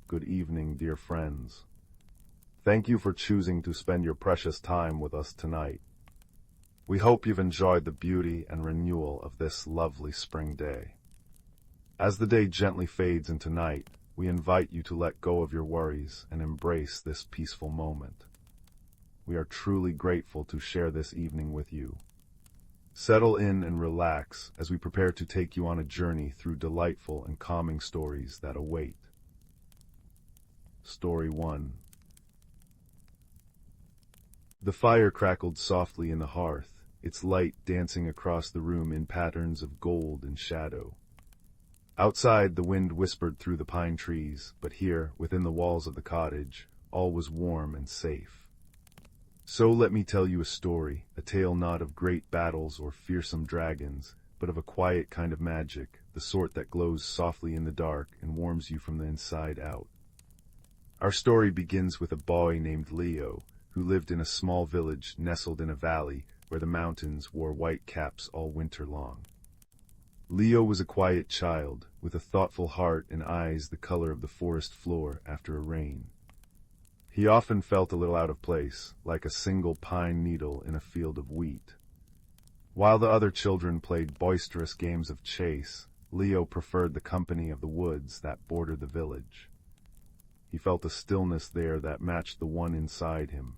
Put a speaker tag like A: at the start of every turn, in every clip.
A: good evening, dear friends. Thank you for choosing to spend your precious time with us tonight. We hope you've enjoyed the beauty and renewal of this lovely spring day. As the day gently fades into night, we invite you to let go of your worries and embrace this peaceful moment. We are truly grateful to share this evening with you. Settle in and relax as we prepare to take you on a journey through delightful and calming stories that await. Story 1. The fire crackled softly in the hearth, its light dancing across the room in patterns of gold and shadow. Outside, the wind whispered through the pine trees, but here, within the walls of the cottage, all was warm and safe. So let me tell you a story, a tale not of great battles or fearsome dragons, but of a quiet kind of magic, the sort that glows softly in the dark and warms you from the inside out. Our story begins with a boy named Leo, who lived in a small village nestled in a valley where the mountains wore white caps all winter long. Leo was a quiet child, with a thoughtful heart and eyes the color of the forest floor after a rain. He often felt a little out of place, like a single pine needle in a field of wheat. While the other children played boisterous games of chase, Leo preferred the company of the woods that bordered the village. He felt a stillness there that matched the one inside him.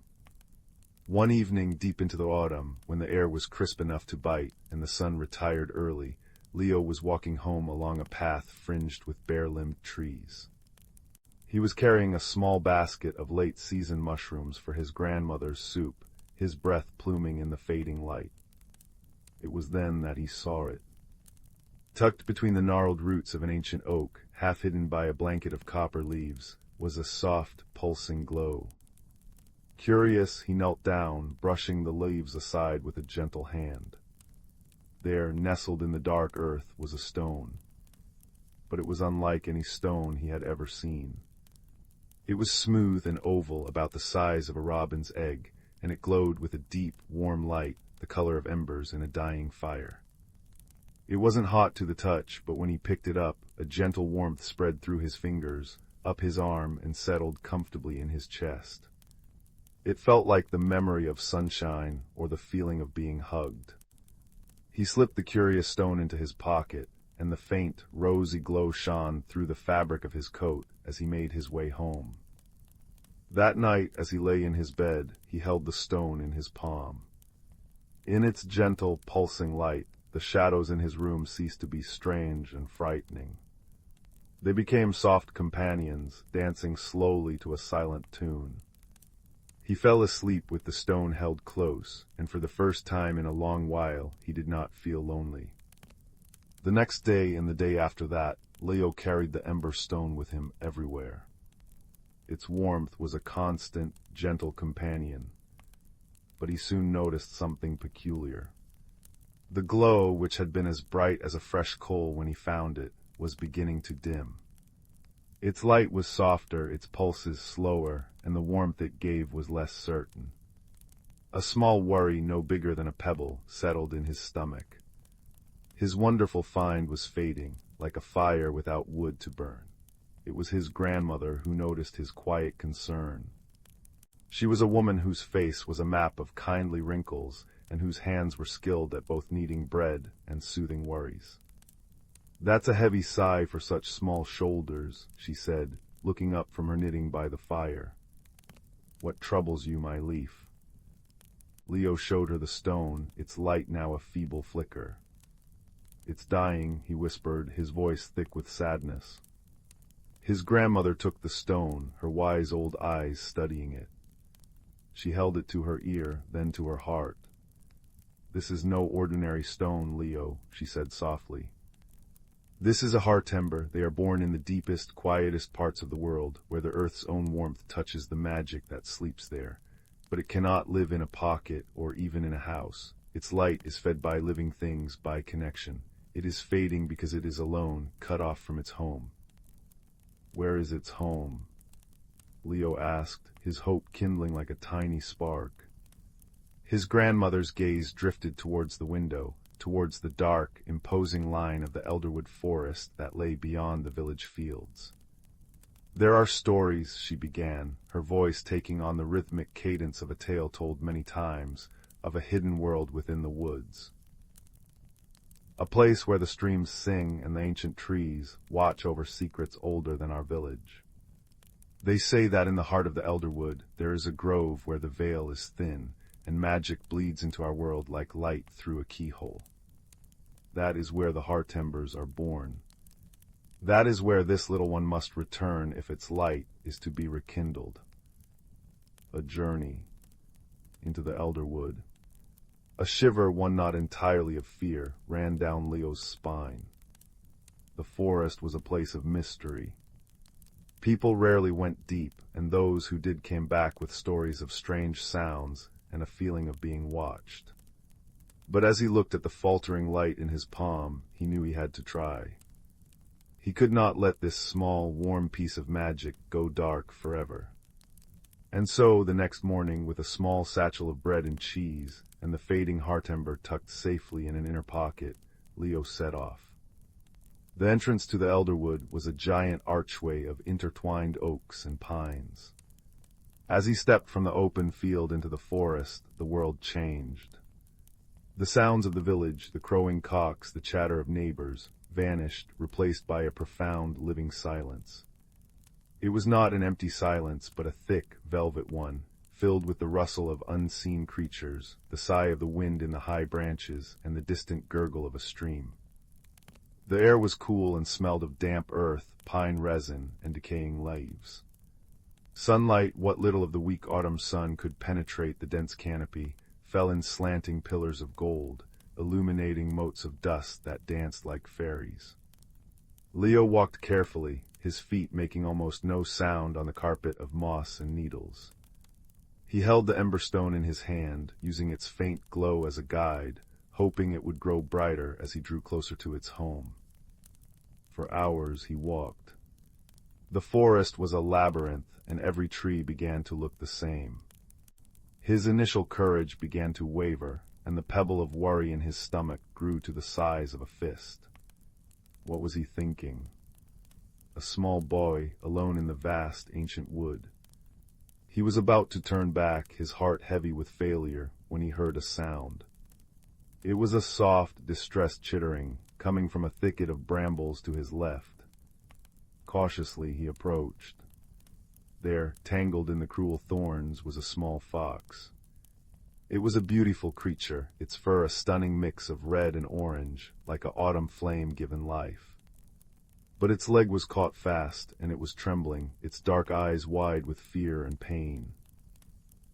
A: One evening deep into the autumn, when the air was crisp enough to bite and the sun retired early, Leo was walking home along a path fringed with bare-limbed trees. He was carrying a small basket of late-season mushrooms for his grandmother's soup, his breath pluming in the fading light. It was then that he saw it. Tucked between the gnarled roots of an ancient oak, half hidden by a blanket of copper leaves, was a soft, pulsing glow. Curious, he knelt down, brushing the leaves aside with a gentle hand. There, nestled in the dark earth, was a stone. But it was unlike any stone he had ever seen. It was smooth and oval, about the size of a robin's egg, and it glowed with a deep, warm light, the color of embers in a dying fire. It wasn't hot to the touch, but when he picked it up, a gentle warmth spread through his fingers, up his arm, and settled comfortably in his chest. It felt like the memory of sunshine or the feeling of being hugged. He slipped the curious stone into his pocket, and the faint, rosy glow shone through the fabric of his coat as he made his way home. That night, as he lay in his bed, he held the stone in his palm. In its gentle, pulsing light, the shadows in his room ceased to be strange and frightening. They became soft companions, dancing slowly to a silent tune. He fell asleep with the stone held close, and for the first time in a long while he did not feel lonely. The next day and the day after that, Leo carried the ember-stone with him everywhere. Its warmth was a constant, gentle companion, but he soon noticed something peculiar. The glow, which had been as bright as a fresh coal when he found it, was beginning to dim. Its light was softer, its pulses slower, and the warmth it gave was less certain. A small worry, no bigger than a pebble, settled in his stomach. His wonderful find was fading, like a fire without wood to burn. It was his grandmother who noticed his quiet concern. She was a woman whose face was a map of kindly wrinkles, and whose hands were skilled at both kneading bread and soothing worries. "That's a heavy sigh for such small shoulders," she said, looking up from her knitting by the fire. "What troubles you, my leaf?" Leo showed her the stone, its light now a feeble flicker. "It's dying," he whispered, his voice thick with sadness. His grandmother took the stone, her wise old eyes studying it. She held it to her ear, then to her heart. "This is no ordinary stone, Leo," she said softly. "This is a heart ember. They are born in the deepest, quietest parts of the world, where the earth's own warmth touches the magic that sleeps there. But it cannot live in a pocket or even in a house. Its light is fed by living things, by connection. It is fading because it is alone, cut off from its home." "Where is its home?" Leo asked, his hope kindling like a tiny spark. His grandmother's gaze drifted towards the window, towards the dark, imposing line of the elderwood forest that lay beyond the village fields. There are stories, she began, her voice taking on the rhythmic cadence of a tale told many times, of a hidden world within the woods. A place where the streams sing and the ancient trees watch over secrets older than our village. They say that in the heart of the Elderwood there is a grove where the veil is thin, and magic bleeds into our world like light through a keyhole. That is where the heart embers are born. That is where this little one must return if its light is to be rekindled. A journey into the Elderwood. A shiver, one not entirely of fear, ran down Leo's spine. The forest was a place of mystery. People rarely went deep, and those who did came back with stories of strange sounds and a feeling of being watched. But as he looked at the faltering light in his palm, he knew he had to try. He could not let this small, warm piece of magic go dark forever. And so, the next morning, with a small satchel of bread and cheese, and the fading heart ember tucked safely in an inner pocket, Leo set off. The entrance to the Elderwood was a giant archway of intertwined oaks and pines. As he stepped from the open field into the forest, the world changed. The sounds of the village, the crowing cocks, the chatter of neighbors, vanished, replaced by a profound, living silence. It was not an empty silence, but a thick, velvet one, filled with the rustle of unseen creatures, the sigh of the wind in the high branches, and the distant gurgle of a stream. The air was cool and smelled of damp earth, pine resin, and decaying leaves. Sunlight, what little of the weak autumn sun could penetrate the dense canopy, fell in slanting pillars of gold, illuminating motes of dust that danced like fairies. Leo walked carefully, his feet making almost no sound on the carpet of moss and needles. He held the ember-stone in his hand, using its faint glow as a guide, hoping it would grow brighter as he drew closer to its home. For hours he walked. The forest was a labyrinth, and every tree began to look the same. His initial courage began to waver, and the pebble of worry in his stomach grew to the size of a fist. What was he thinking? A small boy, alone in the vast, ancient wood. He was about to turn back, his heart heavy with failure, when he heard a sound. It was a soft, distressed chittering, coming from a thicket of brambles to his left. Cautiously he approached. There, tangled in the cruel thorns, was a small fox. It was a beautiful creature, its fur a stunning mix of red and orange, like an autumn flame given life. But its leg was caught fast, and it was trembling, its dark eyes wide with fear and pain.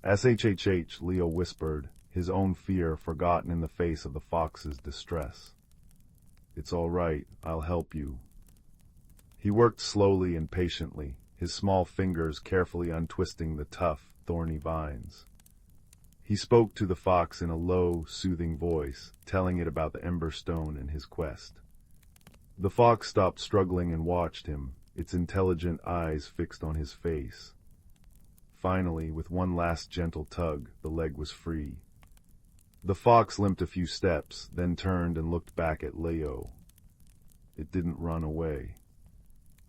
A: "SHHH," Leo whispered, his own fear forgotten in the face of the fox's distress. "It's all right, I'll help you." He worked slowly and patiently, his small fingers carefully untwisting the tough, thorny vines. He spoke to the fox in a low, soothing voice, telling it about the ember-stone and his quest. The fox stopped struggling and watched him, its intelligent eyes fixed on his face. Finally, with one last gentle tug, the leg was free. The fox limped a few steps, then turned and looked back at Leo. It didn't run away.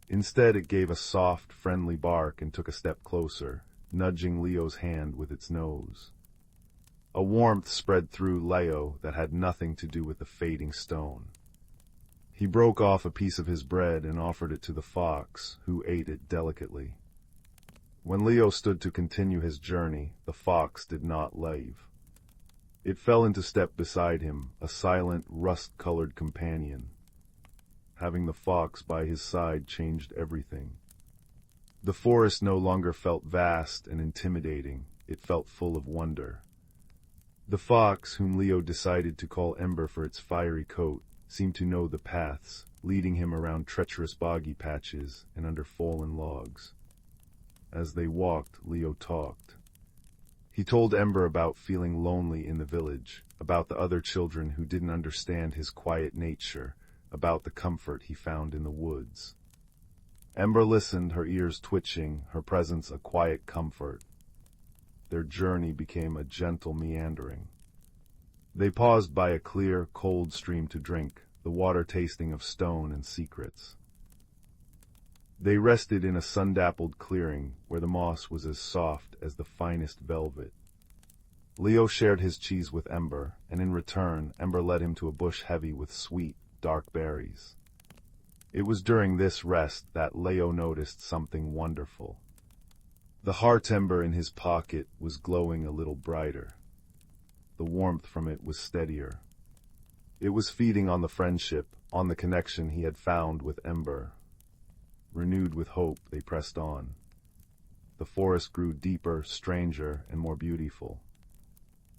A: Instead, it gave a soft, friendly bark and took a step closer, nudging Leo's hand with its nose. A warmth spread through Leo that had nothing to do with the fading stone. He broke off a piece of his bread and offered it to the fox, who ate it delicately. When Leo stood to continue his journey, the fox did not leave. It fell into step beside him, a silent, rust-colored companion. Having the fox by his side changed everything. The forest no longer felt vast and intimidating, it felt full of wonder. The fox, whom Leo decided to call Ember for its fiery coat, seemed to know the paths, leading him around treacherous boggy patches and under fallen logs. As they walked, Leo talked. He told Ember about feeling lonely in the village, about the other children who didn't understand his quiet nature, about the comfort he found in the woods. Ember listened, her ears twitching, her presence a quiet comfort. Their journey became a gentle meandering. They paused by a clear, cold stream to drink, the water tasting of stone and secrets. They rested in a sun-dappled clearing where the moss was as soft as the finest velvet. Leo shared his cheese with Ember, and in return, Ember led him to a bush heavy with sweet, dark berries. It was during this rest that Leo noticed something wonderful. The heart ember in his pocket was glowing a little brighter. The warmth from it was steadier. It was feeding on the friendship, on the connection he had found with Ember. Renewed with hope, they pressed on. The forest grew deeper, stranger, and more beautiful.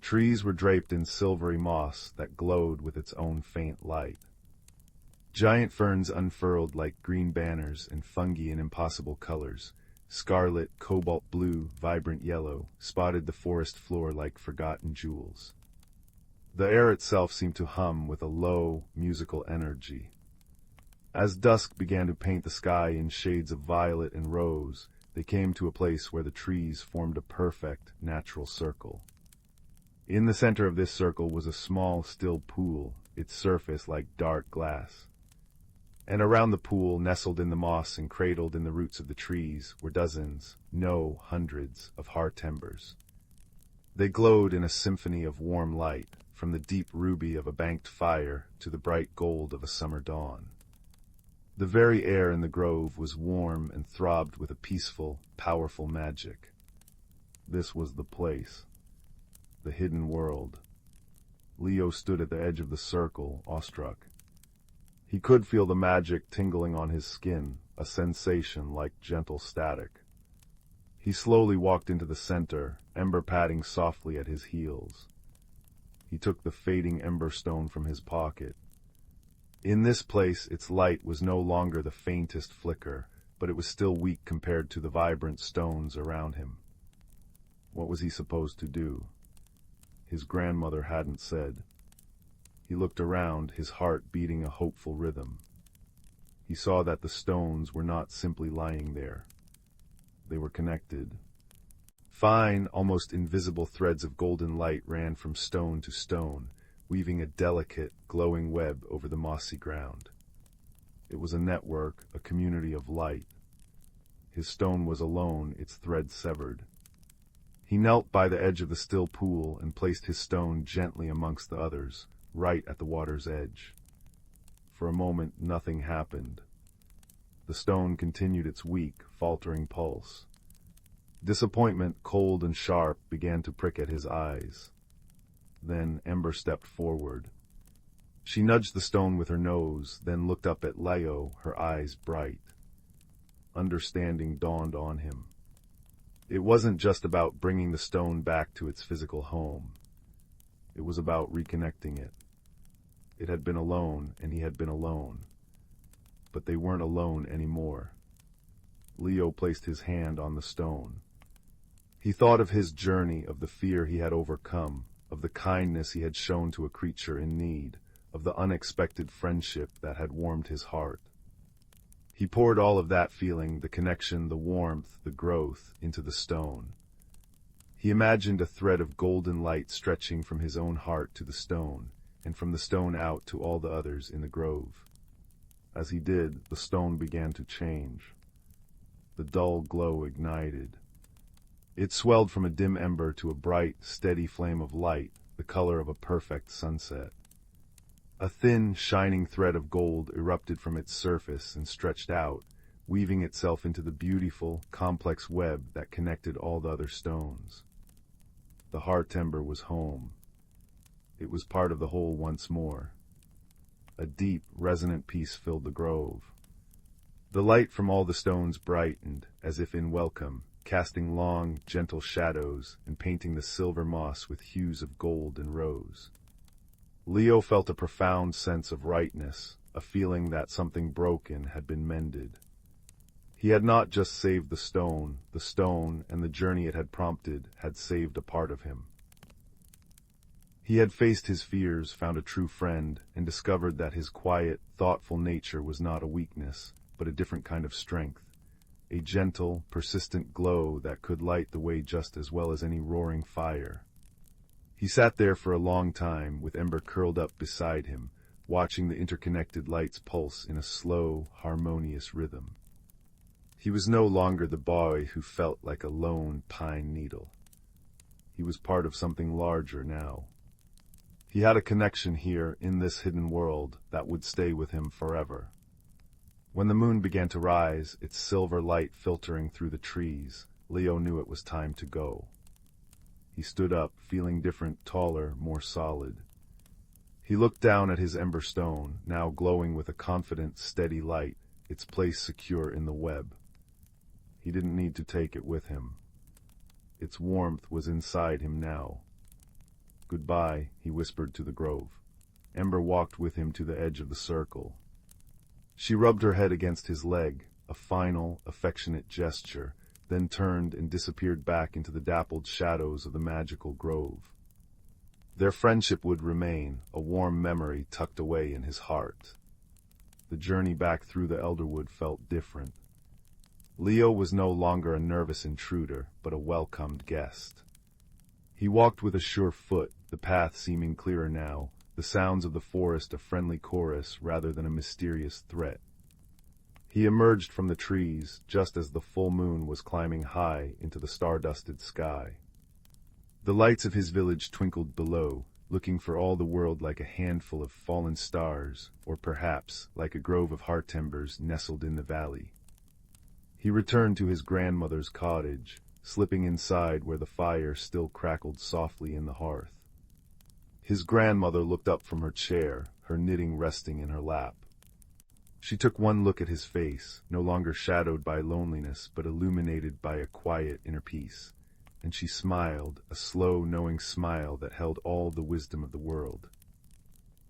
A: Trees were draped in silvery moss that glowed with its own faint light. Giant ferns unfurled like green banners and fungi in impossible colors. Scarlet, cobalt blue, vibrant yellow, spotted the forest floor like forgotten jewels. The air itself seemed to hum with a low, musical energy. As dusk began to paint the sky in shades of violet and rose, they came to a place where the trees formed a perfect, natural circle. In the center of this circle was a small, still pool, its surface like dark glass. And around the pool, nestled in the moss and cradled in the roots of the trees, were dozens, no, hundreds, of heart embers. They glowed in a symphony of warm light, from the deep ruby of a banked fire to the bright gold of a summer dawn. The very air in the grove was warm and throbbed with a peaceful, powerful magic. This was the place. The hidden world. Leo stood at the edge of the circle, awestruck. He could feel the magic tingling on his skin, a sensation like gentle static. He slowly walked into the center, Ember padding softly at his heels. He took the fading ember-stone from his pocket. In this place, its light was no longer the faintest flicker, but it was still weak compared to the vibrant stones around him. What was he supposed to do? His grandmother hadn't said. He looked around, his heart beating a hopeful rhythm. He saw that the stones were not simply lying there. They were connected. Fine, almost invisible threads of golden light ran from stone to stone, weaving a delicate, glowing web over the mossy ground. It was a network, a community of light. His stone was alone, its threads severed. He knelt by the edge of the still pool and placed his stone gently amongst the others, right at the water's edge. For a moment, nothing happened. The stone continued its weak, faltering pulse. Disappointment, cold and sharp, began to prick at his eyes. Then Ember stepped forward. She nudged the stone with her nose, then looked up at Leo, her eyes bright. Understanding dawned on him. It wasn't just about bringing the stone back to its physical home. It was about reconnecting it. It had been alone, and he had been alone. But they weren't alone anymore. Leo placed his hand on the stone. He thought of his journey, of the fear he had overcome, of the kindness he had shown to a creature in need, of the unexpected friendship that had warmed his heart. He poured all of that feeling, the connection, the warmth, the growth, into the stone. He imagined a thread of golden light stretching from his own heart to the stone, and from the stone out to all the others in the grove. As he did, the stone began to change. The dull glow ignited. It swelled from a dim ember to a bright, steady flame of light, the color of a perfect sunset. A thin, shining thread of gold erupted from its surface and stretched out, weaving itself into the beautiful, complex web that connected all the other stones. The heart ember was home. It was part of the whole once more. A deep, resonant peace filled the grove. The light from all the stones brightened, as if in welcome, casting long, gentle shadows and painting the silver moss with hues of gold and rose. Leo felt a profound sense of rightness, a feeling that something broken had been mended. He had not just saved the stone and the journey it had prompted had saved a part of him. He had faced his fears, found a true friend, and discovered that his quiet, thoughtful nature was not a weakness, but a different kind of strength, a gentle, persistent glow that could light the way just as well as any roaring fire. He sat there for a long time, with Ember curled up beside him, watching the interconnected lights pulse in a slow, harmonious rhythm. He was no longer the boy who felt like a lone pine needle. He was part of something larger now. He had a connection here in this hidden world that would stay with him forever. When the moon began to rise, its silver light filtering through the trees, Leo knew it was time to go. He stood up, feeling different, taller, more solid. He looked down at his ember-stone, now glowing with a confident, steady light, its place secure in the web. He didn't need to take it with him. Its warmth was inside him now. "Goodbye," he whispered to the grove. Ember walked with him to the edge of the circle. She rubbed her head against his leg, a final, affectionate gesture, then turned and disappeared back into the dappled shadows of the magical grove. Their friendship would remain, a warm memory tucked away in his heart. The journey back through the Elderwood felt different. Leo was no longer a nervous intruder, but a welcomed guest. He walked with a sure foot, the path seeming clearer now, the sounds of the forest a friendly chorus rather than a mysterious threat. He emerged from the trees just as the full moon was climbing high into the star-dusted sky. The lights of his village twinkled below, looking for all the world like a handful of fallen stars, or perhaps like a grove of heart embers nestled in the valley. He returned to his grandmother's cottage, slipping inside where the fire still crackled softly in the hearth. His grandmother looked up from her chair, her knitting resting in her lap. She took one look at his face, no longer shadowed by loneliness but illuminated by a quiet inner peace, and she smiled, a slow, knowing smile that held all the wisdom of the world.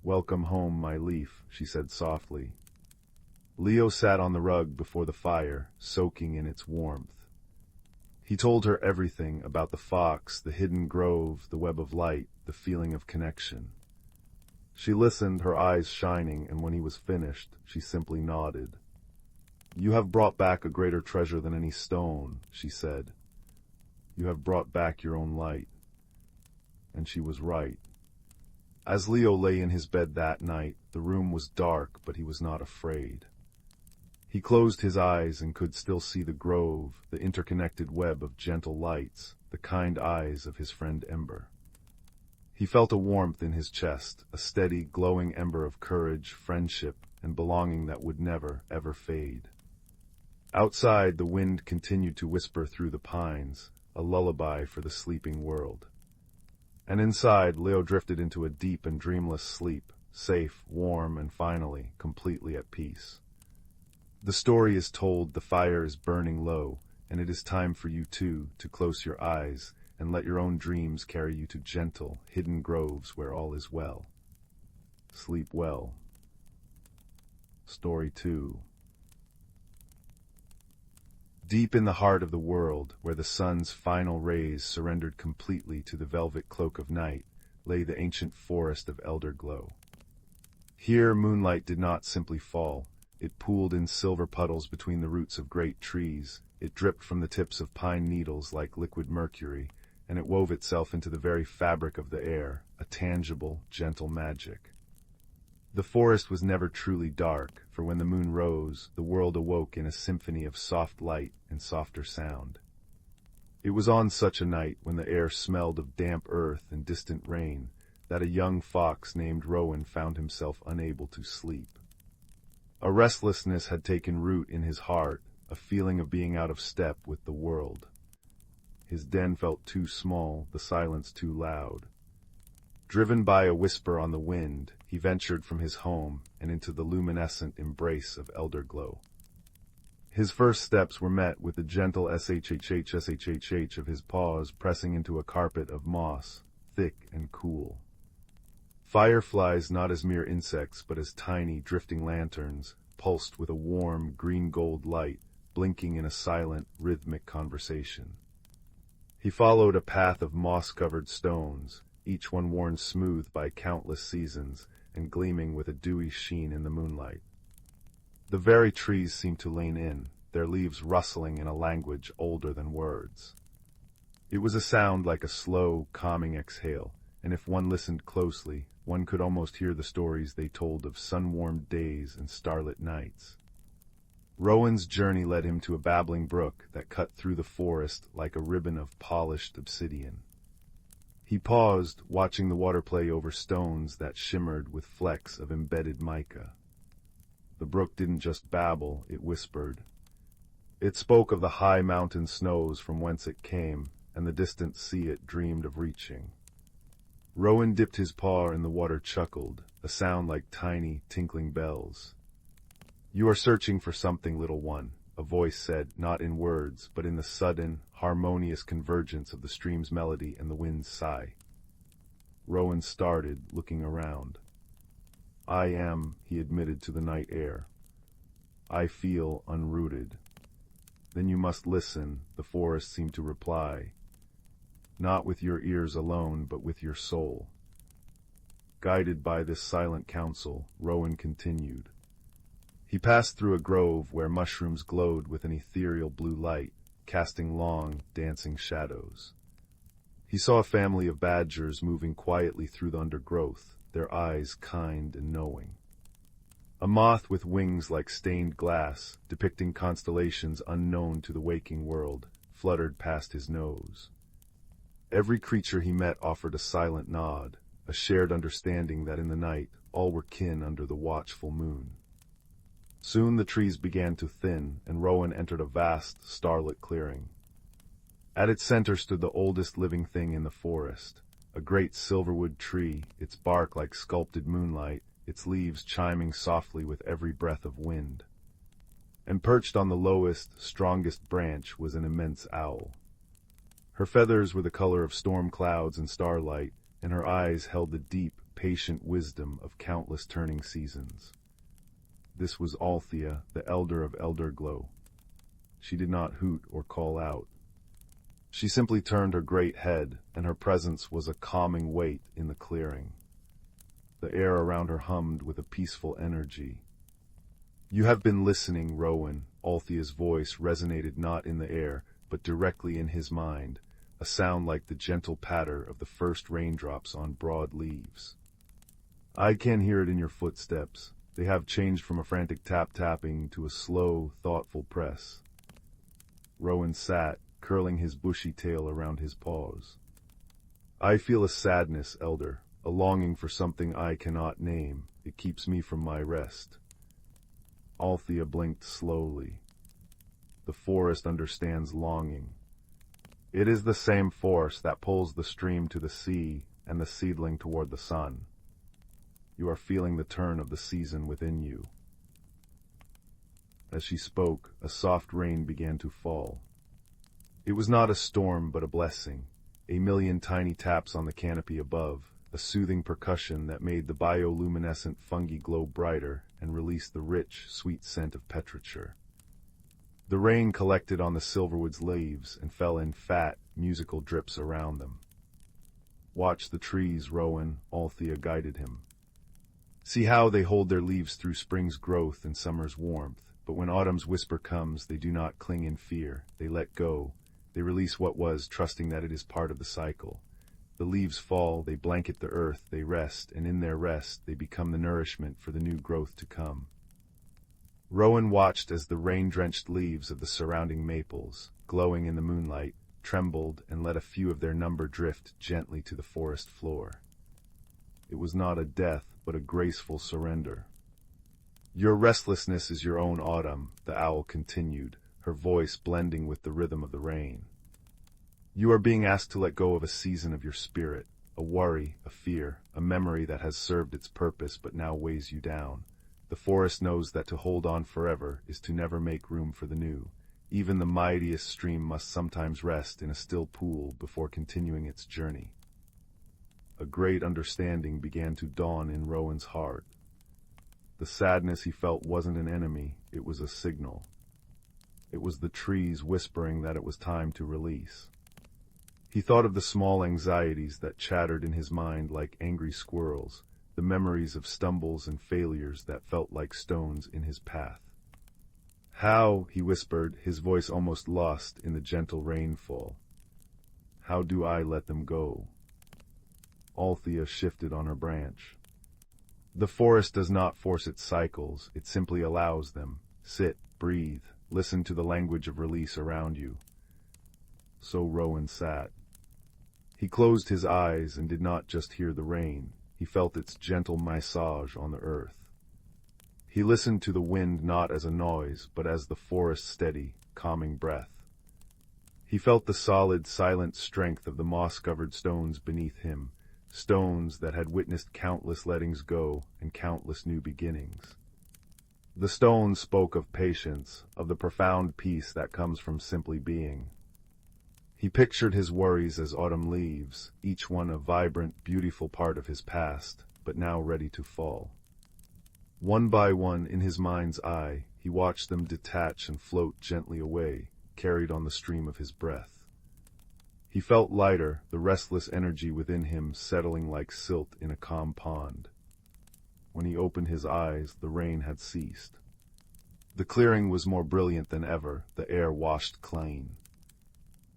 A: "Welcome home, my leaf," she said softly. Leo sat on the rug before the fire, soaking in its warmth. He told her everything about the fox, the hidden grove, the web of light, the feeling of connection. She listened, her eyes shining, and when he was finished, she simply nodded. "You have brought back a greater treasure than any stone," she said. "You have brought back your own light." And she was right. As Leo lay in his bed that night, the room was dark, but he was not afraid. He closed his eyes and could still see the grove, the interconnected web of gentle lights, the kind eyes of his friend Ember. He felt a warmth in his chest, a steady, glowing ember of courage, friendship, and belonging that would never, ever fade. Outside, the wind continued to whisper through the pines, a lullaby for the sleeping world. And inside, Leo drifted into a deep and dreamless sleep, safe, warm, and finally, completely at peace. The story is told, the fire is burning low, and it is time for you too to close your eyes and let your own dreams carry you to gentle, hidden groves where all is well. Sleep well. Story 2. Deep in the heart of the world, where the sun's final rays surrendered completely to the velvet cloak of night, lay the ancient forest of Elderglow. Here moonlight did not simply fall. It pooled in silver puddles between the roots of great trees, it dripped from the tips of pine needles like liquid mercury, and it wove itself into the very fabric of the air, a tangible, gentle magic. The forest was never truly dark, for when the moon rose, the world awoke in a symphony of soft light and softer sound. It was on such a night, when the air smelled of damp earth and distant rain, that a young fox named Rowan found himself unable to sleep. A restlessness had taken root in his heart, a feeling of being out of step with the world. His den felt too small, the silence too loud. Driven by a whisper on the wind, he ventured from his home and into the luminescent embrace of Elderglow. His first steps were met with the gentle shhh of his paws pressing into a carpet of moss, thick and cool. Fireflies, not as mere insects but as tiny, drifting lanterns, pulsed with a warm, green-gold light, blinking in a silent, rhythmic conversation. He followed a path of moss-covered stones, each one worn smooth by countless seasons and gleaming with a dewy sheen in the moonlight. The very trees seemed to lean in, their leaves rustling in a language older than words. It was a sound like a slow, calming exhale, and if one listened closely, one could almost hear the stories they told of sun-warmed days and starlit nights. Rowan's journey led him to a babbling brook that cut through the forest like a ribbon of polished obsidian. He paused, watching the water play over stones that shimmered with flecks of embedded mica. The brook didn't just babble, it whispered. It spoke of the high mountain snows from whence it came, and the distant sea it dreamed of reaching. Rowan dipped his paw in the water, chuckled, a sound like tiny, tinkling bells. "You are searching for something, little one," a voice said, not in words, but in the sudden, harmonious convergence of the stream's melody and the wind's sigh. Rowan started, looking around. "I am," he admitted to the night air. "I feel unrooted." "Then you must listen," the forest seemed to reply. "Not with your ears alone, but with your soul." Guided by this silent counsel, Rowan continued. He passed through a grove where mushrooms glowed with an ethereal blue light, casting long, dancing shadows. He saw a family of badgers moving quietly through the undergrowth, their eyes kind and knowing. A moth with wings like stained glass, depicting constellations unknown to the waking world, fluttered past his nose. Every creature he met offered a silent nod, a shared understanding that in the night all were kin under the watchful moon. Soon the trees began to thin, and Rowan entered a vast, starlit clearing. At its center stood the oldest living thing in the forest, a great silverwood tree, its bark like sculpted moonlight, its leaves chiming softly with every breath of wind. And perched on the lowest, strongest branch was an immense owl. Her feathers were the color of storm clouds and starlight, and her eyes held the deep, patient wisdom of countless turning seasons. This was Althea, the elder of Elderglow. She did not hoot or call out. She simply turned her great head, and her presence was a calming weight in the clearing. The air around her hummed with a peaceful energy. "You have been listening, Rowan." Althea's voice resonated not in the air, but directly in his mind, a sound like the gentle patter of the first raindrops on broad leaves. "I can hear it in your footsteps. They have changed from a frantic tap-tapping to a slow, thoughtful press." Rowan sat, curling his bushy tail around his paws. "I feel a sadness, Elder, a longing for something I cannot name. It keeps me from my rest." Althea blinked slowly. "The forest understands longing. It is the same force that pulls the stream to the sea and the seedling toward the sun. You are feeling the turn of the season within you." As she spoke, a soft rain began to fall. It was not a storm, but a blessing, a million tiny taps on the canopy above, a soothing percussion that made the bioluminescent fungi glow brighter and released the rich, sweet scent of petrichor. The rain collected on the silverwood's leaves and fell in fat, musical drips around them. "Watch the trees, Rowan," Althea guided him. "See how they hold their leaves through spring's growth and summer's warmth, but when autumn's whisper comes, they do not cling in fear, they let go. They release what was, trusting that it is part of the cycle. The leaves fall, they blanket the earth, they rest, and in their rest they become the nourishment for the new growth to come." Rowan watched as the rain-drenched leaves of the surrounding maples, glowing in the moonlight, trembled and let a few of their number drift gently to the forest floor. It was not a death, but a graceful surrender. "Your restlessness is your own autumn," the owl continued, her voice blending with the rhythm of the rain. "You are being asked to let go of a season of your spirit, a worry, a fear, a memory that has served its purpose but now weighs you down. The forest knows that to hold on forever is to never make room for the new. Even the mightiest stream must sometimes rest in a still pool before continuing its journey." A great understanding began to dawn in Rowan's heart. The sadness he felt wasn't an enemy, it was a signal. It was the trees whispering that it was time to release. He thought of the small anxieties that chattered in his mind like angry squirrels, the memories of stumbles and failures that felt like stones in his path. "How," he whispered, his voice almost lost in the gentle rainfall, "how do I let them go?" Althea shifted on her branch. "The forest does not force its cycles, it simply allows them. Sit, breathe, listen to the language of release around you. So Rowan sat. He closed his eyes and did not just hear the rain, he felt its gentle massage on the earth. He listened to the wind not as a noise, but as the forest's steady, calming breath. He felt the solid, silent strength of the moss-covered stones beneath him, stones that had witnessed countless lettings go and countless new beginnings. The stones spoke of patience, of the profound peace that comes from simply being. He pictured his worries as autumn leaves, each one a vibrant, beautiful part of his past, but now ready to fall. One by one, in his mind's eye, he watched them detach and float gently away, carried on the stream of his breath. He felt lighter, the restless energy within him settling like silt in a calm pond. When he opened his eyes, the rain had ceased. The clearing was more brilliant than ever, the air washed clean.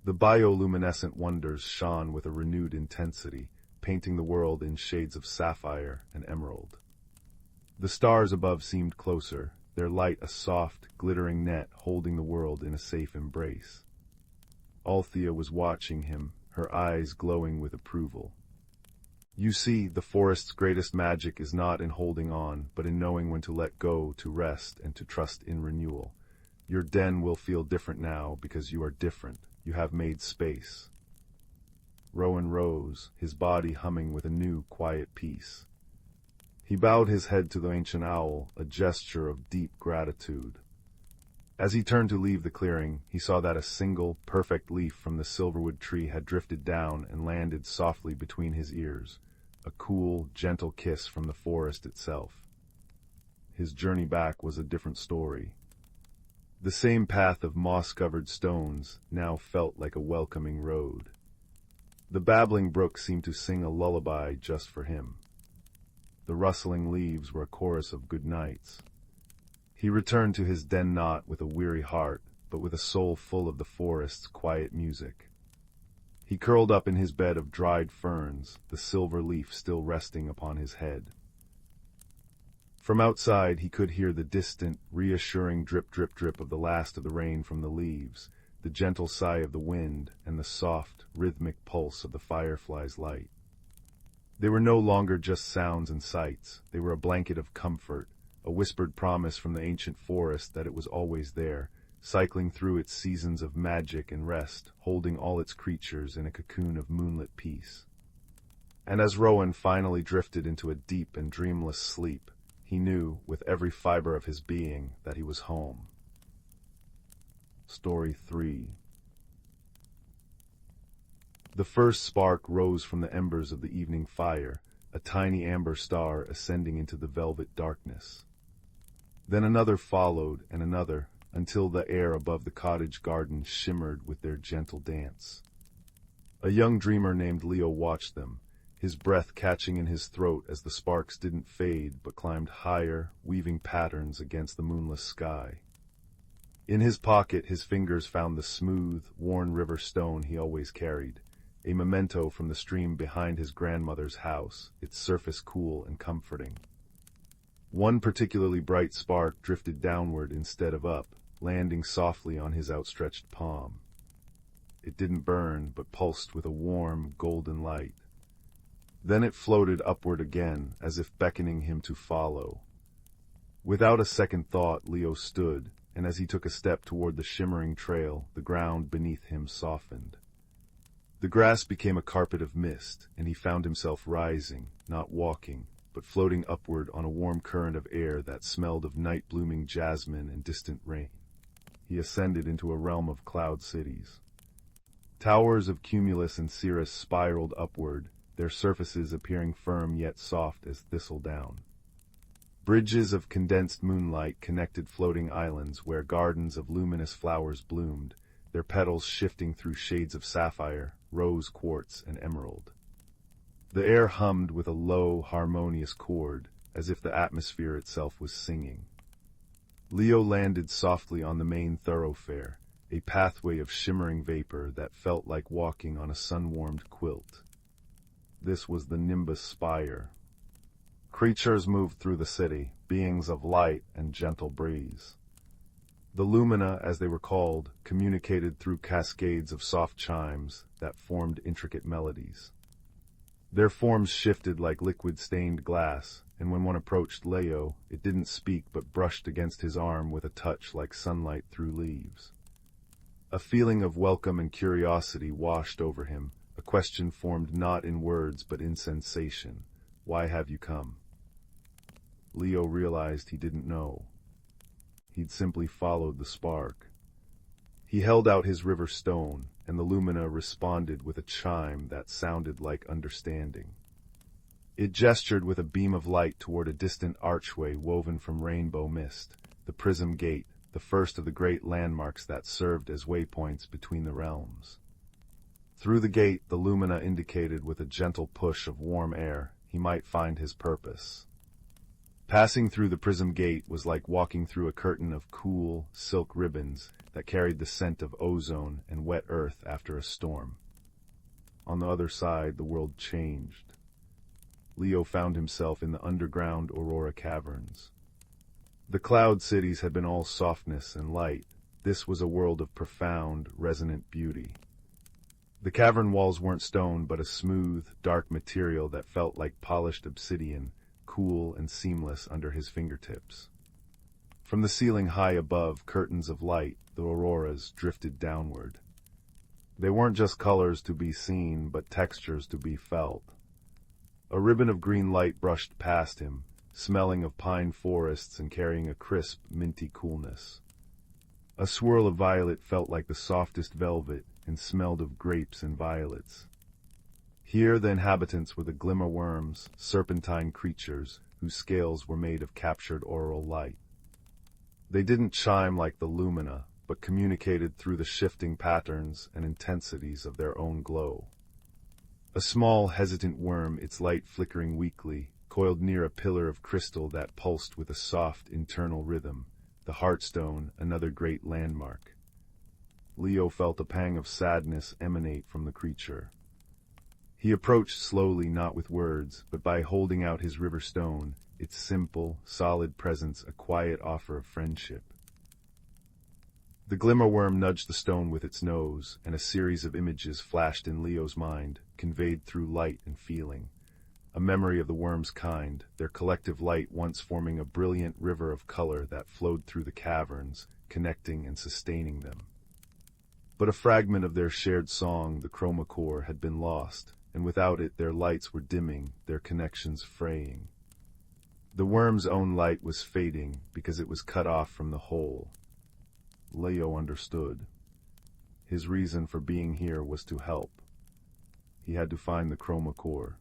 A: The bioluminescent wonders shone with a renewed intensity, painting the world in shades of sapphire and emerald. The stars above seemed closer, their light a soft, glittering net holding the world in a safe embrace. Althea was watching him, her eyes glowing with approval. You see, the forest's greatest magic is not in holding on, but in knowing when to let go, to rest, and to trust in renewal. Your den will feel different now because you are different. You have made space. Rowan rose, his body humming with a new, quiet peace. He bowed his head to the ancient owl, a gesture of deep gratitude. As he turned to leave the clearing, he saw that a single, perfect leaf from the silverwood tree had drifted down and landed softly between his ears, a cool, gentle kiss from the forest itself. His journey back was a different story. The same path of moss-covered stones now felt like a welcoming road. The babbling brook seemed to sing a lullaby just for him. The rustling leaves were a chorus of good nights. He returned to his den not with a weary heart, but with a soul full of the forest's quiet music. He curled up in his bed of dried ferns, the silver leaf still resting upon his head. From outside he could hear the distant, reassuring drip, drip, drip of the last of the rain from the leaves, the gentle sigh of the wind, and the soft, rhythmic pulse of the firefly's light. They were no longer just sounds and sights, they were a blanket of comfort, a whispered promise from the ancient forest that it was always there, cycling through its seasons of magic and rest, holding all its creatures in a cocoon of moonlit peace. And as Rowan finally drifted into a deep and dreamless sleep, he knew, with every fiber of his being, that he was home. Story 3. The first spark rose from the embers of the evening fire, a tiny amber star ascending into the velvet darkness. Then another followed, and another, until the air above the cottage garden shimmered with their gentle dance. A young dreamer named Leo watched them, his breath catching in his throat as the sparks didn't fade but climbed higher, weaving patterns against the moonless sky. In his pocket his fingers found the smooth, worn river stone he always carried, a memento from the stream behind his grandmother's house, its surface cool and comforting. One particularly bright spark drifted downward instead of up, landing softly on his outstretched palm. It didn't burn, but pulsed with a warm, golden light. Then it floated upward again, as if beckoning him to follow. Without a second thought, Leo stood, and as he took a step toward the shimmering trail, the ground beneath him softened. The grass became a carpet of mist, and he found himself rising, not walking, but floating upward on a warm current of air that smelled of night-blooming jasmine and distant rain. He ascended into a realm of cloud cities. Towers of cumulus and cirrus spiraled upward, their surfaces appearing firm yet soft as thistledown. Bridges of condensed moonlight connected floating islands where gardens of luminous flowers bloomed, their petals shifting through shades of sapphire, rose quartz, and emerald. The air hummed with a low, harmonious chord, as if the atmosphere itself was singing. Leo landed softly on the main thoroughfare, a pathway of shimmering vapor that felt like walking on a sun-warmed quilt. This was the Nimbus Spire. Creatures moved through the city, beings of light and gentle breeze. The lumina, as they were called, communicated through cascades of soft chimes that formed intricate melodies. Their forms shifted like liquid-stained glass, and when one approached Leo, it didn't speak but brushed against his arm with a touch like sunlight through leaves. A feeling of welcome and curiosity washed over him, a question formed not in words but in sensation. Why have you come? Leo realized he didn't know. He'd simply followed the spark. He held out his river stone, and the lumina responded with a chime that sounded like understanding. It gestured with a beam of light toward a distant archway woven from rainbow mist, the Prism Gate, the first of the great landmarks that served as waypoints between the realms. Through the gate, the lumina indicated with a gentle push of warm air he might find his purpose. Passing through the Prism Gate was like walking through a curtain of cool, silk ribbons that carried the scent of ozone and wet earth after a storm. On the other side, the world changed. Leo found himself in the underground Aurora Caverns. The cloud cities had been all softness and light. This was a world of profound, resonant beauty. The cavern walls weren't stone, but a smooth, dark material that felt like polished obsidian, cool and seamless under his fingertips. From the ceiling high above, curtains of light, the auroras, drifted downward. They weren't just colors to be seen, but textures to be felt. A ribbon of green light brushed past him, smelling of pine forests and carrying a crisp, minty coolness. A swirl of violet felt like the softest velvet and smelled of grapes and violets. Here the inhabitants were the glimmer worms, serpentine creatures whose scales were made of captured auroral light. They didn't chime like the lumina, but communicated through the shifting patterns and intensities of their own glow. A small, hesitant worm, its light flickering weakly, coiled near a pillar of crystal that pulsed with a soft internal rhythm, the Heartstone, another great landmark. Leo felt a pang of sadness emanate from the creature. He approached slowly, not with words, but by holding out his river stone, its simple, solid presence a quiet offer of friendship. The glimmer worm nudged the stone with its nose, and a series of images flashed in Leo's mind, conveyed through light and feeling. A memory of the worm's kind, their collective light once forming a brilliant river of color that flowed through the caverns, connecting and sustaining them. But a fragment of their shared song, the chroma core, had been lost, and without it their lights were dimming, their connections fraying. The worm's own light was fading because it was cut off from the whole. Leo understood. His reason for being here was to help. He had to find the chroma core.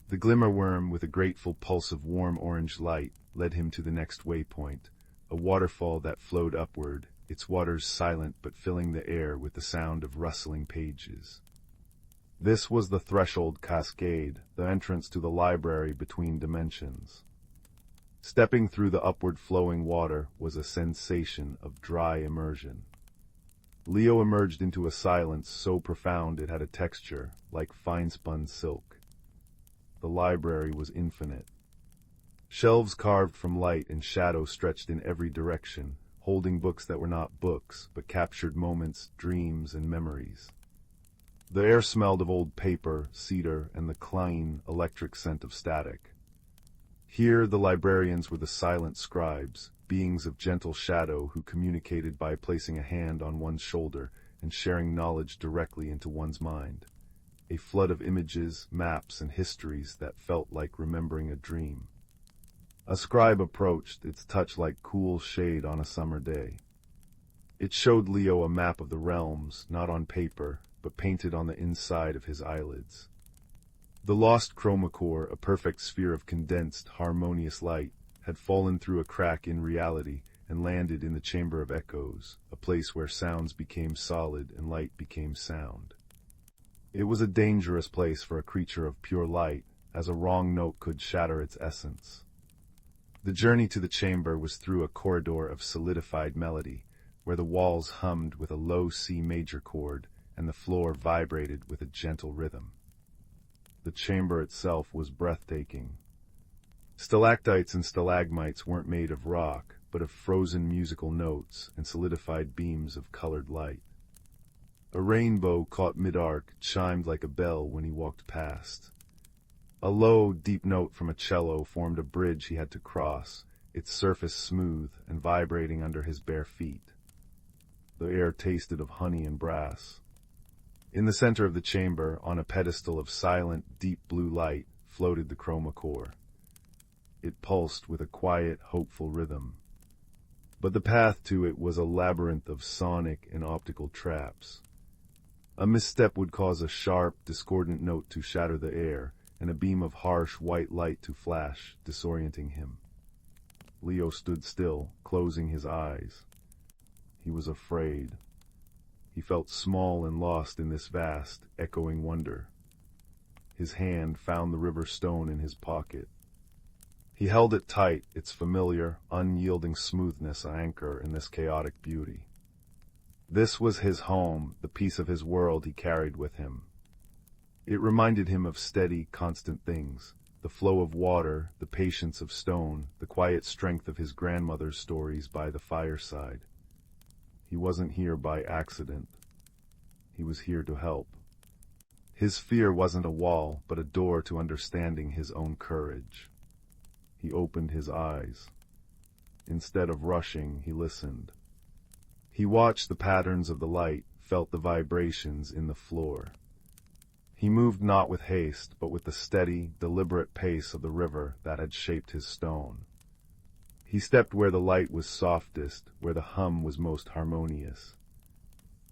A: The glimmer worm, with a grateful pulse of warm orange light, led him to the next waypoint, a waterfall that flowed upward, its waters silent but filling the air with the sound of rustling pages. This was the Threshold Cascade, the entrance to the library between dimensions. Stepping through the upward flowing water was a sensation of dry immersion. Leo emerged into a silence so profound it had a texture like fine-spun silk. The library was infinite. Shelves carved from light and shadow stretched in every direction, holding books that were not books, but captured moments, dreams, and memories. The air smelled of old paper, cedar, and the clean, electric scent of static. Here the librarians were the silent scribes, beings of gentle shadow who communicated by placing a hand on one's shoulder and sharing knowledge directly into one's mind. A flood of images, maps, and histories that felt like remembering a dream. A scribe approached, its touch like cool shade on a summer day. It showed Leo a map of the realms, not on paper, but painted on the inside of his eyelids. The lost chroma core, a perfect sphere of condensed, harmonious light, had fallen through a crack in reality and landed in the Chamber of Echoes, a place where sounds became solid and light became sound. It was a dangerous place for a creature of pure light, as a wrong note could shatter its essence. The journey to the chamber was through a corridor of solidified melody, where the walls hummed with a low C major chord and the floor vibrated with a gentle rhythm. The chamber itself was breathtaking. Stalactites and stalagmites weren't made of rock, but of frozen musical notes and solidified beams of colored light. A rainbow caught mid-arc chimed like a bell when he walked past. A low, deep note from a cello formed a bridge he had to cross, its surface smooth and vibrating under his bare feet. The air tasted of honey and brass. In the center of the chamber, on a pedestal of silent, deep blue light, floated the chroma core. It pulsed with a quiet, hopeful rhythm. But the path to it was a labyrinth of sonic and optical traps. A misstep would cause a sharp, discordant note to shatter the air, and a beam of harsh, white light to flash, disorienting him. Leo stood still, closing his eyes. He was afraid. He felt small and lost in this vast, echoing wonder. His hand found the river stone in his pocket. He held it tight, its familiar, unyielding smoothness an anchor in this chaotic beauty. This was his home, the piece of his world he carried with him. It reminded him of steady, constant things, the flow of water, the patience of stone, the quiet strength of his grandmother's stories by the fireside. He wasn't here by accident. He was here to help. His fear wasn't a wall, but a door to understanding his own courage. He opened his eyes. Instead of rushing, he listened. He watched the patterns of the light, felt the vibrations in the floor. He moved not with haste, but with the steady, deliberate pace of the river that had shaped his stone. He stepped where the light was softest, where the hum was most harmonious.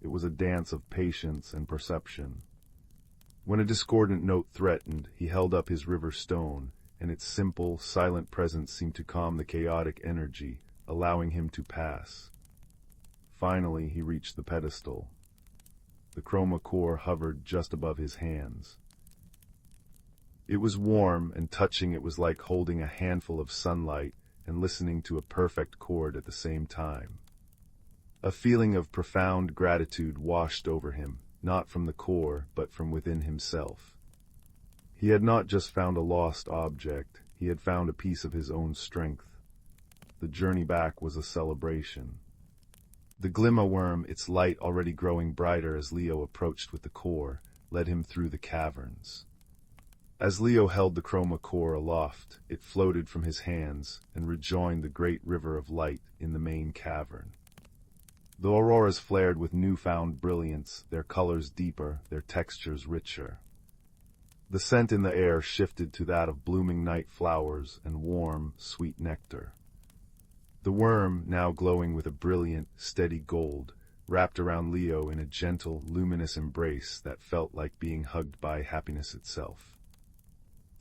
A: It was a dance of patience and perception. When a discordant note threatened, he held up his river stone, and its simple, silent presence seemed to calm the chaotic energy, allowing him to pass. Finally, he reached the pedestal. The chroma core hovered just above his hands. It was warm, and touching it was like holding a handful of sunlight and listening to a perfect chord at the same time. A feeling of profound gratitude washed over him, not from the core, but from within himself. He had not just found a lost object, he had found a piece of his own strength. The journey back was a celebration. The glimmer worm, its light already growing brighter as Leo approached with the core, led him through the caverns. As Leo held the chroma core aloft, it floated from his hands and rejoined the great river of light in the main cavern. The auroras flared with newfound brilliance, their colors deeper, their textures richer. The scent in the air shifted to that of blooming night flowers and warm, sweet nectar. The worm, now glowing with a brilliant, steady gold, wrapped around Leo in a gentle, luminous embrace that felt like being hugged by happiness itself.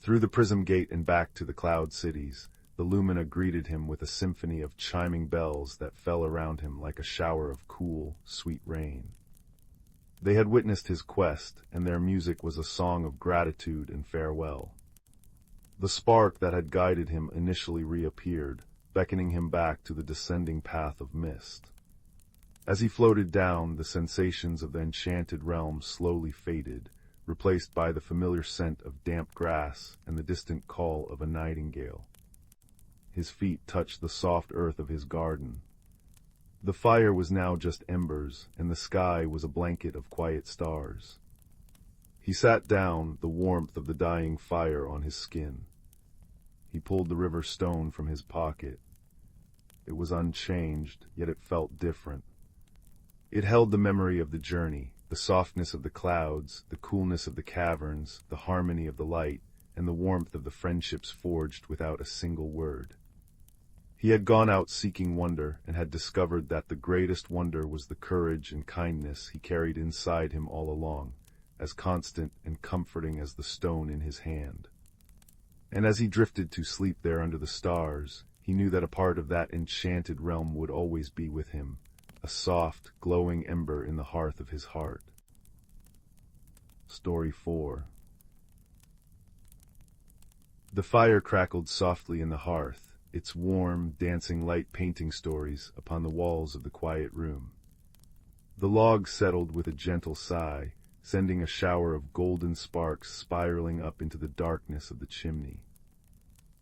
A: Through the prism gate and back to the cloud cities, the lumina greeted him with a symphony of chiming bells that fell around him like a shower of cool, sweet rain. They had witnessed his quest, and their music was a song of gratitude and farewell. The spark that had guided him initially reappeared, beckoning him back to the descending path of mist. As he floated down, the sensations of the enchanted realm slowly faded, replaced by the familiar scent of damp grass and the distant call of a nightingale. His feet touched the soft earth of his garden. The fire was now just embers, and the sky was a blanket of quiet stars. He sat down, the warmth of the dying fire on his skin. He pulled the river stone from his pocket. It was unchanged, yet it felt different. It held the memory of the journey, the softness of the clouds, the coolness of the caverns, the harmony of the light, and the warmth of the friendships forged without a single word. He had gone out seeking wonder, and had discovered that the greatest wonder was the courage and kindness he carried inside him all along, as constant and comforting as the stone in his hand. And as he drifted to sleep there under the stars, he knew that a part of that enchanted realm would always be with him, a soft, glowing ember in the hearth of his heart. Story 4. The fire crackled softly in the hearth, its warm, dancing light painting stories upon the walls of the quiet room. The log settled with a gentle sigh, sending a shower of golden sparks spiraling up into the darkness of the chimney.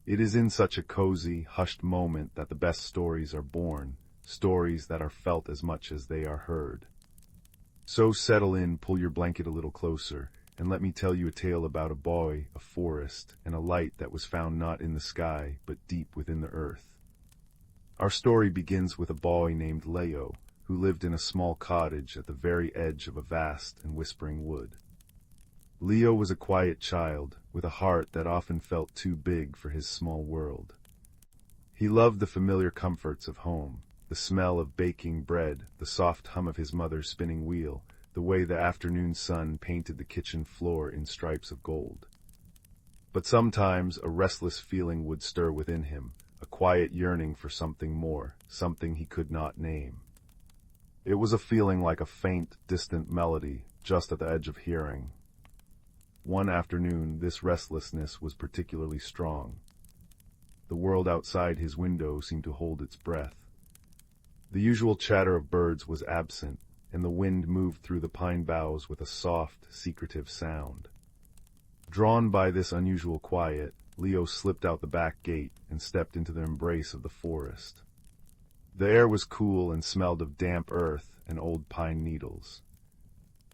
A: It is in such a cozy, hushed moment that the best stories are born, stories that are felt as much as they are heard. So settle in, pull your blanket a little closer, and let me tell you a tale about a boy, a forest, and a light that was found not in the sky, but deep within the earth. Our story begins with a boy named Leo, who lived in a small cottage at the very edge of a vast and whispering wood. Leo was a quiet child, with a heart that often felt too big for his small world. He loved the familiar comforts of home, the smell of baking bread, the soft hum of his mother's spinning wheel, the way the afternoon sun painted the kitchen floor in stripes of gold. But sometimes a restless feeling would stir within him, a quiet yearning for something more, something he could not name. It was a feeling like a faint, distant melody, just at the edge of hearing. One afternoon, this restlessness was particularly strong. The world outside his window seemed to hold its breath. The usual chatter of birds was absent, and the wind moved through the pine boughs with a soft, secretive sound. Drawn by this unusual quiet, Leo slipped out the back gate and stepped into the embrace of the forest. The air was cool and smelled of damp earth and old pine needles.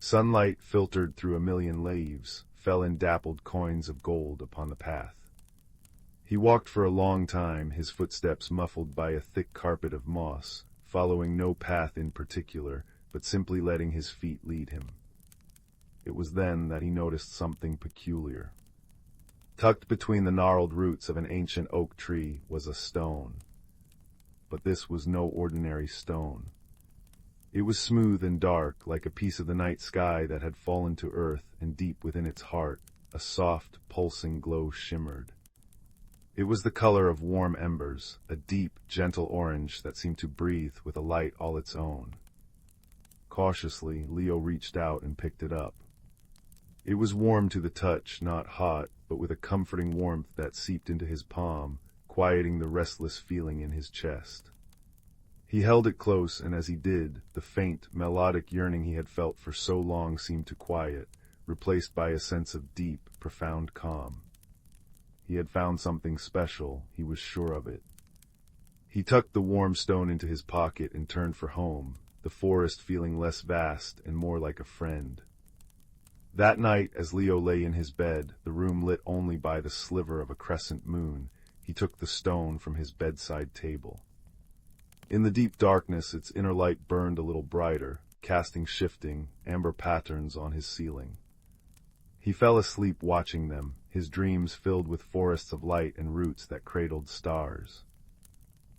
A: Sunlight filtered through a million leaves, fell in dappled coins of gold upon the path. He walked for a long time, his footsteps muffled by a thick carpet of moss, following no path in particular, but simply letting his feet lead him. It was then that he noticed something peculiar. Tucked between the gnarled roots of an ancient oak tree was a stone. But this was no ordinary stone. It was smooth and dark, like a piece of the night sky that had fallen to earth, and deep within its heart, a soft, pulsing glow shimmered. It was the color of warm embers, a deep, gentle orange that seemed to breathe with a light all its own. Cautiously, Leo reached out and picked it up. It was warm to the touch, not hot, but with a comforting warmth that seeped into his palm, quieting the restless feeling in his chest. He held it close, and as he did, the faint, melodic yearning he had felt for so long seemed to quiet, replaced by a sense of deep, profound calm. He had found something special, he was sure of it. He tucked the warm stone into his pocket and turned for home, the forest feeling less vast and more like a friend. That night, as Leo lay in his bed, the room lit only by the sliver of a crescent moon, he took the stone from his bedside table. In the deep darkness, its inner light burned a little brighter, casting shifting, amber patterns on his ceiling. He fell asleep watching them, his dreams filled with forests of light and roots that cradled stars.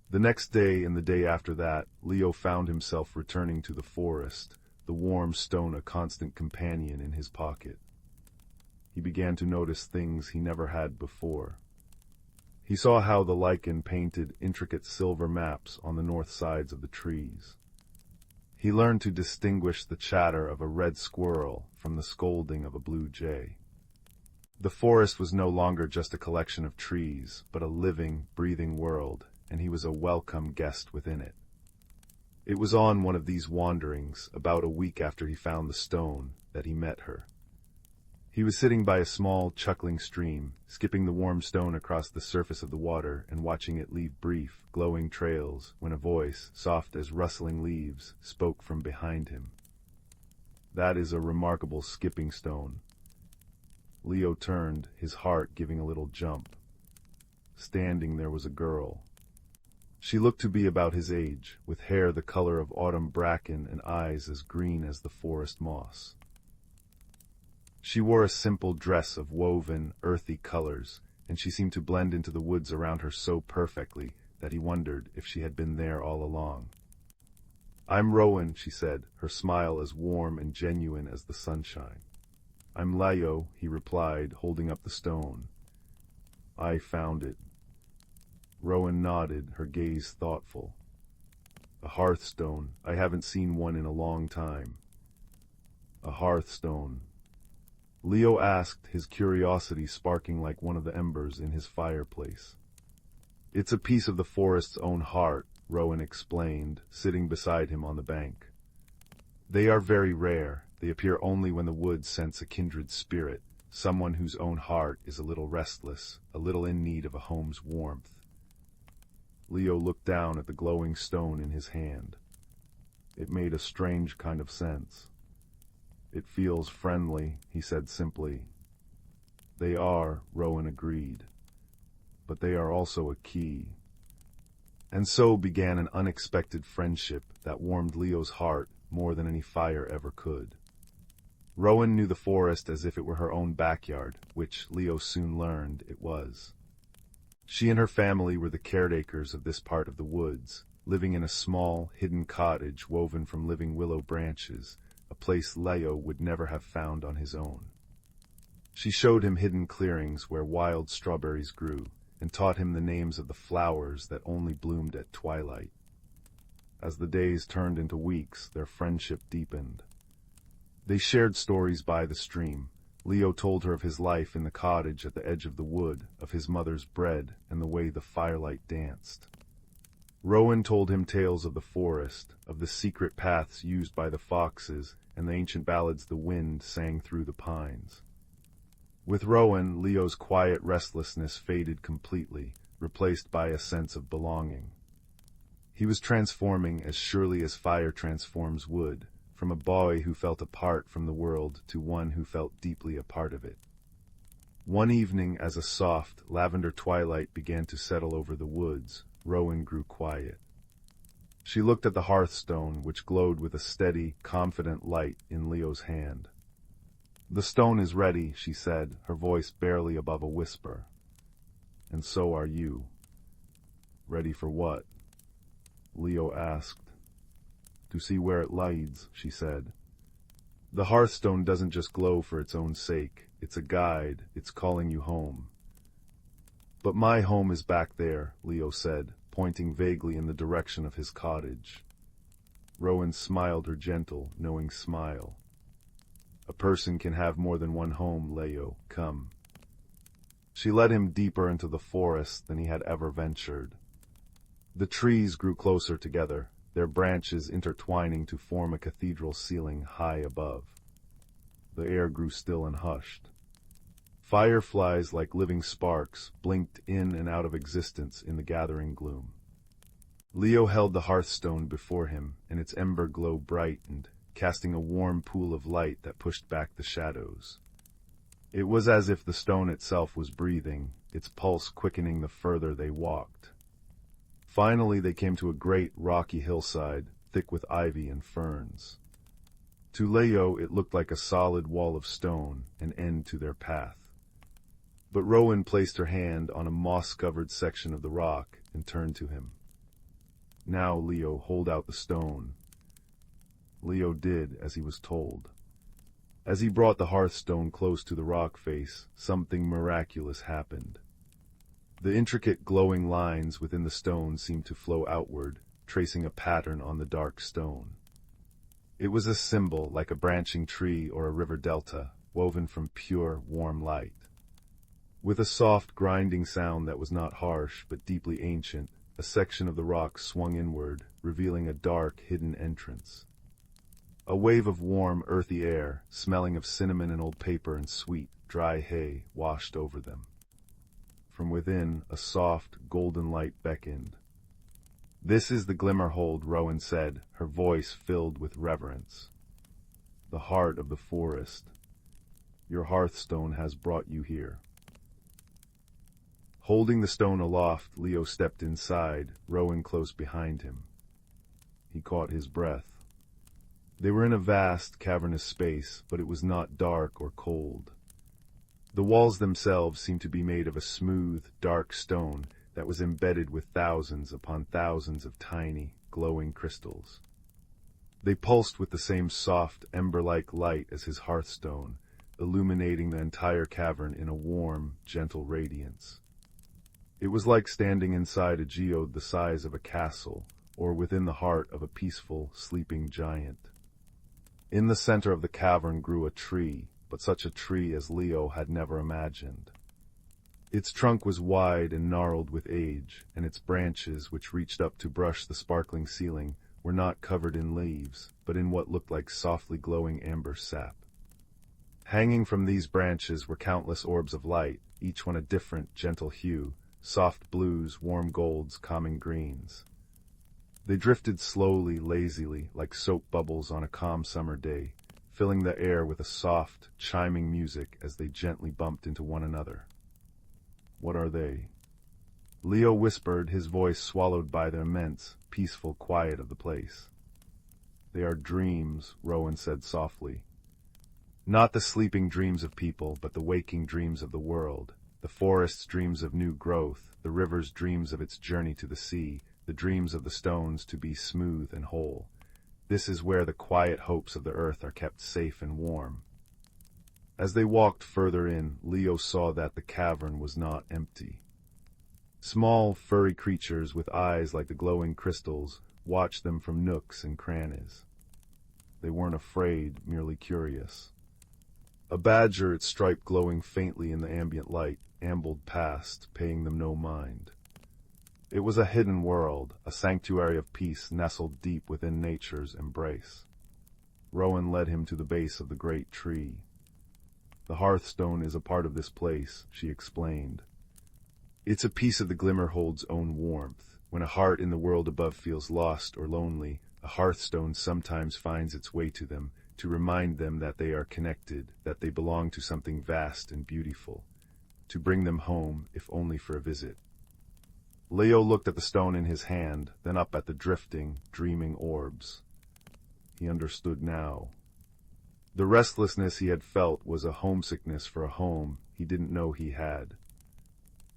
A: The next day and the day after that, Leo found himself returning to the forest, the warm stone a constant companion in his pocket. He began to notice things he never had before. He saw how the lichen painted intricate silver maps on the north sides of the trees. He learned to distinguish the chatter of a red squirrel from the scolding of a blue jay. The forest was no longer just a collection of trees, but a living, breathing world, and he was a welcome guest within it. It was on one of these wanderings, about a week after he found the stone, that he met her. He was sitting by a small, chuckling stream, skipping the warm stone across the surface of the water and watching it leave brief, glowing trails, when a voice, soft as rustling leaves, spoke from behind him. "That is a remarkable skipping stone." Leo turned, his heart giving a little jump. Standing there was a girl. She looked to be about his age, with hair the color of autumn bracken and eyes as green as the forest moss. She wore a simple dress of woven, earthy colors, and she seemed to blend into the woods around her so perfectly that he wondered if she had been there all along. "I'm Rowan," she said, her smile as warm and genuine as the sunshine. "I'm Leo," he replied, holding up the stone. "I found it." Rowan nodded, her gaze thoughtful. "A hearthstone. I haven't seen one in a long time." "A hearthstone?" Leo asked, his curiosity sparking like one of the embers in his fireplace. "It's a piece of the forest's own heart," Rowan explained, sitting beside him on the bank. "They are very rare. They appear only when the woods sense a kindred spirit, someone whose own heart is a little restless, a little in need of a home's warmth. Leo looked down at the glowing stone in his hand. It made a strange kind of sense. "It feels friendly," he said simply. "They are," Rowan agreed. "But they are also a key." And so began an unexpected friendship that warmed Leo's heart more than any fire ever could. Rowan knew the forest as if it were her own backyard, which Leo soon learned it was. She and her family were the caretakers of this part of the woods, living in a small, hidden cottage woven from living willow branches, a place Leo would never have found on his own. She showed him hidden clearings where wild strawberries grew, and taught him the names of the flowers that only bloomed at twilight. As the days turned into weeks, their friendship deepened. They shared stories by the stream. Leo told her of his life in the cottage at the edge of the wood, of his mother's bread, and the way the firelight danced. Rowan told him tales of the forest, of the secret paths used by the foxes, and the ancient ballads the wind sang through the pines. With Rowan, Leo's quiet restlessness faded completely, replaced by a sense of belonging. He was transforming as surely as fire transforms wood, from a boy who felt apart from the world to one who felt deeply a part of it. One evening, as a soft, lavender twilight began to settle over the woods, Rowan grew quiet. She looked at the hearthstone, which glowed with a steady, confident light in Leo's hand. "The stone is ready," she said, her voice barely above a whisper. "And so are you." "Ready for what?" Leo asked. "To see where it leads," she said. "The hearthstone doesn't just glow for its own sake. It's a guide. It's calling you home." "But my home is back there," Leo said, pointing vaguely in the direction of his cottage. Rowan smiled her gentle, knowing smile. "A person can have more than one home, Leo. Come." She led him deeper into the forest than he had ever ventured. The trees grew closer together, their branches intertwining to form a cathedral ceiling high above. The air grew still and hushed. Fireflies, like living sparks, blinked in and out of existence in the gathering gloom. Leo held the hearthstone before him, and its ember glow brightened, casting a warm pool of light that pushed back the shadows. It was as if the stone itself was breathing, its pulse quickening the further they walked. Finally they came to a great rocky hillside, thick with ivy and ferns. To Leo it looked like a solid wall of stone, an end to their path. But Rowan placed her hand on a moss-covered section of the rock and turned to him. "Now, Leo, hold out the stone." Leo did as he was told. As he brought the hearthstone close to the rock face, something miraculous happened. The intricate glowing lines within the stone seemed to flow outward, tracing a pattern on the dark stone. It was a symbol like a branching tree or a river delta, woven from pure, warm light. With a soft, grinding sound that was not harsh but deeply ancient, a section of the rock swung inward, revealing a dark, hidden entrance. A wave of warm, earthy air, smelling of cinnamon and old paper and sweet, dry hay, washed over them. From within, a soft, golden light beckoned. "This is the Glimmerhold," Rowan said, her voice filled with reverence. "The heart of the forest. Your hearthstone has brought you here." Holding the stone aloft, Leo stepped inside, Rowan close behind him. He caught his breath. They were in a vast, cavernous space, but it was not dark or cold. The walls themselves seemed to be made of a smooth, dark stone that was embedded with thousands upon thousands of tiny, glowing crystals. They pulsed with the same soft, ember-like light as his hearthstone, illuminating the entire cavern in a warm, gentle radiance. It was like standing inside a geode the size of a castle, or within the heart of a peaceful, sleeping giant. In the center of the cavern grew a tree, but such a tree as Leo had never imagined. Its trunk was wide and gnarled with age, and its branches, which reached up to brush the sparkling ceiling, were not covered in leaves, but in what looked like softly glowing amber sap. Hanging from these branches were countless orbs of light, each one a different, gentle hue, soft blues, warm golds, calming greens. They drifted slowly, lazily, like soap bubbles on a calm summer day, filling the air with a soft, chiming music as they gently bumped into one another. What are they? Leo whispered, his voice swallowed by the immense, peaceful quiet of the place. They are dreams, Rowan said softly. Not the sleeping dreams of people, but the waking dreams of the world. The forest's dreams of new growth, the river's dreams of its journey to the sea, the dreams of the stones to be smooth and whole. This is where the quiet hopes of the earth are kept safe and warm. As they walked further in, Leo saw that the cavern was not empty. Small, furry creatures with eyes like the glowing crystals watched them from nooks and crannies. They weren't afraid, merely curious. A badger, its stripe glowing faintly in the ambient light, ambled past, paying them no mind. It was a hidden world, a sanctuary of peace nestled deep within nature's embrace. Rowan led him to the base of the great tree. The hearthstone is a part of this place, she explained. It's a piece of the Glimmerhold's own warmth. When a heart in the world above feels lost or lonely, a hearthstone sometimes finds its way to them, to remind them that they are connected, that they belong to something vast and beautiful, to bring them home, if only for a visit. Leo looked at the stone in his hand, then up at the drifting, dreaming orbs. He understood now. The restlessness he had felt was a homesickness for a home he didn't know he had.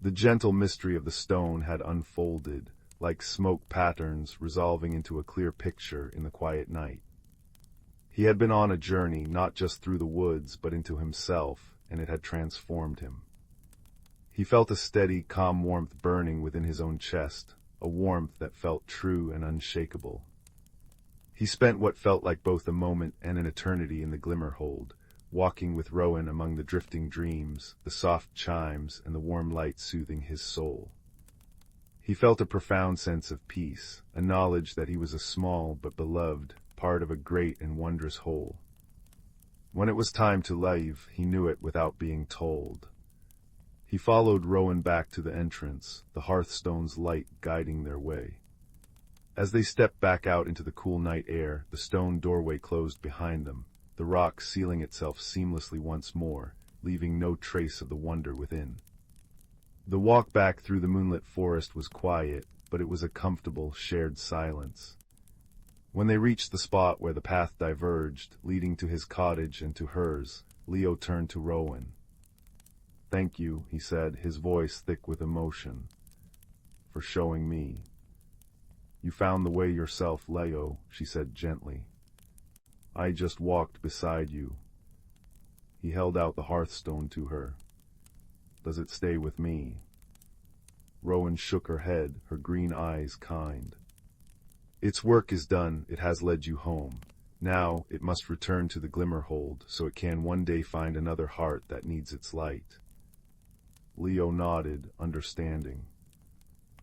A: The gentle mystery of the stone had unfolded, like smoke patterns resolving into a clear picture in the quiet night. He had been on a journey, not just through the woods, but into himself, and it had transformed him. He felt a steady, calm warmth burning within his own chest, a warmth that felt true and unshakable. He spent what felt like both a moment and an eternity in the Glimmerhold, walking with Rowan among the drifting dreams, the soft chimes, and the warm light soothing his soul. He felt a profound sense of peace, a knowledge that he was a small but beloved part of a great and wondrous whole. When it was time to leave, he knew it without being told. He followed Rowan back to the entrance, the hearthstone's light guiding their way. As they stepped back out into the cool night air, the stone doorway closed behind them, the rock sealing itself seamlessly once more, leaving no trace of the wonder within. The walk back through the moonlit forest was quiet, but it was a comfortable, shared silence. When they reached the spot where the path diverged, leading to his cottage and to hers, Leo turned to Rowan. "Thank you," he said, his voice thick with emotion, "for showing me." "You found the way yourself, Leo," she said gently. "I just walked beside you." He held out the hearthstone to her. "Does it stay with me?" Rowan shook her head, her green eyes kind. "Its work is done, it has led you home. Now it must return to the Glimmerhold, so it can one day find another heart that needs its light." Leo nodded, understanding.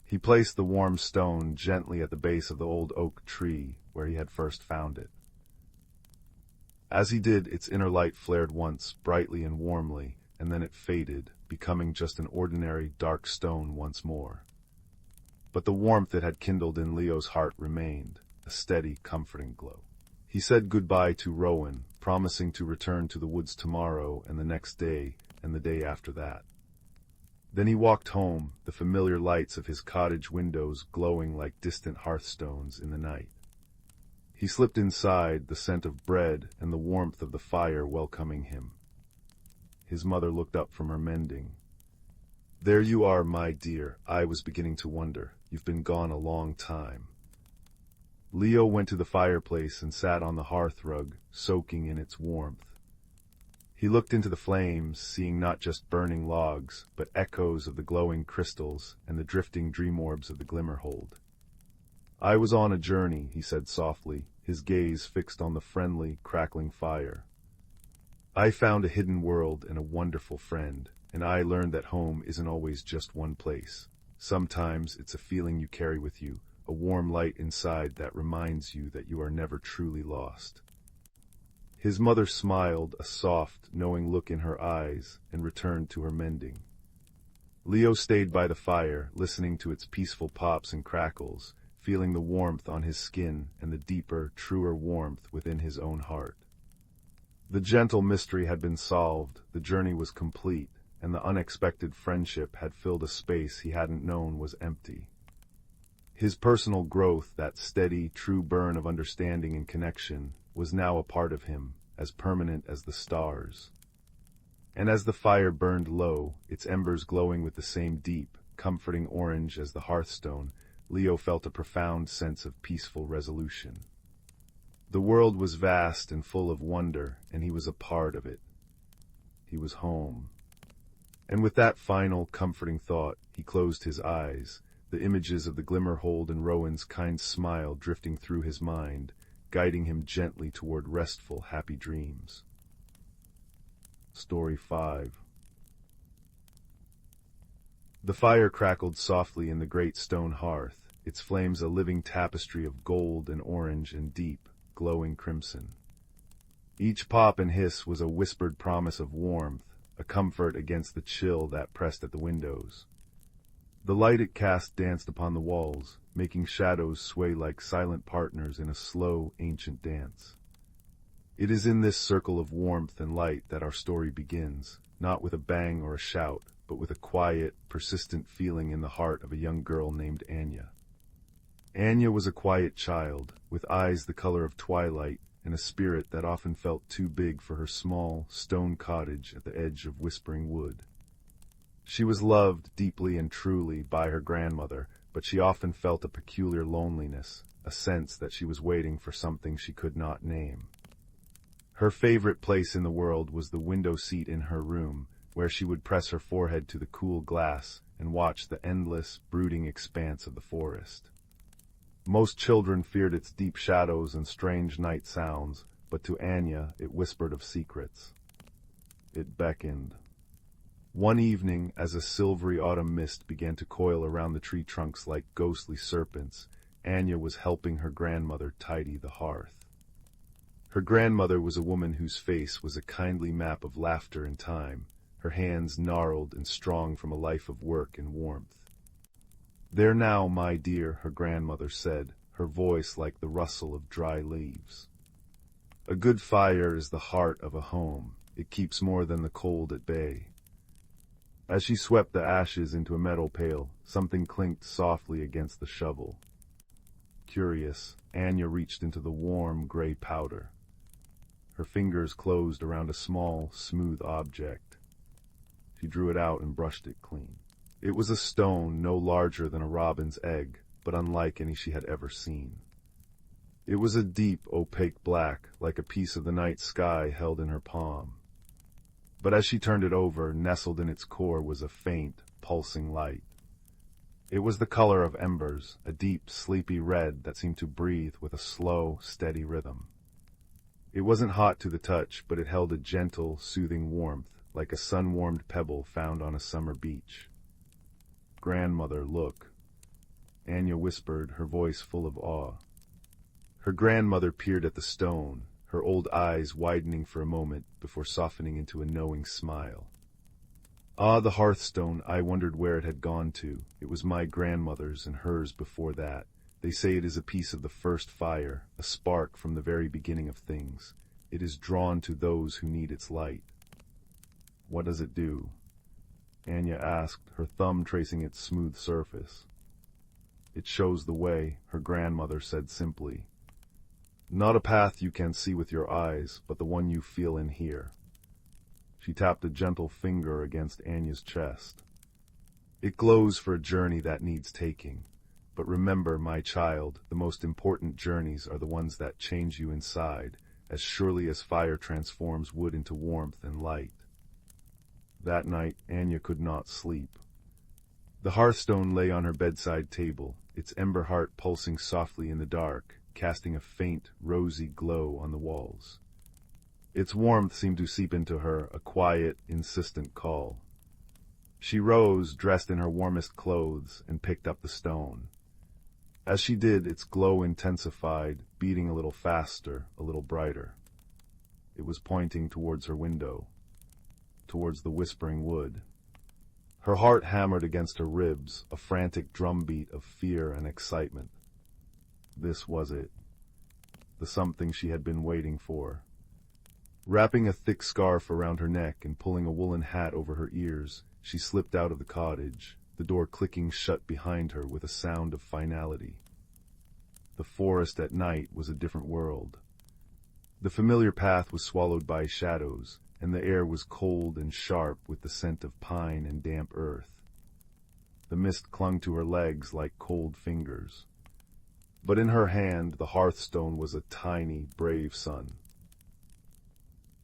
A: He placed the warm stone gently at the base of the old oak tree where he had first found it. As he did, its inner light flared once, brightly and warmly, and then it faded, becoming just an ordinary, dark stone once more. But the warmth it had kindled in Leo's heart remained, a steady, comforting glow. He said goodbye to Rowan, promising to return to the woods tomorrow and the next day and the day after that. Then he walked home, the familiar lights of his cottage windows glowing like distant hearthstones in the night. He slipped inside, the scent of bread and the warmth of the fire welcoming him. His mother looked up from her mending. "There you are, my dear. I was beginning to wonder. You've been gone a long time." Leo went to the fireplace and sat on the hearth rug, soaking in its warmth. He looked into the flames, seeing not just burning logs, but echoes of the glowing crystals and the drifting dream orbs of the Glimmerhold. "I was on a journey," he said softly, his gaze fixed on the friendly, crackling fire. "I found a hidden world and a wonderful friend, and I learned that home isn't always just one place. Sometimes it's a feeling you carry with you, a warm light inside that reminds you that you are never truly lost." His mother smiled, a soft, knowing look in her eyes, and returned to her mending. Leo stayed by the fire, listening to its peaceful pops and crackles, feeling the warmth on his skin and the deeper, truer warmth within his own heart. The gentle mystery had been solved, the journey was complete, and the unexpected friendship had filled a space he hadn't known was empty. His personal growth, that steady, true burn of understanding and connection, was now a part of him, as permanent as the stars. And as the fire burned low, its embers glowing with the same deep, comforting orange as the hearthstone, Leo felt a profound sense of peaceful resolution. The world was vast and full of wonder, and he was a part of it. He was home. And with that final, comforting thought, he closed his eyes, the images of the Glimmerhold and Rowan's kind smile drifting through his mind, guiding him gently toward restful, happy dreams. Story 5. The fire crackled softly in the great stone hearth, its flames a living tapestry of gold and orange and deep, glowing crimson. Each pop and hiss was a whispered promise of warmth, a comfort against the chill that pressed at the windows. The light it cast danced upon the walls, making shadows sway like silent partners in a slow, ancient dance. It is in this circle of warmth and light that our story begins, not with a bang or a shout, but with a quiet, persistent feeling in the heart of a young girl named Anya. Anya was a quiet child, with eyes the color of twilight and a spirit that often felt too big for her small, stone cottage at the edge of Whispering Wood. She was loved deeply and truly by her grandmother, but she often felt a peculiar loneliness, a sense that she was waiting for something she could not name. Her favorite place in the world was the window seat in her room, where she would press her forehead to the cool glass and watch the endless, brooding expanse of the forest. Most children feared its deep shadows and strange night sounds, but to Anya it whispered of secrets. It beckoned. One evening, as a silvery autumn mist began to coil around the tree trunks like ghostly serpents, Anya was helping her grandmother tidy the hearth. Her grandmother was a woman whose face was a kindly map of laughter and time, her hands gnarled and strong from a life of work and warmth. "There now, my dear," her grandmother said, her voice like the rustle of dry leaves. "A good fire is the heart of a home. It keeps more than the cold at bay." As she swept the ashes into a metal pail, something clinked softly against the shovel. Curious, Anya reached into the warm, gray powder. Her fingers closed around a small, smooth object. She drew it out and brushed it clean. It was a stone no larger than a robin's egg, but unlike any she had ever seen. It was a deep, opaque black, like a piece of the night sky held in her palm. But as she turned it over, nestled in its core was a faint, pulsing light. It was the color of embers, a deep, sleepy red that seemed to breathe with a slow, steady rhythm. It wasn't hot to the touch, but it held a gentle, soothing warmth, like a sun-warmed pebble found on a summer beach. "Grandmother, look," Anya whispered, her voice full of awe. Her grandmother peered at the stone, her old eyes widening for a moment before softening into a knowing smile. "Ah, the hearthstone, I wondered where it had gone to. It was my grandmother's and hers before that. They say it is a piece of the first fire, a spark from the very beginning of things. It is drawn to those who need its light." "What does it do?" Anya asked, her thumb tracing its smooth surface. "It shows the way," her grandmother said simply. "Not a path you can see with your eyes, but the one you feel and hear." She tapped a gentle finger against Anya's chest. "It glows for a journey that needs taking. But remember, my child, the most important journeys are the ones that change you inside, as surely as fire transforms wood into warmth and light." That night, Anya could not sleep. The hearthstone lay on her bedside table, its ember heart pulsing softly in the dark, casting a faint, rosy glow on the walls. Its warmth seemed to seep into her, a quiet, insistent call. She rose, dressed in her warmest clothes, and picked up the stone. As she did, its glow intensified, beating a little faster, a little brighter. It was pointing towards her window, towards the whispering wood. Her heart hammered against her ribs, a frantic drumbeat of fear and excitement. This was it, the something she had been waiting for. Wrapping a thick scarf around her neck and pulling a woolen hat over her ears, she slipped out of the cottage, the door clicking shut behind her with a sound of finality. The forest at night was a different world. The familiar path was swallowed by shadows, and the air was cold and sharp with the scent of pine and damp earth. The mist clung to her legs like cold fingers. But in her hand, the hearthstone was a tiny, brave sun.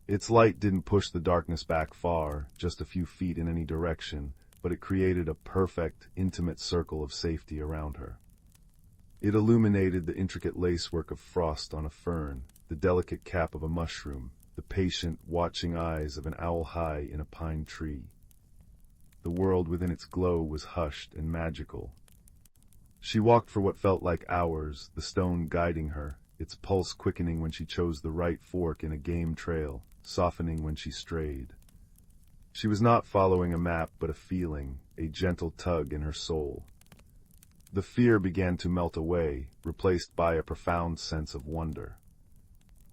A: Its light didn't push the darkness back far, just a few feet in any direction, but it created a perfect, intimate circle of safety around her. It illuminated the intricate lacework of frost on a fern, the delicate cap of a mushroom, the patient, watching eyes of an owl high in a pine tree. The world within its glow was hushed and magical. She walked for what felt like hours, the stone guiding her, its pulse quickening when she chose the right fork in a game trail, softening when she strayed. She was not following a map but a feeling, a gentle tug in her soul. The fear began to melt away, replaced by a profound sense of wonder.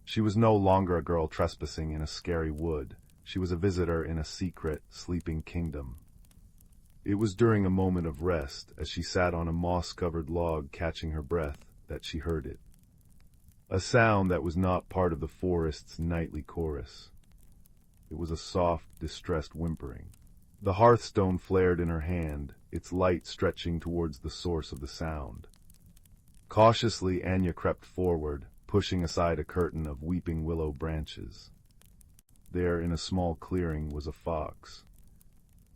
A: She was no longer a girl trespassing in a scary wood. She was a visitor in a secret, sleeping kingdom. It was during a moment of rest, as she sat on a moss-covered log catching her breath, that she heard it. A sound that was not part of the forest's nightly chorus. It was a soft, distressed whimpering. The hearthstone flared in her hand, its light stretching towards the source of the sound. Cautiously, Anya crept forward, pushing aside a curtain of weeping willow branches. There, in a small clearing, was a fox.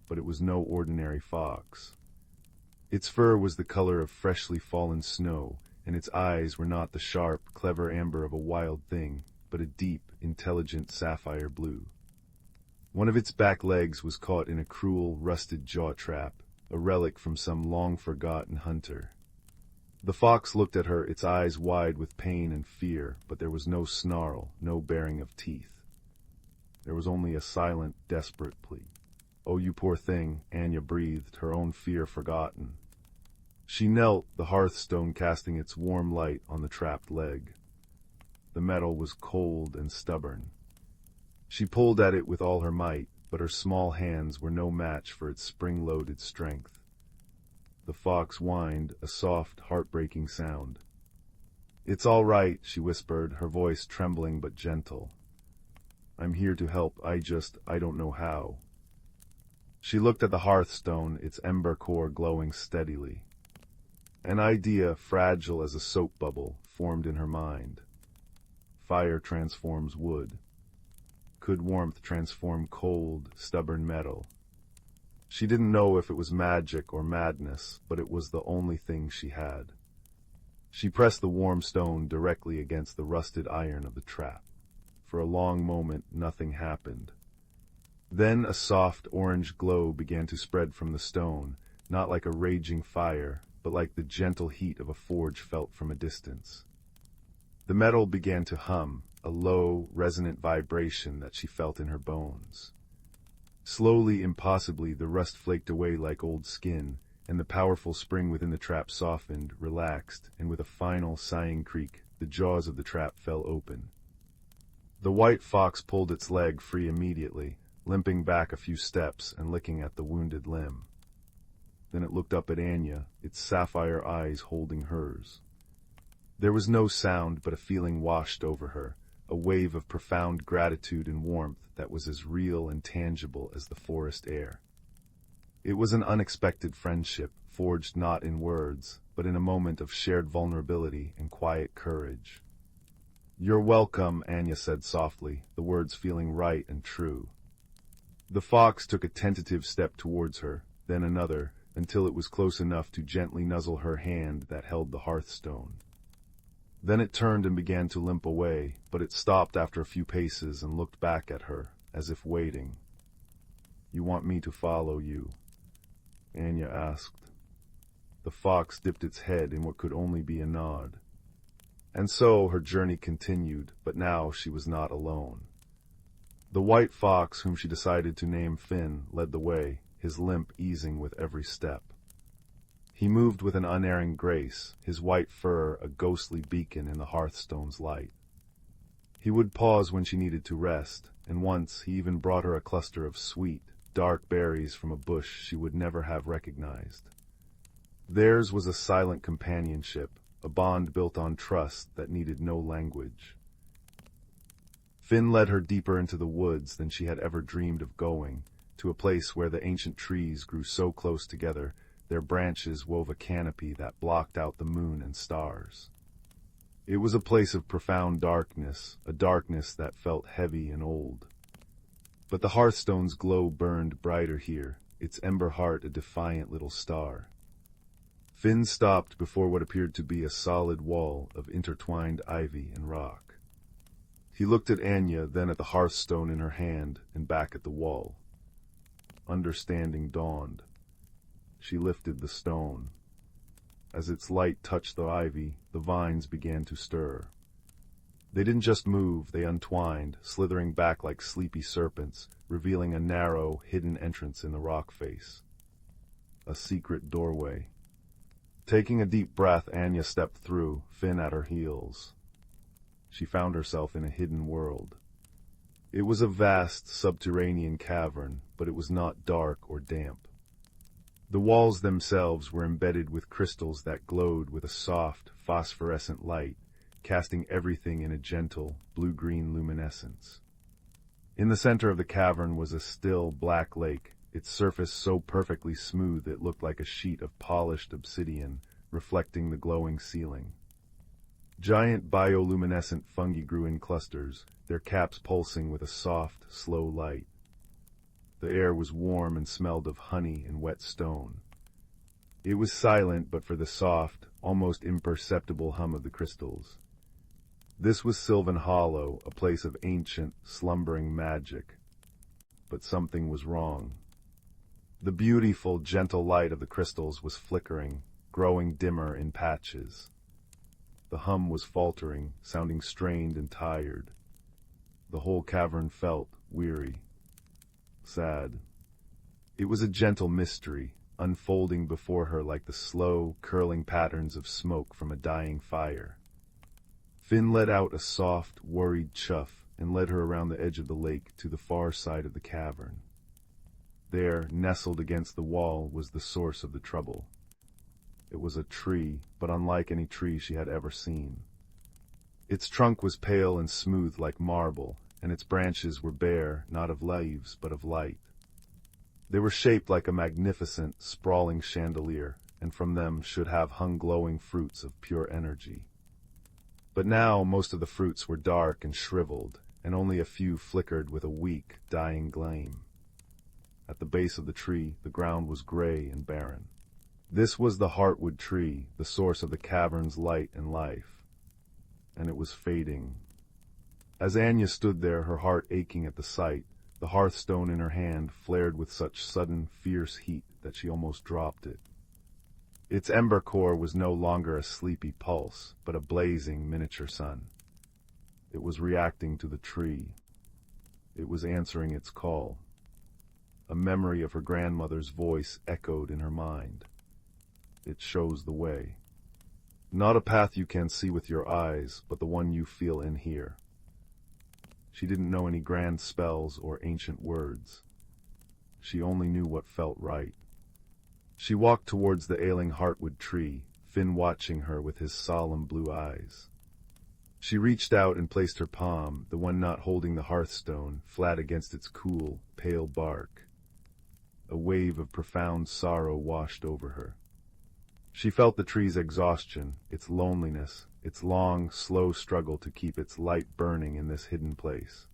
A: But it was no ordinary fox. Its fur was the color of freshly fallen snow, and its eyes were not the sharp, clever amber of a wild thing, but a deep, intelligent sapphire blue. One of its back legs was caught in a cruel, rusted jaw trap, a relic from some long-forgotten hunter. The fox looked at her, its eyes wide with pain and fear, but there was no snarl, no baring of teeth. There was only a silent, desperate plea. "Oh, you poor thing," Anya breathed, her own fear forgotten. She knelt, the hearthstone casting its warm light on the trapped leg. The metal was cold and stubborn. She pulled at it with all her might, but her small hands were no match for its spring-loaded strength. The fox whined, a soft, heartbreaking sound. "It's all right," she whispered, her voice trembling but gentle. "I'm here to help, I don't know how." She looked at the hearthstone, its ember core glowing steadily. An idea, fragile as a soap bubble, formed in her mind. Fire transforms wood. Could warmth transform cold, stubborn metal? She didn't know if it was magic or madness, but it was the only thing she had. She pressed the warm stone directly against the rusted iron of the trap. For a long moment, nothing happened. Then a soft orange glow began to spread from the stone, not like a raging fire, but like the gentle heat of a forge felt from a distance. The metal began to hum, a low, resonant vibration that she felt in her bones. Slowly, impossibly, the rust flaked away like old skin, and the powerful spring within the trap softened, relaxed, and with a final, sighing creak, the jaws of the trap fell open. The white fox pulled its leg free immediately, limping back a few steps and licking at the wounded limb. Then it looked up at Anya, its sapphire eyes holding hers. There was no sound, but a feeling washed over her, a wave of profound gratitude and warmth that was as real and tangible as the forest air. It was an unexpected friendship, forged not in words, but in a moment of shared vulnerability and quiet courage. "You're welcome," Anya said softly, the words feeling right and true. The fox took a tentative step towards her, then another, until it was close enough to gently nuzzle her hand that held the hearthstone. Then it turned and began to limp away, but it stopped after a few paces and looked back at her, as if waiting. "You want me to follow you?" Anya asked. The fox dipped its head in what could only be a nod. And so her journey continued, but now she was not alone. The white fox, whom she decided to name Finn, led the way, his limp easing with every step. He moved with an unerring grace, his white fur a ghostly beacon in the hearthstone's light. He would pause when she needed to rest, and once he even brought her a cluster of sweet, dark berries from a bush she would never have recognized. Theirs was a silent companionship, a bond built on trust that needed no language. Finn led her deeper into the woods than she had ever dreamed of going, to a place where the ancient trees grew so close together their branches wove a canopy that blocked out the moon and stars. It was a place of profound darkness, a darkness that felt heavy and old. But the hearthstone's glow burned brighter here, its ember heart a defiant little star. Finn stopped before what appeared to be a solid wall of intertwined ivy and rock. He looked at Anya, then at the hearthstone in her hand, and back at the wall. Understanding dawned. She lifted the stone. As its light touched the ivy, the vines began to stir. They didn't just move, they untwined, slithering back like sleepy serpents, revealing a narrow, hidden entrance in the rock face. A secret doorway. Taking a deep breath, Anya stepped through, Finn at her heels. She found herself in a hidden world. It was a vast, subterranean cavern, but it was not dark or damp. The walls themselves were embedded with crystals that glowed with a soft, phosphorescent light, casting everything in a gentle, blue-green luminescence. In the center of the cavern was a still, black lake, its surface so perfectly smooth it looked like a sheet of polished obsidian, reflecting the glowing ceiling. Giant bioluminescent fungi grew in clusters, their caps pulsing with a soft, slow light. The air was warm and smelled of honey and wet stone. It was silent but for the soft, almost imperceptible hum of the crystals. This was Sylvan Hollow, a place of ancient, slumbering magic. But something was wrong. The beautiful, gentle light of the crystals was flickering, growing dimmer in patches. The hum was faltering, sounding strained and tired. The whole cavern felt weary. Sad. It was a gentle mystery, unfolding before her like the slow, curling patterns of smoke from a dying fire. Finn let out a soft, worried chuff and led her around the edge of the lake to the far side of the cavern. There, nestled against the wall, was the source of the trouble. It was a tree, but unlike any tree she had ever seen. Its trunk was pale and smooth like marble, and its branches were bare, not of leaves, but of light. They were shaped like a magnificent, sprawling chandelier, and from them should have hung glowing fruits of pure energy. But now most of the fruits were dark and shriveled, and only a few flickered with a weak, dying gleam. At the base of the tree, the ground was gray and barren. This was the heartwood tree, the source of the cavern's light and life. And it was fading. As Anya stood there, her heart aching at the sight, the hearthstone in her hand flared with such sudden, fierce heat that she almost dropped it. Its ember core was no longer a sleepy pulse, but a blazing miniature sun. It was reacting to the tree. It was answering its call. A memory of her grandmother's voice echoed in her mind. It shows the way. Not a path you can see with your eyes, but the one you feel and hear. She didn't know any grand spells or ancient words. She only knew what felt right. She walked towards the ailing heartwood tree, Finn watching her with his solemn blue eyes. She reached out and placed her palm, the one not holding the hearthstone, flat against its cool, pale bark. A wave of profound sorrow washed over her. She felt the tree's exhaustion, its loneliness, its long, slow struggle to keep its light burning in this hidden place.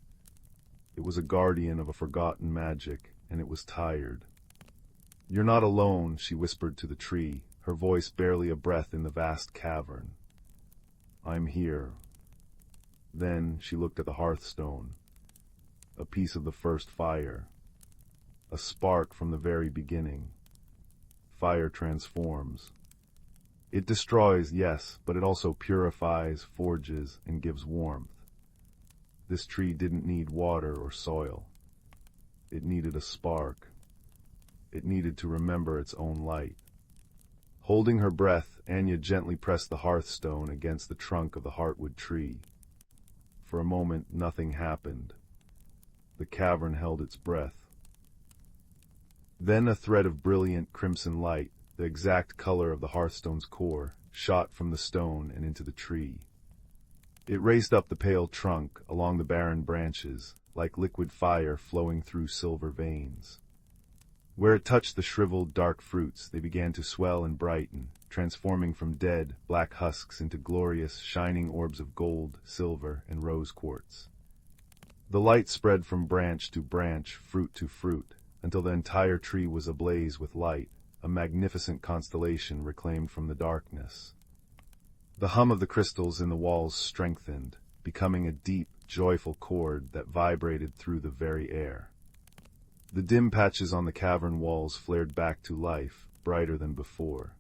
A: It was a guardian of a forgotten magic, and it was tired. "You're not alone," she whispered to the tree, her voice barely a breath in the vast cavern. "I'm here." Then she looked at the hearthstone. A piece of the first fire. A spark from the very beginning. Fire transforms. It destroys, yes, but it also purifies, forges, and gives warmth. This tree didn't need water or soil. It needed a spark. It needed to remember its own light. Holding her breath, Anya gently pressed the hearthstone against the trunk of the heartwood tree. For a moment, nothing happened. The cavern held its breath. Then a thread of brilliant crimson light, the exact color of the hearthstone's core, shot from the stone and into the tree. It raced up the pale trunk, along the barren branches, like liquid fire flowing through silver veins. Where it touched the shriveled, dark fruits, they began to swell and brighten, transforming from dead, black husks into glorious, shining orbs of gold, silver, and rose quartz. The light spread from branch to branch, fruit to fruit, until the entire tree was ablaze with light, a magnificent constellation reclaimed from the darkness. The hum of the crystals in the walls strengthened, becoming a deep, joyful chord that vibrated through the very air. The dim patches on the cavern walls flared back to life, brighter than before.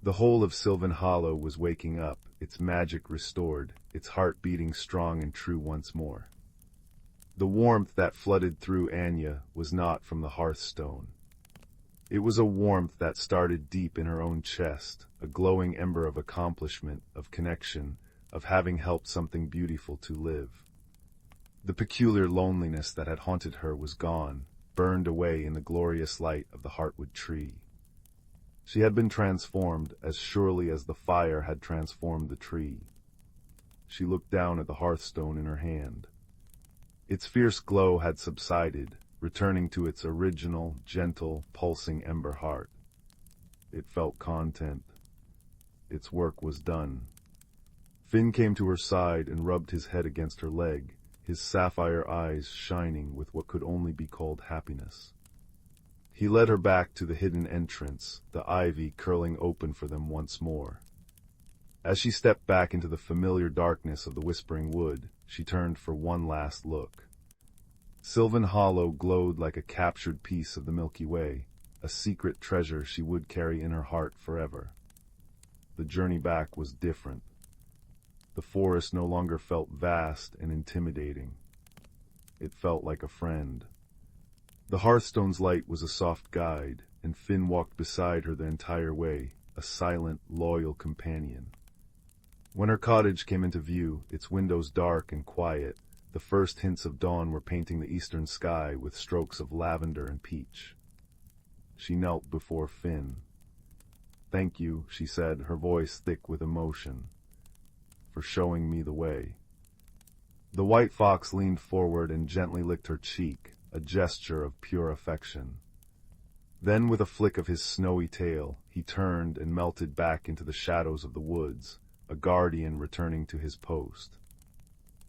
A: The whole of Sylvan Hollow was waking up, its magic restored, its heart beating strong and true once more. The warmth that flooded through Anya was not from the hearthstone. It was a warmth that started deep in her own chest, a glowing ember of accomplishment, of connection, of having helped something beautiful to live. The peculiar loneliness that had haunted her was gone, burned away in the glorious light of the heartwood tree. She had been transformed as surely as the fire had transformed the tree. She looked down at the hearthstone in her hand. Its fierce glow had subsided, returning to its original, gentle, pulsing ember heart. It felt content. Its work was done. Finn came to her side and rubbed his head against her leg, his sapphire eyes shining with what could only be called happiness. He led her back to the hidden entrance, the ivy curling open for them once more. As she stepped back into the familiar darkness of the Whispering Wood, she turned for one last look. Sylvan Hollow glowed like a captured piece of the Milky Way, a secret treasure she would carry in her heart forever. The journey back was different. The forest no longer felt vast and intimidating. It felt like a friend. The hearthstone's light was a soft guide, and Finn walked beside her the entire way, a silent, loyal companion. When her cottage came into view, its windows dark and quiet, the first hints of dawn were painting the eastern sky with strokes of lavender and peach. She knelt before Finn. "Thank you," she said, her voice thick with emotion, "for showing me the way." The white fox leaned forward and gently licked her cheek, a gesture of pure affection. Then, with a flick of his snowy tail, he turned and melted back into the shadows of the woods, a guardian returning to his post.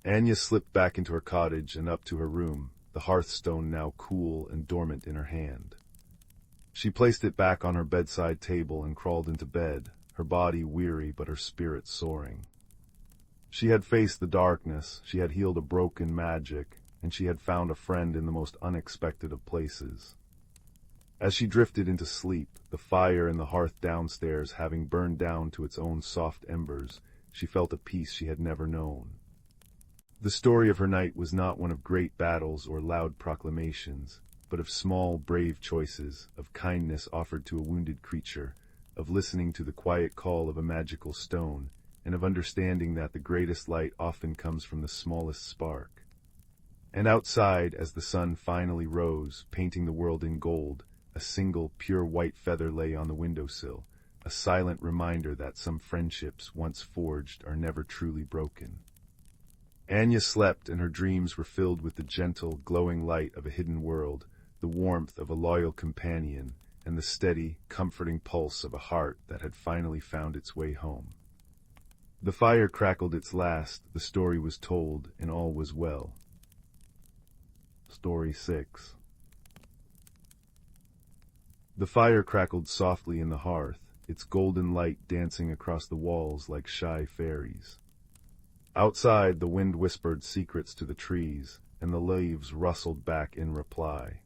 A: Anya slipped back into her cottage and up to her room, the hearthstone now cool and dormant in her hand. She placed it back on her bedside table and crawled into bed, her body weary but her spirit soaring. She had faced the darkness, she had healed a broken magic, and she had found a friend in the most unexpected of places. As she drifted into sleep, the fire in the hearth downstairs having burned down to its own soft embers, she felt a peace she had never known. The story of her night was not one of great battles or loud proclamations, but of small, brave choices, of kindness offered to a wounded creature, of listening to the quiet call of a magical stone, and of understanding that the greatest light often comes from the smallest spark. And outside, as the sun finally rose, painting the world in gold, a single, pure white feather lay on the windowsill, a silent reminder that some friendships, once forged, are never truly broken. Anya slept, and her dreams were filled with the gentle, glowing light of a hidden world, the warmth of a loyal companion, and the steady, comforting pulse of a heart that had finally found its way home. The fire crackled its last, the story was told, and all was well. Story 6. The fire crackled softly in the hearth, its golden light dancing across the walls like shy fairies. Outside, the wind whispered secrets to the trees, and the leaves rustled back in reply.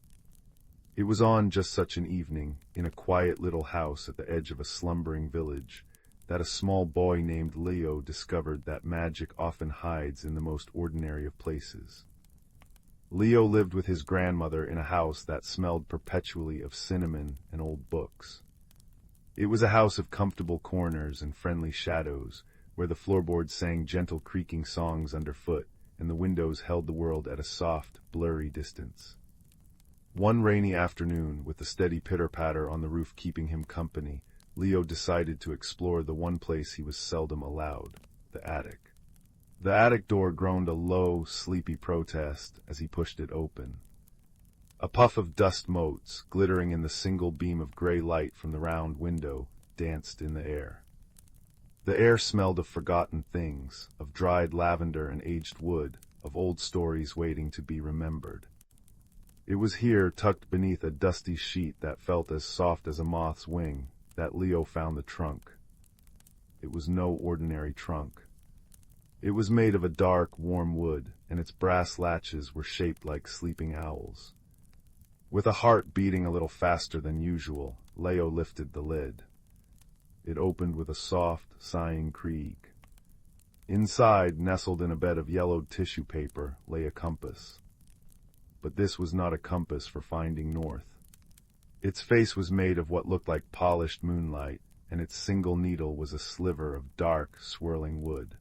A: It was on just such an evening, in a quiet little house at the edge of a slumbering village, that a small boy named Leo discovered that magic often hides in the most ordinary of places. Leo lived with his grandmother in a house that smelled perpetually of cinnamon and old books. It was a house of comfortable corners and friendly shadows, where the floorboards sang gentle creaking songs underfoot, and the windows held the world at a soft, blurry distance. One rainy afternoon, with the steady pitter-patter on the roof keeping him company, Leo decided to explore the one place he was seldom allowed, the attic. The attic door groaned a low, sleepy protest as he pushed it open. A puff of dust motes, glittering in the single beam of gray light from the round window, danced in the air. The air smelled of forgotten things, of dried lavender and aged wood, of old stories waiting to be remembered. It was here, tucked beneath a dusty sheet that felt as soft as a moth's wing, that Leo found the trunk. It was no ordinary trunk. It was made of a dark, warm wood, and its brass latches were shaped like sleeping owls. With a heart beating a little faster than usual, Leo lifted the lid. It opened with a soft, sighing creak. Inside, nestled in a bed of yellowed tissue paper, lay a compass. But this was not a compass for finding north. Its face was made of what looked like polished moonlight, and its single needle was a sliver of dark, swirling wood.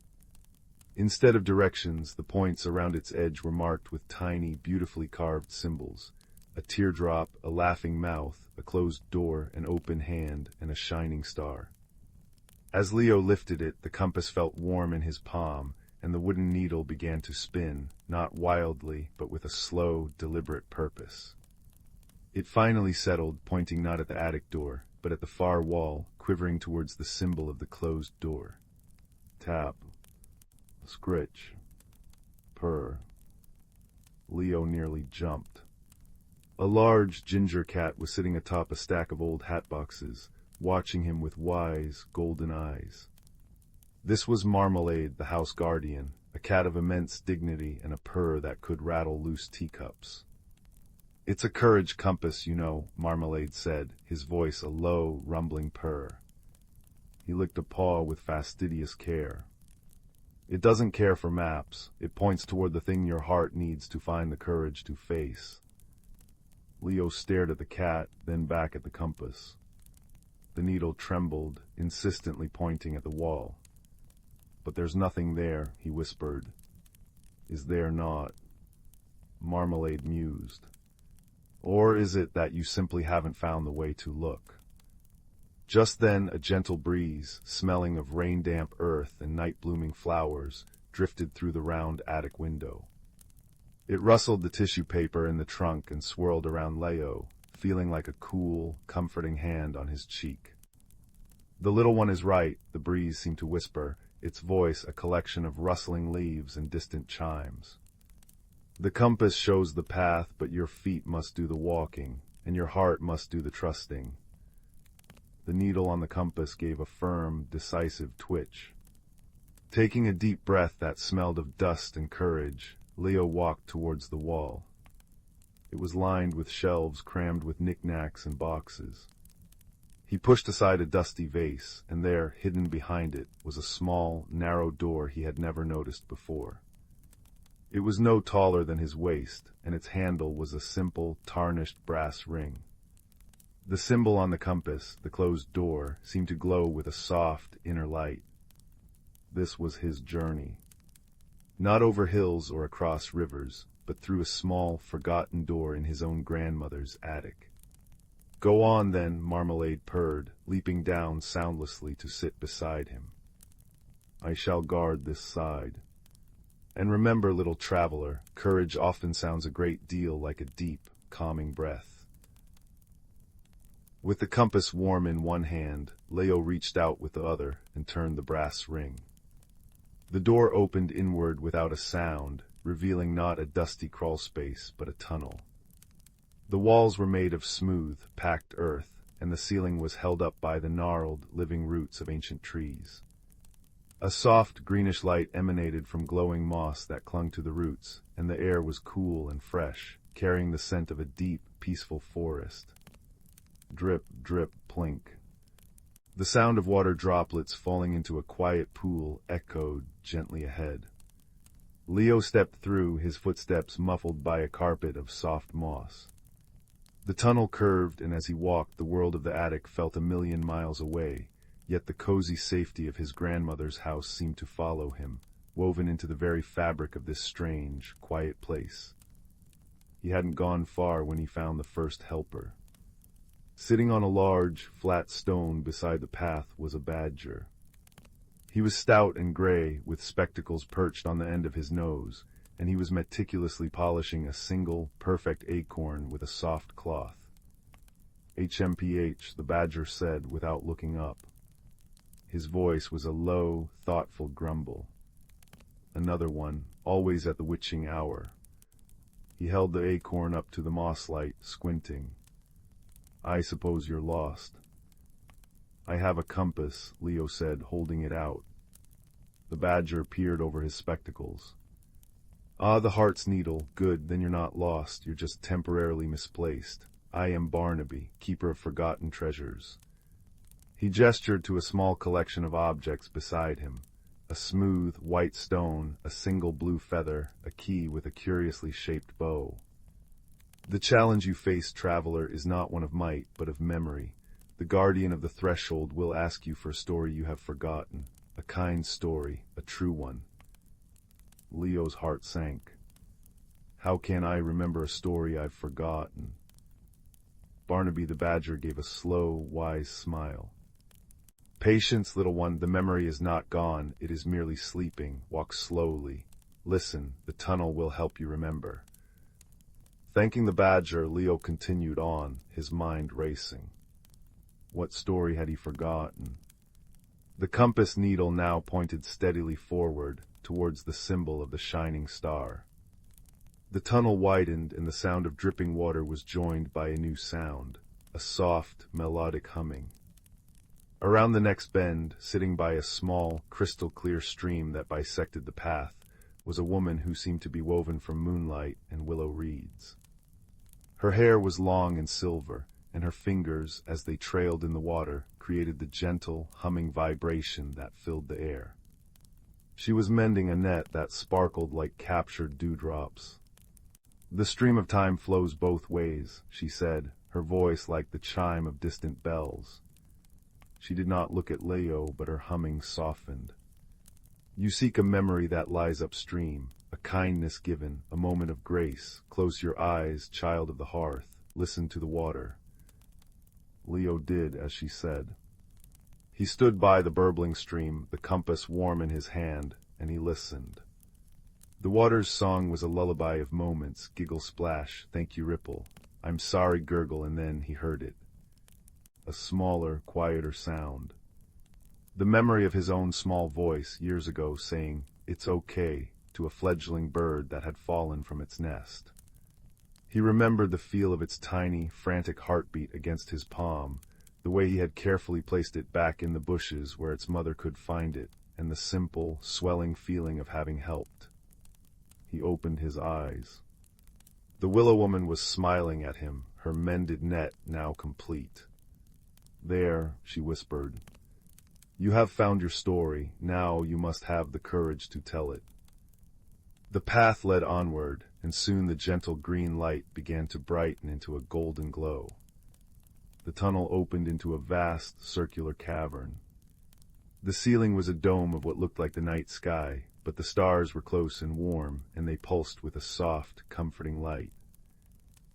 A: Instead of directions, the points around its edge were marked with tiny, beautifully carved symbols: a teardrop, a laughing mouth, a closed door, an open hand, and a shining star. As Leo lifted it, the compass felt warm in his palm, and the wooden needle began to spin, not wildly, but with a slow, deliberate purpose. It finally settled, pointing not at the attic door, but at the far wall, quivering towards the symbol of the closed door. Tap. Scritch. Purr. Leo nearly jumped. A large ginger cat was sitting atop a stack of old hat boxes, watching him with wise, golden eyes. This was Marmalade, the house guardian, a cat of immense dignity and a purr that could rattle loose teacups. "It's a courage compass, you know," Marmalade said, his voice a low, rumbling purr. He licked a paw with fastidious care. "It doesn't care for maps. It points toward the thing your heart needs to find the courage to face." Leo stared at the cat, then back at the compass. The needle trembled, insistently pointing at the wall. "But there's nothing there," he whispered. "Is there not?" Marmalade mused. "Or is it that you simply haven't found the way to look?" Just then a gentle breeze, smelling of rain-damp earth and night-blooming flowers, drifted through the round attic window. It rustled the tissue paper in the trunk and swirled around Leo, feeling like a cool, comforting hand on his cheek. "The little one is right," the breeze seemed to whisper, its voice a collection of rustling leaves and distant chimes. "The compass shows the path, but your feet must do the walking, and your heart must do the trusting." The needle on the compass gave a firm, decisive twitch. Taking a deep breath that smelled of dust and courage, Leo walked towards the wall. It was lined with shelves crammed with knickknacks and boxes. He pushed aside a dusty vase, and there, hidden behind it, was a small, narrow door he had never noticed before. It was no taller than his waist, and its handle was a simple, tarnished brass ring. The symbol on the compass, the closed door, seemed to glow with a soft, inner light. This was his journey. Not over hills or across rivers, but through a small, forgotten door in his own grandmother's attic. "Go on, then," Marmalade purred, leaping down soundlessly to sit beside him. "I shall guard this side. And remember, little traveler, courage often sounds a great deal like a deep, calming breath." With the compass warm in one hand, Leo reached out with the other and turned the brass ring. The door opened inward without a sound, revealing not a dusty crawlspace, but a tunnel. The walls were made of smooth, packed earth, and the ceiling was held up by the gnarled, living roots of ancient trees. A soft, greenish light emanated from glowing moss that clung to the roots, and the air was cool and fresh, carrying the scent of a deep, peaceful forest. Drip, drip, plink. The sound of water droplets falling into a quiet pool echoed gently ahead. Leo stepped through, his footsteps muffled by a carpet of soft moss. The tunnel curved, and as he walked, the world of the attic felt 1,000,000 miles away, yet the cozy safety of his grandmother's house seemed to follow him, woven into the very fabric of this strange, quiet place. He hadn't gone far when he found the first helper. Sitting on a large, flat stone beside the path was a badger. He was stout and gray, with spectacles perched on the end of his nose, and he was meticulously polishing a single, perfect acorn with a soft cloth. "HMPH," the badger said without looking up. His voice was a low, thoughtful grumble. Another one, always at the witching hour. He held the acorn up to the moss light, squinting. "I suppose you're lost." "I have a compass," Leo said, holding it out. The badger peered over his spectacles. "Ah, the heart's needle. Good, then you're not lost, you're just temporarily misplaced. I am Barnaby, keeper of forgotten treasures." He gestured to a small collection of objects beside him. A smooth, white stone, a single blue feather, a key with a curiously shaped bow. "The challenge you face, traveler, is not one of might, but of memory. The guardian of the threshold will ask you for a story you have forgotten. A kind story, a true one." Leo's heart sank. "How can I remember a story I've forgotten?" Barnaby the badger gave a slow, wise smile. "Patience, little one, the memory is not gone, it is merely sleeping. Walk slowly. Listen, the tunnel will help you remember." Thanking the badger, Leo continued on, his mind racing. What story had he forgotten? The compass needle now pointed steadily forward, towards the symbol of the shining star. The tunnel widened, and the sound of dripping water was joined by a new sound, a soft, melodic humming. Around the next bend, sitting by a small, crystal-clear stream that bisected the path, was a woman who seemed to be woven from moonlight and willow reeds. Her hair was long and silver, and her fingers, as they trailed in the water, created the gentle, humming vibration that filled the air. She was mending a net that sparkled like captured dewdrops. "The stream of time flows both ways," she said, her voice like the chime of distant bells. She did not look at Leo, but her humming softened. "You seek a memory that lies upstream, a kindness given, a moment of grace. Close your eyes, child of the hearth. Listen to the water." Leo did as she said. He stood by the burbling stream, the compass warm in his hand, and he listened. The water's song was a lullaby of moments, giggle splash, thank you ripple, I'm sorry gurgle, and then he heard it. A smaller, quieter sound. The memory of his own small voice years ago saying, "It's okay," to a fledgling bird that had fallen from its nest. He remembered the feel of its tiny, frantic heartbeat against his palm, the way he had carefully placed it back in the bushes where its mother could find it, and the simple, swelling feeling of having helped. He opened his eyes. The willow woman was smiling at him, her mended net now complete. "There," she whispered. "You have found your story, now you must have the courage to tell it." The path led onward, and soon the gentle green light began to brighten into a golden glow. The tunnel opened into a vast, circular cavern. The ceiling was a dome of what looked like the night sky, but the stars were close and warm, and they pulsed with a soft, comforting light.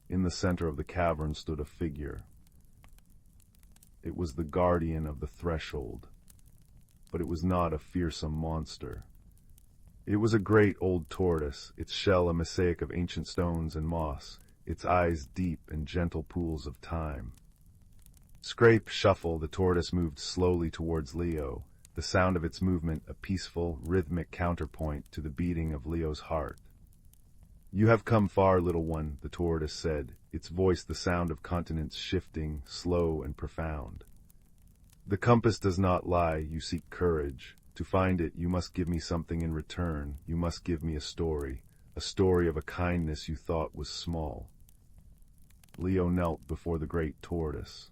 A: In the center of the cavern stood a figure. It was the guardian of the threshold, but it was not a fearsome monster. It was a great old tortoise, its shell a mosaic of ancient stones and moss, its eyes deep in gentle pools of time. Scrape, shuffle, the tortoise moved slowly towards Leo, the sound of its movement a peaceful, rhythmic counterpoint to the beating of Leo's heart. "You have come far, little one," the tortoise said, its voice the sound of continents shifting, slow and profound. "The compass does not lie, you seek courage. To find it, you must give me something in return. You must give me a story of a kindness you thought was small." Leo knelt before the great tortoise.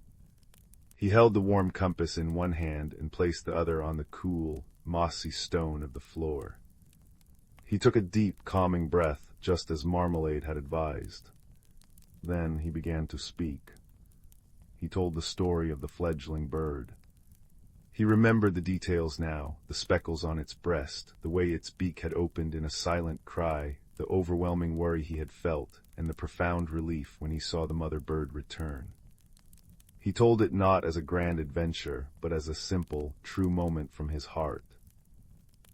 A: He held the warm compass in one hand and placed the other on the cool, mossy stone of the floor. He took a deep, calming breath, just as Marmalade had advised. Then he began to speak. He told the story of the fledgling bird. He remembered the details now, the speckles on its breast, the way its beak had opened in a silent cry, the overwhelming worry he had felt, and the profound relief when he saw the mother bird return. He told it not as a grand adventure, but as a simple, true moment from his heart.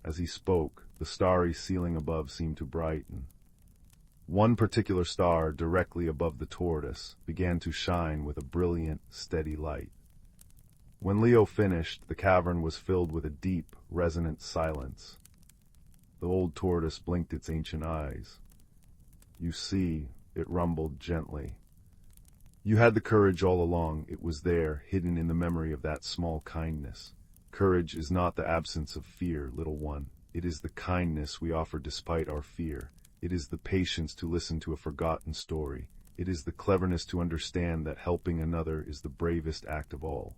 A: As he spoke, the starry ceiling above seemed to brighten. One particular star, directly above the tortoise, began to shine with a brilliant, steady light. When Leo finished, the cavern was filled with a deep, resonant silence. The old tortoise blinked its ancient eyes. "You see," it rumbled gently. "You had the courage all along. It was there, hidden in the memory of that small kindness. Courage is not the absence of fear, little one. It is the kindness we offer despite our fear. It is the patience to listen to a forgotten story. It is the cleverness to understand that helping another is the bravest act of all."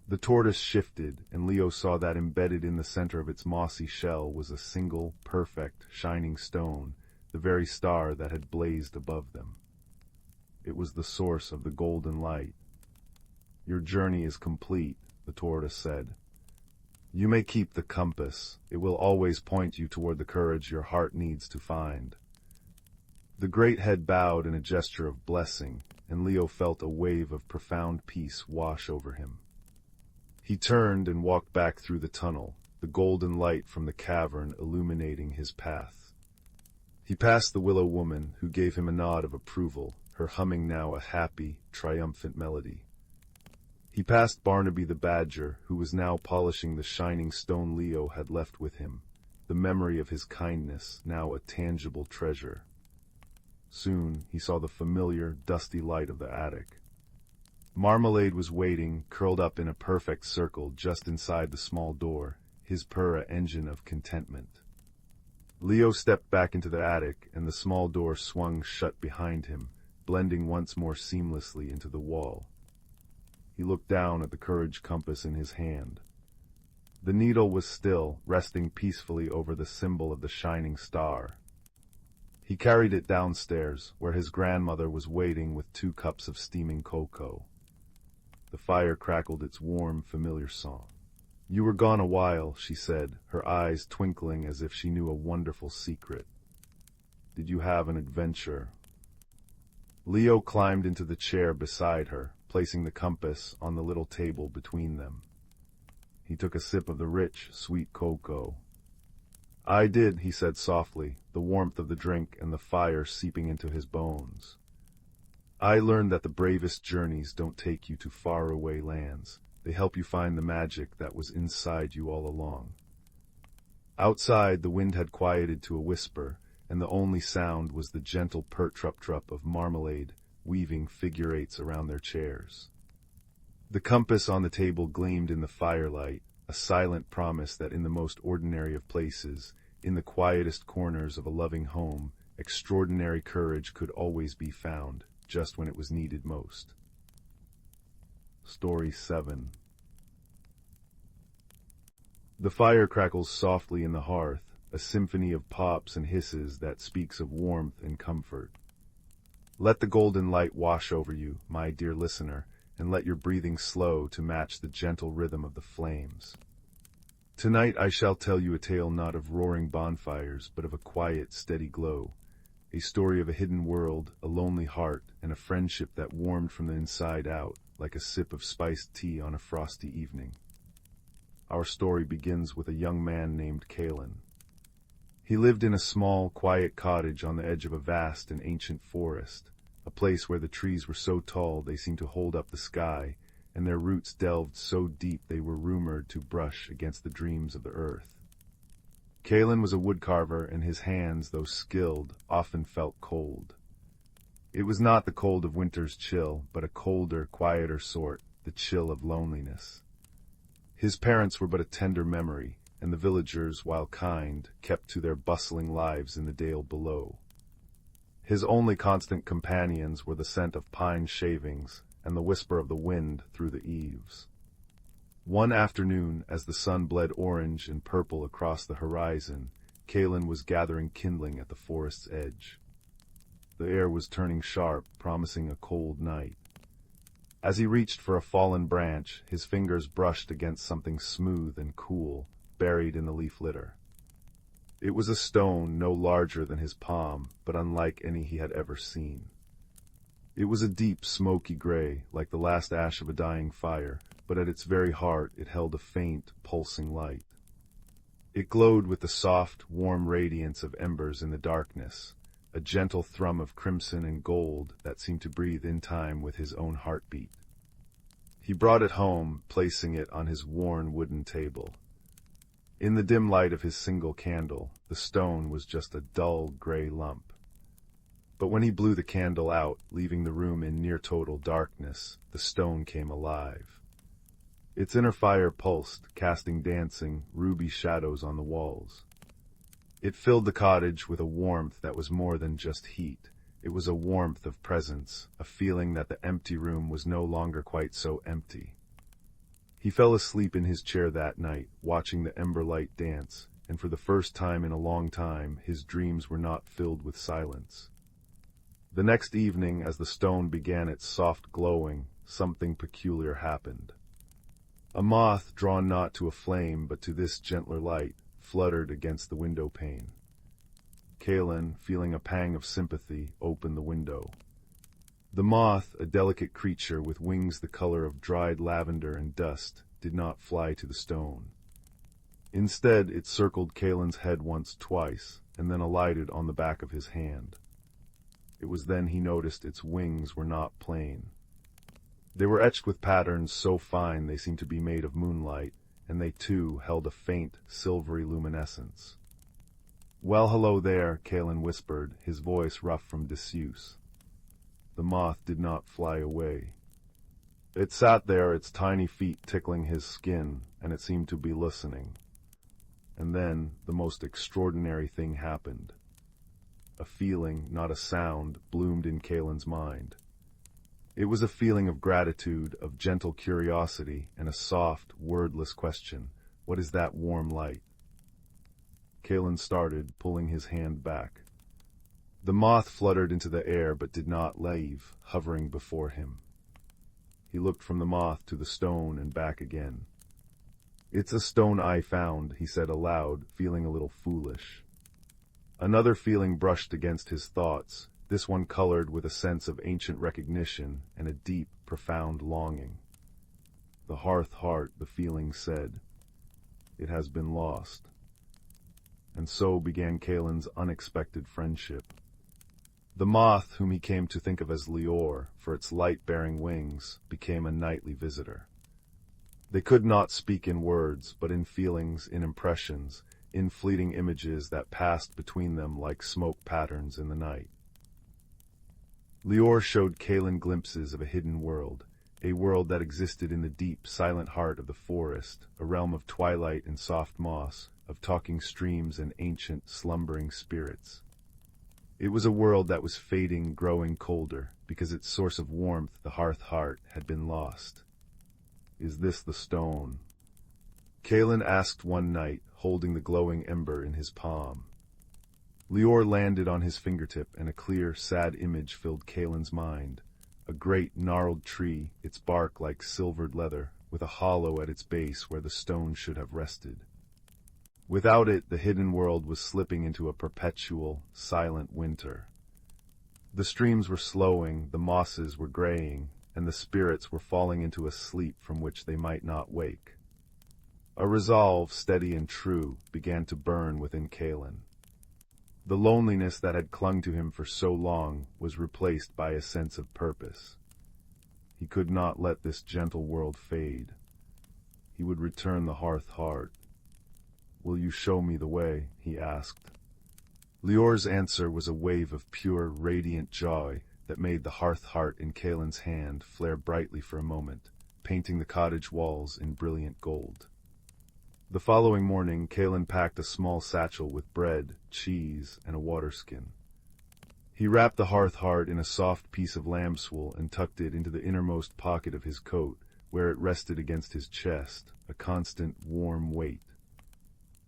A: The tortoise shifted, and Leo saw that embedded in the center of its mossy shell was a single, perfect, shining stone, the very star that had blazed above them. It was the source of the golden light. "Your journey is complete," the tortoise said. "You may keep the compass. It will always point you toward the courage your heart needs to find." The great head bowed in a gesture of blessing, and Leo felt a wave of profound peace wash over him. He turned and walked back through the tunnel, the golden light from the cavern illuminating his path. He passed the willow woman, who gave him a nod of approval, her humming now a happy, triumphant melody. He passed Barnaby the badger, who was now polishing the shining stone Leo had left with him, the memory of his kindness, now a tangible treasure. Soon he saw the familiar, dusty light of the attic. Marmalade was waiting, curled up in a perfect circle just inside the small door, his purr an engine of contentment. Leo stepped back into the attic, and the small door swung shut behind him, blending once more seamlessly into the wall. He looked down at the courage compass in his hand. The needle was still, resting peacefully over the symbol of the shining star. He carried it downstairs, where his grandmother was waiting with 2 cups of steaming cocoa. The fire crackled its warm, familiar song. "You were gone a while," she said, her eyes twinkling as if she knew a wonderful secret. "Did you have an adventure?" Leo climbed into the chair beside her, placing the compass on the little table between them. He took a sip of the rich, sweet cocoa. "I did," he said softly, the warmth of the drink and the fire seeping into his bones. "I learned that the bravest journeys don't take you to faraway lands. They help you find the magic that was inside you all along." Outside, the wind had quieted to a whisper, and the only sound was the gentle pert-trup-trup of Marmalade, weaving figure-8s around their chairs. The compass on the table gleamed in the firelight, a silent promise that in the most ordinary of places, in the quietest corners of a loving home, extraordinary courage could always be found, just when it was needed most. Story 7. The fire crackles softly in the hearth, a symphony of pops and hisses that speaks of warmth and comfort. Let the golden light wash over you, my dear listener, and let your breathing slow to match the gentle rhythm of the flames. Tonight I shall tell you a tale not of roaring bonfires, but of a quiet, steady glow, a story of a hidden world, a lonely heart, and a friendship that warmed from the inside out, like a sip of spiced tea on a frosty evening. Our story begins with a young man named Kalen. He lived in a small, quiet cottage on the edge of a vast and ancient forest, a place where the trees were so tall they seemed to hold up the sky, and their roots delved so deep they were rumored to brush against the dreams of the earth. Kalen was a woodcarver, and his hands, though skilled, often felt cold. It was not the cold of winter's chill, but a colder, quieter sort, the chill of loneliness. His parents were but a tender memory, and the villagers, while kind, kept to their bustling lives in the dale below. His only constant companions were the scent of pine shavings, and the whisper of the wind through the eaves. One afternoon, as the sun bled orange and purple across the horizon, Kalen was gathering kindling at the forest's edge. The air was turning sharp, promising a cold night. As he reached for a fallen branch, his fingers brushed against something smooth and cool, buried in the leaf litter. It was a stone no larger than his palm, but unlike any he had ever seen. It was a deep, smoky gray, like the last ash of a dying fire, but at its very heart it held a faint, pulsing light. It glowed with the soft, warm radiance of embers in the darkness, a gentle thrum of crimson and gold that seemed to breathe in time with his own heartbeat. He brought it home, placing it on his worn wooden table. In the dim light of his single candle, the stone was just a dull, gray lump. But when he blew the candle out, leaving the room in near-total darkness, the stone came alive. Its inner fire pulsed, casting dancing, ruby shadows on the walls. It filled the cottage with a warmth that was more than just heat. It was a warmth of presence, a feeling that the empty room was no longer quite so empty. He fell asleep in his chair that night, watching the ember light dance, and for the first time in a long time, his dreams were not filled with silence. The next evening, as the stone began its soft glowing, something peculiar happened. A moth, drawn not to a flame but to this gentler light, fluttered against the window pane. Kalen, feeling a pang of sympathy, opened the window. The moth, a delicate creature with wings the color of dried lavender and dust, did not fly to the stone. Instead, it circled Kalen's head once, twice, and then alighted on the back of his hand. It was then he noticed its wings were not plain. They were etched with patterns so fine they seemed to be made of moonlight, and they too held a faint, silvery luminescence. "Well, hello there," Kalen whispered, his voice rough from disuse. The moth did not fly away. It sat there, its tiny feet tickling his skin, and it seemed to be listening. And then the most extraordinary thing happened. A feeling, not a sound, bloomed in Kalen's mind. It was a feeling of gratitude, of gentle curiosity, and a soft, wordless question. What is that warm light? Kalen started, pulling his hand back. The moth fluttered into the air but did not leave, hovering before him. He looked from the moth to the stone and back again. "It's a stone I found," he said aloud, feeling a little foolish. Another feeling brushed against his thoughts, this one colored with a sense of ancient recognition and a deep, profound longing. The hearth heart, the feeling said. It has been lost. And so began Kalen's unexpected friendship. The moth, whom he came to think of as Lior, for its light-bearing wings, became a nightly visitor. They could not speak in words, but in feelings, in impressions, in fleeting images that passed between them like smoke patterns in the night. Lior showed Kalen glimpses of a hidden world, a world that existed in the deep, silent heart of the forest, a realm of twilight and soft moss, of talking streams and ancient, slumbering spirits. It was a world that was fading, growing colder, because its source of warmth, the hearth heart, had been lost. "Is this the stone?" Kalen asked one night, holding the glowing ember in his palm. Lior landed on his fingertip, and a clear, sad image filled Kalen's mind. A great, gnarled tree, its bark like silvered leather, with a hollow at its base where the stone should have rested. Without it, the hidden world was slipping into a perpetual, silent winter. The streams were slowing, the mosses were graying, and the spirits were falling into a sleep from which they might not wake. A resolve, steady and true, began to burn within Kalen. The loneliness that had clung to him for so long was replaced by a sense of purpose. He could not let this gentle world fade. He would return the hearth heart. "Will you show me the way?" he asked. Lior's answer was a wave of pure, radiant joy that made the hearth heart in Kalen's hand flare brightly for a moment, painting the cottage walls in brilliant gold. The following morning, Kalen packed a small satchel with bread, cheese, and a water skin. He wrapped the hearth heart in a soft piece of lambswool and tucked it into the innermost pocket of his coat, where it rested against his chest, a constant, warm weight.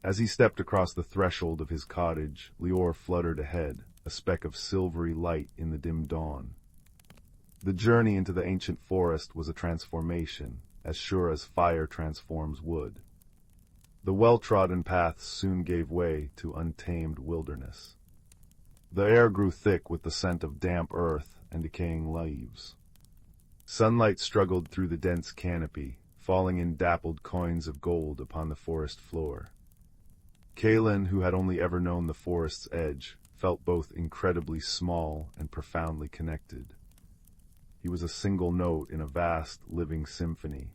A: As he stepped across the threshold of his cottage, Lior fluttered ahead, a speck of silvery light in the dim dawn. The journey into the ancient forest was a transformation, as sure as fire transforms wood. The well-trodden paths soon gave way to untamed wilderness. The air grew thick with the scent of damp earth and decaying leaves. Sunlight struggled through the dense canopy, falling in dappled coins of gold upon the forest floor. Kalen, who had only ever known the forest's edge, felt both incredibly small and profoundly connected. He was a single note in a vast, living symphony.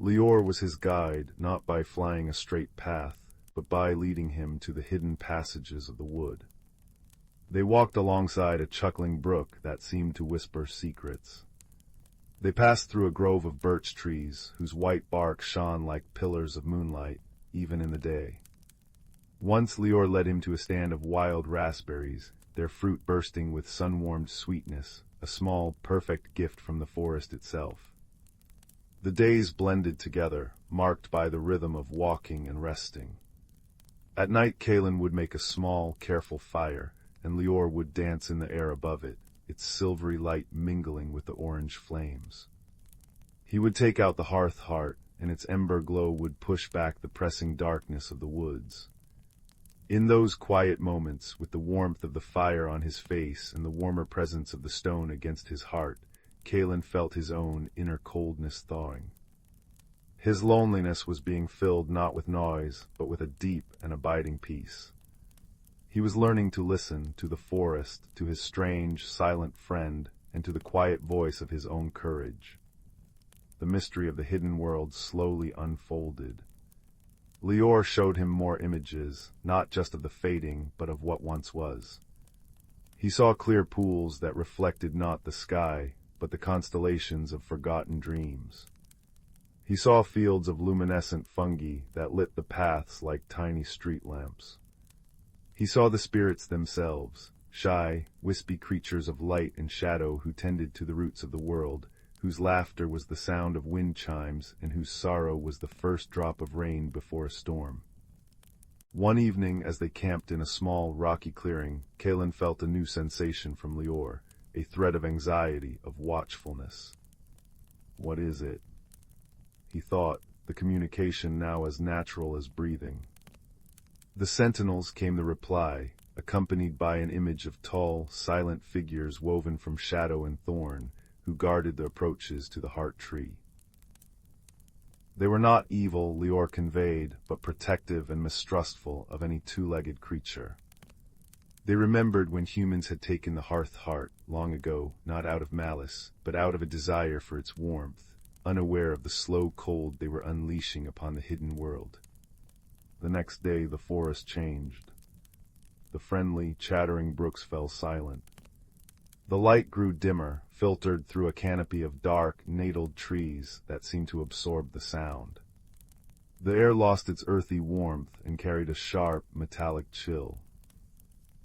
A: Lior was his guide, not by flying a straight path, but by leading him to the hidden passages of the wood. They walked alongside a chuckling brook that seemed to whisper secrets. They passed through a grove of birch trees, whose white bark shone like pillars of moonlight, even in the day. Once Lior led him to a stand of wild raspberries, their fruit bursting with sun-warmed sweetness, a small, perfect gift from the forest itself. The days blended together, marked by the rhythm of walking and resting. At night Kalen would make a small, careful fire, and Lior would dance in the air above it, its silvery light mingling with the orange flames. He would take out the hearth heart, and its ember glow would push back the pressing darkness of the woods. In those quiet moments, with the warmth of the fire on his face and the warmer presence of the stone against his heart, Kalen felt his own inner coldness thawing. His loneliness was being filled not with noise, but with a deep and abiding peace. He was learning to listen to the forest, to his strange, silent friend, and to the quiet voice of his own courage. The mystery of the hidden world slowly unfolded. Lior showed him more images, not just of the fading, but of what once was. He saw clear pools that reflected not the sky, but the constellations of forgotten dreams. He saw fields of luminescent fungi that lit the paths like tiny street lamps. He saw the spirits themselves, shy, wispy creatures of light and shadow who tended to the roots of the world, whose laughter was the sound of wind chimes and whose sorrow was the first drop of rain before a storm. One evening, as they camped in a small, rocky clearing, Kalen felt a new sensation from Lior, a thread of anxiety, of watchfulness. What is it? He thought, the communication now as natural as breathing. The sentinels came the reply, accompanied by an image of tall, silent figures woven from shadow and thorn, who guarded the approaches to the heart tree. They were not evil, Lior conveyed, but protective and mistrustful of any two-legged creature. They remembered when humans had taken the hearth heart, long ago, not out of malice, but out of a desire for its warmth, unaware of the slow cold they were unleashing upon the hidden world. The next day the forest changed. The friendly, chattering brooks fell silent. The light grew dimmer, filtered through a canopy of dark, nataled trees that seemed to absorb the sound. The air lost its earthy warmth and carried a sharp, metallic chill.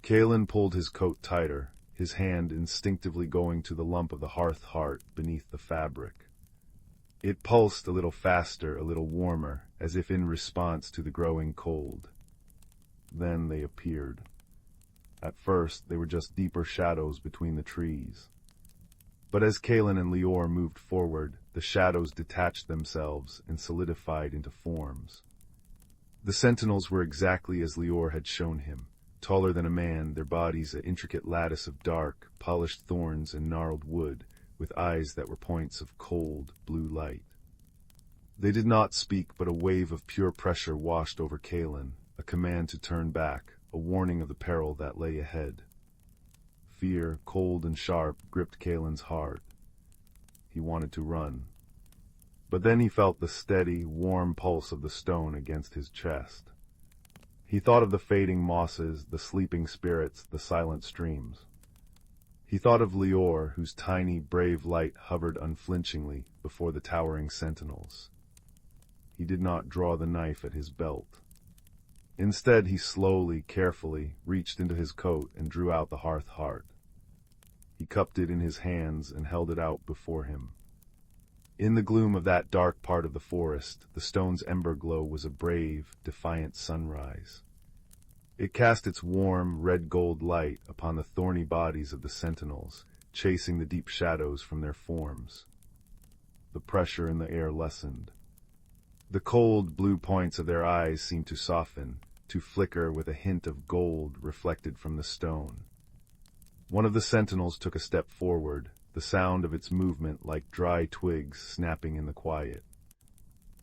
A: Kalen pulled his coat tighter, his hand instinctively going to the lump of the hearth heart beneath the fabric. It pulsed a little faster, a little warmer, as if in response to the growing cold. Then they appeared. At first, they were just deeper shadows between the trees. But as Kalen and Lior moved forward, the shadows detached themselves and solidified into forms. The sentinels were exactly as Lior had shown him, taller than a man, their bodies an intricate lattice of dark, polished thorns and gnarled wood, with eyes that were points of cold, blue light. They did not speak, but a wave of pure pressure washed over Kalen, a command to turn back, a warning of the peril that lay ahead. Fear, cold and sharp, gripped Kalen's heart. He wanted to run. But then he felt the steady, warm pulse of the stone against his chest. He thought of the fading mosses, the sleeping spirits, the silent streams. He thought of Lior, whose tiny, brave light hovered unflinchingly before the towering sentinels. He did not draw the knife at his belt. Instead, he slowly, carefully, reached into his coat and drew out the hearth heart. He cupped it in his hands and held it out before him. In the gloom of that dark part of the forest, the stone's ember glow was a brave, defiant sunrise. It cast its warm, red-gold light upon the thorny bodies of the sentinels, chasing the deep shadows from their forms. The pressure in the air lessened. The cold, blue points of their eyes seemed to soften, to flicker with a hint of gold reflected from the stone. One of the sentinels took a step forward, the sound of its movement like dry twigs snapping in the quiet.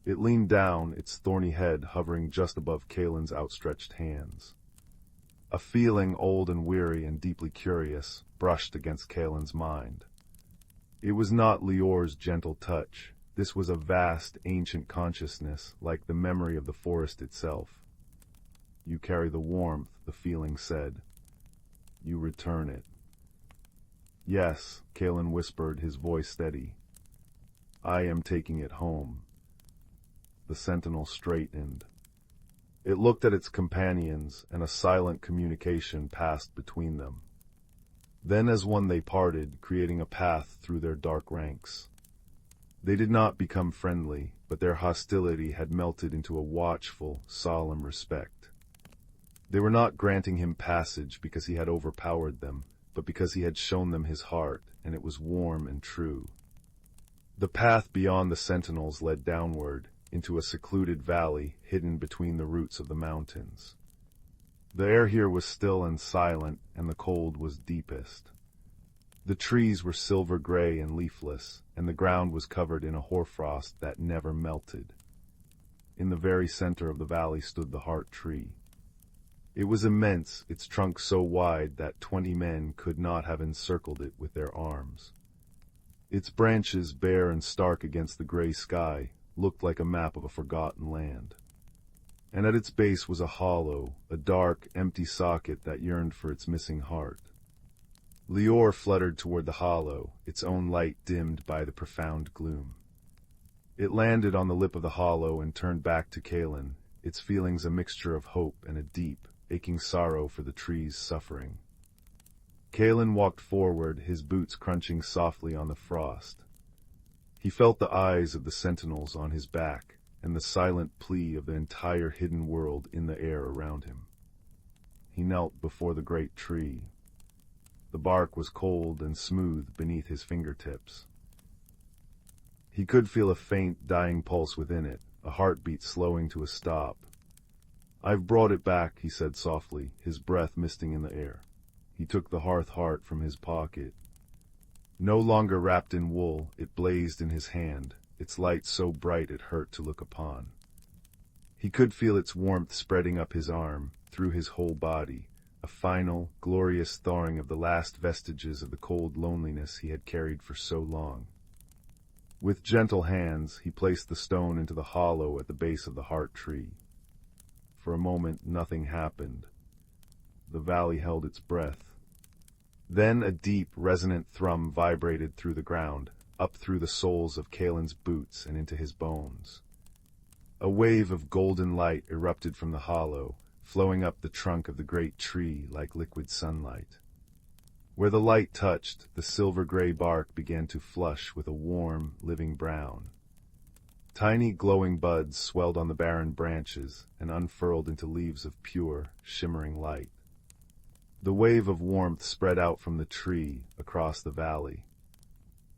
A: It leaned down, its thorny head hovering just above Kalen's outstretched hands. A feeling old and weary and deeply curious brushed against Kalen's mind. It was not Lior's gentle touch. This was a vast, ancient consciousness, like the memory of the forest itself. You carry the warmth, the feeling said. You return it. Yes, Kalen whispered, his voice steady. I am taking it home. The sentinel straightened. It looked at its companions, and a silent communication passed between them. Then as one they parted, creating a path through their dark ranks. They did not become friendly, but their hostility had melted into a watchful, solemn respect. They were not granting him passage because he had overpowered them, but because he had shown them his heart, and it was warm and true. The path beyond the sentinels led downward, into a secluded valley hidden between the roots of the mountains. The air here was still and silent, and the cold was deepest. The trees were silver-gray and leafless, and the ground was covered in a hoarfrost that never melted. In the very center of the valley stood the heart tree. It was immense, its trunk so wide that 20 men could not have encircled it with their arms. Its branches, bare and stark against the gray sky, looked like a map of a forgotten land. And at its base was a hollow, a dark, empty socket that yearned for its missing heart. Lior fluttered toward the hollow, its own light dimmed by the profound gloom. It landed on the lip of the hollow and turned back to Kalen, its feelings a mixture of hope and a deep, aching sorrow for the tree's suffering. Kalen walked forward, his boots crunching softly on the frost. He felt the eyes of the sentinels on his back, and the silent plea of the entire hidden world in the air around him. He knelt before the great tree. The bark was cold and smooth beneath his fingertips. He could feel a faint, dying pulse within it, a heartbeat slowing to a stop. I've brought it back, he said softly, his breath misting in the air. He took the hearth heart from his pocket. No longer wrapped in wool, it blazed in his hand, its light so bright it hurt to look upon. He could feel its warmth spreading up his arm, through his whole body, a final, glorious thawing of the last vestiges of the cold loneliness he had carried for so long. With gentle hands, he placed the stone into the hollow at the base of the heart tree. For a moment, nothing happened. The valley held its breath. Then a deep, resonant thrum vibrated through the ground, up through the soles of Kalen's boots and into his bones. A wave of golden light erupted from the hollow, flowing up the trunk of the great tree like liquid sunlight. Where the light touched, the silver-gray bark began to flush with a warm, living brown. Tiny glowing buds swelled on the barren branches and unfurled into leaves of pure, shimmering light. The wave of warmth spread out from the tree, across the valley.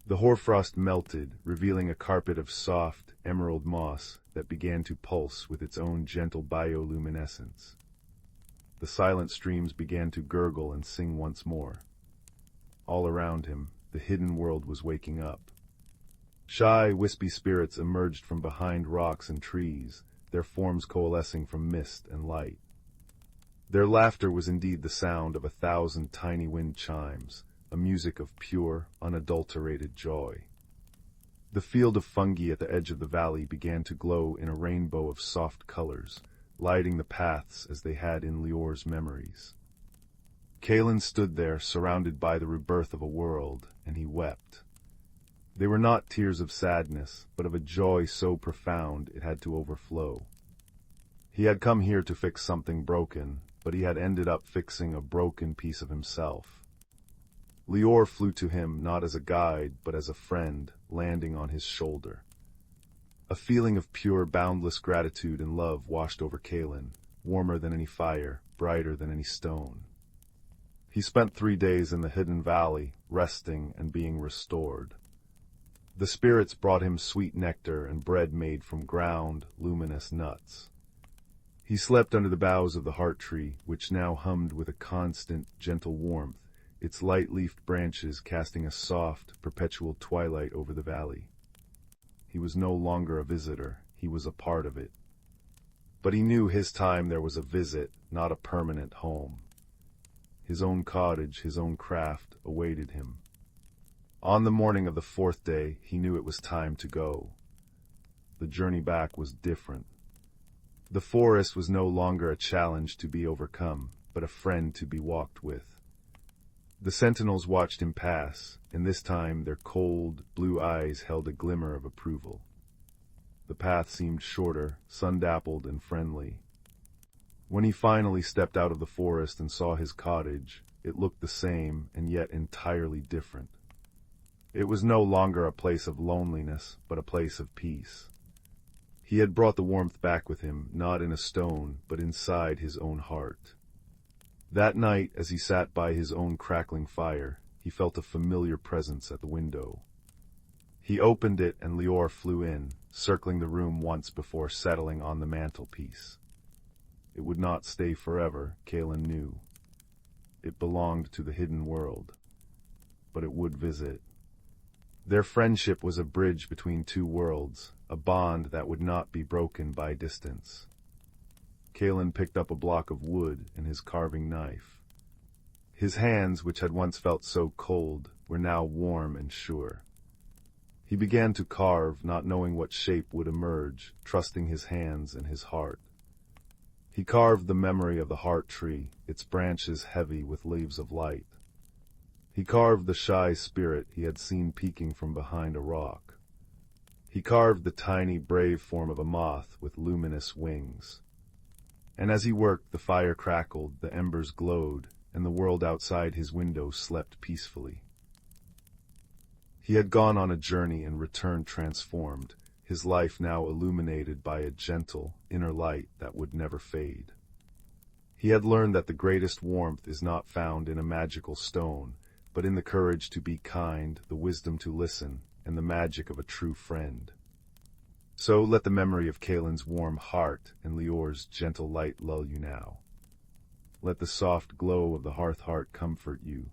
A: The hoarfrost melted, revealing a carpet of soft, emerald moss that began to pulse with its own gentle bioluminescence. The silent streams began to gurgle and sing once more. All around him, the hidden world was waking up. Shy, wispy spirits emerged from behind rocks and trees, their forms coalescing from mist and light. Their laughter was indeed the sound of 1,000 tiny wind chimes, a music of pure, unadulterated joy. The field of fungi at the edge of the valley began to glow in a rainbow of soft colors, lighting the paths as they had in Lior's memories. Kalen stood there, surrounded by the rebirth of a world, and he wept. They were not tears of sadness, but of a joy so profound it had to overflow. He had come here to fix something broken, but he had ended up fixing a broken piece of himself. Lior flew to him not as a guide, but as a friend, landing on his shoulder. A feeling of pure, boundless gratitude and love washed over Kalen, warmer than any fire, brighter than any stone. He spent 3 days in the hidden valley, resting and being restored. The spirits brought him sweet nectar and bread made from ground, luminous nuts. He slept under the boughs of the heart tree, which now hummed with a constant, gentle warmth, its light-leafed branches casting a soft, perpetual twilight over the valley. He was no longer a visitor, he was a part of it. But he knew his time there was a visit, not a permanent home. His own cottage, his own craft, awaited him. On the morning of the 4th day, he knew it was time to go. The journey back was different. The forest was no longer a challenge to be overcome, but a friend to be walked with. The sentinels watched him pass, and this time their cold, blue eyes held a glimmer of approval. The path seemed shorter, sun-dappled and friendly. When he finally stepped out of the forest and saw his cottage, it looked the same and yet entirely different. It was no longer a place of loneliness, but a place of peace. He had brought the warmth back with him, not in a stone, but inside his own heart. That night, as he sat by his own crackling fire, he felt a familiar presence at the window. He opened it and Lior flew in, circling the room once before settling on the mantelpiece. It would not stay forever, Kalen knew. It belonged to the hidden world. But it would visit. Their friendship was a bridge between two worlds, a bond that would not be broken by distance. Kalen picked up a block of wood and his carving knife. His hands, which had once felt so cold, were now warm and sure. He began to carve, not knowing what shape would emerge, trusting his hands and his heart. He carved the memory of the heart tree, its branches heavy with leaves of light. He carved the shy spirit he had seen peeking from behind a rock. He carved the tiny, brave form of a moth with luminous wings. And as he worked, the fire crackled, the embers glowed, and the world outside his window slept peacefully. He had gone on a journey and returned transformed, his life now illuminated by a gentle, inner light that would never fade. He had learned that the greatest warmth is not found in a magical stone, but in the courage to be kind, the wisdom to listen, and the magic of a true friend. So let the memory of Kalen's warm heart and Lior's gentle light lull you now. Let the soft glow of the hearth heart comfort you.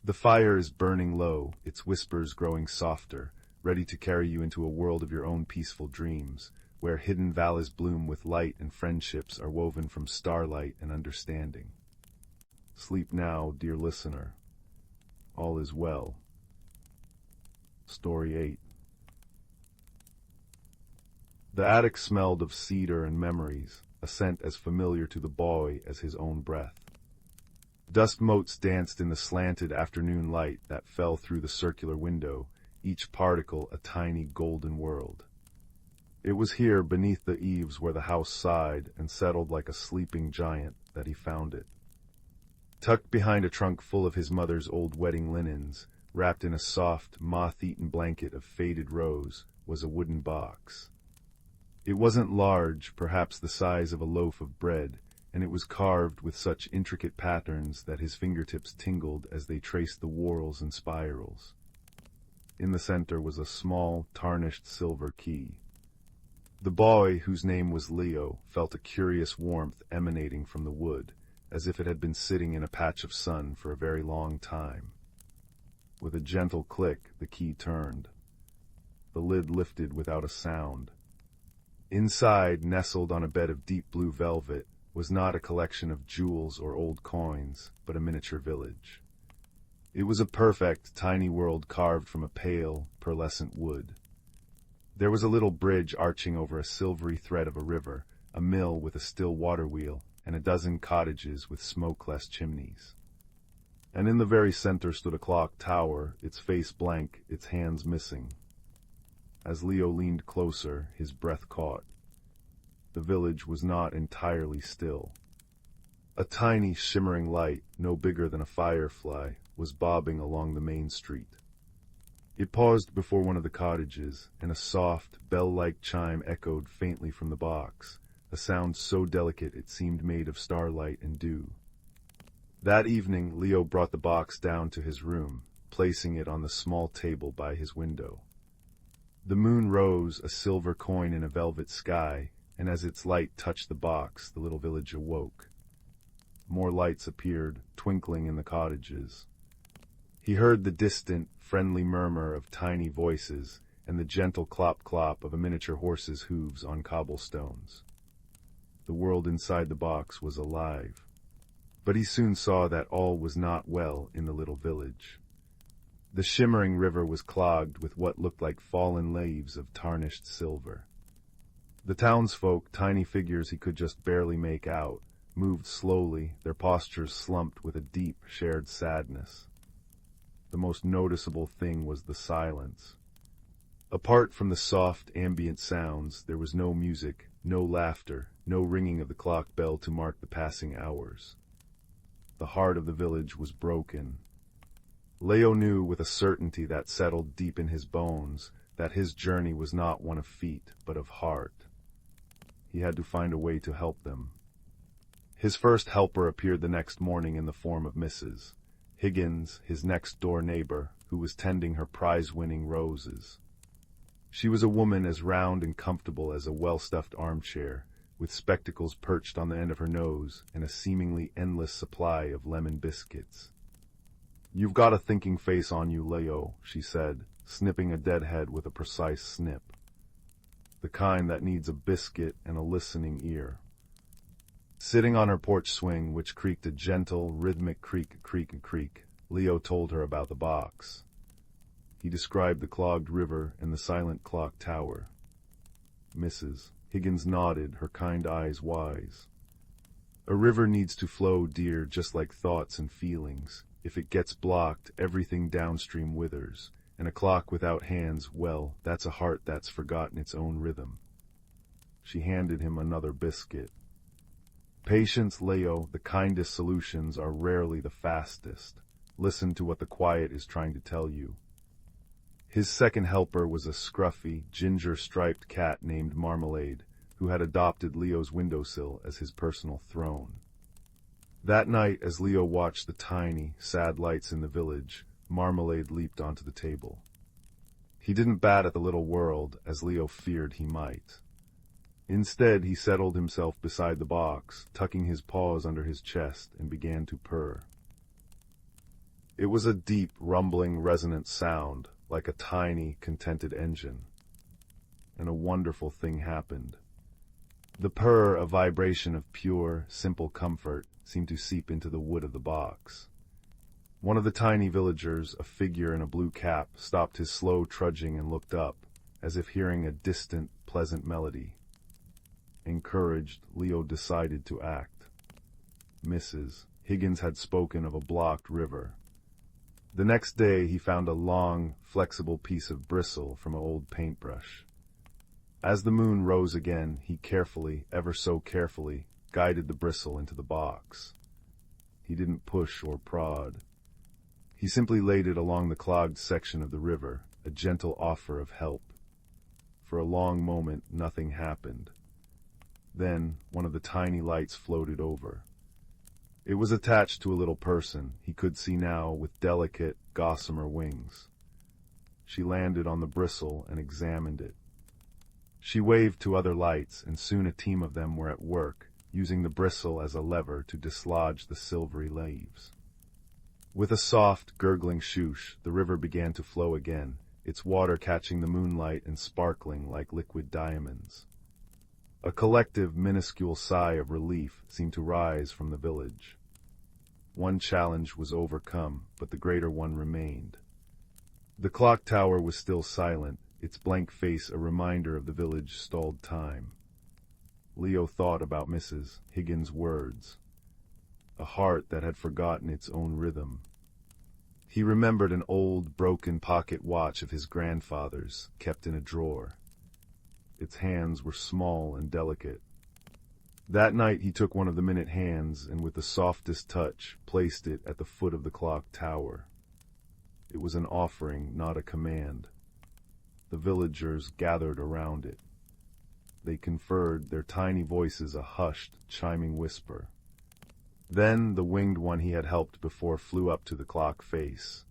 A: The fire is burning low, its whispers growing softer, ready to carry you into a world of your own peaceful dreams, where hidden valleys bloom with light and friendships are woven from starlight and understanding. Sleep now, dear listener. All is well. Story 8. The attic smelled of cedar and memories, a scent as familiar to the boy as his own breath. Dust motes danced in the slanted afternoon light that fell through the circular window, each particle a tiny golden world. It was here, beneath the eaves where the house sighed and settled like a sleeping giant, that he found it. Tucked behind a trunk full of his mother's old wedding linens, wrapped in a soft, moth-eaten blanket of faded rose, was a wooden box. It wasn't large, perhaps the size of a loaf of bread, and it was carved with such intricate patterns that his fingertips tingled as they traced the whorls and spirals. In the center was a small, tarnished silver key. The boy, whose name was Leo, felt a curious warmth emanating from the wood, as if it had been sitting in a patch of sun for a very long time. With a gentle click, the key turned. The lid lifted without a sound. Inside, nestled on a bed of deep blue velvet, was not a collection of jewels or old coins, but a miniature village. It was a perfect, tiny world carved from a pale, pearlescent wood. There was a little bridge arching over a silvery thread of a river, a mill with a still water wheel, and a dozen cottages with smokeless chimneys. And in the very center stood a clock tower, its face blank, its hands missing. As Leo leaned closer, his breath caught. the village was not entirely still. A tiny, shimmering light, no bigger than a firefly, was bobbing along the main street. It paused before one of the cottages, and a soft, bell-like chime echoed faintly from the box, a sound so delicate it seemed made of starlight and dew. That evening, Leo brought the box down to his room, placing it on the small table by his window. The moon rose, a silver coin in a velvet sky, and as its light touched the box, the little village awoke. More lights appeared, twinkling in the cottages. He heard the distant, friendly murmur of tiny voices and the gentle clop-clop of a miniature horse's hooves on cobblestones. The world inside the box was alive. But he soon saw that all was not well in the little village. The shimmering river was clogged with what looked like fallen leaves of tarnished silver. The townsfolk, tiny figures he could just barely make out, moved slowly, their postures slumped with a deep, shared sadness. The most noticeable thing was the silence. Apart from the soft, ambient sounds, there was no music, no laughter, no ringing of the clock bell to mark the passing hours. The heart of the village was broken. Leo knew with a certainty that settled deep in his bones that his journey was not one of feet, but of heart. He had to find a way to help them. His first helper appeared the next morning in the form of Mrs. Higgins, his next-door neighbor, who was tending her prize-winning roses. She was a woman as round and comfortable as a well-stuffed armchair, with spectacles perched on the end of her nose and a seemingly endless supply of lemon biscuits. "You've got a thinking face on you, Leo," she said, snipping a dead head with a precise snip. The kind that needs a biscuit and a listening ear. Sitting on her porch swing, which creaked a gentle, rhythmic creak, creak, creak, Leo told her about the box. He described the clogged river and the silent clock tower. Mrs. Higgins nodded, her kind eyes wise. "A river needs to flow, dear, just like thoughts and feelings. If it gets blocked, everything downstream withers. And a clock without hands, well, that's a heart that's forgotten its own rhythm." She handed him another biscuit. "Patience, Leo, the kindest solutions are rarely the fastest. Listen to what the quiet is trying to tell you." His second helper was a scruffy, ginger-striped cat named Marmalade, who had adopted Leo's windowsill as his personal throne. That night, as Leo watched the tiny, sad lights in the village, Marmalade leaped onto the table. He didn't bat at the little world, as Leo feared he might. Instead, he settled himself beside the box, tucking his paws under his chest, and began to purr. It was a deep, rumbling, resonant sound, like a tiny, contented engine. And a wonderful thing happened. The purr, a vibration of pure, simple comfort, seemed to seep into the wood of the box. One of the tiny villagers, a figure in a blue cap, stopped his slow trudging and looked up, as if hearing a distant, pleasant melody. Encouraged, Leo decided to act. Mrs. Higgins had spoken of a blocked river. The next day he found a long, flexible piece of bristle from an old paintbrush. As the moon rose again, he carefully, ever so carefully, guided the bristle into the box. He didn't push or prod. He simply laid it along the clogged section of the river, a gentle offer of help. For a long moment, nothing happened. Then, one of the tiny lights floated over. It was attached to a little person, he could see now, with delicate, gossamer wings. She landed on the bristle and examined it. She waved to other lights, and soon a team of them were at work, using the bristle as a lever to dislodge the silvery leaves. With a soft, gurgling shoosh, the river began to flow again, its water catching the moonlight and sparkling like liquid diamonds. A collective, minuscule sigh of relief seemed to rise from the village. One challenge was overcome, but the greater one remained. The clock tower was still silent, its blank face a reminder of the village stalled time. Leo thought about Mrs. Higgins' words. A heart that had forgotten its own rhythm. He remembered an old, broken pocket watch of his grandfather's, kept in a drawer. Its hands were small and delicate, That night he took one of the minute hands and with the softest touch placed it at the foot of the clock tower. It was an offering, not a command. The villagers gathered around it. They conferred, their tiny voices a hushed, chiming whisper. Then the winged one he had helped before flew up to the clock face.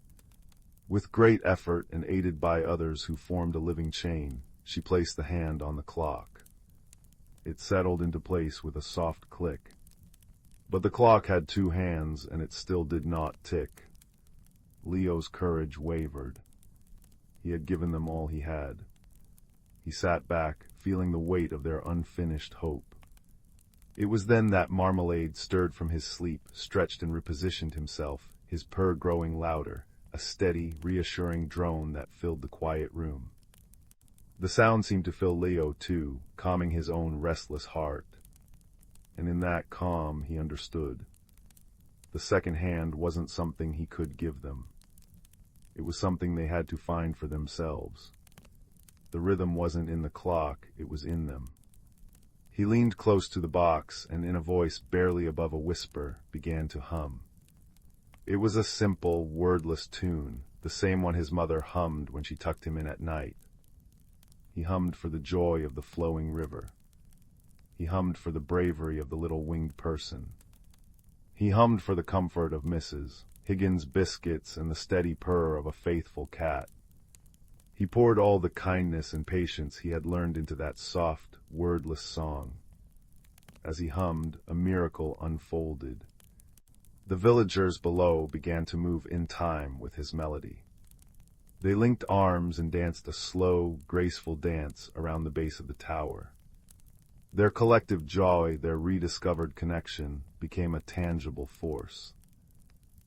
A: With great effort and aided by others who formed a living chain, she placed the hand on the clock. It settled into place with a soft click. But the clock had two hands, and it still did not tick. Leo's courage wavered. He had given them all he had. He sat back, feeling the weight of their unfinished hope. It was then that Marmalade stirred from his sleep, stretched and repositioned himself, his purr growing louder, a steady, reassuring drone that filled the quiet room. The sound seemed to fill Leo, too, calming his own restless heart. And in that calm, he understood. The second hand wasn't something he could give them. It was something they had to find for themselves. The rhythm wasn't in the clock, it was in them. He leaned close to the box and in a voice barely above a whisper began to hum. It was a simple, wordless tune, the same one his mother hummed when she tucked him in at night. He hummed for the joy of the flowing river. He hummed for the bravery of the little winged person. He hummed for the comfort of Mrs. Higgins' biscuits and the steady purr of a faithful cat. He poured all the kindness and patience he had learned into that soft, wordless song. As he hummed, a miracle unfolded. The villagers below began to move in time with his melody. They linked arms and danced a slow, graceful dance around the base of the tower. Their collective joy, their rediscovered connection, became a tangible force.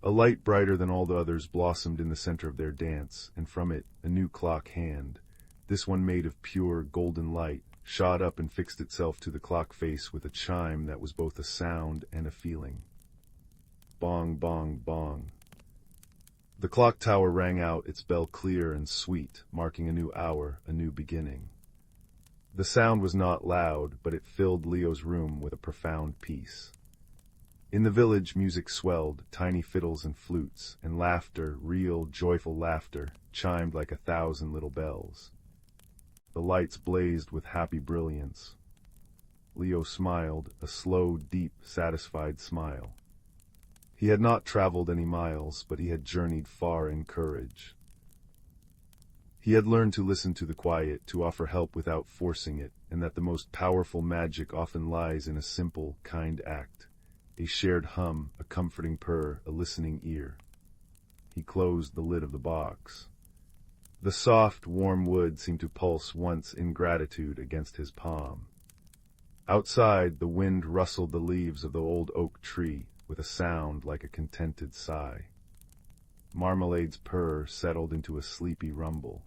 A: A light brighter than all the others blossomed in the center of their dance, and from it, a new clock hand, this one made of pure, golden light, shot up and fixed itself to the clock face with a chime that was both a sound and a feeling. Bong, bong, bong. The clock tower rang out its bell clear and sweet, marking a new hour, a new beginning. The sound was not loud, but it filled Leo's room with a profound peace. In the village, music swelled, tiny fiddles and flutes, and laughter, real, joyful laughter, chimed like 1,000 little bells. The lights blazed with happy brilliance. Leo smiled, a slow, deep, satisfied smile. He had not traveled any miles, but he had journeyed far in courage. He had learned to listen to the quiet, to offer help without forcing it, and that the most powerful magic often lies in a simple, kind act. A shared hum, a comforting purr, a listening ear. He closed the lid of the box. The soft, warm wood seemed to pulse once in gratitude against his palm. Outside, the wind rustled the leaves of the old oak tree with a sound like a contented sigh. Marmalade's purr settled into a sleepy rumble.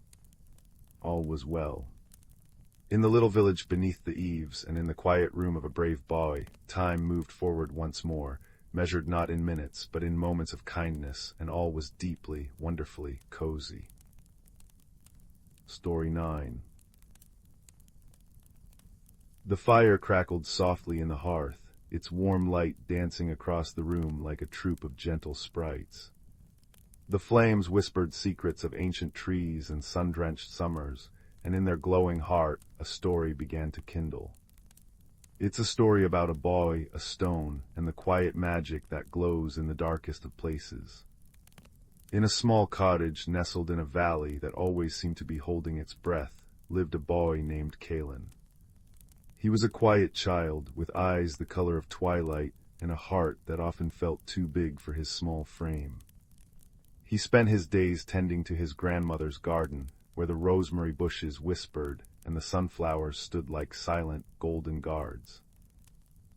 A: All was well. In the little village beneath the eaves, and in the quiet room of a brave boy, time moved forward once more, measured not in minutes, but in moments of kindness, and all was deeply, wonderfully cozy. Story 9. The fire crackled softly in the hearth, its warm light dancing across the room like a troop of gentle sprites. The flames whispered secrets of ancient trees and sun-drenched summers, and in their glowing heart, a story began to kindle. It's a story about a boy, a stone, and the quiet magic that glows in the darkest of places. In a small cottage nestled in a valley that always seemed to be holding its breath, lived a boy named Kalen. He was a quiet child, with eyes the color of twilight and a heart that often felt too big for his small frame. He spent his days tending to his grandmother's garden, where the rosemary bushes whispered and the sunflowers stood like silent, golden guards.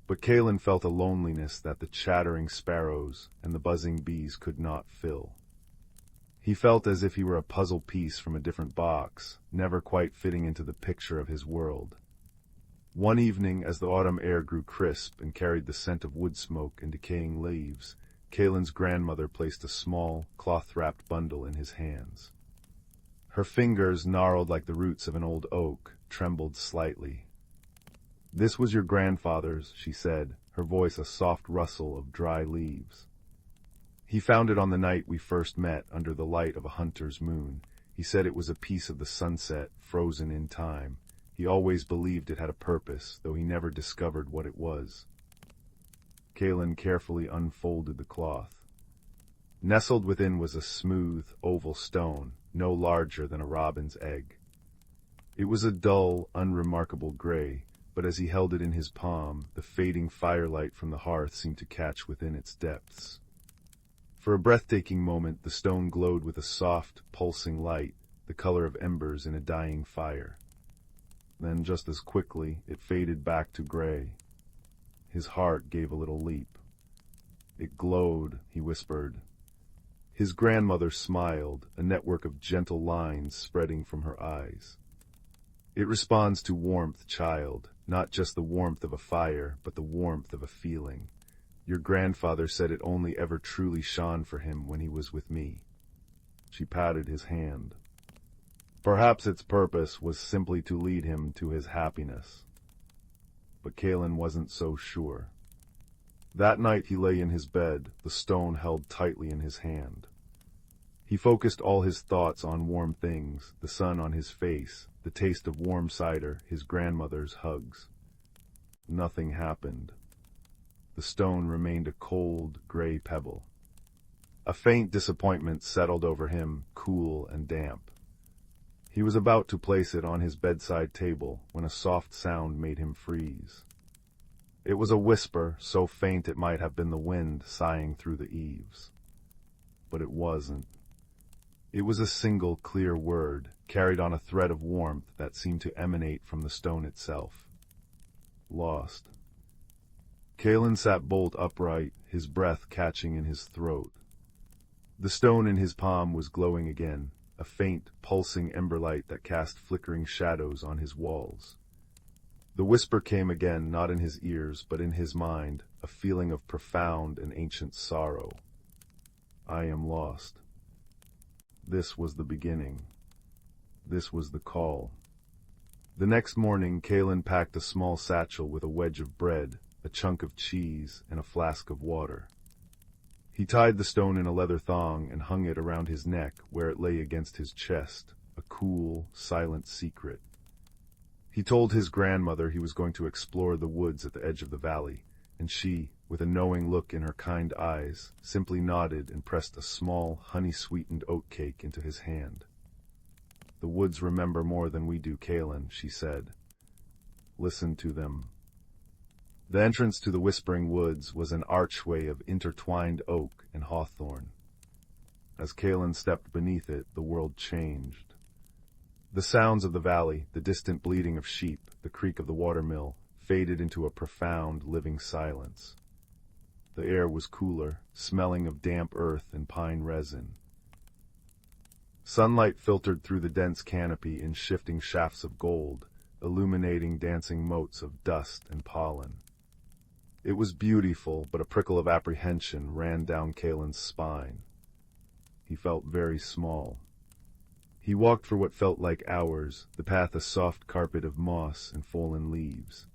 A: But Kalen felt a loneliness that the chattering sparrows and the buzzing bees could not fill. He felt as if he were a puzzle piece from a different box, never quite fitting into the picture of his world. One evening, as the autumn air grew crisp and carried the scent of wood smoke and decaying leaves, Kalen's grandmother placed a small, cloth-wrapped bundle in his hands. Her fingers, gnarled like the roots of an old oak, trembled slightly. "This was your grandfather's," she said, her voice a soft rustle of dry leaves. "He found it on the night we first met under the light of a hunter's moon. He said it was a piece of the sunset, frozen in time. He always believed it had a purpose, though he never discovered what it was." Kalen carefully unfolded the cloth. Nestled within was a smooth, oval stone, no larger than a robin's egg. It was a dull, unremarkable gray, but as he held it in his palm, the fading firelight from the hearth seemed to catch within its depths. For a breathtaking moment, the stone glowed with a soft, pulsing light, the color of embers in a dying fire. Then, just as quickly, it faded back to gray. His heart gave a little leap. "It glowed," he whispered. His grandmother smiled, a network of gentle lines spreading from her eyes. "It responds to warmth, child, not just the warmth of a fire, but the warmth of a feeling. Your grandfather said it only ever truly shone for him when he was with me." She patted his hand. Perhaps its purpose was simply to lead him to his happiness. But Kalen wasn't so sure. That night he lay in his bed, the stone held tightly in his hand. He focused all his thoughts on warm things, the sun on his face, the taste of warm cider, his grandmother's hugs. Nothing happened. The stone remained a cold, gray pebble. A faint disappointment settled over him, cool and damp. He was about to place it on his bedside table when a soft sound made him freeze. It was a whisper, so faint it might have been the wind sighing through the eaves. But it wasn't. It was a single clear word, carried on a thread of warmth that seemed to emanate from the stone itself. Lost. Kalen sat bolt upright, his breath catching in his throat. The stone in his palm was glowing again, a faint, pulsing ember light that cast flickering shadows on his walls. The whisper came again, not in his ears, but in his mind, a feeling of profound and ancient sorrow. "I am lost." This was the beginning. This was the call. The next morning, Kalen packed a small satchel with a wedge of bread, a chunk of cheese, and a flask of water. He tied the stone in a leather thong and hung it around his neck where it lay against his chest, a cool, silent secret. He told his grandmother he was going to explore the woods at the edge of the valley, and she, with a knowing look in her kind eyes, simply nodded and pressed a small, honey-sweetened oatcake into his hand. "The woods remember more than we do, Kalen," she said. "Listen to them." The entrance to the Whispering Woods was an archway of intertwined oak and hawthorn. As Kalen stepped beneath it, the world changed. The sounds of the valley, the distant bleating of sheep, the creak of the watermill, faded into a profound, living silence. The air was cooler, smelling of damp earth and pine resin. Sunlight filtered through the dense canopy in shifting shafts of gold, illuminating dancing motes of dust and pollen. It was beautiful, but a prickle of apprehension ran down Kalen's spine. He felt very small. He walked for what felt like hours, the path a soft carpet of moss and fallen leaves.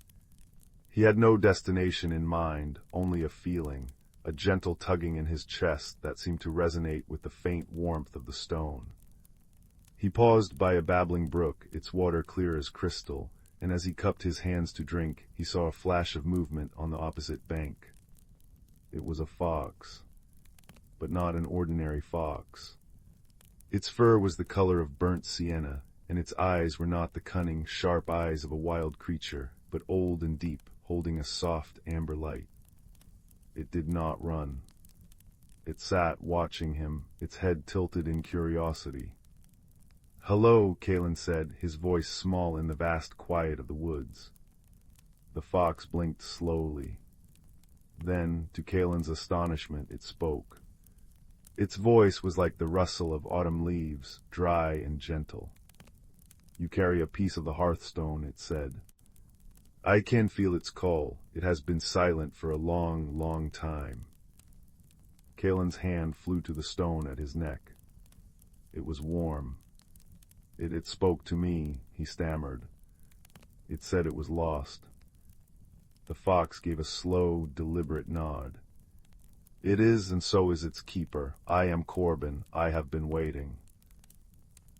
A: He had no destination in mind, only a feeling, a gentle tugging in his chest that seemed to resonate with the faint warmth of the stone. He paused by a babbling brook, its water clear as crystal, and as he cupped his hands to drink, he saw a flash of movement on the opposite bank. It was a fox, but not an ordinary fox. Its fur was the color of burnt sienna, and its eyes were not the cunning, sharp eyes of a wild creature, but old and deep, holding a soft amber light. It did not run. It sat watching him, its head tilted in curiosity. "Hello," Kalen said, his voice small in the vast quiet of the woods. The fox blinked slowly. Then, to Kalen's astonishment, it spoke. Its voice was like the rustle of autumn leaves, dry and gentle. "You carry a piece of the hearthstone," it said. "I can feel its call. It has been silent for a long, long time." Kalen's hand flew to the stone at his neck. It was warm. It spoke to me," he stammered. "It said it was lost. The fox gave a slow, deliberate nod. "It is, and so is its keeper. I am Corbin. I have been waiting."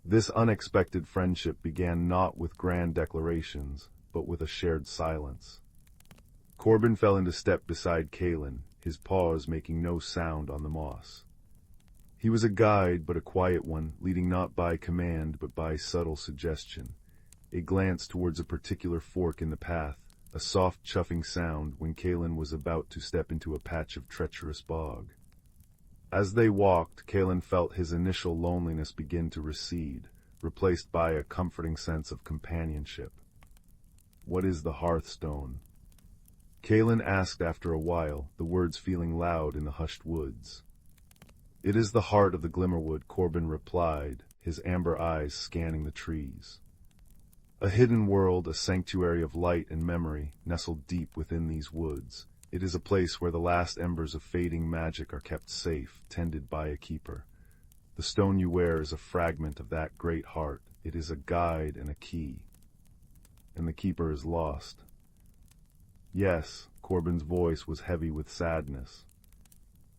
A: This unexpected friendship began not with grand declarations, but with a shared silence. Corbin fell into step beside Kalen, his paws making no sound on the moss. He was a guide, but a quiet one, leading not by command, but by subtle suggestion. A glance towards a particular fork in the path, a soft chuffing sound when Kalen was about to step into a patch of treacherous bog. As they walked, Kalen felt his initial loneliness begin to recede, replaced by a comforting sense of companionship. "What is the hearthstone?" Kalen asked after a while, the words feeling loud in the hushed woods. "It is the heart of the Glimmerwood," Corbin replied, his amber eyes scanning the trees. "A hidden world, a sanctuary of light and memory, nestled deep within these woods. It is a place where the last embers of fading magic are kept safe, tended by a keeper. The stone you wear is a fragment of that great heart. It is a guide and a key. And the keeper is lost." "Yes," Corbin's voice was heavy with sadness.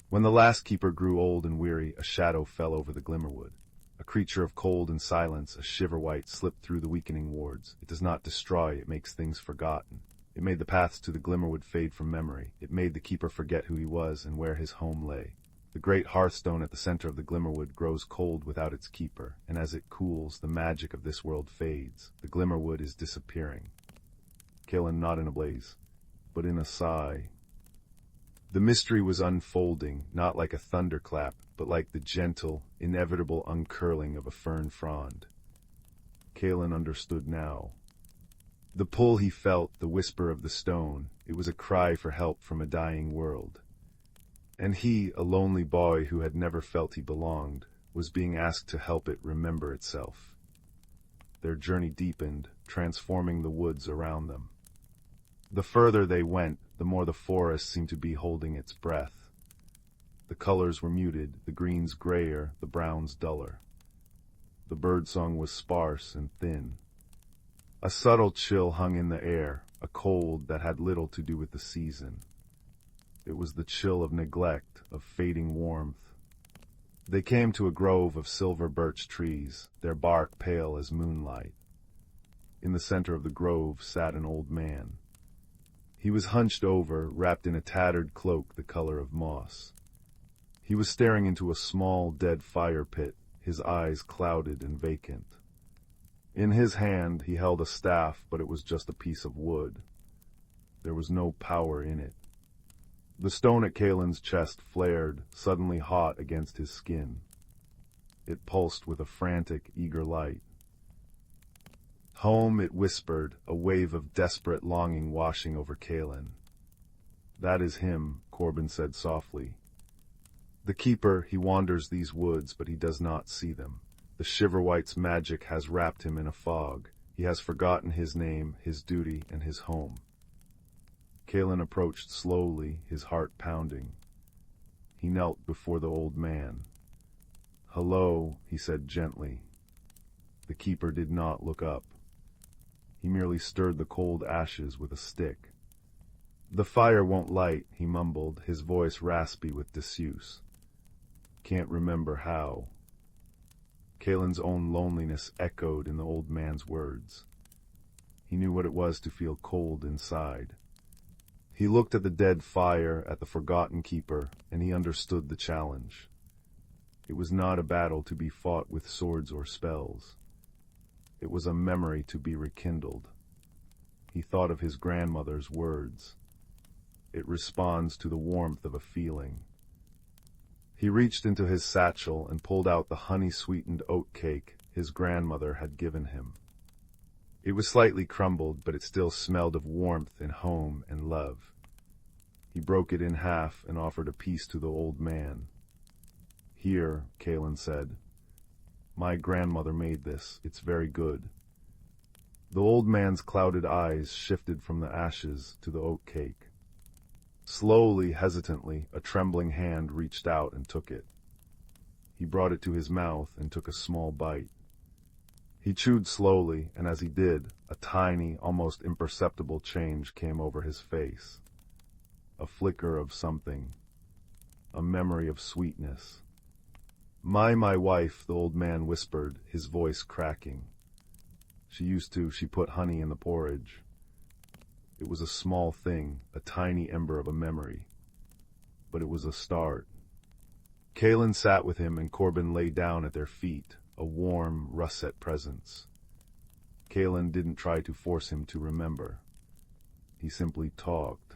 A: "When the last keeper grew old and weary, a shadow fell over the Glimmerwood. A creature of cold and silence, a shiver-white, slipped through the weakening wards. It does not destroy, it makes things forgotten. It made the paths to the Glimmerwood fade from memory. It made the keeper forget who he was and where his home lay. The great hearthstone at the center of the Glimmerwood grows cold without its keeper, and as it cools, the magic of this world fades. The Glimmerwood is disappearing." Kalen not in a blaze, but in a sigh. The mystery was unfolding, not like a thunderclap, but like the gentle, inevitable uncurling of a fern frond. Kalen understood now. The pull he felt, the whisper of the stone, it was a cry for help from a dying world. And he, a lonely boy who had never felt he belonged, was being asked to help it remember itself. Their journey deepened, transforming the woods around them. The further they went, the more the forest seemed to be holding its breath. The colors were muted, the greens grayer, the browns duller. The birdsong was sparse and thin. A subtle chill hung in the air, a cold that had little to do with the season. It was the chill of neglect, of fading warmth. They came to a grove of silver birch trees, their bark pale as moonlight. In the center of the grove sat an old man. He was hunched over, wrapped in a tattered cloak the color of moss. He was staring into a small, dead fire pit, his eyes clouded and vacant. In his hand he held a staff, but it was just a piece of wood. There was no power in it. The stone at Kalen's chest flared, suddenly hot against his skin. It pulsed with a frantic, eager light. "Home," it whispered, a wave of desperate longing washing over Kalen. "That is him," Corbin said softly. "The keeper, he wanders these woods, but he does not see them. The Shiverwhite's magic has wrapped him in a fog. He has forgotten his name, his duty, and his home." Kalen approached slowly, his heart pounding. He knelt before the old man. "Hello," he said gently. The keeper did not look up. He merely stirred the cold ashes with a stick. "The fire won't light," he mumbled, his voice raspy with disuse. "Can't remember how." Kalen's own loneliness echoed in the old man's words. He knew what it was to feel cold inside. He looked at the dead fire, at the forgotten keeper, and he understood the challenge. It was not a battle to be fought with swords or spells. It was a memory to be rekindled. He thought of his grandmother's words. It responds to the warmth of a feeling. He reached into his satchel and pulled out the honey-sweetened oat cake his grandmother had given him. It was slightly crumbled, but it still smelled of warmth and home and love. He broke it in half and offered a piece to the old man. "Here," Kalen said. "My grandmother made this. It's very good." The old man's clouded eyes shifted from the ashes to the oat cake. Slowly, hesitantly, a trembling hand reached out and took it. He brought it to his mouth and took a small bite. He chewed slowly, and as he did, a tiny, almost imperceptible change came over his face. A flicker of something. A memory of sweetness. My wife, the old man whispered, his voice cracking. She put honey in the porridge. It was a small thing, a tiny ember of a memory. But it was a start. Kalen sat with him and Corbin lay down at their feet, a warm, russet presence. Kalen didn't try to force him to remember. He simply talked.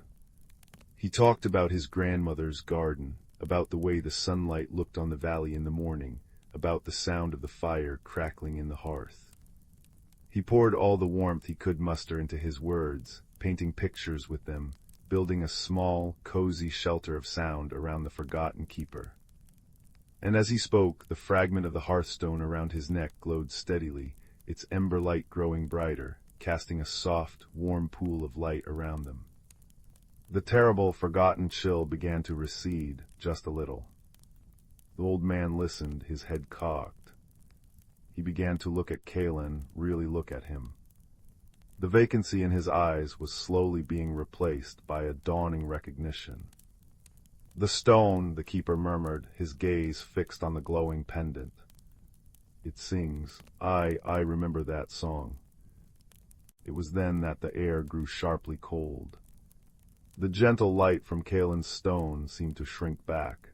A: He talked about his grandmother's garden, about the way the sunlight looked on the valley in the morning, about the sound of the fire crackling in the hearth. He poured all the warmth he could muster into his words, painting pictures with them, building a small, cozy shelter of sound around the forgotten keeper. And as he spoke, the fragment of the hearthstone around his neck glowed steadily, its ember light growing brighter, casting a soft, warm pool of light around them. The terrible, forgotten chill began to recede, just a little. The old man listened, his head cocked. He began to look at Kalen, really look at him. The vacancy in his eyes was slowly being replaced by a dawning recognition. "The stone," the keeper murmured, his gaze fixed on the glowing pendant. "It sings. I remember that song." It was then that the air grew sharply cold. The gentle light from Kalen's stone seemed to shrink back.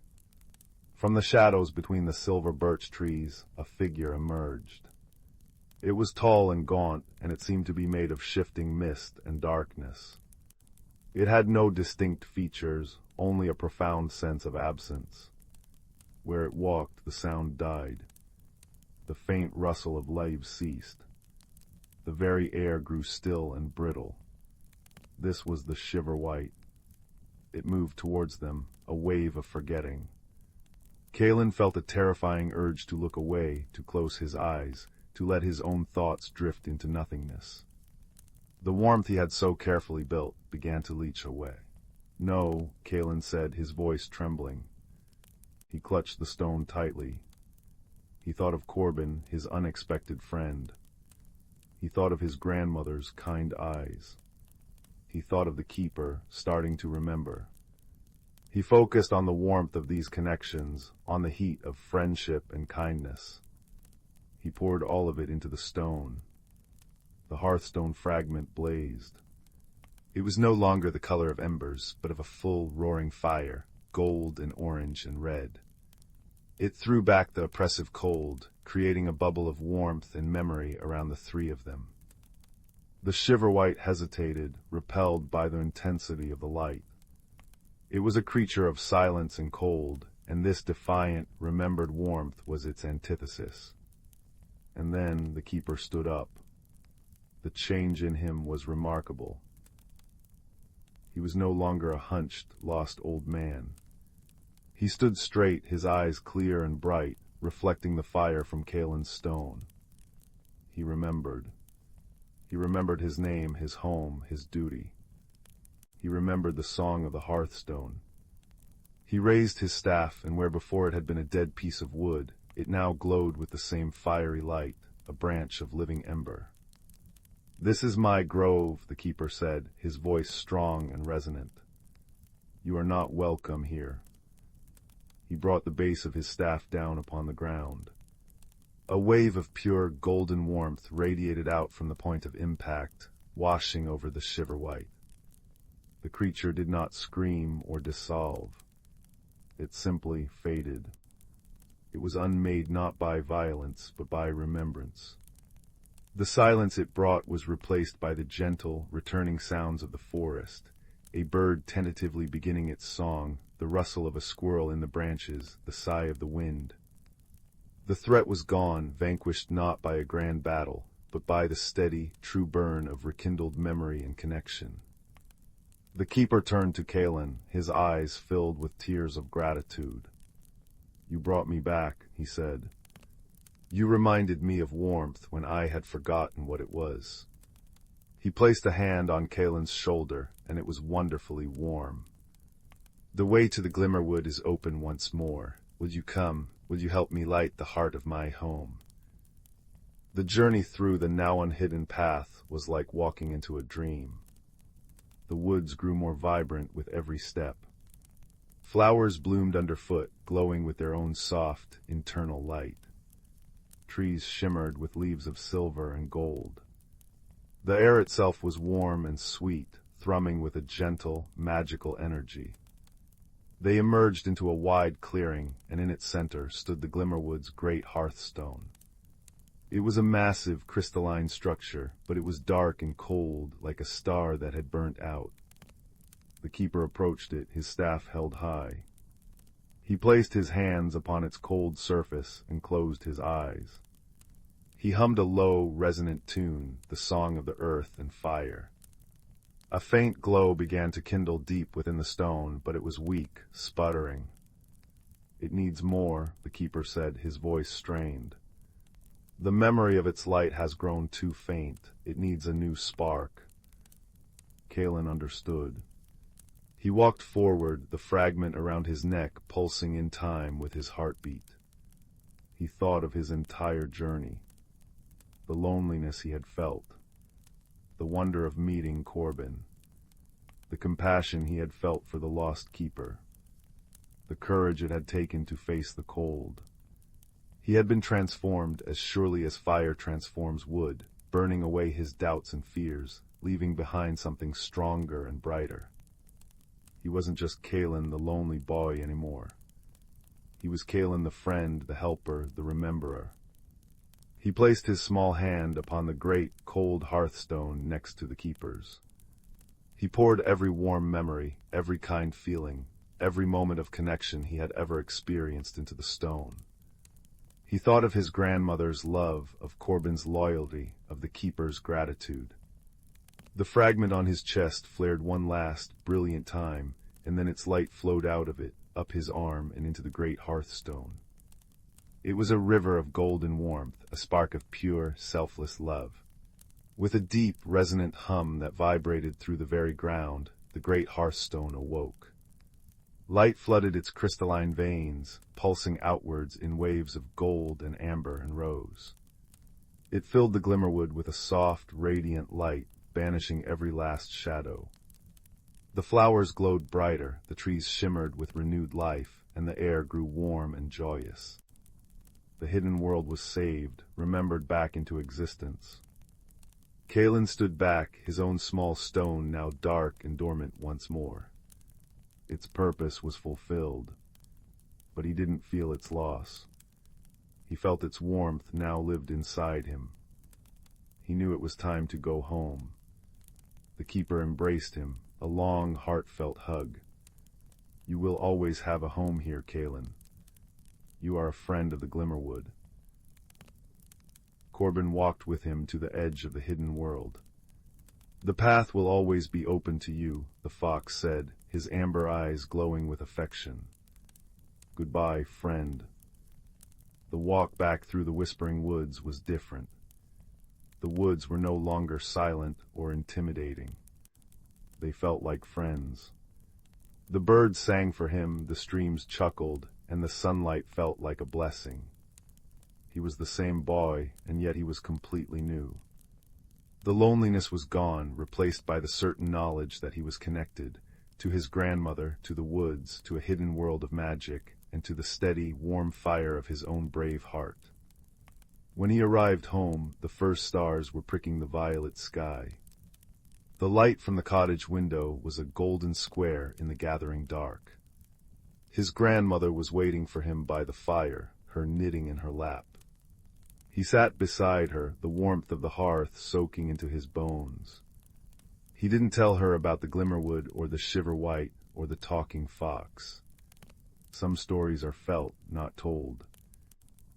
A: From the shadows between the silver birch trees, a figure emerged. It was tall and gaunt, and it seemed to be made of shifting mist and darkness. It had no distinct features, only a profound sense of absence. Where it walked, the sound died. The faint rustle of leaves ceased. The very air grew still and brittle. This was the Shiver-White. It moved towards them, a wave of forgetting. Kalen felt a terrifying urge to look away, to close his eyes, to let his own thoughts drift into nothingness. The warmth he had so carefully built began to leach away. "No," Kalen said, his voice trembling. He clutched the stone tightly. He thought of Corbin, his unexpected friend. He thought of his grandmother's kind eyes. He thought of the keeper, starting to remember. He focused on the warmth of these connections, on the heat of friendship and kindness. He poured all of it into the stone. The hearthstone fragment blazed. It was no longer the color of embers, but of a full, roaring fire, gold and orange and red. It threw back the oppressive cold, creating a bubble of warmth and memory around the three of them. The Shiver-White hesitated, repelled by the intensity of the light. It was a creature of silence and cold, and this defiant, remembered warmth was its antithesis. And then the keeper stood up. The change in him was remarkable. He was no longer a hunched, lost old man. He stood straight, his eyes clear and bright, reflecting the fire from Kalen's stone. He remembered. He remembered his name, his home, his duty. He remembered the song of the hearthstone. He raised his staff, and where before it had been a dead piece of wood, it now glowed with the same fiery light, a branch of living ember. "This is my grove," the keeper said, his voice strong and resonant. "You are not welcome here." He brought the base of his staff down upon the ground. A wave of pure golden warmth radiated out from the point of impact, washing over the Shiver-White. The creature did not scream or dissolve. It simply faded. It was unmade not by violence, but by remembrance. The silence it brought was replaced by the gentle, returning sounds of the forest, a bird tentatively beginning its song, the rustle of a squirrel in the branches, the sigh of the wind. The threat was gone, vanquished not by a grand battle, but by the steady, true burn of rekindled memory and connection. The keeper turned to Kalen, his eyes filled with tears of gratitude. "You brought me back," he said. "You reminded me of warmth when I had forgotten what it was." He placed a hand on Kalen's shoulder, and it was wonderfully warm. "The way to the Glimmerwood is open once more. Will you come? Will you help me light the heart of my home?" The journey through the now unhidden path was like walking into a dream. The woods grew more vibrant with every step. Flowers bloomed underfoot, glowing with their own soft, internal light. Trees shimmered with leaves of silver and gold. The air itself was warm and sweet, thrumming with a gentle, magical energy. They emerged into a wide clearing, and in its center stood the Glimmerwood's great hearthstone. It was a massive, crystalline structure, but it was dark and cold, like a star that had burnt out. The keeper approached it, his staff held high. He placed his hands upon its cold surface and closed his eyes. He hummed a low, resonant tune, the song of the earth and fire. A faint glow began to kindle deep within the stone, but it was weak, sputtering. "It needs more," the keeper said, his voice strained. "The memory of its light has grown too faint. It needs a new spark." Kalen understood. He walked forward, the fragment around his neck pulsing in time with his heartbeat. He thought of his entire journey, the loneliness he had felt, the wonder of meeting Corbin, the compassion he had felt for the lost keeper, the courage it had taken to face the cold. He had been transformed as surely as fire transforms wood, burning away his doubts and fears, leaving behind something stronger and brighter. He wasn't just Kalen, the lonely boy, anymore. He was Kalen, the friend, the helper, the rememberer. He placed his small hand upon the great, cold hearthstone next to the keeper's. He poured every warm memory, every kind feeling, every moment of connection he had ever experienced into the stone. He thought of his grandmother's love, of Corbin's loyalty, of the keeper's gratitude. The fragment on his chest flared one last, brilliant time, and then its light flowed out of it, up his arm and into the great hearthstone. It was a river of golden warmth, a spark of pure, selfless love. With a deep, resonant hum that vibrated through the very ground, the great hearthstone awoke. Light flooded its crystalline veins, pulsing outwards in waves of gold and amber and rose. It filled the Glimmerwood with a soft, radiant light, banishing every last shadow. The flowers glowed brighter, the trees shimmered with renewed life, and the air grew warm and joyous. The hidden world was saved, remembered back into existence. Kalen stood back, his own small stone now dark and dormant once more. Its purpose was fulfilled, but he didn't feel its loss. He felt its warmth now lived inside him. He knew it was time to go home. The keeper embraced him, a long, heartfelt hug. "You will always have a home here, Kalen. You are a friend of the Glimmerwood." Corbin walked with him to the edge of the hidden world. "The path will always be open to you," the fox said, his amber eyes glowing with affection. "Goodbye, friend." The walk back through the whispering woods was different. The woods were no longer silent or intimidating. They felt like friends. The birds sang for him, the streams chuckled, and the sunlight felt like a blessing. He was the same boy, and yet he was completely new. The loneliness was gone, replaced by the certain knowledge that he was connected, to his grandmother, to the woods, to a hidden world of magic, and to the steady, warm fire of his own brave heart. When he arrived home, the first stars were pricking the violet sky. The light from the cottage window was a golden square in the gathering dark. His grandmother was waiting for him by the fire, her knitting in her lap. He sat beside her, the warmth of the hearth soaking into his bones. He didn't tell her about the Glimmerwood or the Shiver White or the talking fox. Some stories are felt, not told.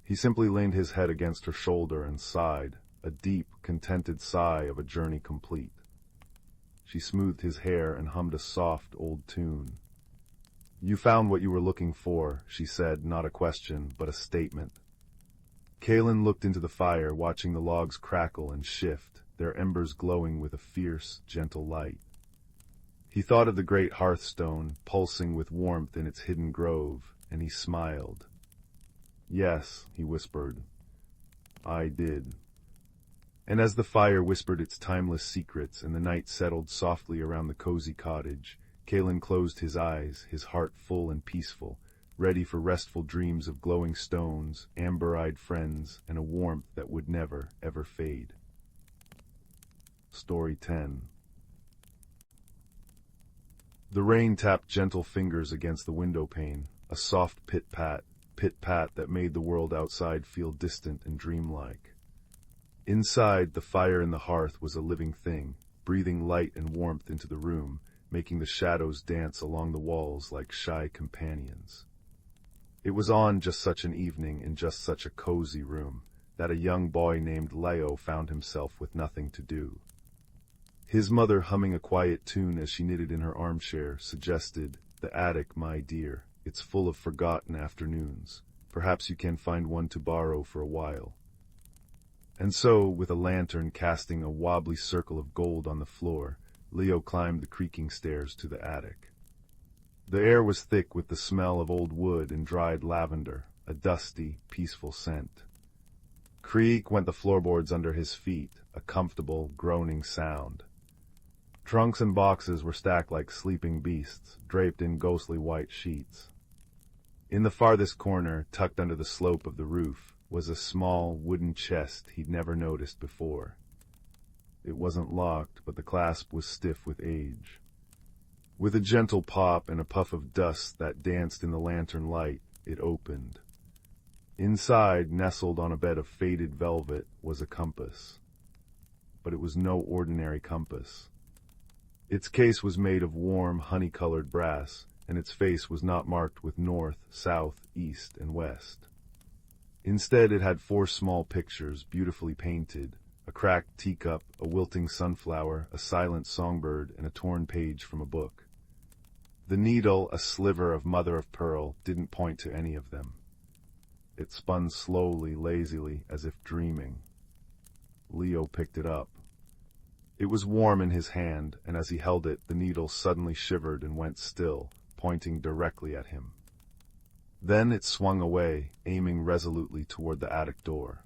A: He simply leaned his head against her shoulder and sighed, a deep, contented sigh of a journey complete. She smoothed his hair and hummed a soft old tune. "You found what you were looking for," she said, not a question, but a statement. Kalen looked into the fire, watching the logs crackle and shift, their embers glowing with a fierce, gentle light. He thought of the great hearthstone, pulsing with warmth in its hidden grove, and he smiled. "Yes," he whispered. "I did. And as the fire whispered its timeless secrets and the night settled softly around the cozy cottage, Kalen closed his eyes, his heart full and peaceful, ready for restful dreams of glowing stones, amber-eyed friends, and a warmth that would never, ever fade. Story 10. The rain tapped gentle fingers against the window pane, a soft pit-pat that made the world outside feel distant and dreamlike. Inside, the fire in the hearth was a living thing, breathing light and warmth into the room, making the shadows dance along the walls like shy companions. It was on just such an evening in just such a cozy room that a young boy named Leo found himself with nothing to do. His mother, humming a quiet tune as she knitted in her armchair, suggested, "The attic, my dear. It's full of forgotten afternoons. Perhaps you can find one to borrow for a while." And so, with a lantern casting a wobbly circle of gold on the floor, Leo climbed the creaking stairs to the attic. The air was thick with the smell of old wood and dried lavender, a dusty, peaceful scent. Creak went the floorboards under his feet, a comfortable, groaning sound. Trunks and boxes were stacked like sleeping beasts, draped in ghostly white sheets. In the farthest corner, tucked under the slope of the roof, was a small wooden chest he'd never noticed before. It wasn't locked, but the clasp was stiff with age. With a gentle pop and a puff of dust that danced in the lantern light, it opened. Inside, nestled on a bed of faded velvet, was a compass. But it was no ordinary compass. Its case was made of warm, honey-colored brass, and its face was not marked with north, south, east, and west. Instead, it had 4 small pictures, beautifully painted: a cracked teacup, a wilting sunflower, a silent songbird, and a torn page from a book. The needle, a sliver of mother-of-pearl, didn't point to any of them. It spun slowly, lazily, as if dreaming. Leo picked it up. It was warm in his hand, and as he held it, the needle suddenly shivered and went still, pointing directly at him. Then it swung away, aiming resolutely toward the attic door.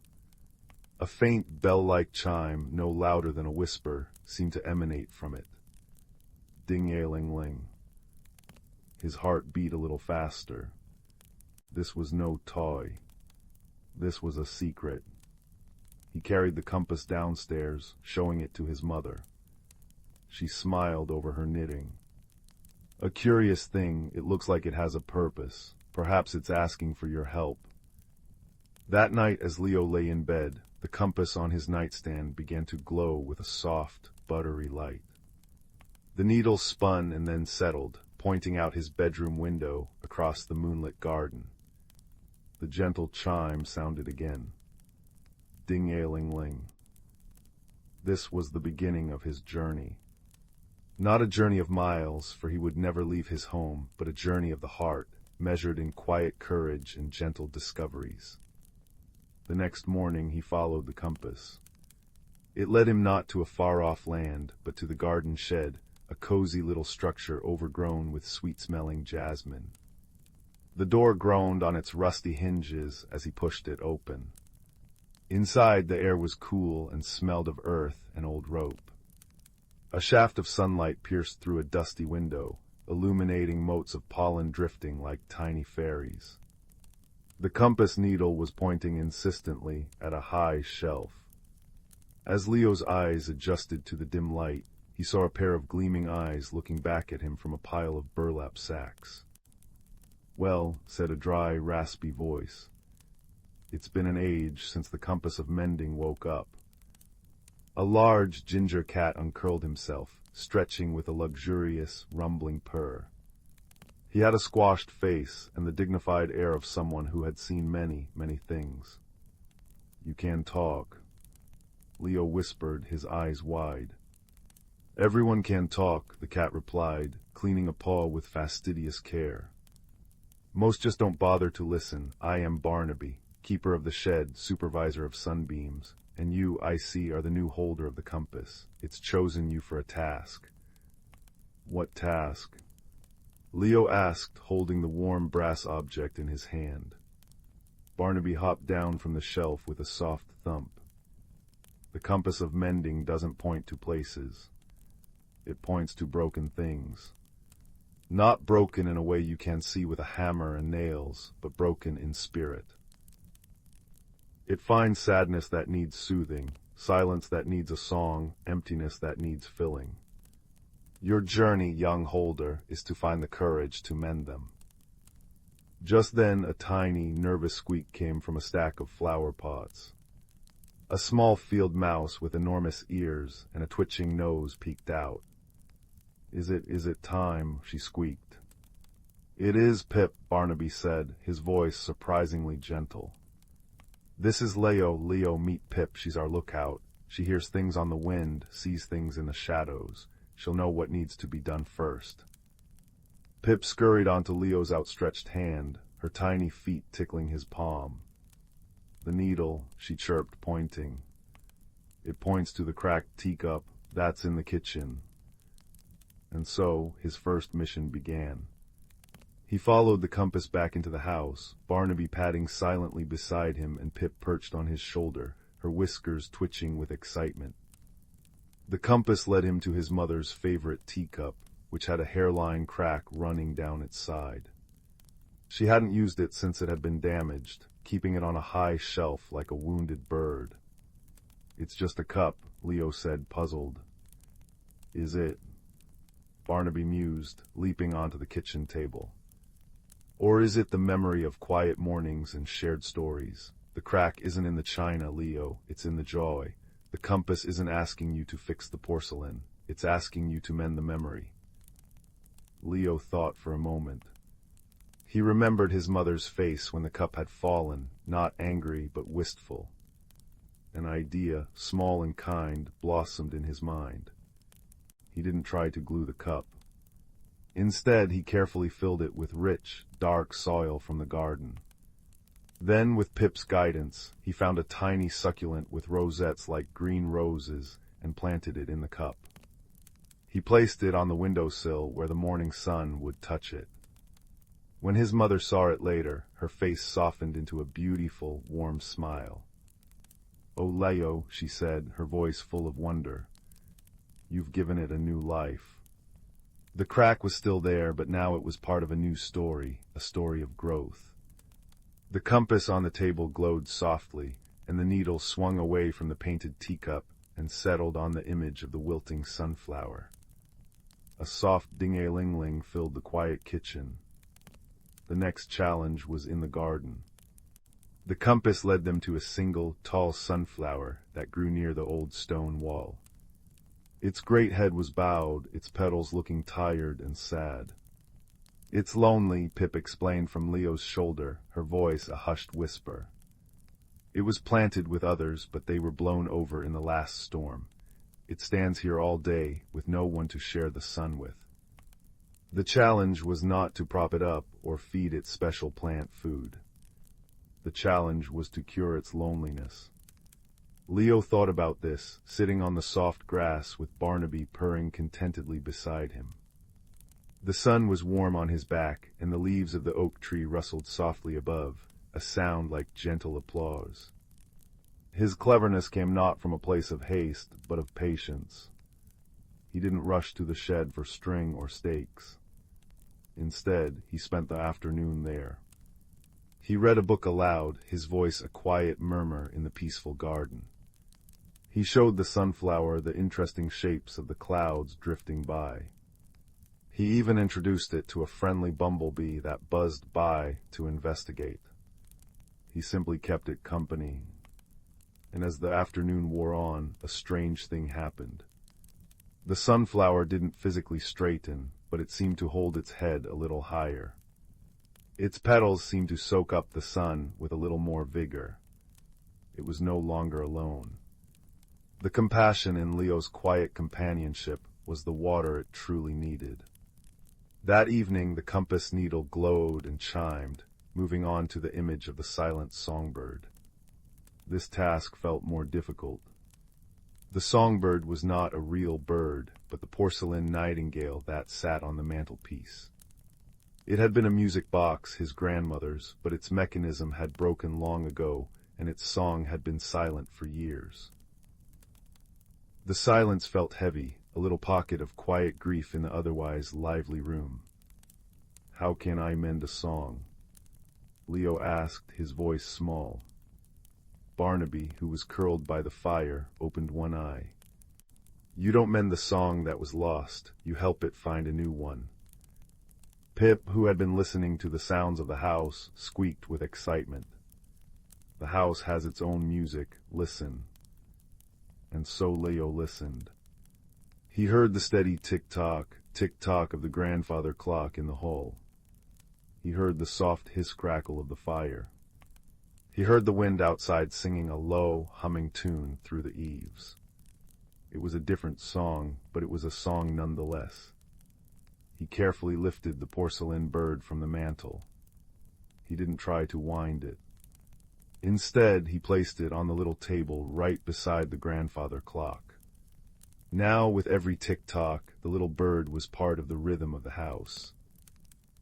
A: A faint bell-like chime, no louder than a whisper, seemed to emanate from it. Ding-a-ling-ling. His heart beat a little faster. This was no toy. This was a secret. He carried the compass downstairs, showing it to his mother. She smiled over her knitting. "A curious thing, it looks like it has a purpose. Perhaps it's asking for your help." That night, as Leo lay in bed, the compass on his nightstand began to glow with a soft, buttery light. The needle spun and then settled, pointing out his bedroom window across the moonlit garden. The gentle chime sounded again. Ding-a-ling-ling. This was the beginning of his journey. Not a journey of miles, for he would never leave his home, but a journey of the heart, measured in quiet courage and gentle discoveries. The next morning he followed the compass. It led him not to a far-off land, but to the garden shed, a cozy little structure overgrown with sweet-smelling jasmine. The door groaned on its rusty hinges as he pushed it open. Inside, the air was cool and smelled of earth and old rope. A shaft of sunlight pierced through a dusty window, illuminating motes of pollen drifting like tiny fairies. The compass needle was pointing insistently at a high shelf. As Leo's eyes adjusted to the dim light, he saw a pair of gleaming eyes looking back at him from a pile of burlap sacks. "Well," said a dry, raspy voice, "it's been an age since the compass of mending woke up." A large ginger cat uncurled himself, stretching with a luxurious, rumbling purr. He had a squashed face and the dignified air of someone who had seen many, many things. "You can talk," Leo whispered, his eyes wide. "Everyone can talk," the cat replied, cleaning a paw with fastidious care. "Most just don't bother to listen. I am Barnaby, keeper of the shed, supervisor of sunbeams, and you, I see, are the new holder of the compass. It's chosen you for a task." "What task?" Leo asked, holding the warm brass object in his hand. Barnaby hopped down from the shelf with a soft thump. The compass of mending doesn't point to places. It points to broken things. Not broken in a way you can see with a hammer and nails, but broken in spirit. It finds sadness that needs soothing, silence that needs a song, emptiness that needs filling. Your journey, young holder, is to find the courage to mend them. Just then, a tiny, nervous squeak came from a stack of flower pots. A small field mouse with enormous ears and a twitching nose peeked out. Is it time?" she squeaked. "It is, Pip," Barnaby said, his voice surprisingly gentle. "This is Leo, meet Pip, she's our lookout. She hears things on the wind, sees things in the shadows. She'll know what needs to be done first." Pip scurried onto Leo's outstretched hand, her tiny feet tickling his palm. "The needle," she chirped, pointing. "It points to the cracked teacup. That's in the kitchen." And so his first mission began. He followed the compass back into the house, Barnaby padding silently beside him and Pip perched on his shoulder, her whiskers twitching with excitement. The compass led him to his mother's favorite teacup, which had a hairline crack running down its side. She hadn't used it since it had been damaged, keeping it on a high shelf like a wounded bird. "It's just a cup," Leo said, puzzled. "Is it?" Barnaby mused, leaping onto the kitchen table. "Or is it the memory of quiet mornings and shared stories? The crack isn't in the china, Leo, it's in the joy. The compass isn't asking you to fix the porcelain, it's asking you to mend the memory." Leo thought for a moment. He remembered his mother's face when the cup had fallen, not angry but wistful. An idea, small and kind, blossomed in his mind. He didn't try to glue the cup. Instead, he carefully filled it with rich, dark soil from the garden. Then, with Pip's guidance, he found a tiny succulent with rosettes like green roses and planted it in the cup. He placed it on the windowsill where the morning sun would touch it. When his mother saw it later, her face softened into a beautiful, warm smile. "Oh, Leo," she said, her voice full of wonder. "You've given it a new life." The crack was still there, but now it was part of a new story, a story of growth. The compass on the table glowed softly, and the needle swung away from the painted teacup and settled on the image of the wilting sunflower. A soft ding-a-ling-ling filled the quiet kitchen. The next challenge was in the garden. The compass led them to a single, tall sunflower that grew near the old stone wall. Its great head was bowed, its petals looking tired and sad. "It's lonely," Pip explained from Leo's shoulder, her voice a hushed whisper. "It was planted with others, but they were blown over in the last storm. It stands here all day, with no one to share the sun with." The challenge was not to prop it up or feed it special plant food. The challenge was to cure its loneliness. Leo thought about this, sitting on the soft grass with Barnaby purring contentedly beside him. The sun was warm on his back, and the leaves of the oak tree rustled softly above, a sound like gentle applause. His cleverness came not from a place of haste, but of patience. He didn't rush to the shed for string or stakes. Instead, he spent the afternoon there. He read a book aloud, his voice a quiet murmur in the peaceful garden. He showed the sunflower the interesting shapes of the clouds drifting by. He even introduced it to a friendly bumblebee that buzzed by to investigate. He simply kept it company. And as the afternoon wore on, a strange thing happened. The sunflower didn't physically straighten, but it seemed to hold its head a little higher. Its petals seemed to soak up the sun with a little more vigor. It was no longer alone. The compassion in Leo's quiet companionship was the water it truly needed. That evening the compass needle glowed and chimed, moving on to the image of the silent songbird. This task felt more difficult. The songbird was not a real bird, but the porcelain nightingale that sat on the mantelpiece. It had been a music box, his grandmother's, but its mechanism had broken long ago, and its song had been silent for years. The silence felt heavy, a little pocket of quiet grief in the otherwise lively room. "How can I mend a song?" Leo asked, his voice small. Barnaby, who was curled by the fire, opened one eye. "You don't mend the song that was lost, you help it find a new one." Pip, who had been listening to the sounds of the house, squeaked with excitement. "The house has its own music, listen." And so Leo listened. He heard the steady tick-tock of the grandfather clock in the hall. He heard the soft hiss-crackle of the fire. He heard the wind outside singing a low, humming tune through the eaves. It was a different song, but it was a song nonetheless. He carefully lifted the porcelain bird from the mantel. He didn't try to wind it. Instead, he placed it on the little table right beside the grandfather clock. Now, with every tick-tock, the little bird was part of the rhythm of the house.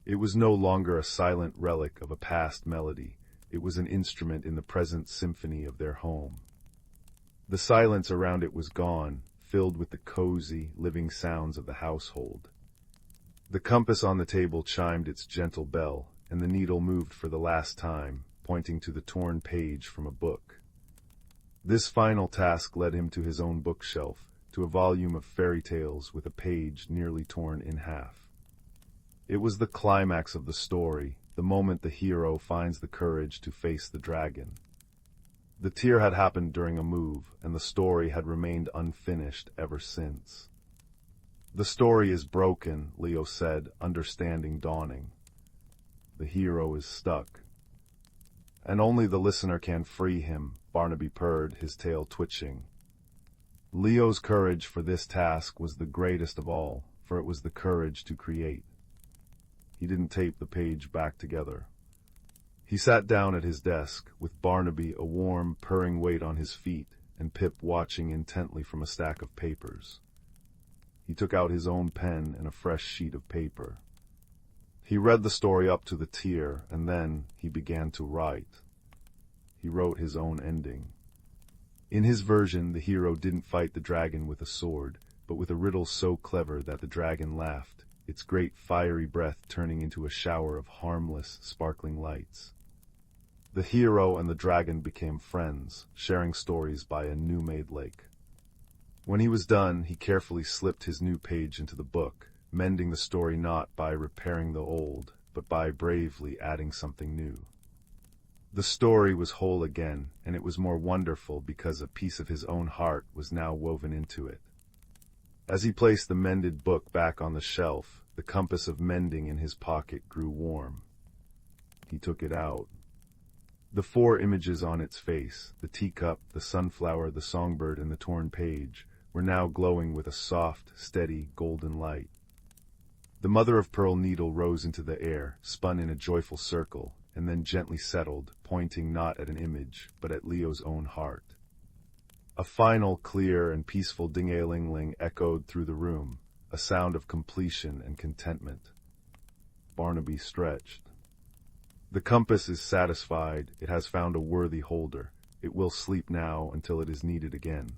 A: It was no longer a silent relic of a past melody. It was an instrument in the present symphony of their home. The silence around it was gone, filled with the cozy, living sounds of the household. The compass on the table chimed its gentle bell, and the needle moved for the last time, pointing to the torn page from a book. This final task led him to his own bookshelf, to a volume of fairy tales with a page nearly torn in half. It was the climax of the story, the moment the hero finds the courage to face the dragon. The tear had happened during a move, and the story had remained unfinished ever since. "The story is broken," Leo said, understanding dawning. "The hero is stuck. And only the listener can free him," Barnaby purred, his tail twitching. Leo's courage for this task was the greatest of all, for it was the courage to create. He didn't tape the page back together. He sat down at his desk, with Barnaby a warm, purring weight on his feet, and Pip watching intently from a stack of papers. He took out his own pen and a fresh sheet of paper. He read the story up to the tear, and then he began to write. He wrote his own ending. In his version, the hero didn't fight the dragon with a sword, but with a riddle so clever that the dragon laughed, its great fiery breath turning into a shower of harmless, sparkling lights. The hero and the dragon became friends, sharing stories by a new-made lake. When he was done, he carefully slipped his new page into the book, mending the story not by repairing the old, but by bravely adding something new. The story was whole again, and it was more wonderful because a piece of his own heart was now woven into it. As he placed the mended book back on the shelf, the compass of mending in his pocket grew warm. He took it out. The 4 images on its face, the teacup, the sunflower, the songbird, and the torn page, were now glowing with a soft, steady, golden light. The mother-of-pearl needle rose into the air, spun in a joyful circle, and then gently settled, pointing not at an image, but at Leo's own heart. A final, clear, and peaceful ding-a-ling-ling echoed through the room, a sound of completion and contentment. Barnaby stretched. "The compass is satisfied. It has found a worthy holder. It will sleep now until it is needed again."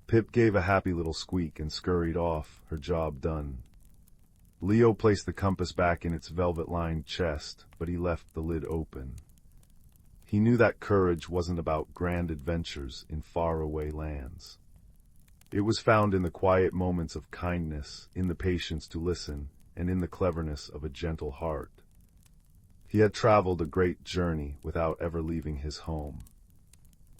A: Pip gave a happy little squeak and scurried off, her job done. Leo placed the compass back in its velvet-lined chest, but he left the lid open. He knew that courage wasn't about grand adventures in faraway lands. It was found in the quiet moments of kindness, in the patience to listen, and in the cleverness of a gentle heart. He had traveled a great journey without ever leaving his home.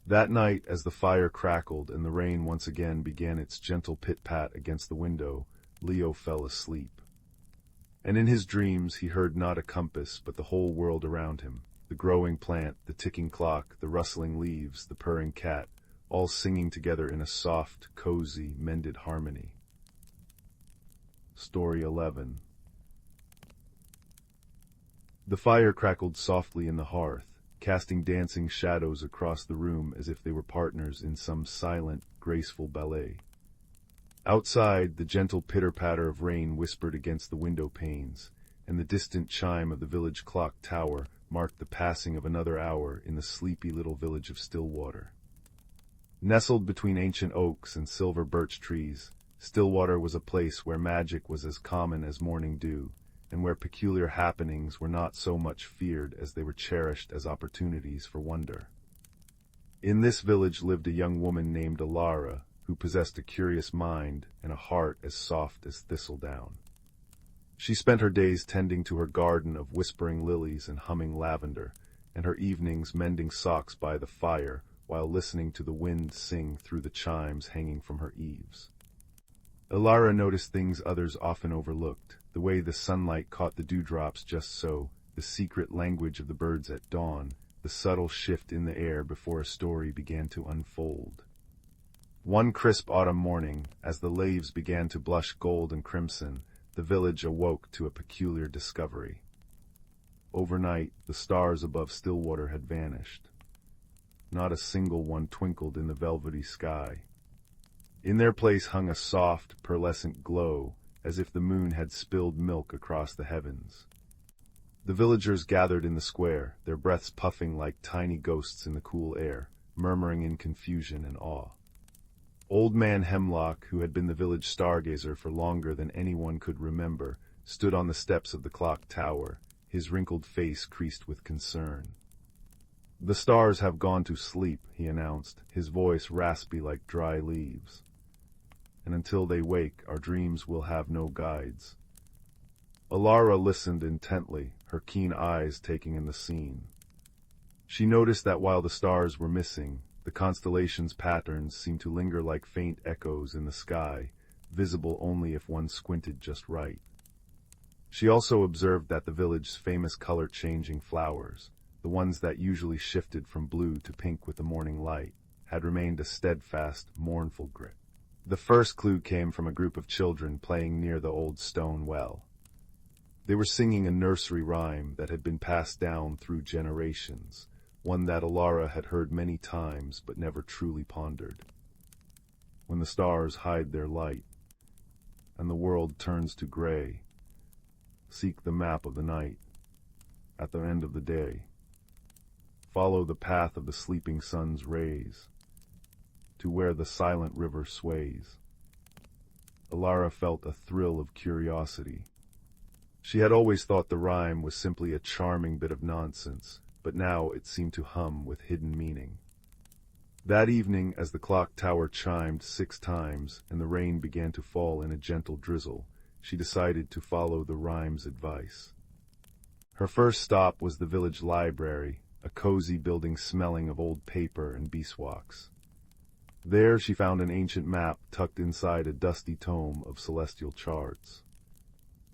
A: That night, as the fire crackled and the rain once again began its gentle pit-pat against the window, Leo fell asleep. And in his dreams he heard not a compass but the whole world around him, the growing plant, the ticking clock, the rustling leaves, the purring cat, all singing together in a soft, cozy, mended harmony. Story 11. The fire crackled softly in the hearth, casting dancing shadows across the room as if they were partners in some silent, graceful ballet. Outside, the gentle pitter-patter of rain whispered against the window panes, and the distant chime of the village clock tower marked the passing of another hour in the sleepy little village of Stillwater. Nestled between ancient oaks and silver birch trees, Stillwater was a place where magic was as common as morning dew, and where peculiar happenings were not so much feared as they were cherished as opportunities for wonder. In this village lived a young woman named Alara, who possessed a curious mind and a heart as soft as thistledown. She spent her days tending to her garden of whispering lilies and humming lavender, and her evenings mending socks by the fire while listening to the wind sing through the chimes hanging from her eaves. Alara noticed things others often overlooked, the way the sunlight caught the dewdrops just so, the secret language of the birds at dawn, the subtle shift in the air before a story began to unfold. One crisp autumn morning, as the leaves began to blush gold and crimson, the village awoke to a peculiar discovery. Overnight, the stars above Stillwater had vanished. Not a single one twinkled in the velvety sky. In their place hung a soft, pearlescent glow, as if the moon had spilled milk across the heavens. The villagers gathered in the square, their breaths puffing like tiny ghosts in the cool air, murmuring in confusion and awe. Old Man Hemlock, who had been the village stargazer for longer than anyone could remember, stood on the steps of the clock tower, his wrinkled face creased with concern. "The stars have gone to sleep," he announced, his voice raspy like dry leaves. "And until they wake, our dreams will have no guides." Alara listened intently, her keen eyes taking in the scene. She noticed that while the stars were missing, the constellations' patterns seemed to linger like faint echoes in the sky, visible only if one squinted just right. She also observed that the village's famous color-changing flowers, the ones that usually shifted from blue to pink with the morning light, had remained a steadfast, mournful grit. The first clue came from a group of children playing near the old stone well. They were singing a nursery rhyme that had been passed down through generations, one that Alara had heard many times but never truly pondered. When the stars hide their light, and the world turns to gray, seek the map of the night. At the end of the day, follow the path of the sleeping sun's rays, to where the silent river sways. Alara felt a thrill of curiosity. She had always thought the rhyme was simply a charming bit of nonsense, but now it seemed to hum with hidden meaning. That evening, as the clock tower chimed 6 times and the rain began to fall in a gentle drizzle, she decided to follow the rhyme's advice. Her first stop was the village library, a cozy building smelling of old paper and beeswax. There she found an ancient map tucked inside a dusty tome of celestial charts.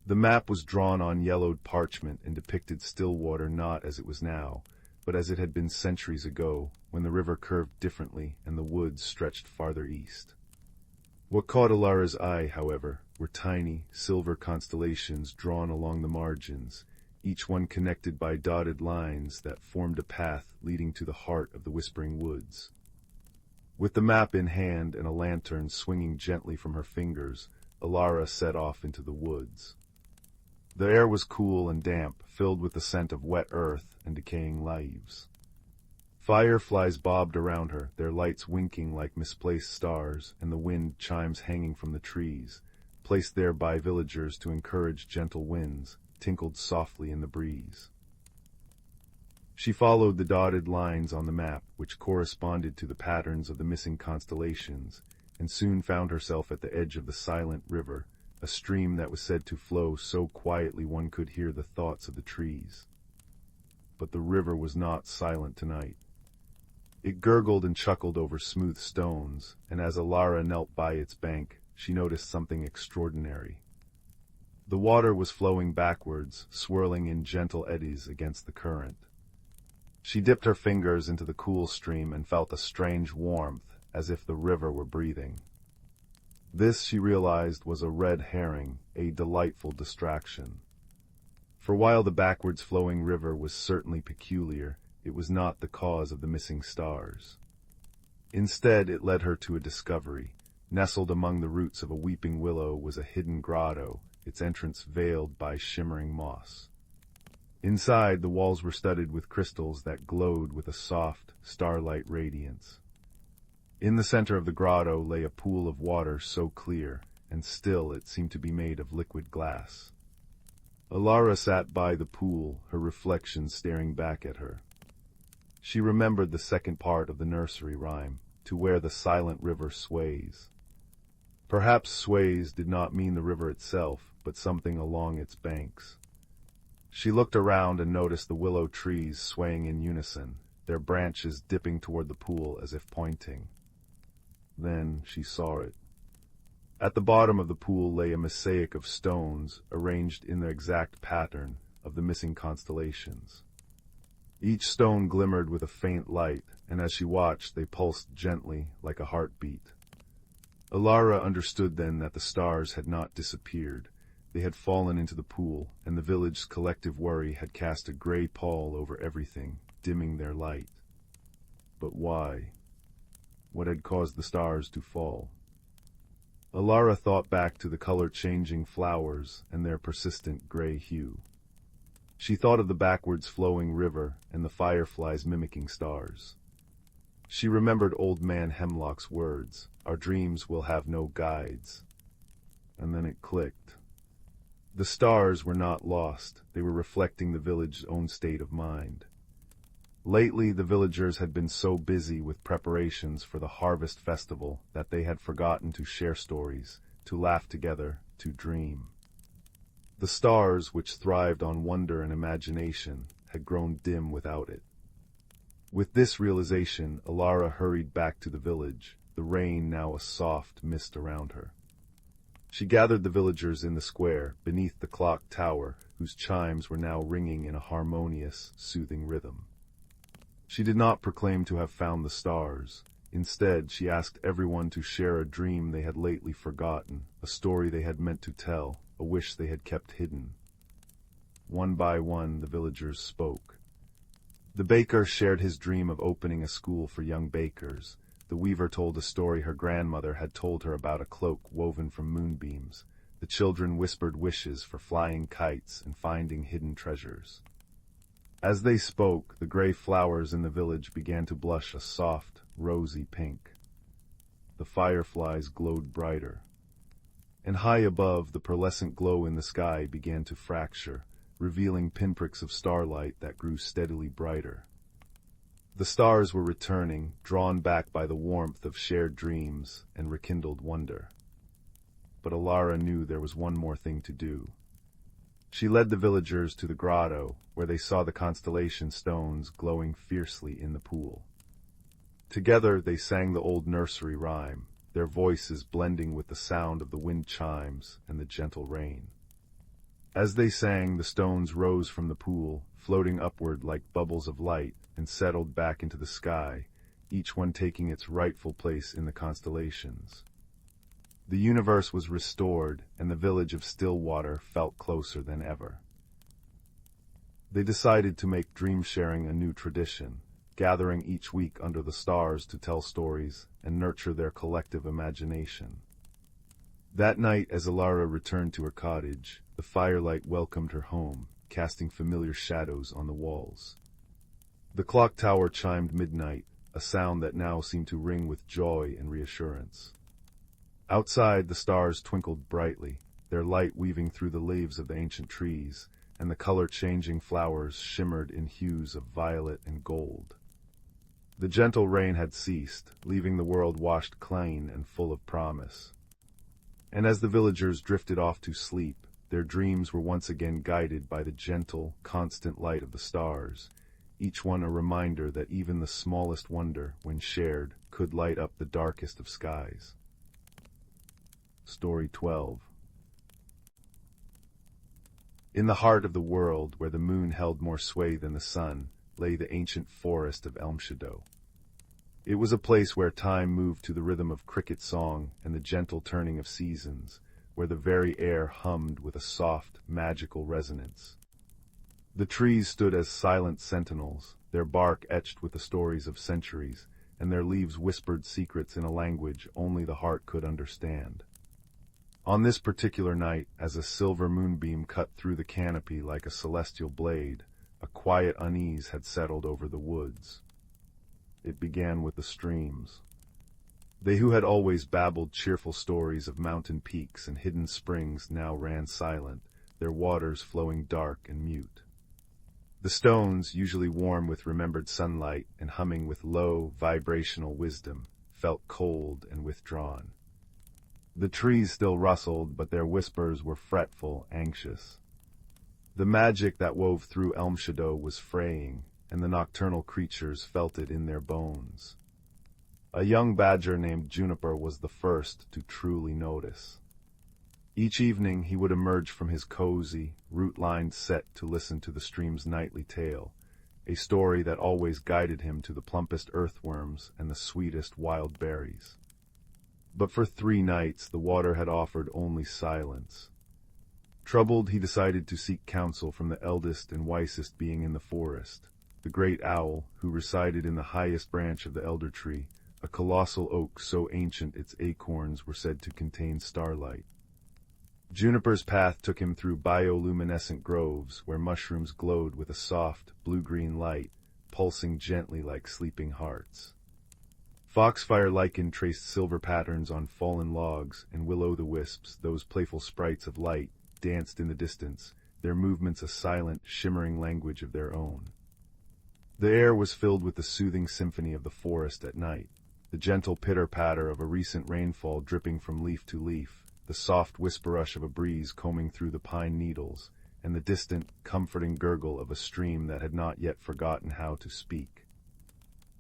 A: The map was drawn on yellowed parchment and depicted Stillwater not as it was now, but as it had been centuries ago, when the river curved differently and the woods stretched farther east. What caught Alara's eye, however, were tiny, silver constellations drawn along the margins, each one connected by dotted lines that formed a path leading to the heart of the whispering woods. With the map in hand and a lantern swinging gently from her fingers, Alara set off into the woods. The air was cool and damp, filled with the scent of wet earth and decaying leaves. Fireflies bobbed around her, their lights winking like misplaced stars, and the wind chimes hanging from the trees, placed there by villagers to encourage gentle winds, tinkled softly in the breeze. She followed the dotted lines on the map, which corresponded to the patterns of the missing constellations, and soon found herself at the edge of the silent river, a stream that was said to flow so quietly one could hear the thoughts of the trees. But the river was not silent tonight. It gurgled and chuckled over smooth stones, and as Alara knelt by its bank, she noticed something extraordinary. The water was flowing backwards, swirling in gentle eddies against the current. She dipped her fingers into the cool stream and felt a strange warmth, as if the river were breathing. This, she realized, was a red herring, a delightful distraction. For while the backwards flowing river was certainly peculiar, it was not the cause of the missing stars. Instead, it led her to a discovery. Nestled among the roots of a weeping willow was a hidden grotto, its entrance veiled by shimmering moss. Inside, the walls were studded with crystals that glowed with a soft, starlight radiance. In the center of the grotto lay a pool of water so clear and still it seemed to be made of liquid glass. Alara sat by the pool, her reflection staring back at her. She remembered the second part of the nursery rhyme, to where the silent river sways. Perhaps sways did not mean the river itself, but something along its banks. She looked around and noticed the willow trees swaying in unison, their branches dipping toward the pool as if pointing. Then she saw it. At the bottom of the pool lay a mosaic of stones arranged in the exact pattern of the missing constellations. Each stone glimmered with a faint light, and as she watched, they pulsed gently like a heartbeat. Alara understood then that the stars had not disappeared. They had fallen into the pool, and the village's collective worry had cast a gray pall over everything, dimming their light. But why? What had caused the stars to fall? Alara thought back to the color-changing flowers and their persistent gray hue. She thought of the backwards flowing river and the fireflies mimicking stars. She remembered Old Man Hemlock's words, "Our dreams will have no guides." And then it clicked. The stars were not lost, they were reflecting the village's own state of mind. Lately, the villagers had been so busy with preparations for the harvest festival that they had forgotten to share stories, to laugh together, to dream. The stars, which thrived on wonder and imagination, had grown dim without it. With this realization, Alara hurried back to the village, the rain now a soft mist around her. She gathered the villagers in the square, beneath the clock tower, whose chimes were now ringing in a harmonious, soothing rhythm. She did not proclaim to have found the stars. Instead, she asked everyone to share a dream they had lately forgotten, a story they had meant to tell, a wish they had kept hidden. One by one, the villagers spoke. The baker shared his dream of opening a school for young bakers. The weaver told a story her grandmother had told her about a cloak woven from moonbeams. The children whispered wishes for flying kites and finding hidden treasures. As they spoke, the gray flowers in the village began to blush a soft, rosy pink. The fireflies glowed brighter. And high above, the pearlescent glow in the sky began to fracture, revealing pinpricks of starlight that grew steadily brighter. The stars were returning, drawn back by the warmth of shared dreams and rekindled wonder. But Alara knew there was one more thing to do. She led the villagers to the grotto, where they saw the constellation stones glowing fiercely in the pool. Together they sang the old nursery rhyme, their voices blending with the sound of the wind chimes and the gentle rain. As they sang, the stones rose from the pool, floating upward like bubbles of light, and settled back into the sky, each one taking its rightful place in the constellations. The universe was restored, and the village of Stillwater felt closer than ever. They decided to make dream-sharing a new tradition, gathering each week under the stars to tell stories and nurture their collective imagination. That night, as Alara returned to her cottage, the firelight welcomed her home, casting familiar shadows on the walls. The clock tower chimed midnight, a sound that now seemed to ring with joy and reassurance. Outside, the stars twinkled brightly, their light weaving through the leaves of the ancient trees, and the color-changing flowers shimmered in hues of violet and gold. The gentle rain had ceased, leaving the world washed clean and full of promise. And as the villagers drifted off to sleep, their dreams were once again guided by the gentle, constant light of the stars, each one a reminder that even the smallest wonder, when shared, could light up the darkest of skies. Story 12. In the heart of the world, where the moon held more sway than the sun, lay the ancient forest of Elmshadow. It was a place where time moved to the rhythm of cricket song and the gentle turning of seasons, where the very air hummed with a soft, magical resonance. The trees stood as silent sentinels, their bark etched with the stories of centuries, and their leaves whispered secrets in a language only the heart could understand. On this particular night, as a silver moonbeam cut through the canopy like a celestial blade, a quiet unease had settled over the woods. It began with the streams. They who had always babbled cheerful stories of mountain peaks and hidden springs now ran silent, their waters flowing dark and mute. The stones, usually warm with remembered sunlight and humming with low, vibrational wisdom, felt cold and withdrawn. The trees still rustled, but their whispers were fretful, anxious. The magic that wove through Elmshadow was fraying, and the nocturnal creatures felt it in their bones. A young badger named Juniper was the first to truly notice. Each evening he would emerge from his cozy, root-lined set to listen to the stream's nightly tale, a story that always guided him to the plumpest earthworms and the sweetest wild berries. But for 3 nights the water had offered only silence. Troubled, he decided to seek counsel from the eldest and wisest being in the forest, the great owl, who resided in the highest branch of the elder tree, a colossal oak so ancient its acorns were said to contain starlight. Juniper's path took him through bioluminescent groves where mushrooms glowed with a soft, blue-green light, pulsing gently like sleeping hearts. Foxfire lichen traced silver patterns on fallen logs, and will-o'-the-wisps, those playful sprites of light, danced in the distance, their movements a silent, shimmering language of their own. The air was filled with the soothing symphony of the forest at night, the gentle pitter-patter of a recent rainfall dripping from leaf to leaf, the soft whisper-rush of a breeze combing through the pine needles, and the distant, comforting gurgle of a stream that had not yet forgotten how to speak.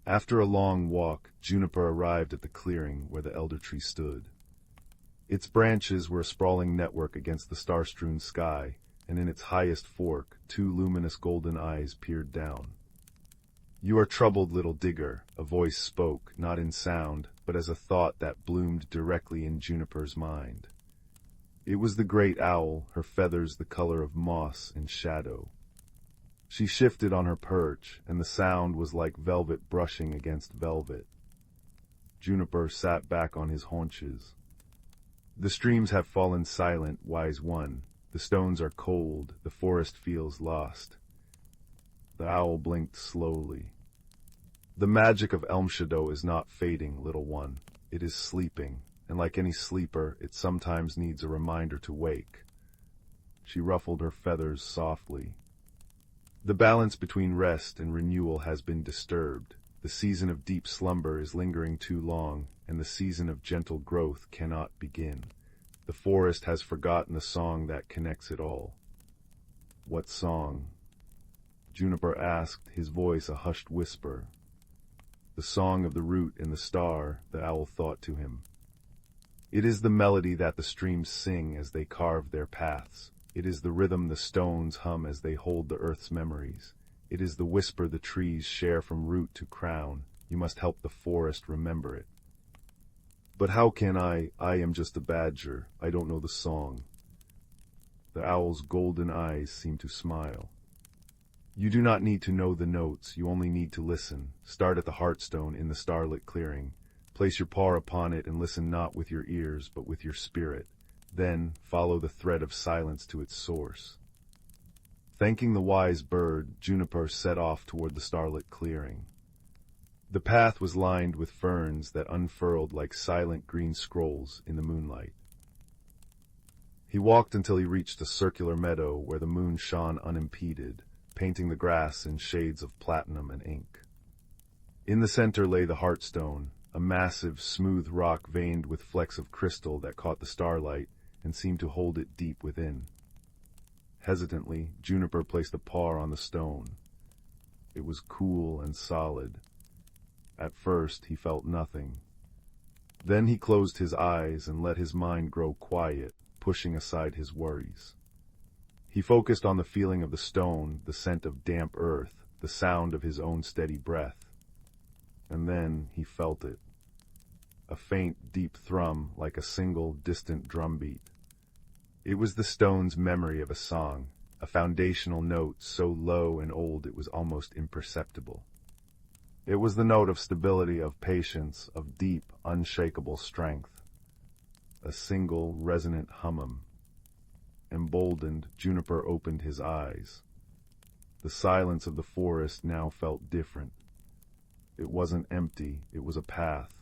A: After a long walk, Juniper arrived at the clearing where the elder tree stood. Its branches were a sprawling network against the star-strewn sky, and in its highest fork, 2 luminous golden eyes peered down. "You are troubled, little digger," a voice spoke, not in sound, but as a thought that bloomed directly in Juniper's mind. It was the great owl, her feathers the color of moss and shadow. She shifted on her perch, and the sound was like velvet brushing against velvet. Juniper sat back on his haunches. "The streams have fallen silent, wise one. The stones are cold, the forest feels lost." The owl blinked slowly. "The magic of Elmshadow is not fading, little one. It is sleeping, and like any sleeper, it sometimes needs a reminder to wake." She ruffled her feathers softly. "The balance between rest and renewal has been disturbed. The season of deep slumber is lingering too long, and the season of gentle growth cannot begin. The forest has forgotten the song that connects it all." "What song?" Juniper asked, his voice a hushed whisper. "The song of the root and the star," the owl thought to him. "It is the melody that the streams sing as they carve their paths. It is the rhythm the stones hum as they hold the earth's memories. It is the whisper the trees share from root to crown. You must help the forest remember it." "But how can I? I am just a badger. I don't know the song." The owl's golden eyes seemed to smile. "You do not need to know the notes, you only need to listen. Start at the heartstone in the starlit clearing. Place your paw upon it and listen not with your ears, but with your spirit. Then follow the thread of silence to its source." Thanking the wise bird, Juniper set off toward the starlit clearing. The path was lined with ferns that unfurled like silent green scrolls in the moonlight. He walked until he reached a circular meadow where the moon shone unimpeded, painting the grass in shades of platinum and ink. In the center lay the heartstone, a massive, smooth rock veined with flecks of crystal that caught the starlight and seemed to hold it deep within. Hesitantly, Juniper placed a paw on the stone. It was cool and solid. At first, he felt nothing. Then he closed his eyes and let his mind grow quiet, pushing aside his worries. He focused on the feeling of the stone, the scent of damp earth, the sound of his own steady breath. And then he felt it. A faint, deep thrum like a single, distant drumbeat. It was the stone's memory of a song, a foundational note so low and old it was almost imperceptible. It was the note of stability, of patience, of deep, unshakable strength. A single, resonant hum. Emboldened, Juniper opened his eyes. The silence of the forest now felt different. It wasn't empty, it was a path.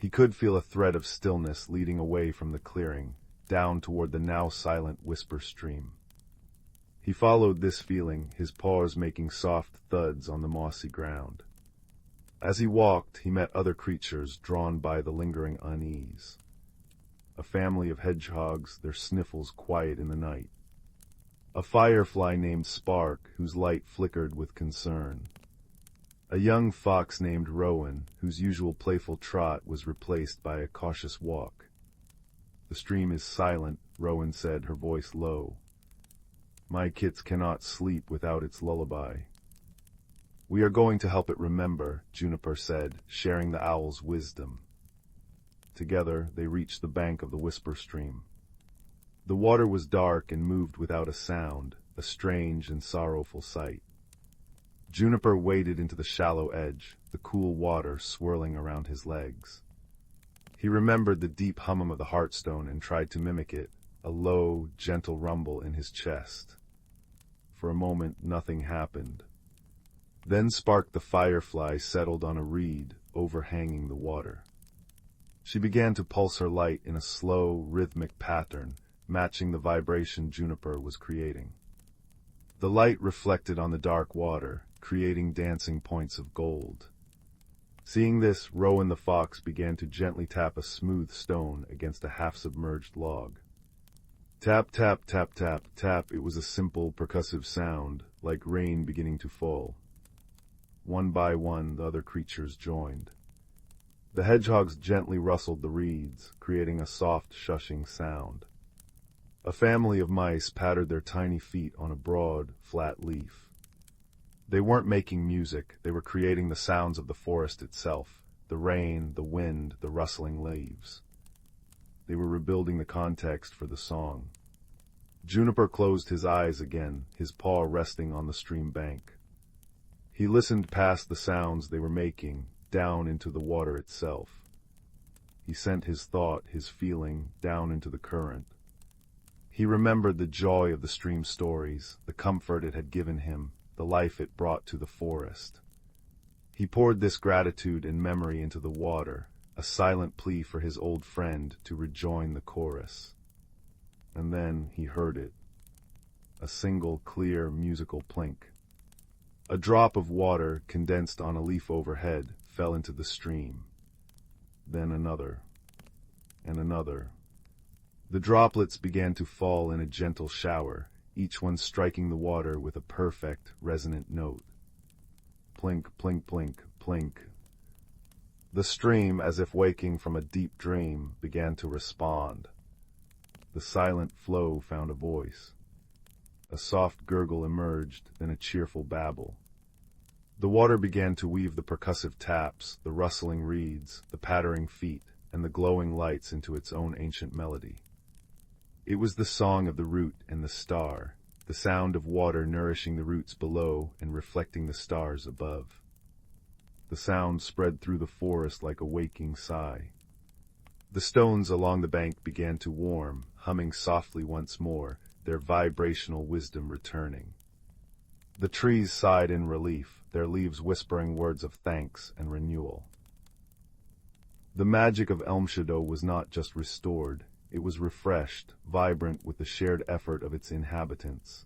A: He could feel a thread of stillness leading away from the clearing, down toward the now silent whisper stream. He followed this feeling, his paws making soft thuds on the mossy ground. As he walked, he met other creatures drawn by the lingering unease. A family of hedgehogs, their sniffles quiet in the night. A firefly named Spark, whose light flickered with concern. A young fox named Rowan, whose usual playful trot was replaced by a cautious walk. "The stream is silent," Rowan said, her voice low. "My kits cannot sleep without its lullaby." "We are going to help it remember," Juniper said, sharing the owl's wisdom. Together, they reached the bank of the whisper stream. The water was dark and moved without a sound, a strange and sorrowful sight. Juniper waded into the shallow edge, the cool water swirling around his legs. He remembered the deep hum of the heartstone and tried to mimic it, a low, gentle rumble in his chest. For a moment, nothing happened. Then Spark the firefly settled on a reed overhanging the water. She began to pulse her light in a slow, rhythmic pattern, matching the vibration Juniper was creating. The light reflected on the dark water, creating dancing points of gold. Seeing this, Rowan the fox began to gently tap a smooth stone against a half-submerged log. Tap, tap, tap, tap, tap. It was a simple, percussive sound, like rain beginning to fall. One by one, the other creatures joined. The hedgehogs gently rustled the reeds, creating a soft, shushing sound. A family of mice pattered their tiny feet on a broad, flat leaf. They weren't making music, they were creating the sounds of the forest itself, the rain, the wind, the rustling leaves. They were rebuilding the context for the song. Juniper closed his eyes again, his paw resting on the stream bank. He listened past the sounds they were making, down into the water itself. He sent his thought, his feeling, down into the current. He remembered the joy of the stream's stories, the comfort it had given him, the life it brought to the forest. He poured this gratitude and memory into the water, a silent plea for his old friend to rejoin the chorus. And then he heard it. A single, clear, musical plink. A drop of water, condensed on a leaf overhead, fell into the stream. Then another, and another. The droplets began to fall in a gentle shower, each one striking the water with a perfect, resonant note. Plink, plink, plink, plink. The stream, as if waking from a deep dream, began to respond. The silent flow found a voice. A soft gurgle emerged, then a cheerful babble. The water began to weave the percussive taps, the rustling reeds, the pattering feet, and the glowing lights into its own ancient melody. It was the song of the root and the star, the sound of water nourishing the roots below and reflecting the stars above. The sound spread through the forest like a waking sigh. The stones along the bank began to warm, humming softly once more, their vibrational wisdom returning. The trees sighed in relief, their leaves whispering words of thanks and renewal. The magic of Elmshadow was not just restored, it was refreshed, vibrant with the shared effort of its inhabitants.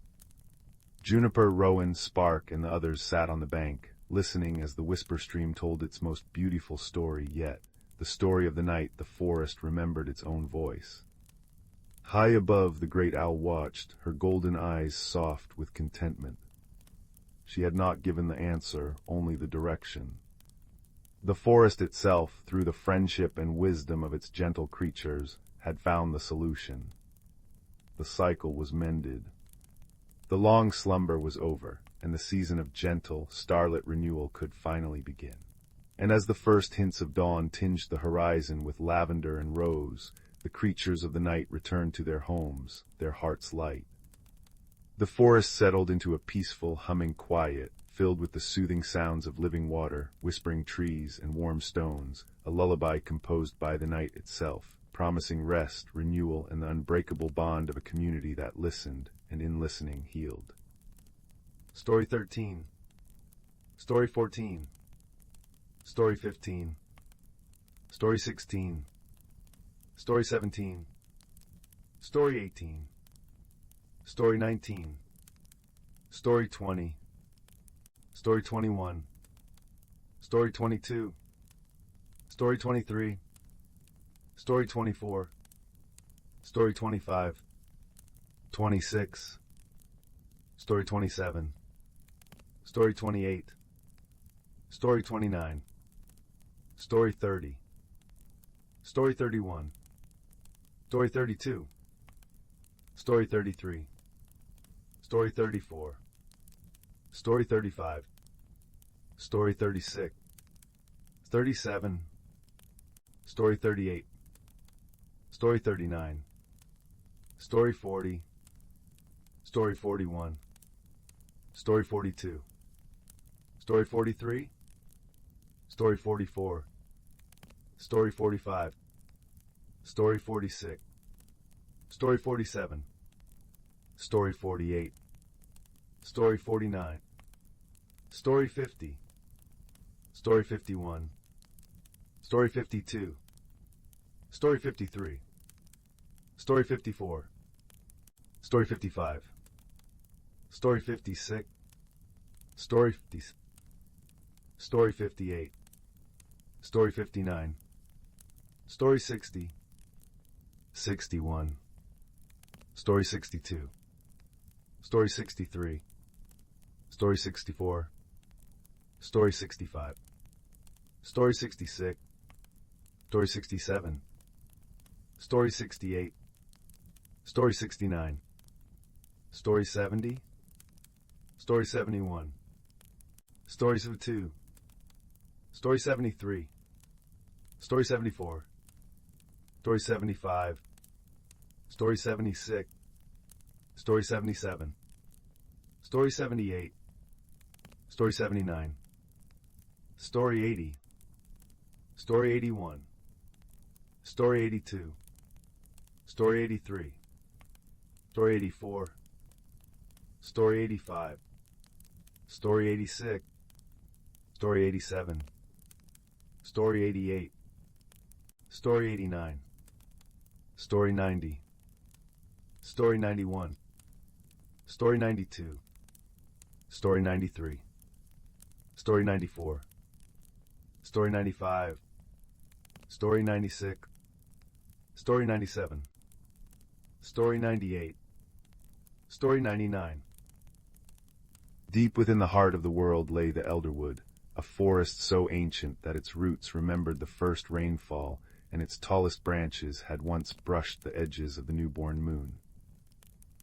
A: Juniper, Rowan, Spark, and the others sat on the bank, listening as the whisper stream told its most beautiful story yet, the story of the night the forest remembered its own voice. High above, the great owl watched, her golden eyes soft with contentment. She had not given the answer, only the direction. The forest itself, through the friendship and wisdom of its gentle creatures, had found the solution. The cycle was mended. The long slumber was over, and the season of gentle, starlit renewal could finally begin. And as the first hints of dawn tinged the horizon with lavender and rose, the creatures of the night returned to their homes, their hearts light. The forest settled into a peaceful, humming quiet, filled with the soothing sounds of living water, whispering trees, and warm stones, a lullaby composed by the night itself, promising rest, renewal, and the unbreakable bond of a community that listened, and in listening healed. Story 13. Story 14. Story 15. Story 16. Story 17. Story 18. Story 19. Story 20. Story 21. Story 22. Story 23. Story 24. Story 25. 26. Story 27. Story 28. Story 29. Story 30. Story 31. Story 32. Story 33. Story 34. Story 35. Story 36. 37. Story 38. Story 39. Story 40. Story 41. Story 42. Story 43. Story 44. Story 45. Story 46. Story 47. Story 48. Story 49. Story 50. Story 51. Story 52. Story 53. Story 54. Story 55. Story 56. Story 50. Story 58. Story 59. Story 60. 61. Story 62. Story 63. Story 64. Story 65. Story 66. Story 67. Story 68. Story 69. Story 70. Story 71. Story 72. Story 73. Story 74. Story 75. Story 76. Story 77. Story 78. Story 79. Story 80. Story 81. Story 82. Story 83. Story 84. Story 85. Story 86. Story 87. Story 88. Story 89. Story 90. Story 91. Story 92. Story 93. Story 94. Story 95. Story 96. Story 97. Story 98. Story 99. Deep within the heart of the world lay the Elderwood, a forest so ancient that its roots remembered the first rainfall and its tallest branches had once brushed the edges of the newborn moon.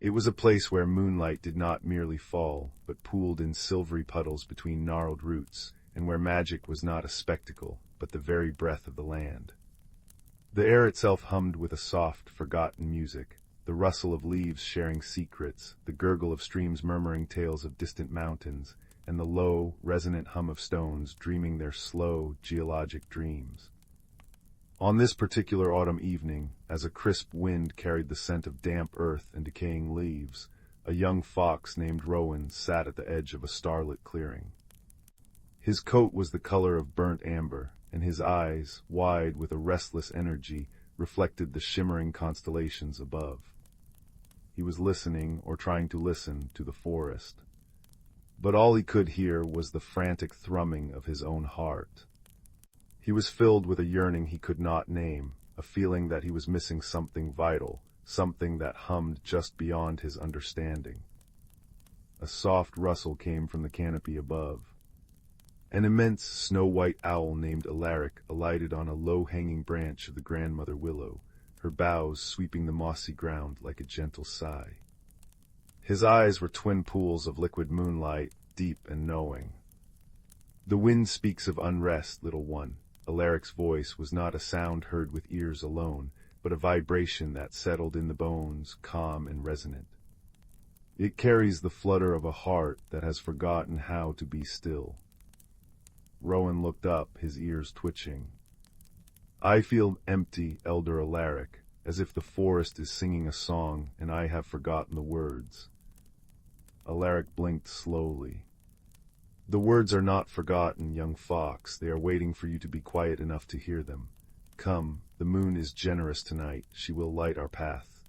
A: It was a place where moonlight did not merely fall, but pooled in silvery puddles between gnarled roots, and where magic was not a spectacle, but the very breath of the land. The air itself hummed with a soft, forgotten music, the rustle of leaves sharing secrets, the gurgle of streams murmuring tales of distant mountains, and the low, resonant hum of stones dreaming their slow, geologic dreams. On this particular autumn evening, as a crisp wind carried the scent of damp earth and decaying leaves, a young fox named Rowan sat at the edge of a starlit clearing. His coat was the color of burnt amber, and his eyes, wide with a restless energy, reflected the shimmering constellations above. He was listening, or trying to listen, to the forest. But all he could hear was the frantic thrumming of his own heart. He was filled with a yearning he could not name, a feeling that he was missing something vital, something that hummed just beyond his understanding. A soft rustle came from the canopy above. An immense snow-white owl named Alaric alighted on a low-hanging branch of the grandmother willow, her boughs sweeping the mossy ground like a gentle sigh. His eyes were twin pools of liquid moonlight, deep and knowing. "The wind speaks of unrest, little one." Alaric's voice was not a sound heard with ears alone, but a vibration that settled in the bones, calm and resonant. It carries the flutter of a heart that has forgotten how to be still. Rowan looked up, his ears twitching. "I feel empty, Elder Alaric, as if the forest is singing a song and I have forgotten the words." Alaric blinked slowly. "The words are not forgotten, young fox. They are waiting for you to be quiet enough to hear them. Come, the moon is generous tonight, she will light our path.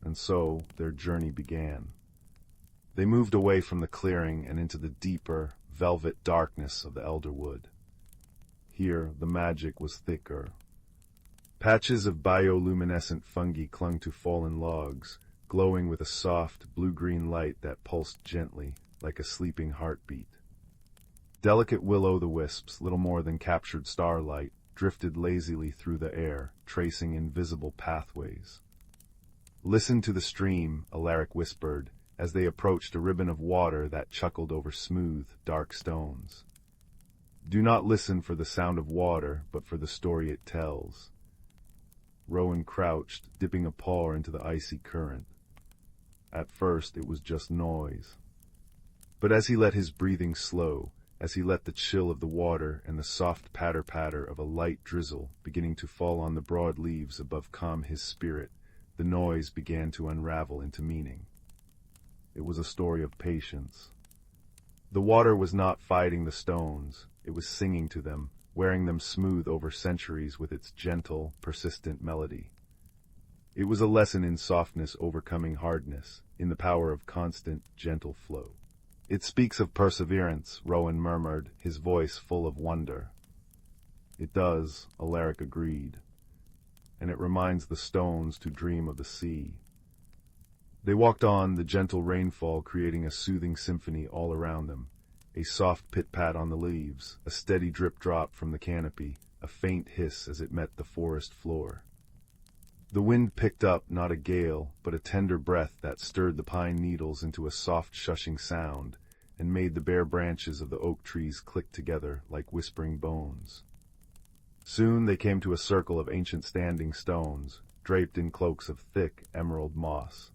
A: And so their journey began. They moved away from the clearing and into the deeper, velvet darkness of the elderwood. Here the magic was thicker. Patches of bioluminescent fungi clung to fallen logs, glowing with a soft, blue-green light that pulsed gently, like a sleeping heartbeat. Delicate will-o'-the-wisps, little more than captured starlight, drifted lazily through the air, tracing invisible pathways. "Listen to the stream," Alaric whispered, as they approached a ribbon of water that chuckled over smooth, dark stones. "Do not listen for the sound of water, but for the story it tells." Rowan crouched, dipping a paw into the icy current. At first it was just noise. But as he let his breathing slow, as he let the chill of the water and the soft patter-patter of a light drizzle beginning to fall on the broad leaves above calm his spirit, the noise began to unravel into meaning. It was a story of patience. The water was not fighting the stones, it was singing to them, wearing them smooth over centuries with its gentle, persistent melody. It was a lesson in softness overcoming hardness, in the power of constant, gentle flow. "It speaks of perseverance," Rowan murmured, his voice full of wonder. "It does," Alaric agreed. "And it reminds the stones to dream of the sea." They walked on, the gentle rainfall creating a soothing symphony all around them. A soft pit-pat on the leaves, a steady drip-drop from the canopy, a faint hiss as it met the forest floor. The wind picked up not a gale, but a tender breath that stirred the pine needles into a soft shushing sound, and made the bare branches of the oak trees click together like whispering bones. Soon they came to a circle of ancient standing stones, draped in cloaks of thick emerald moss.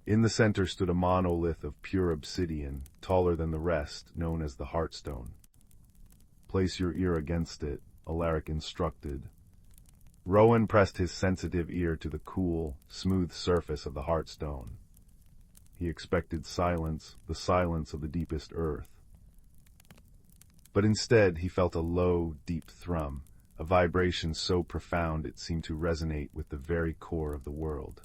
A: In the center stood a monolith of pure obsidian, taller than the rest, known as the Heartstone. "Place your ear against it," Alaric instructed. Rowan pressed his sensitive ear to the cool, smooth surface of the Heartstone. He expected silence, the silence of the deepest earth. But instead he felt a low, deep thrum, a vibration so profound it seemed to resonate with the very core of the world.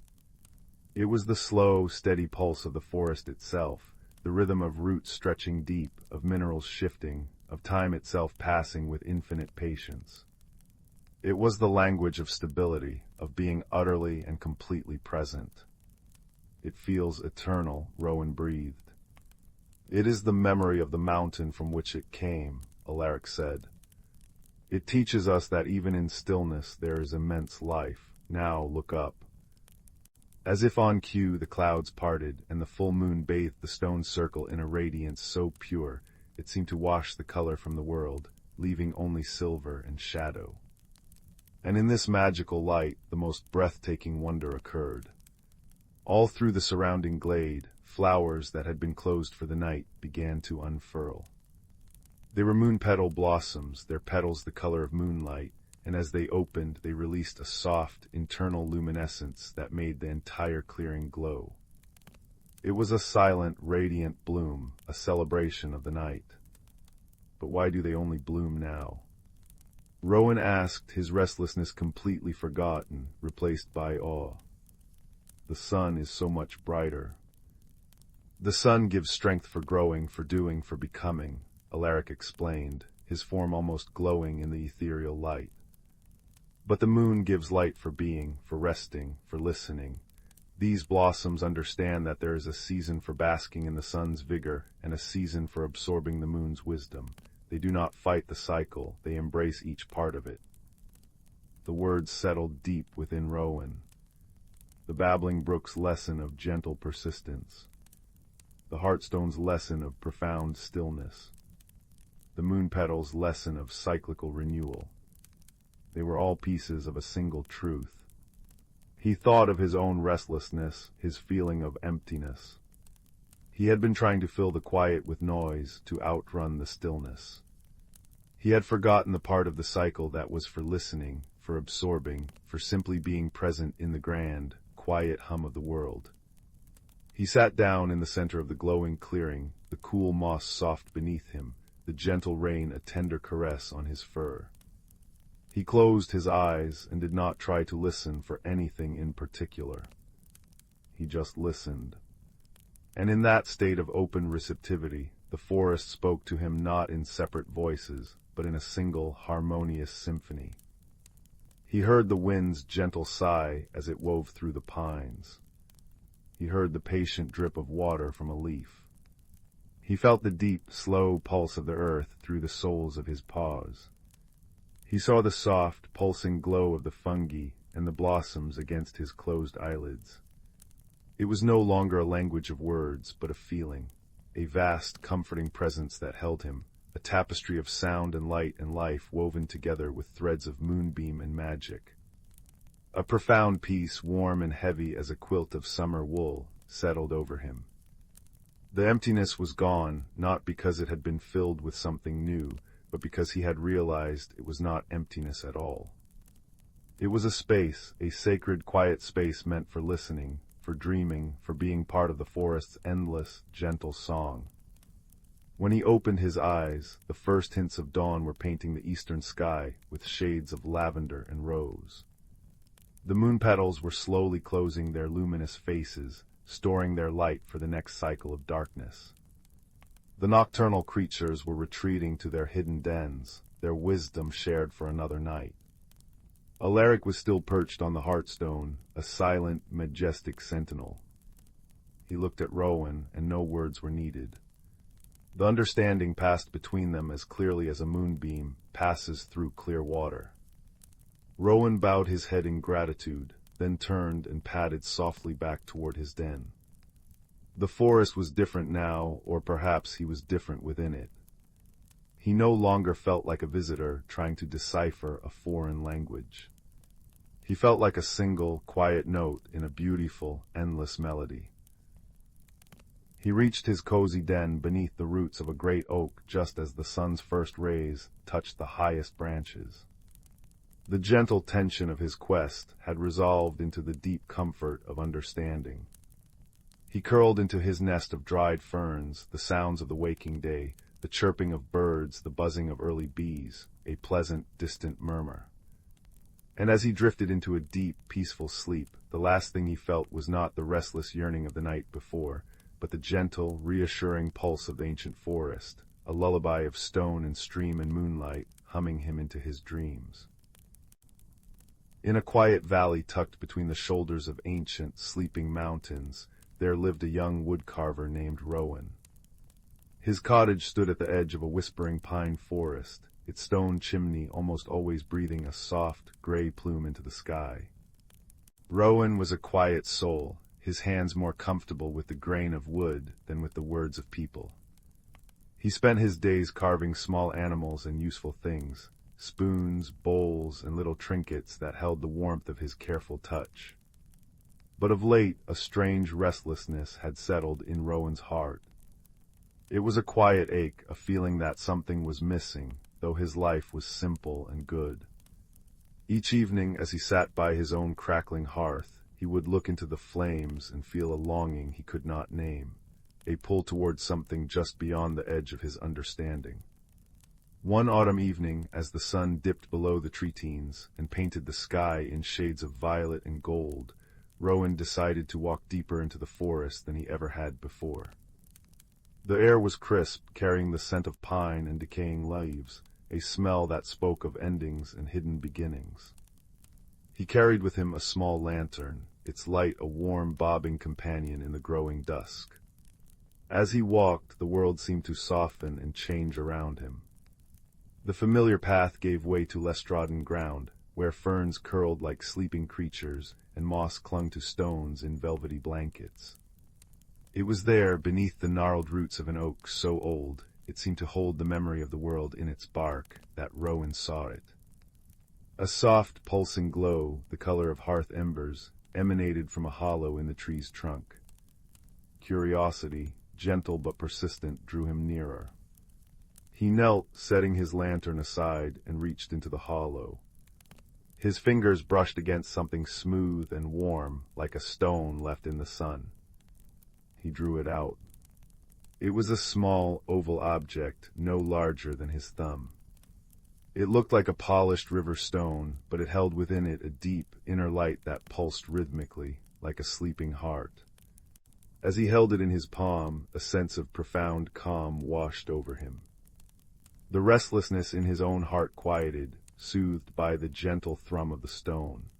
A: It was the slow, steady pulse of the forest itself, the rhythm of roots stretching deep, of minerals shifting, of time itself passing with infinite patience. It was the language of stability, of being utterly and completely present. "It feels eternal," Rowan breathed. "It is the memory of the mountain from which it came," Alaric said. "It teaches us that even in stillness there is immense life. Now look up." As if on cue, the clouds parted, and the full moon bathed the stone circle in a radiance so pure it seemed to wash the color from the world, leaving only silver and shadow. And in this magical light, the most breathtaking wonder occurred. All through the surrounding glade, flowers that had been closed for the night began to unfurl. They were moon-petal blossoms, their petals the color of moonlight, and as they opened, they released a soft, internal luminescence that made the entire clearing glow. It was a silent, radiant bloom, a celebration of the night. But why do they only bloom now? Rowan asked, his restlessness completely forgotten, replaced by awe. "The sun is so much brighter." "The sun gives strength for growing, for doing, for becoming," Alaric explained, his form almost glowing in the ethereal light. "But the moon gives light for being, for resting, for listening. These blossoms understand that there is a season for basking in the sun's vigor and a season for absorbing the moon's wisdom. They do not fight the cycle, they embrace each part of it." The words settled deep within Rowan. The babbling brook's lesson of gentle persistence. The Heartstone's lesson of profound stillness. The moon-petal's lesson of cyclical renewal. They were all pieces of a single truth. He thought of his own restlessness, his feeling of emptiness. He had been trying to fill the quiet with noise, to outrun the stillness. He had forgotten the part of the cycle that was for listening, for absorbing, for simply being present in the grand, quiet hum of the world. He sat down in the center of the glowing clearing, the cool moss soft beneath him, the gentle rain a tender caress on his fur. He closed his eyes and did not try to listen for anything in particular. He just listened. And in that state of open receptivity, the forest spoke to him not in separate voices, but in a single harmonious symphony. He heard the wind's gentle sigh as it wove through the pines. He heard the patient drip of water from a leaf. He felt the deep, slow pulse of the earth through the soles of his paws. He saw the soft, pulsing glow of the fungi and the blossoms against his closed eyelids. It was no longer a language of words, but a feeling, a vast, comforting presence that held him, a tapestry of sound and light and life woven together with threads of moonbeam and magic. A profound peace, warm and heavy as a quilt of summer wool, settled over him. The emptiness was gone, not because it had been filled with something new, but because he had realized it was not emptiness at all. It was a space, a sacred, quiet space meant for listening, for dreaming, for being part of the forest's endless, gentle song. When he opened his eyes, the first hints of dawn were painting the eastern sky with shades of lavender and rose. The moon petals were slowly closing their luminous faces, storing their light for the next cycle of darkness. The nocturnal creatures were retreating to their hidden dens, their wisdom shared for another night. Alaric was still perched on the hearthstone, a silent, majestic sentinel. He looked at Rowan, and no words were needed. The understanding passed between them as clearly as a moonbeam passes through clear water. Rowan bowed his head in gratitude, then turned and padded softly back toward his den. The forest was different now, or perhaps he was different within it. He no longer felt like a visitor trying to decipher a foreign language. He felt like a single, quiet note in a beautiful, endless melody. He reached his cozy den beneath the roots of a great oak just as the sun's first rays touched the highest branches. The gentle tension of his quest had resolved into the deep comfort of understanding. He curled into his nest of dried ferns, the sounds of the waking day, the chirping of birds, the buzzing of early bees, a pleasant, distant murmur. And as he drifted into a deep, peaceful sleep, the last thing he felt was not the restless yearning of the night before, but the gentle, reassuring pulse of the ancient forest, a lullaby of stone and stream and moonlight humming him into his dreams. In a quiet valley tucked between the shoulders of ancient, sleeping mountains, there lived a young woodcarver named Rowan. His cottage stood at the edge of a whispering pine forest, its stone chimney almost always breathing a soft, gray plume into the sky. Rowan was a quiet soul, his hands more comfortable with the grain of wood than with the words of people. He spent his days carving small animals and useful things, spoons, bowls, and little trinkets that held the warmth of his careful touch. But of late, a strange restlessness had settled in Rowan's heart. It was a quiet ache, a feeling that something was missing, though his life was simple and good. Each evening, as he sat by his own crackling hearth, he would look into the flames and feel a longing he could not name, a pull towards something just beyond the edge of his understanding. One autumn evening, as the sun dipped below the tree-teens and painted the sky in shades of violet and gold, Rowan decided to walk deeper into the forest than he ever had before. The air was crisp, carrying the scent of pine and decaying leaves, a smell that spoke of endings and hidden beginnings. He carried with him a small lantern, its light a warm, bobbing companion in the growing dusk. As he walked, the world seemed to soften and change around him. The familiar path gave way to less trodden ground, where ferns curled like sleeping creatures and moss clung to stones in velvety blankets. It was there, beneath the gnarled roots of an oak so old it seemed to hold the memory of the world in its bark, that Rowan saw it. A soft, pulsing glow, the color of hearth embers, emanated from a hollow in the tree's trunk. Curiosity, gentle but persistent, drew him nearer. He knelt, setting his lantern aside, and reached into the hollow. His fingers brushed against something smooth and warm, like a stone left in the sun. He drew it out. It was a small, oval object, no larger than his thumb. It looked like a polished river stone, but it held within it a deep, inner light that pulsed rhythmically, like a sleeping heart. As he held it in his palm, a sense of profound calm washed over him. The restlessness in his own heart quieted, soothed by the gentle thrum of the stone.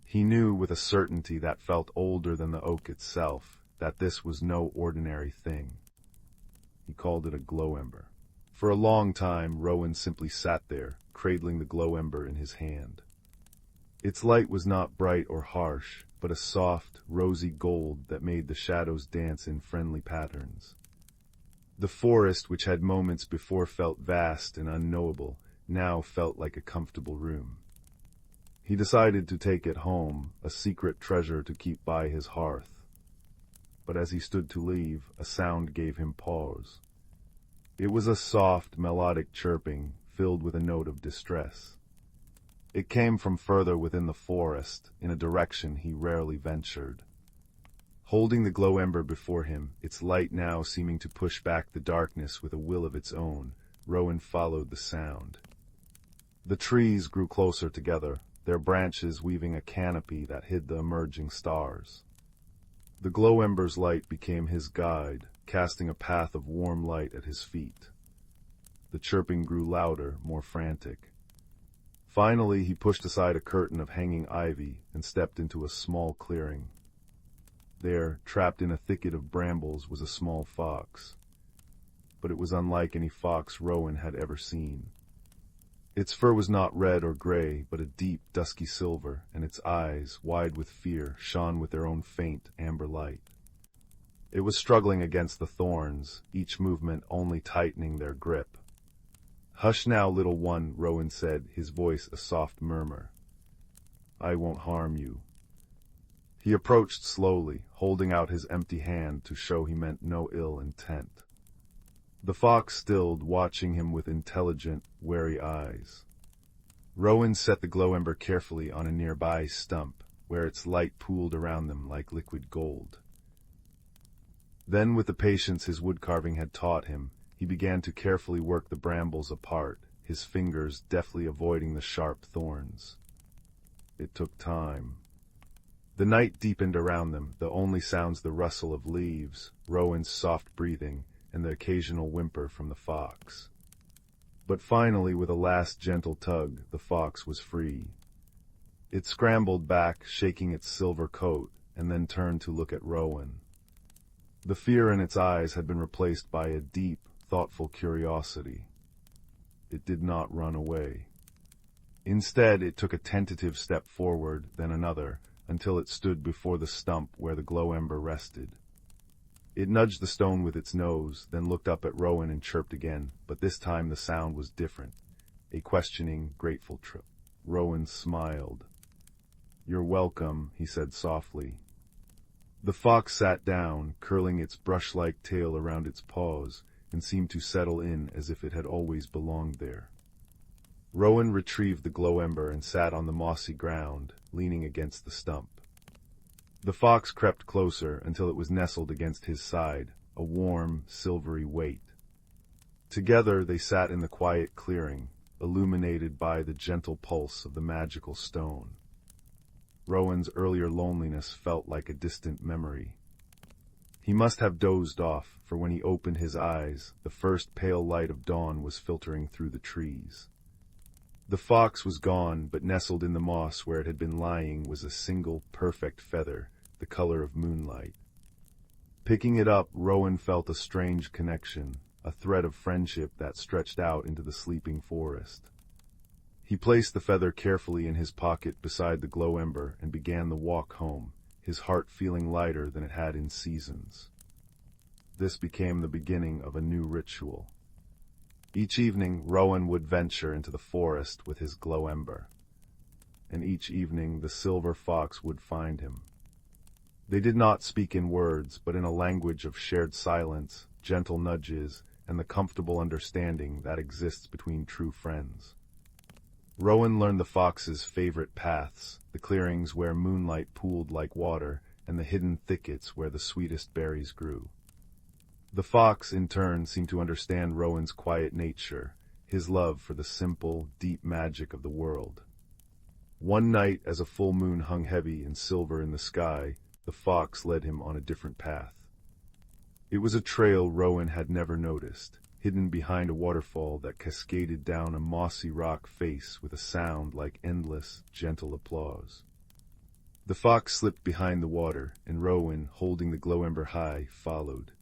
A: He knew with a certainty that felt older than the oak itself, that this was no ordinary thing. He called it a glow ember. For a long time, Rowan simply sat there, cradling the glow ember in his hand. Its light was not bright or harsh, but a soft, rosy gold that made the shadows dance in friendly patterns. The forest, which had moments before felt vast and unknowable, now felt like a comfortable room. He decided to take it home, a secret treasure to keep by his hearth. But as he stood to leave, a sound gave him pause. It was a soft, melodic chirping, filled with a note of distress. It came from further within the forest, in a direction he rarely ventured. Holding the glow ember before him, its light now seeming to push back the darkness with a will of its own, Rowan followed the sound. The trees grew closer together, their branches weaving a canopy that hid the emerging stars. The glow ember's light became his guide, casting a path of warm light at his feet. The chirping grew louder, more frantic. Finally, he pushed aside a curtain of hanging ivy and stepped into a small clearing. There, trapped in a thicket of brambles, was a small fox. But it was unlike any fox Rowan had ever seen. Its fur was not red or gray, but a deep, dusky silver, and its eyes, wide with fear, shone with their own faint, amber light. It was struggling against the thorns, each movement only tightening their grip. "Hush now, little one," Rowan said, his voice a soft murmur. "I won't harm you." He approached slowly, holding out his empty hand to show he meant no ill intent. The fox stilled, watching him with intelligent, wary eyes. Rowan set the glow ember carefully on a nearby stump, where its light pooled around them like liquid gold. Then, with the patience his woodcarving had taught him, he began to carefully work the brambles apart, his fingers deftly avoiding the sharp thorns. It took time. The night deepened around them, the only sounds the rustle of leaves, Rowan's soft breathing, and the occasional whimper from the fox. But finally, with a last gentle tug, the fox was free. It scrambled back, shaking its silver coat, and then turned to look at Rowan. The fear in its eyes had been replaced by a deep, thoughtful curiosity. It did not run away. Instead, it took a tentative step forward, then another, until it stood before the stump where the glow ember rested. It nudged the stone with its nose, then looked up at Rowan and chirped again, but this time the sound was different, a questioning, grateful trip. Rowan smiled. "You're welcome," he said softly. The fox sat down, curling its brush-like tail around its paws, and seemed to settle in as if it had always belonged there. Rowan retrieved the glow ember and sat on the mossy ground, leaning against the stump. The fox crept closer until it was nestled against his side, a warm, silvery weight. Together they sat in the quiet clearing, illuminated by the gentle pulse of the magical stone. Rowan's earlier loneliness felt like a distant memory. He must have dozed off, for when he opened his eyes, the first pale light of dawn was filtering through the trees. The fox was gone, but nestled in the moss where it had been lying was a single, perfect feather, the color of moonlight. Picking it up, Rowan felt a strange connection, a thread of friendship that stretched out into the sleeping forest. He placed the feather carefully in his pocket beside the glow ember and began the walk home, his heart feeling lighter than it had in seasons. This became the beginning of a new ritual. Each evening, Rowan would venture into the forest with his glow ember. And each evening, the silver fox would find him. They did not speak in words, but in a language of shared silence, gentle nudges, and the comfortable understanding that exists between true friends. Rowan learned the fox's favorite paths, the clearings where moonlight pooled like water, and the hidden thickets where the sweetest berries grew. The fox, in turn, seemed to understand Rowan's quiet nature, his love for the simple, deep magic of the world. One night, as a full moon hung heavy and silver in the sky, the fox led him on a different path. It was a trail Rowan had never noticed, hidden behind a waterfall that cascaded down a mossy rock face with a sound like endless, gentle applause. The fox slipped behind the water, and Rowan, holding the glow ember high, followed.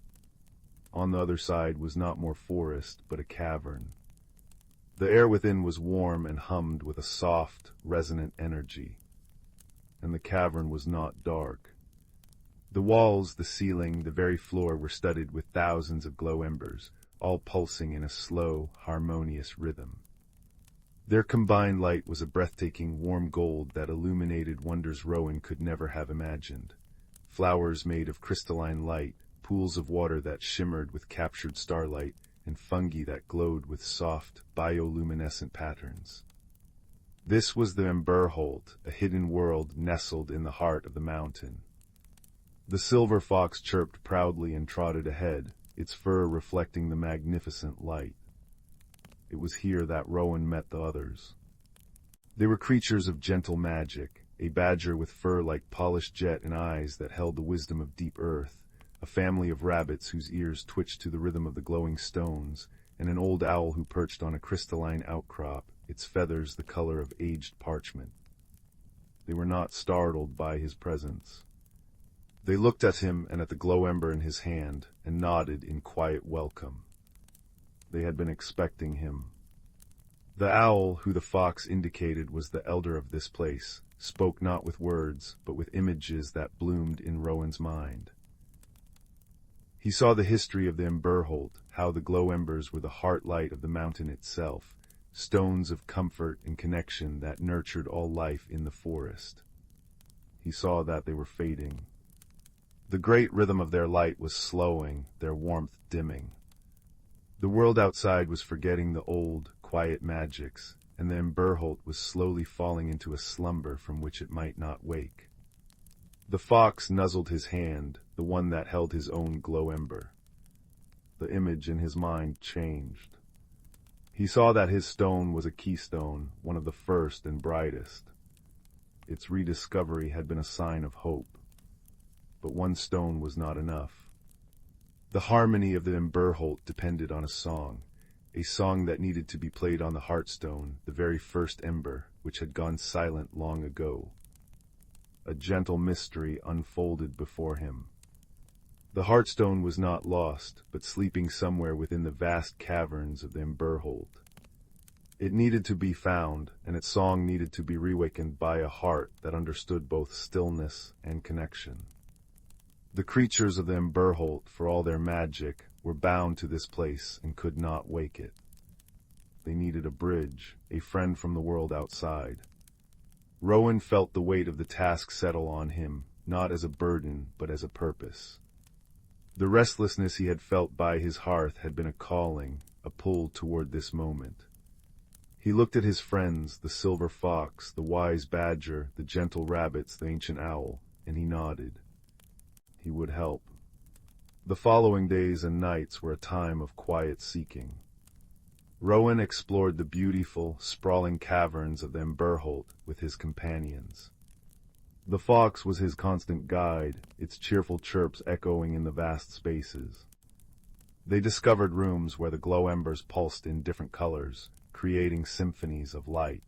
A: On the other side was not more forest, but a cavern. The air within was warm and hummed with a soft, resonant energy. And the cavern was not dark. The walls, the ceiling, the very floor were studded with thousands of glow embers, all pulsing in a slow, harmonious rhythm. Their combined light was a breathtaking warm gold that illuminated wonders Rowan could never have imagined. Flowers made of crystalline light, pools of water that shimmered with captured starlight, and fungi that glowed with soft, bioluminescent patterns. This was the Emberholt, a hidden world nestled in the heart of the mountain. The silver fox chirped proudly and trotted ahead, its fur reflecting the magnificent light. It was here that Rowan met the others. They were creatures of gentle magic, a badger with fur like polished jet and eyes that held the wisdom of deep earth, a family of rabbits whose ears twitched to the rhythm of the glowing stones, and an old owl who perched on a crystalline outcrop, its feathers the color of aged parchment. They were not startled by his presence. They looked at him and at the glow ember in his hand, and nodded in quiet welcome. They had been expecting him. The owl, who the fox indicated was the elder of this place, spoke not with words, but with images that bloomed in Rowan's mind. He saw the history of the Emberholt, how the glow embers were the heart light of the mountain itself, stones of comfort and connection that nurtured all life in the forest. He saw that they were fading. The great rhythm of their light was slowing, their warmth dimming. The world outside was forgetting the old, quiet magics, and the Emberholt was slowly falling into a slumber from which it might not wake. The fox nuzzled his hand, the one that held his own glow ember. The image in his mind changed. He saw that his stone was a keystone, one of the first and brightest. Its rediscovery had been a sign of hope. But one stone was not enough. The harmony of the Emberholt depended on a song that needed to be played on the heartstone, the very first ember, which had gone silent long ago. A gentle mystery unfolded before him. The heartstone was not lost, but sleeping somewhere within the vast caverns of the Emberholt. It needed to be found, and its song needed to be reawakened by a heart that understood both stillness and connection. The creatures of the Emberholt, for all their magic, were bound to this place and could not wake it. They needed a bridge, a friend from the world outside. Rowan felt the weight of the task settle on him, not as a burden, but as a purpose. The restlessness he had felt by his hearth had been a calling, a pull toward this moment. He looked at his friends, the silver fox, the wise badger, the gentle rabbits, the ancient owl, and he nodded. He would help. The following days and nights were a time of quiet seeking. Rowan explored the beautiful, sprawling caverns of the Emberholt with his companions. The fox was his constant guide, its cheerful chirps echoing in the vast spaces. They discovered rooms where the glow embers pulsed in different colors, creating symphonies of light.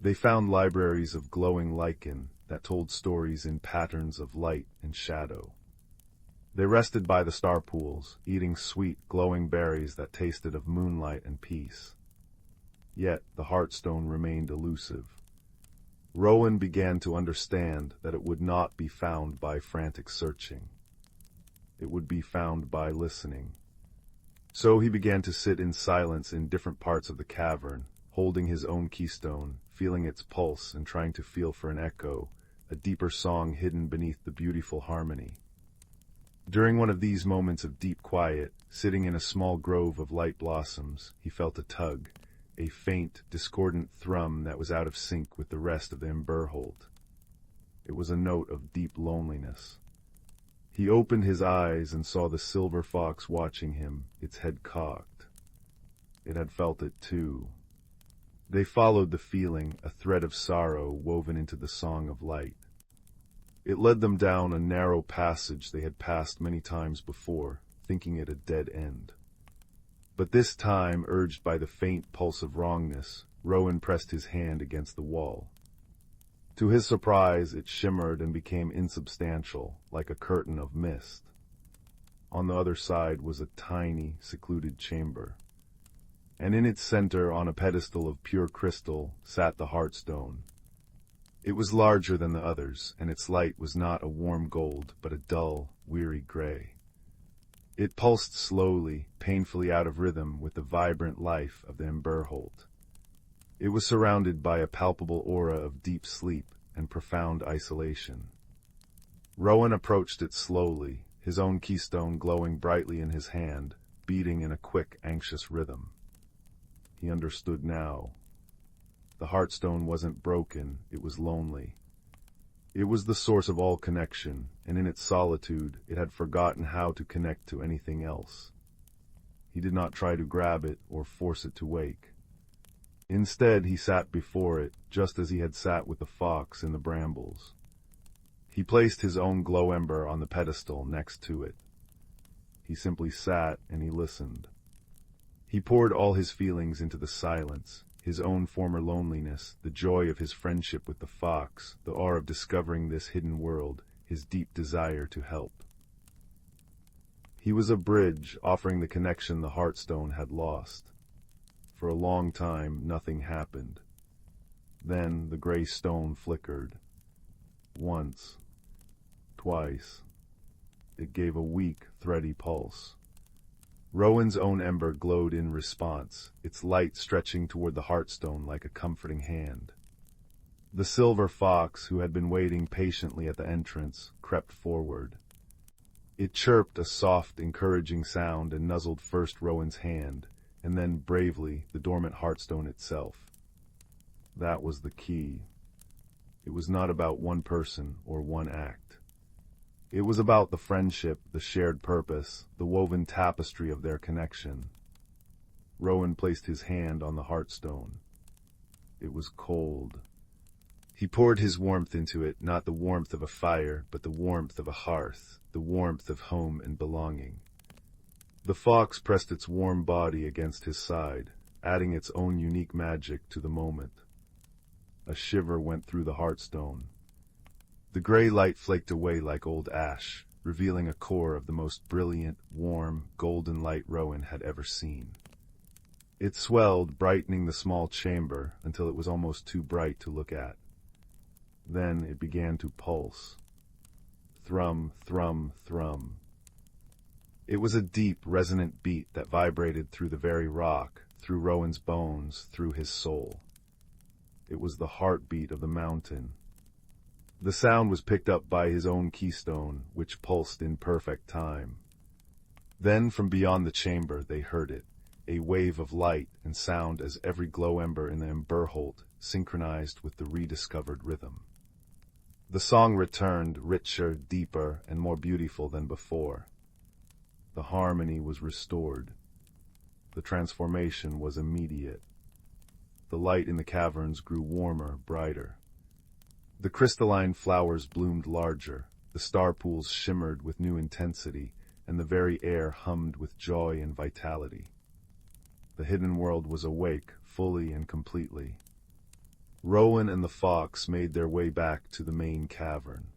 A: They found libraries of glowing lichen that told stories in patterns of light and shadow. They rested by the star pools, eating sweet, glowing berries that tasted of moonlight and peace. Yet the heartstone remained elusive. Rowan began to understand that it would not be found by frantic searching. It would be found by listening. So he began to sit in silence in different parts of the cavern, holding his own keystone, feeling its pulse and trying to feel for an echo, a deeper song hidden beneath the beautiful harmony. During one of these moments of deep quiet, sitting in a small grove of light blossoms, he felt a tug, a faint, discordant thrum that was out of sync with the rest of the Emberholt. It was a note of deep loneliness. He opened his eyes and saw the silver fox watching him, its head cocked. It had felt it too. They followed the feeling, a thread of sorrow woven into the song of light. It led them down a narrow passage they had passed many times before, thinking it a dead end. But this time, urged by the faint pulse of wrongness, Rowan pressed his hand against the wall. To his surprise, it shimmered and became insubstantial, like a curtain of mist. On the other side was a tiny, secluded chamber. And in its center, on a pedestal of pure crystal, sat the Heartstone. It was larger than the others, and its light was not a warm gold, but a dull, weary gray. It pulsed slowly, painfully out of rhythm with the vibrant life of the Emberholt. It was surrounded by a palpable aura of deep sleep and profound isolation. Rowan approached it slowly, his own keystone glowing brightly in his hand, beating in a quick, anxious rhythm. He understood now. The Heartstone wasn't broken, it was lonely. It was the source of all connection, and in its solitude, it had forgotten how to connect to anything else. He did not try to grab it or force it to wake. Instead, he sat before it, just as he had sat with the fox in the brambles. He placed his own glow ember on the pedestal next to it. He simply sat and he listened. He poured all his feelings into the silence, his own former loneliness, the joy of his friendship with the fox, the awe of discovering this hidden world, his deep desire to help. He was a bridge, offering the connection the Heartstone had lost. For a long time, nothing happened. Then the gray stone flickered. Once. Twice. It gave a weak, thready pulse. Rowan's own ember glowed in response, its light stretching toward the Heartstone like a comforting hand. The silver fox, who had been waiting patiently at the entrance, crept forward. It chirped a soft, encouraging sound and nuzzled first Rowan's hand, and then, bravely, the dormant Heartstone itself. That was the key. It was not about one person or one act. It was about the friendship, the shared purpose, the woven tapestry of their connection. Rowan placed his hand on the Heartstone. It was cold. He poured his warmth into it, not the warmth of a fire, but the warmth of a hearth, the warmth of home and belonging. The fox pressed its warm body against his side, adding its own unique magic to the moment. A shiver went through the Heartstone. The gray light flaked away like old ash, revealing a core of the most brilliant, warm, golden light Rowan had ever seen. It swelled, brightening the small chamber until it was almost too bright to look at. Then it began to pulse. Thrum, thrum, thrum. It was a deep, resonant beat that vibrated through the very rock, through Rowan's bones, through his soul. It was the heartbeat of the mountain. The sound was picked up by his own keystone, which pulsed in perfect time. Then, from beyond the chamber, they heard it, a wave of light and sound as every glow ember in the Emberholt synchronized with the rediscovered rhythm. The song returned, richer, deeper, and more beautiful than before. The harmony was restored. The transformation was immediate. The light in the caverns grew warmer, brighter. The crystalline flowers bloomed larger, the star pools shimmered with new intensity, and the very air hummed with joy and vitality. The hidden world was awake, fully and completely. Rowan and the fox made their way back to the main cavern.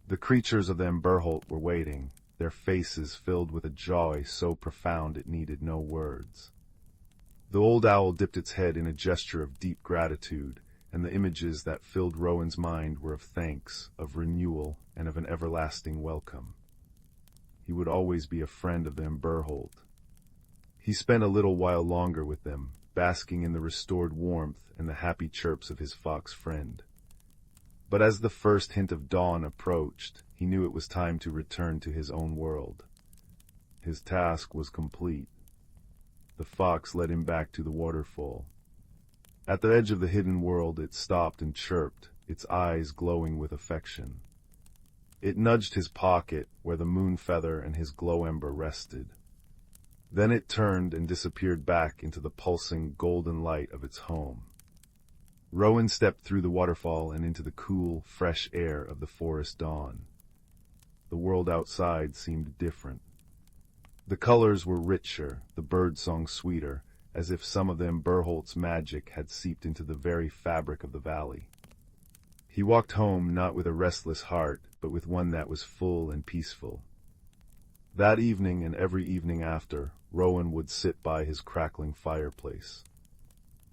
A: The creatures of the Emberholt were waiting, their faces filled with a joy so profound it needed no words. The old owl dipped its head in a gesture of deep gratitude, and the images that filled Rowan's mind were of thanks, of renewal, and of an everlasting welcome. He would always be a friend of the Emberholt. He spent a little while longer with them, basking in the restored warmth and the happy chirps of his fox friend. But as the first hint of dawn approached, he knew it was time to return to his own world. His task was complete. The fox led him back to the waterfall. At the edge of the hidden world it stopped and chirped, its eyes glowing with affection. It nudged his pocket where the moon feather and his glow ember rested. Then it turned and disappeared back into the pulsing golden light of its home. Rowan stepped through the waterfall and into the cool, fresh air of the forest dawn. The world outside seemed different. The colors were richer, the birdsong sweeter, as if some of the Emberholt's magic had seeped into the very fabric of the valley. He walked home not with a restless heart, but with one that was full and peaceful. That evening and every evening after, Rowan would sit by his crackling fireplace.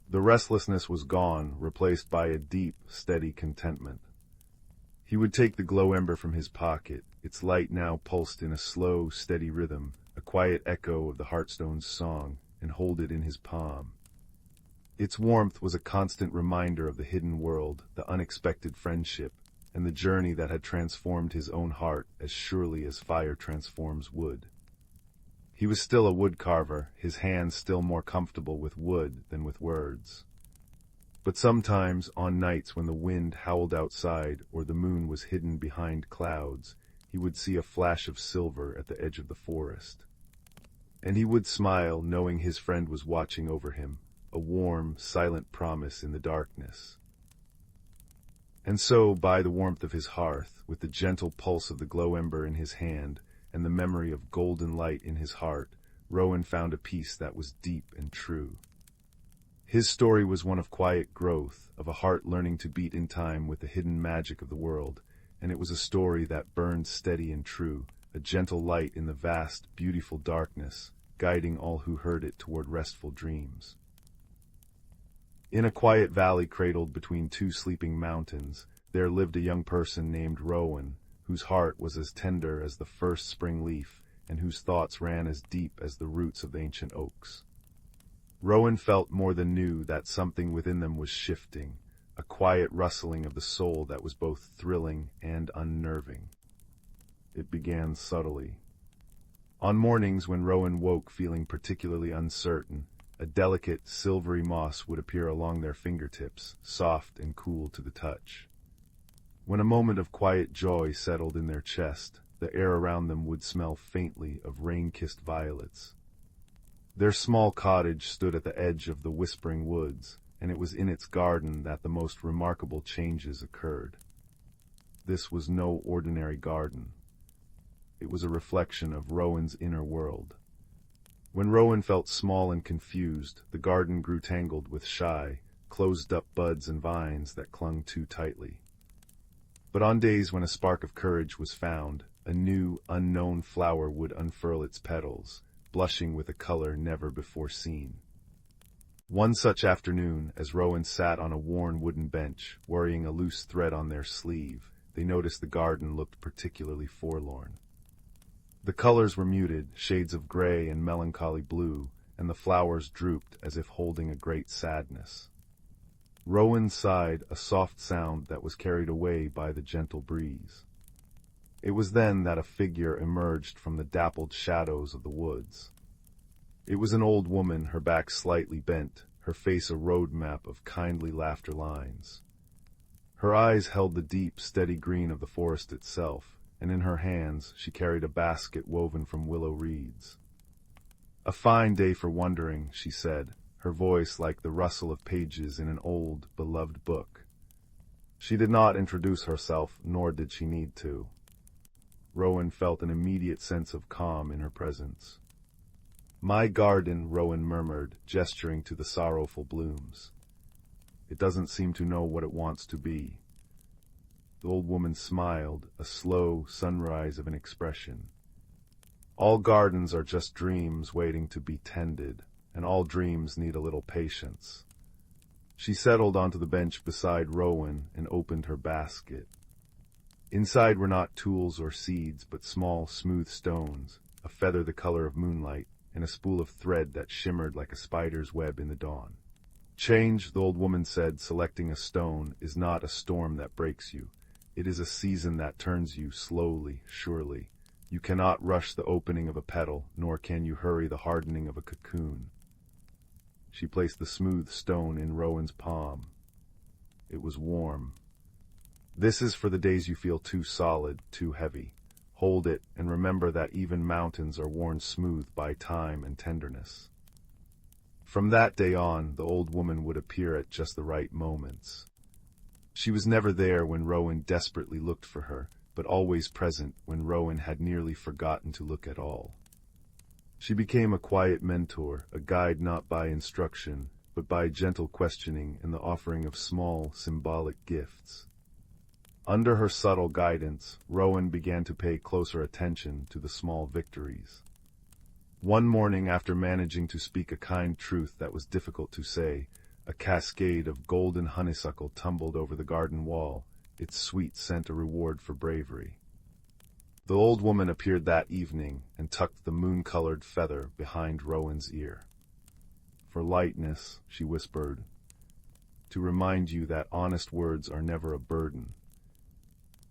A: The restlessness was gone, replaced by a deep, steady contentment. He would take the glow ember from his pocket, its light now pulsed in a slow, steady rhythm, a quiet echo of the Heartstone's song, and hold it in his palm. Its warmth was a constant reminder of the hidden world, the unexpected friendship, and the journey that had transformed his own heart as surely as fire transforms wood. He was still a woodcarver, his hands still more comfortable with wood than with words. But sometimes, on nights when the wind howled outside or the moon was hidden behind clouds, he would see a flash of silver at the edge of the forest. And he would smile, knowing his friend was watching over him, a warm, silent promise in the darkness. And so, by the warmth of his hearth, with the gentle pulse of the glow ember in his hand, and the memory of golden light in his heart, Rowan found a peace that was deep and true. His story was one of quiet growth, of a heart learning to beat in time with the hidden magic of the world, and it was a story that burned steady and true, a gentle light in the vast, beautiful darkness, guiding all who heard it toward restful dreams. In a quiet valley cradled between two sleeping mountains, there lived a young person named Rowan, whose heart was as tender as the first spring leaf, and whose thoughts ran as deep as the roots of the ancient oaks. Rowan felt more than knew that something within them was shifting, a quiet rustling of the soul that was both thrilling and unnerving. It began subtly. On mornings when Rowan woke feeling particularly uncertain, a delicate, silvery moss would appear along their fingertips, soft and cool to the touch. When a moment of quiet joy settled in their chest, the air around them would smell faintly of rain-kissed violets. Their small cottage stood at the edge of the whispering woods, and it was in its garden that the most remarkable changes occurred. This was no ordinary garden. It was a reflection of Rowan's inner world. When Rowan felt small and confused, the garden grew tangled with shy, closed-up buds and vines that clung too tightly. But on days when a spark of courage was found, a new, unknown flower would unfurl its petals, blushing with a color never before seen. One such afternoon, as Rowan sat on a worn wooden bench, worrying a loose thread on their sleeve, they noticed the garden looked particularly forlorn. The colors were muted, shades of gray and melancholy blue, and the flowers drooped as if holding a great sadness. Rowan sighed, a soft sound that was carried away by the gentle breeze. It was then that a figure emerged from the dappled shadows of the woods. It was an old woman, her back slightly bent, her face a road map of kindly laughter lines. Her eyes held the deep, steady green of the forest itself, and in her hands she carried a basket woven from willow reeds. "A fine day for wandering," she said, her voice like the rustle of pages in an old, beloved book. She did not introduce herself, nor did she need to. Rowan felt an immediate sense of calm in her presence. "My garden," Rowan murmured, gesturing to the sorrowful blooms. "It doesn't seem to know what it wants to be." The old woman smiled, a slow sunrise of an expression. "All gardens are just dreams waiting to be tended, and all dreams need a little patience." She settled onto the bench beside Rowan and opened her basket. Inside were not tools or seeds, but small, smooth stones, a feather the color of moonlight, and a spool of thread that shimmered like a spider's web in the dawn. "Change," the old woman said, selecting a stone, "is not a storm that breaks you. It is a season that turns you slowly, surely. You cannot rush the opening of a petal, nor can you hurry the hardening of a cocoon." She placed the smooth stone in Rowan's palm. It was warm. "This is for the days you feel too solid, too heavy. hold it, and remember that even mountains are worn smooth by time and tenderness. From that day on, the old woman would appear at just the right moments. She was never there when Rowan desperately looked for her, but always present when Rowan had nearly forgotten to look at all. She became a quiet mentor, a guide not by instruction, but by gentle questioning and the offering of small, symbolic gifts. Under her subtle guidance, Rowan began to pay closer attention to the small victories. One morning, after managing to speak a kind truth that was difficult to say, a cascade of golden honeysuckle tumbled over the garden wall, its sweet scent a reward for bravery. The old woman appeared that evening and tucked the moon-colored feather behind Rowan's ear. "For lightness," she whispered, "to remind you that honest words are never a burden."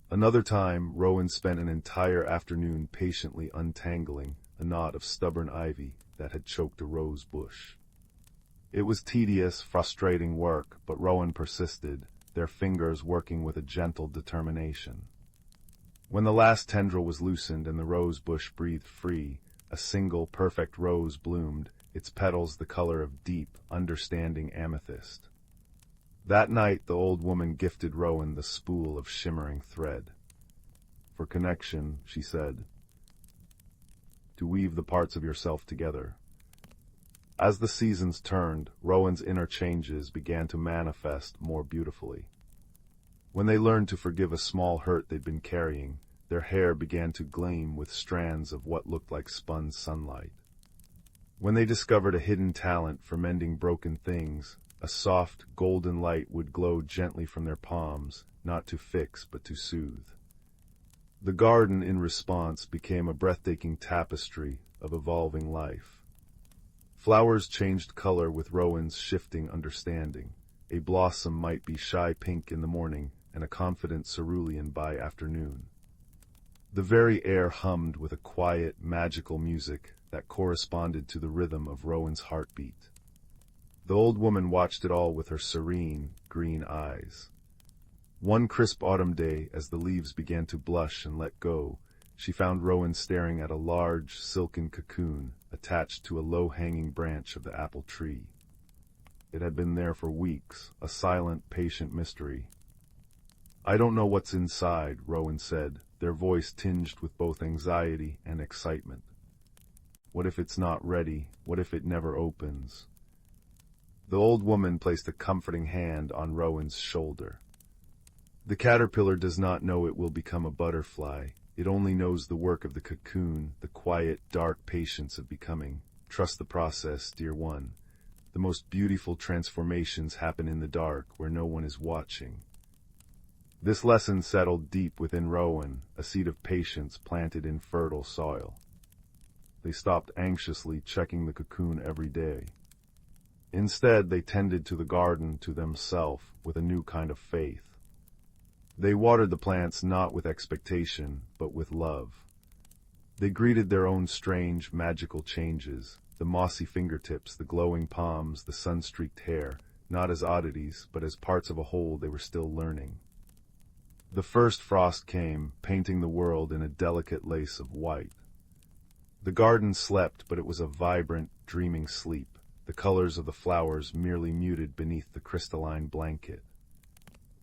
A: Another time, Rowan spent an entire afternoon patiently untangling a knot of stubborn ivy that had choked a rose bush. It was tedious, frustrating work, but Rowan persisted, their fingers working with a gentle determination. When the last tendril was loosened and the rose bush breathed free, a single perfect rose bloomed, its petals the color of deep, understanding amethyst. That night the old woman gifted Rowan the spool of shimmering thread. "For connection," she said, "to weave the parts of yourself together." As the seasons turned, Rowan's inner changes began to manifest more beautifully. When they learned to forgive a small hurt they'd been carrying, their hair began to gleam with strands of what looked like spun sunlight. When they discovered a hidden talent for mending broken things, a soft, golden light would glow gently from their palms, not to fix but to soothe. The garden, in response, became a breathtaking tapestry of evolving life. Flowers changed color with Rowan's shifting understanding. A blossom might be shy pink in the morning and a confident cerulean by afternoon. The very air hummed with a quiet, magical music that corresponded to the rhythm of Rowan's heartbeat. The old woman watched it all with her serene, green eyes. One crisp autumn day, as the leaves began to blush and let go, she found Rowan staring at a large, silken cocoon attached to a low-hanging branch of the apple tree. It had been there for weeks, a silent, patient mystery. "I don't know what's inside," Rowan said, their voice tinged with both anxiety and excitement. "What if it's not ready? What if it never opens?" The old woman placed a comforting hand on Rowan's shoulder. "The caterpillar does not know it will become a butterfly. It only knows the work of the cocoon, the quiet, dark patience of becoming. Trust the process, dear one. The most beautiful transformations happen in the dark, where no one is watching." This lesson settled deep within Rowan, a seed of patience planted in fertile soil. They stopped anxiously checking the cocoon every day. Instead, they tended to the garden, to themselves, with a new kind of faith. They watered the plants not with expectation, but with love. They greeted their own strange, magical changes, the mossy fingertips, the glowing palms, the sun-streaked hair, not as oddities, but as parts of a whole they were still learning. The first frost came, painting the world in a delicate lace of white. The garden slept, but it was a vibrant, dreaming sleep, the colors of the flowers merely muted beneath the crystalline blanket.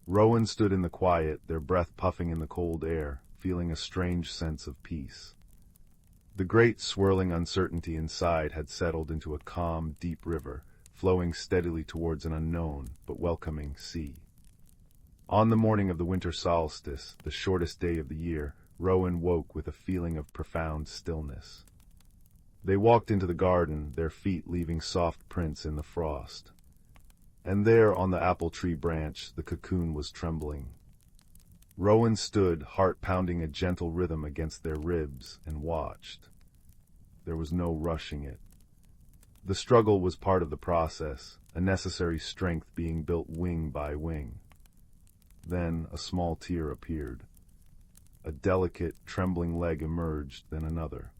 A: Rowan stood in the quiet, their breath puffing in the cold air, feeling a strange sense of peace. The great swirling uncertainty inside had settled into a calm, deep river, flowing steadily towards an unknown but welcoming sea. On the morning of the winter solstice, the shortest day of the year, Rowan woke with a feeling of profound stillness. They walked into the garden, their feet leaving soft prints in the frost. And there, on the apple tree branch, the cocoon was trembling. Rowan stood, heart pounding a gentle rhythm against their ribs, and watched. There was no rushing it. The struggle was part of the process, a necessary strength being built wing by wing. Then a small tear appeared. A delicate, trembling leg emerged, then another.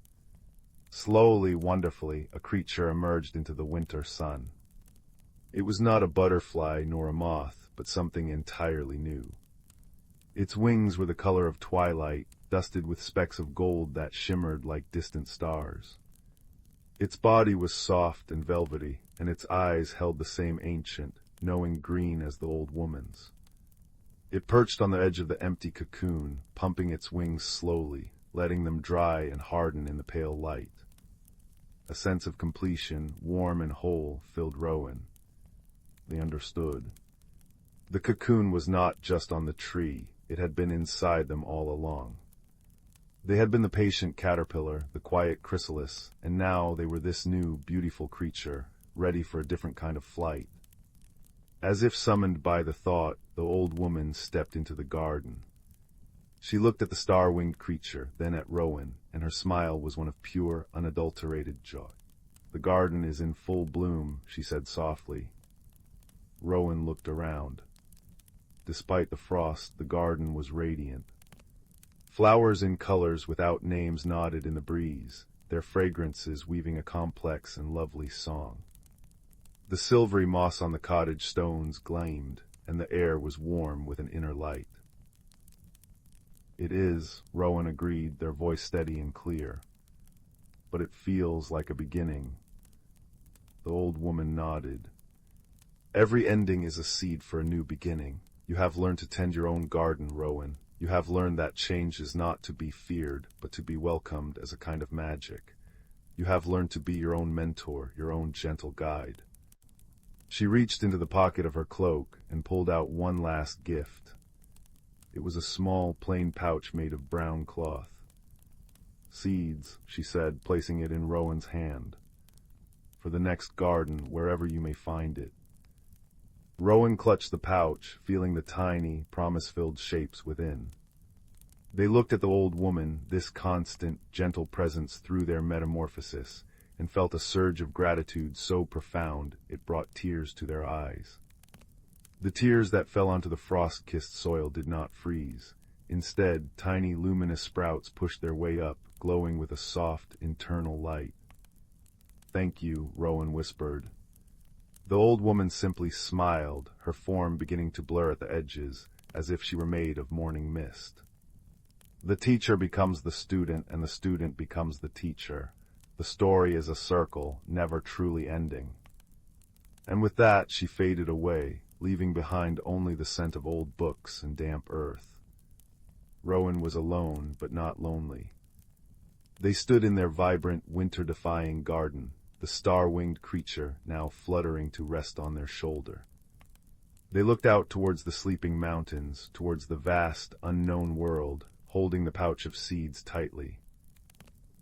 A: Slowly, wonderfully, a creature emerged into the winter sun. It was not a butterfly nor a moth, but something entirely new. Its wings were the color of twilight, dusted with specks of gold that shimmered like distant stars. Its body was soft and velvety, and its eyes held the same ancient, knowing green as the old woman's. It perched on the edge of the empty cocoon, pumping its wings slowly, letting them dry and harden in the pale light. A sense of completion, warm and whole, filled Rowan. They understood. The cocoon was not just on the tree, it had been inside them all along. They had been the patient caterpillar, the quiet chrysalis, and now they were this new, beautiful creature, ready for a different kind of flight. As if summoned by the thought, the old woman stepped into the garden. She looked at the star-winged creature, then at Rowan, and her smile was one of pure, unadulterated joy. "The garden is in full bloom," she said softly. Rowan looked around. Despite the frost, the garden was radiant. Flowers in colors without names nodded in the breeze, their fragrances weaving a complex and lovely song. The silvery moss on the cottage stones gleamed, and the air was warm with an inner light. "It is," Rowan agreed, their voice steady and clear. "But it feels like a beginning." The old woman nodded. "Every ending is a seed for a new beginning. You have learned to tend your own garden, Rowan. You have learned that change is not to be feared, but to be welcomed as a kind of magic. You have learned to be your own mentor, your own gentle guide." She reached into the pocket of her cloak and pulled out one last gift. It was a small, plain pouch made of brown cloth. "Seeds," she said, placing it in Rowan's hand. "For the next garden, wherever you may find it." Rowan clutched the pouch, feeling the tiny, promise-filled shapes within. They looked at the old woman, this constant, gentle presence through their metamorphosis, and felt a surge of gratitude so profound it brought tears to their eyes. The tears that fell onto the frost-kissed soil did not freeze. Instead, tiny luminous sprouts pushed their way up, glowing with a soft, internal light. "Thank you," Rowan whispered. The old woman simply smiled, her form beginning to blur at the edges, as if she were made of morning mist. The teacher becomes the student, and the student becomes the teacher. The story is a circle, never truly ending. And with that, she faded away, leaving behind only the scent of old books and damp earth. Rowan was alone, but not lonely. They stood in their vibrant, winter-defying garden, the star-winged creature now fluttering to rest on their shoulder. They looked out towards the sleeping mountains, towards the vast, unknown world, holding the pouch of seeds tightly.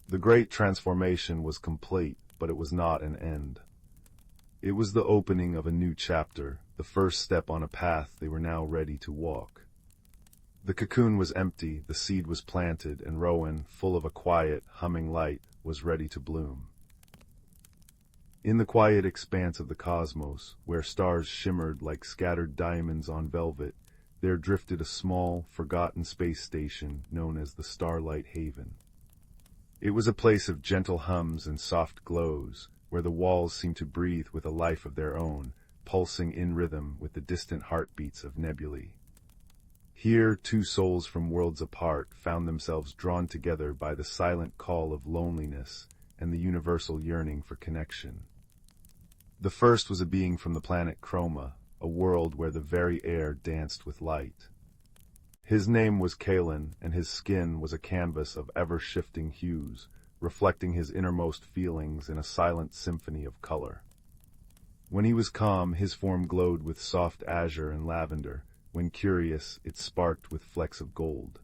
A: The great transformation was complete, but it was not an end. It was the opening of a new chapter, the first step on a path they were now ready to walk. The cocoon was empty, the seed was planted, and Rowan, full of a quiet, humming light, was ready to bloom. In the quiet expanse of the cosmos, where stars shimmered like scattered diamonds on velvet, there drifted a small, forgotten space station known as the Starlight Haven. It was a place of gentle hums and soft glows, where the walls seemed to breathe with a life of their own, pulsing in rhythm with the distant heartbeats of nebulae. Here, two souls from worlds apart found themselves drawn together by the silent call of loneliness and the universal yearning for connection. The first was a being from the planet Chroma, a world where the very air danced with light. His name was Kalen, and his skin was a canvas of ever-shifting hues, reflecting his innermost feelings in a silent symphony of color. When he was calm, his form glowed with soft azure and lavender. When curious, it sparked with flecks of gold.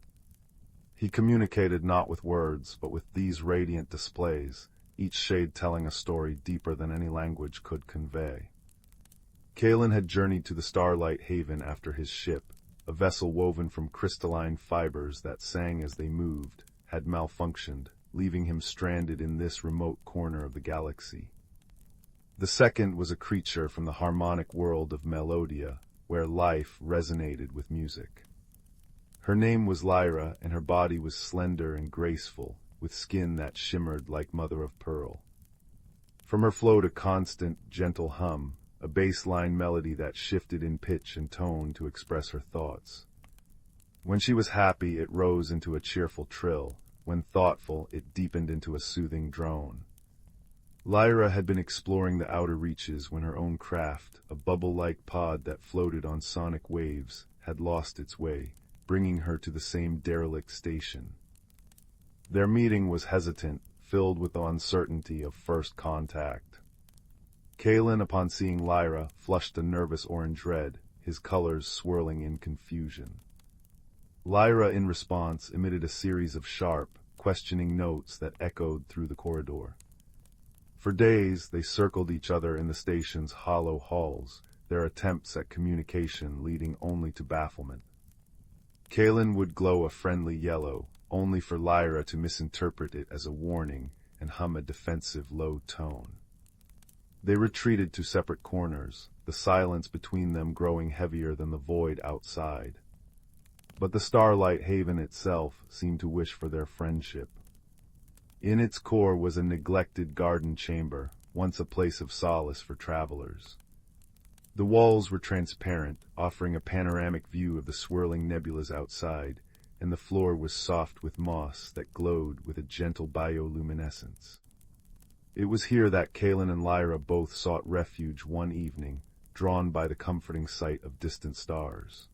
A: He communicated not with words, but with these radiant displays, each shade telling a story deeper than any language could convey. Kalen had journeyed to the Starlight Haven after his ship, a vessel woven from crystalline fibers that sang as they moved, had malfunctioned, leaving him stranded in this remote corner of the galaxy. The second was a creature from the harmonic world of Melodia, where life resonated with music. Her name was Lyra, and her body was slender and graceful, with skin that shimmered like mother of pearl. From her flowed a constant, gentle hum, a bass-line melody that shifted in pitch and tone to express her thoughts. When she was happy, it rose into a cheerful trill. When thoughtful, it deepened into a soothing drone. Lyra had been exploring the outer reaches when her own craft, a bubble-like pod that floated on sonic waves, had lost its way, bringing her to the same derelict station. Their meeting was hesitant, filled with the uncertainty of first contact. Kalen, upon seeing Lyra, flushed a nervous orange red, his colors swirling in confusion. Lyra, in response, emitted a series of sharp, questioning notes that echoed through the corridor. For days, they circled each other in the station's hollow halls, their attempts at communication leading only to bafflement. Kalen would glow a friendly yellow, only for Lyra to misinterpret it as a warning and hum a defensive low tone. They retreated to separate corners, the silence between them growing heavier than the void outside. But the starlight haven itself seemed to wish for their friendship. In its core was a neglected garden chamber, once a place of solace for travelers. The walls were transparent, offering a panoramic view of the swirling nebulas outside, and the floor was soft with moss that glowed with a gentle bioluminescence. It was here that Kalen and Lyra both sought refuge one evening, drawn by the comforting sight of distant stars.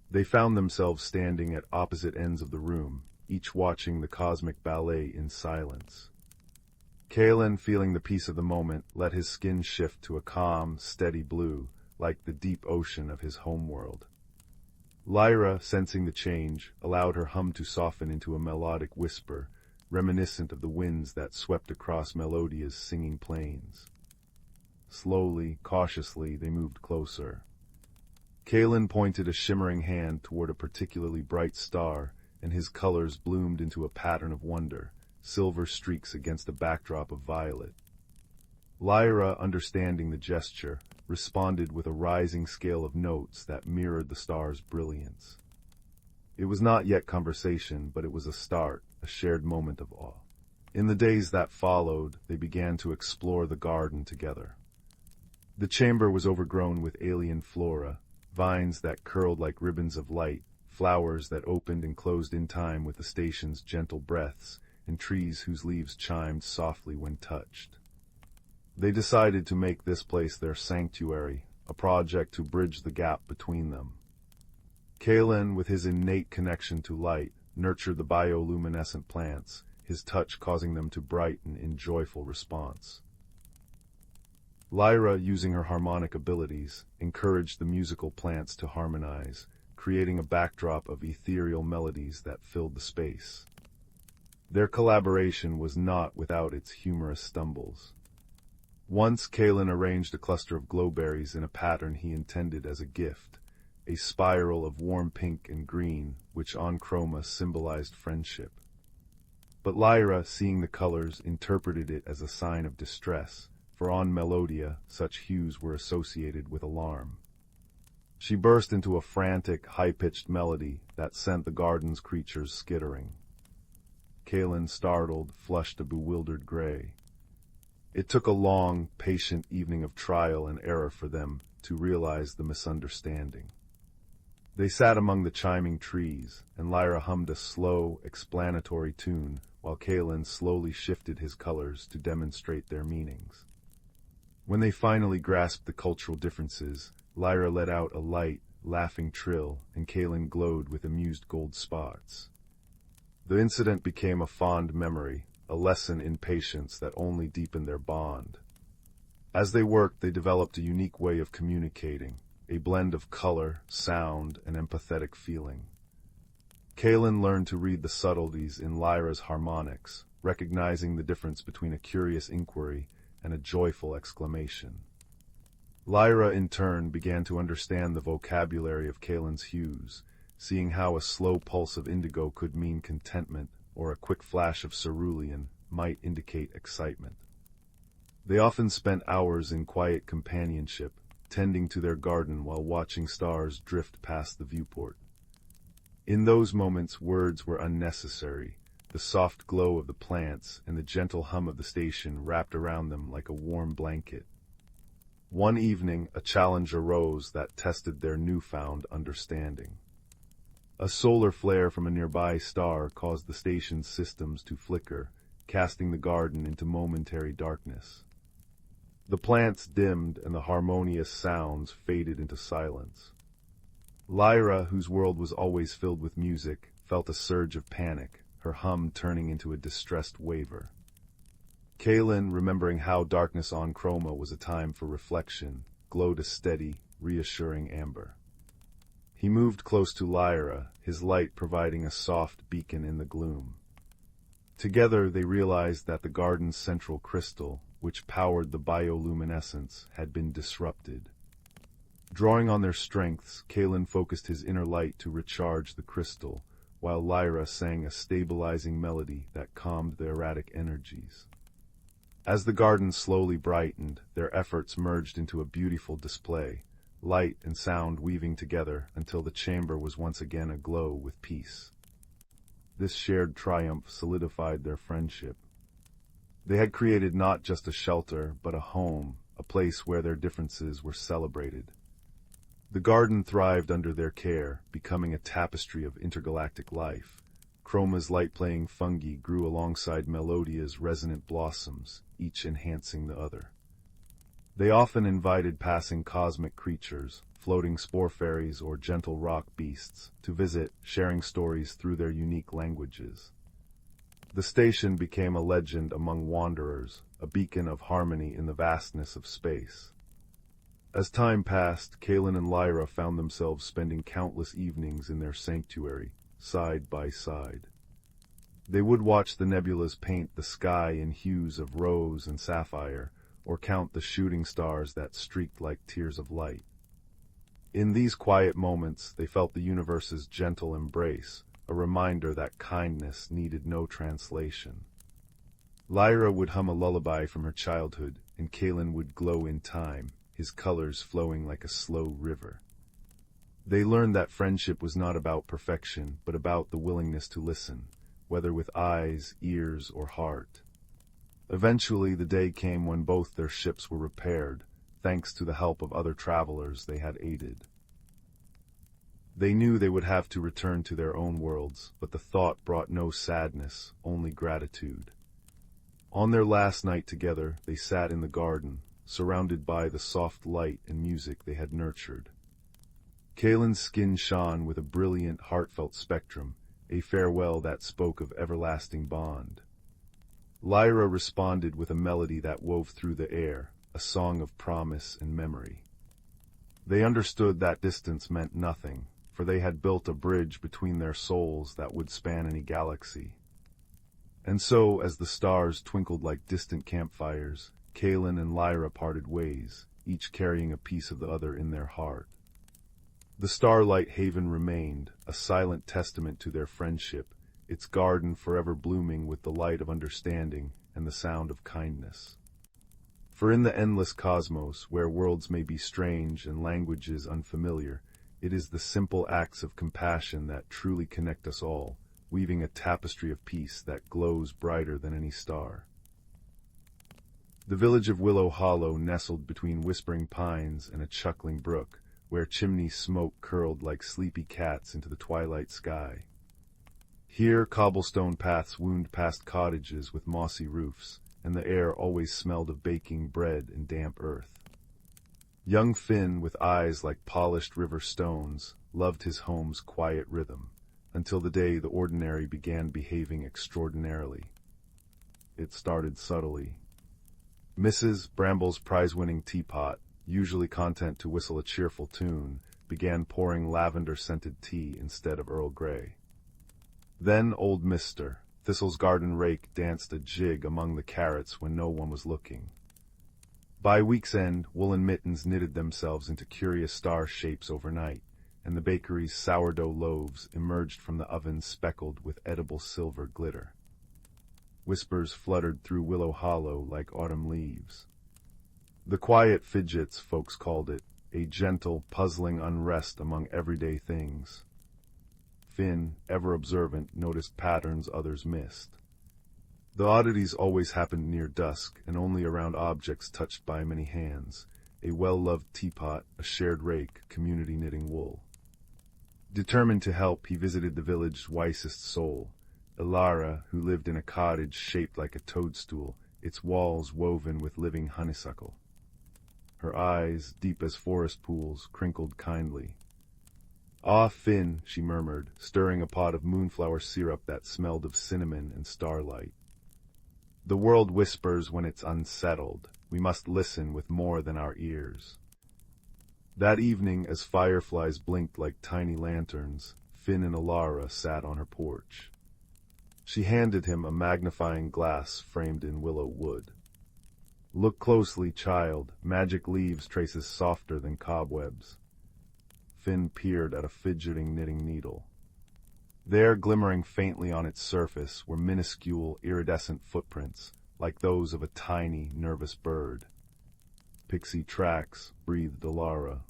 A: They found themselves standing at opposite ends of the room, each watching the cosmic ballet in silence. Kalen, feeling the peace of the moment, let his skin shift to a calm, steady blue, like the deep ocean of his homeworld. Lyra, sensing the change, allowed her hum to soften into a melodic whisper, reminiscent of the winds that swept across Melodia's singing plains. Slowly, cautiously, they moved closer. Kalen pointed a shimmering hand toward a particularly bright star, and his colors bloomed into a pattern of wonder, silver streaks against a backdrop of violet. Lyra, understanding the gesture, responded with a rising scale of notes that mirrored the star's brilliance. It was not yet conversation, but it was a start, a shared moment of awe. In the days that followed, they began to explore the garden together. The chamber was overgrown with alien flora, vines that curled like ribbons of light, flowers that opened and closed in time with the station's gentle breaths, and trees whose leaves chimed softly when touched. They decided to make this place their sanctuary, a project to bridge the gap between them. Kalen, with his innate connection to light, nurtured the bioluminescent plants, his touch causing them to brighten in joyful response. Lyra, using her harmonic abilities, encouraged the musical plants to harmonize, creating a backdrop of ethereal melodies that filled the space. Their collaboration was not without its humorous stumbles. Once Kalen arranged a cluster of glowberries in a pattern he intended as a gift, a spiral of warm pink and green, which on chroma symbolized friendship. But Lyra, seeing the colors, interpreted it as a sign of distress, for on Melodia such hues were associated with alarm. She burst into a frantic, high-pitched melody that sent the garden's creatures skittering. Kalen, startled, flushed a bewildered gray. It took a long, patient evening of trial and error for them to realize the misunderstanding. They sat among the chiming trees, and Lyra hummed a slow, explanatory tune, while Kalen slowly shifted his colors to demonstrate their meanings. When they finally grasped the cultural differences, Lyra let out a light, laughing trill, and Kalen glowed with amused gold spots. The incident became a fond memory, a lesson in patience that only deepened their bond. As they worked, they developed a unique way of communicating, a blend of color, sound, and empathetic feeling. Kalen learned to read the subtleties in Lyra's harmonics, recognizing the difference between a curious inquiry and a joyful exclamation. Lyra, in turn, began to understand the vocabulary of Kalen's hues, seeing how a slow pulse of indigo could mean contentment, or a quick flash of cerulean might indicate excitement. They often spent hours in quiet companionship, tending to their garden while watching stars drift past the viewport. In those moments, words were unnecessary. The soft glow of the plants and the gentle hum of the station wrapped around them like a warm blanket. One evening, a challenge arose that tested their newfound understanding. A solar flare from a nearby star caused the station's systems to flicker, casting the garden into momentary darkness. The plants dimmed and the harmonious sounds faded into silence. Lyra, whose world was always filled with music, felt a surge of panic, her hum turning into a distressed waver. Kaelin, remembering how darkness on Chroma was a time for reflection, glowed a steady, reassuring amber. He moved close to Lyra, his light providing a soft beacon in the gloom. Together they realized that the garden's central crystal, which powered the bioluminescence, had been disrupted. Drawing on their strengths, Kaelin focused his inner light to recharge the crystal, while Lyra sang a stabilizing melody that calmed the erratic energies. As the garden slowly brightened, their efforts merged into a beautiful display, light and sound weaving together until the chamber was once again aglow with peace. This shared triumph solidified their friendship. They had created not just a shelter, but a home, a place where their differences were celebrated. The garden thrived under their care, becoming a tapestry of intergalactic life. Chroma's light-playing fungi grew alongside Melodia's resonant blossoms, each enhancing the other. They often invited passing cosmic creatures, floating spore fairies or gentle rock beasts, to visit, sharing stories through their unique languages. The station became a legend among wanderers, a beacon of harmony in the vastness of space. As time passed, Kaelin and Lyra found themselves spending countless evenings in their sanctuary, side by side. They would watch the nebulas paint the sky in hues of rose and sapphire, or count the shooting stars that streaked like tears of light. In these quiet moments, they felt the universe's gentle embrace, a reminder that kindness needed no translation. Lyra would hum a lullaby from her childhood, and Kaelin would glow in time, his colors flowing like a slow river. They learned that friendship was not about perfection, but about the willingness to listen, whether with eyes, ears, or heart. Eventually, the day came when both their ships were repaired, thanks to the help of other travelers they had aided. They knew they would have to return to their own worlds, but the thought brought no sadness, only gratitude. On their last night together, they sat in the garden, surrounded by the soft light and music they had nurtured. Kaelin's skin shone with a brilliant, heartfelt spectrum, a farewell that spoke of everlasting bond. Lyra responded with a melody that wove through the air, a song of promise and memory. They understood that distance meant nothing, for they had built a bridge between their souls that would span any galaxy. And so, as the stars twinkled like distant campfires, Kaelin and Lyra parted ways, each carrying a piece of the other in their heart. The Starlight Haven remained, a silent testament to their friendship, its garden forever blooming with the light of understanding and the sound of kindness. For in the endless cosmos, where worlds may be strange and languages unfamiliar, it is the simple acts of compassion that truly connect us all, weaving a tapestry of peace that glows brighter than any star. The village of Willow Hollow nestled between whispering pines and a chuckling brook, where chimney smoke curled like sleepy cats into the twilight sky. Here cobblestone paths wound past cottages with mossy roofs, and the air always smelled of baking bread and damp earth. Young Finn, with eyes like polished river stones, loved his home's quiet rhythm, until the day the ordinary began behaving extraordinarily. It started subtly. Mrs. Bramble's prize-winning teapot, usually content to whistle a cheerful tune, began pouring lavender-scented tea instead of Earl Grey. Then old Mr. Thistle's garden rake danced a jig among the carrots when no one was looking. By week's end, woolen mittens knitted themselves into curious star shapes overnight, and the bakery's sourdough loaves emerged from the oven speckled with edible silver glitter. Whispers fluttered through Willow Hollow like autumn leaves. The quiet fidgets, folks called it, a gentle, puzzling unrest among everyday things. Finn, ever observant, noticed patterns others missed. The oddities always happened near dusk, and only around objects touched by many hands, a well-loved teapot, a shared rake, community knitting wool. Determined to help, he visited the village's wisest soul, Ilara, who lived in a cottage shaped like a toadstool, its walls woven with living honeysuckle. Her eyes, deep as forest pools, crinkled kindly. "Ah, Finn," she murmured, stirring a pot of moonflower syrup that smelled of cinnamon and starlight. "The world whispers when it's unsettled. We must listen with more than our ears." That evening, as fireflies blinked like tiny lanterns, Finn and Ilara sat on her porch. She handed him a magnifying glass framed in willow wood. "Look closely, child. Magic leaves traces softer than cobwebs." Finn peered at a fidgeting knitting needle. There, glimmering faintly on its surface, were minuscule, iridescent footprints, like those of a tiny, nervous bird. "Pixie tracks," breathed Ilara.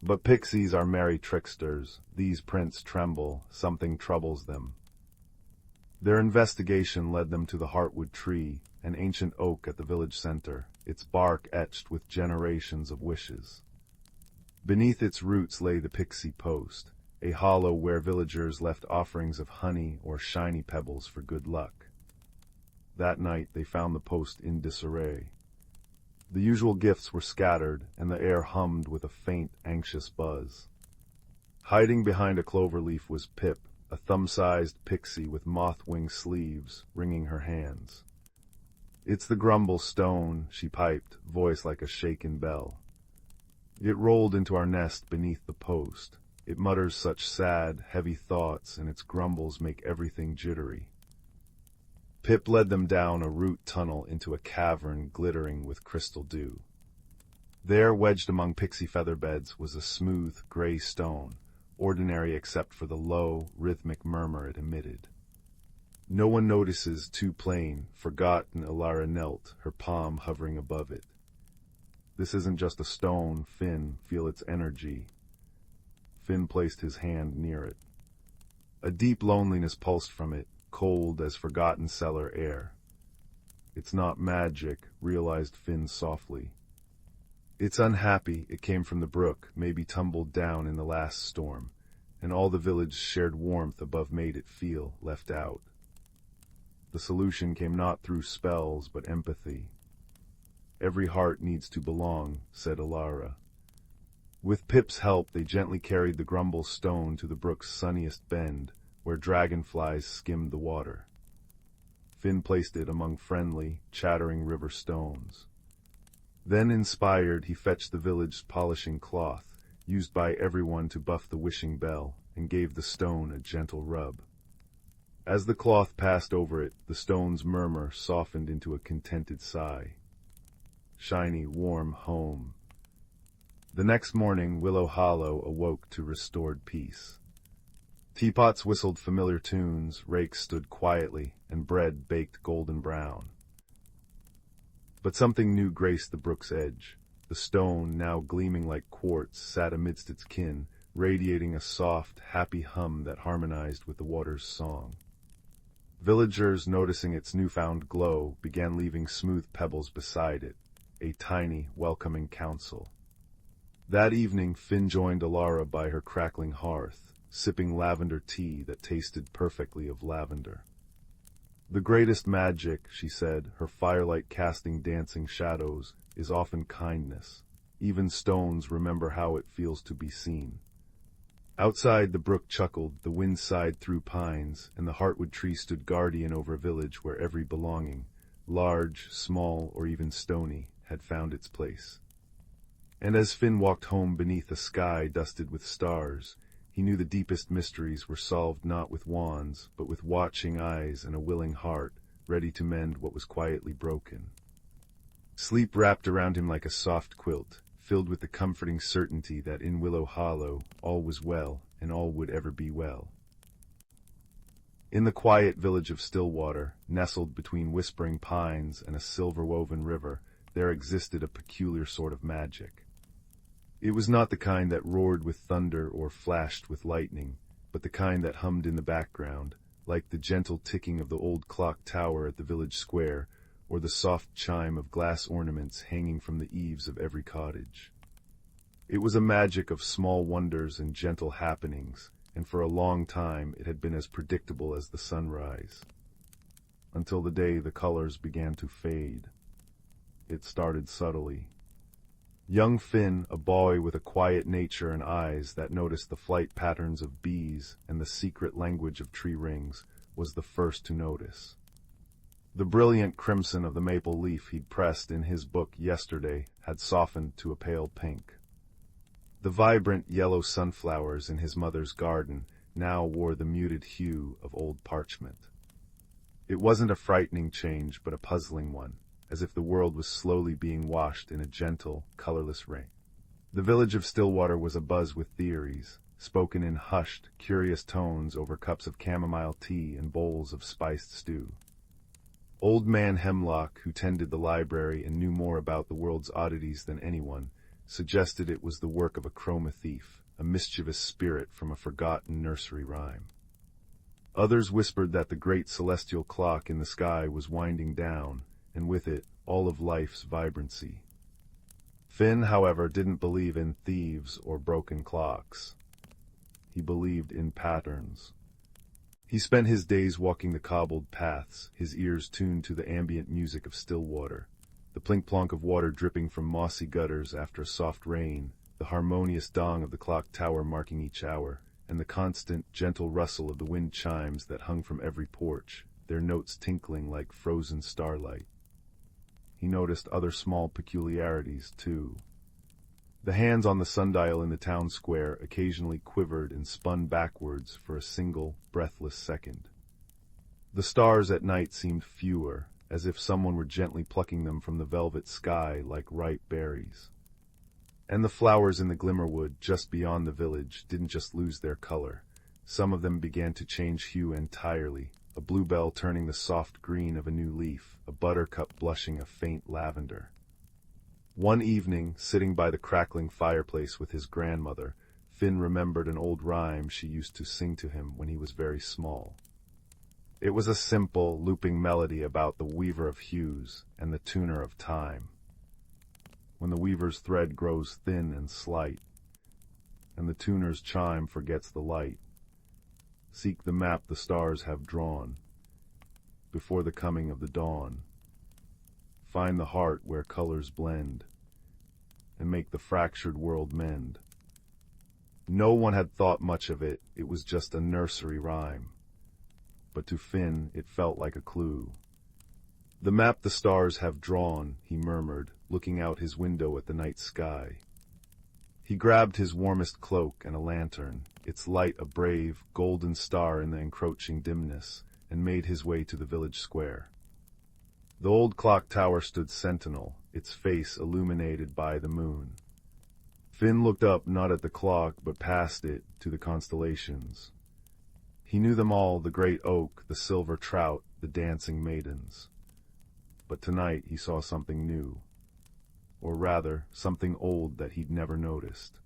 A: "But pixies are merry tricksters. These prints tremble. Something troubles them." Their investigation led them to the heartwood tree, an ancient oak at the village center, its bark etched with generations of wishes. Beneath its roots lay the pixie post, a hollow where villagers left offerings of honey or shiny pebbles for good luck. That night they found the post in disarray. The usual gifts were scattered, and the air hummed with a faint, anxious buzz. Hiding behind a clover leaf was Pip, a thumb-sized pixie with moth-wing sleeves, wringing her hands. "It's the grumble stone," she piped, voice like a shaken bell. "It rolled into our nest beneath the post. It mutters such sad, heavy thoughts, and its grumbles make everything jittery." Pip led them down a root tunnel into a cavern glittering with crystal dew. There, wedged among pixie feather beds, was a smooth, gray stone, ordinary except for the low, rhythmic murmur it emitted. "No one notices, too plain," forgotten Ilara knelt, her palm hovering above it. "This isn't just a stone, Finn. Feel its energy." Finn placed his hand near it. A deep loneliness pulsed from it, cold as forgotten cellar air. "It's not magic," realized Finn softly. "It's unhappy. It came from the brook, maybe tumbled down in the last storm, and all the village's shared warmth above made it feel left out." The solution came not through spells, but empathy. "Every heart needs to belong," said Ilara. With Pip's help, they gently carried the grumble stone to the brook's sunniest bend, where dragonflies skimmed the water. Finn placed it among friendly, chattering river stones. Then, inspired, he fetched the village's polishing cloth, used by everyone to buff the wishing bell, and gave the stone a gentle rub. As the cloth passed over it, the stone's murmur softened into a contented sigh. Shiny, warm home. The next morning, Willow Hollow awoke to restored peace. Teapots whistled familiar tunes, rakes stood quietly, and bread baked golden brown. But something new graced the brook's edge. The stone, now gleaming like quartz, sat amidst its kin, radiating a soft, happy hum that harmonized with the water's song. Villagers, noticing its newfound glow, began leaving smooth pebbles beside it, a tiny, welcoming council. That evening, Finn joined Ilara by her crackling hearth, sipping lavender tea that tasted perfectly of lavender. "The greatest magic," she said, her firelight casting dancing shadows, "is often kindness. Even stones remember how it feels to be seen." Outside, the brook chuckled, the wind sighed through pines, and the heartwood tree stood guardian over a village where every belonging, large, small, or even stony, had found its place. And as Finn walked home beneath a sky dusted with stars, he knew the deepest mysteries were solved not with wands, but with watching eyes and a willing heart, ready to mend what was quietly broken. Sleep wrapped around him like a soft quilt, filled with the comforting certainty that in Willow Hollow all was well, and all would ever be well. In the quiet village of Stillwater, nestled between whispering pines and a silver-woven river, there existed a peculiar sort of magic. It was not the kind that roared with thunder or flashed with lightning, but the kind that hummed in the background, like the gentle ticking of the old clock tower at the village square, or the soft chime of glass ornaments hanging from the eaves of every cottage. It was a magic of small wonders and gentle happenings, and for a long time it had been as predictable as the sunrise. Until the day the colors began to fade. It started subtly. Young Finn, a boy with a quiet nature and eyes that noticed the flight patterns of bees and the secret language of tree rings, was the first to notice. The brilliant crimson of the maple leaf he'd pressed in his book yesterday had softened to a pale pink. The vibrant yellow sunflowers in his mother's garden now wore the muted hue of old parchment. It wasn't a frightening change, but a puzzling one, as if the world was slowly being washed in a gentle, colorless rain. The village of Stillwater was abuzz with theories, spoken in hushed, curious tones over cups of chamomile tea and bowls of spiced stew. Old Man Hemlock, who tended the library and knew more about the world's oddities than anyone, suggested it was the work of a chroma thief, a mischievous spirit from a forgotten nursery rhyme. Others whispered that the great celestial clock in the sky was winding down, and with it, all of life's vibrancy. Finn, however, didn't believe in thieves or broken clocks. He believed in patterns. He spent his days walking the cobbled paths, his ears tuned to the ambient music of Stillwater, the plink-plonk of water dripping from mossy gutters after a soft rain, the harmonious dong of the clock tower marking each hour, and the constant, gentle rustle of the wind chimes that hung from every porch, their notes tinkling like frozen starlight. He noticed other small peculiarities, too. The hands on the sundial in the town square occasionally quivered and spun backwards for a single, breathless second. The stars at night seemed fewer, as if someone were gently plucking them from the velvet sky like ripe berries. And the flowers in the glimmerwood just beyond the village didn't just lose their color. Some of them began to change hue entirely, a bluebell turning the soft green of a new leaf, a buttercup blushing a faint lavender. One evening, sitting by the crackling fireplace with his grandmother, Finn remembered an old rhyme she used to sing to him when he was very small. It was a simple, looping melody about the weaver of hues and the tuner of time. When the weaver's thread grows thin and slight, and the tuner's chime forgets the light, seek the map the stars have drawn, before the coming of the dawn. Find the heart where colors blend, and make the fractured world mend. No one had thought much of it, it was just a nursery rhyme. But to Finn it felt like a clue. The map the stars have drawn, he murmured, looking out his window at the night sky. He grabbed his warmest cloak and a lantern, its light a brave, golden star in the encroaching dimness, and made his way to the village square. The old clock tower stood sentinel, its face illuminated by the moon. Finn looked up not at the clock, but past it, to the constellations. He knew them all, the great oak, the silver trout, the dancing maidens. But tonight he saw something new. Or rather, something old that he'd never noticed.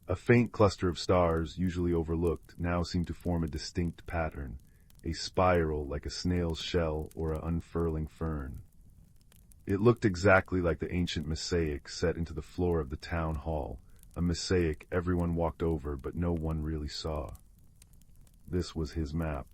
A: A faint cluster of stars, usually overlooked, now seemed to form a distinct pattern, a spiral like a snail's shell or an unfurling fern. It looked exactly like the ancient mosaic set into the floor of the town hall, a mosaic everyone walked over but no one really saw. This was his map.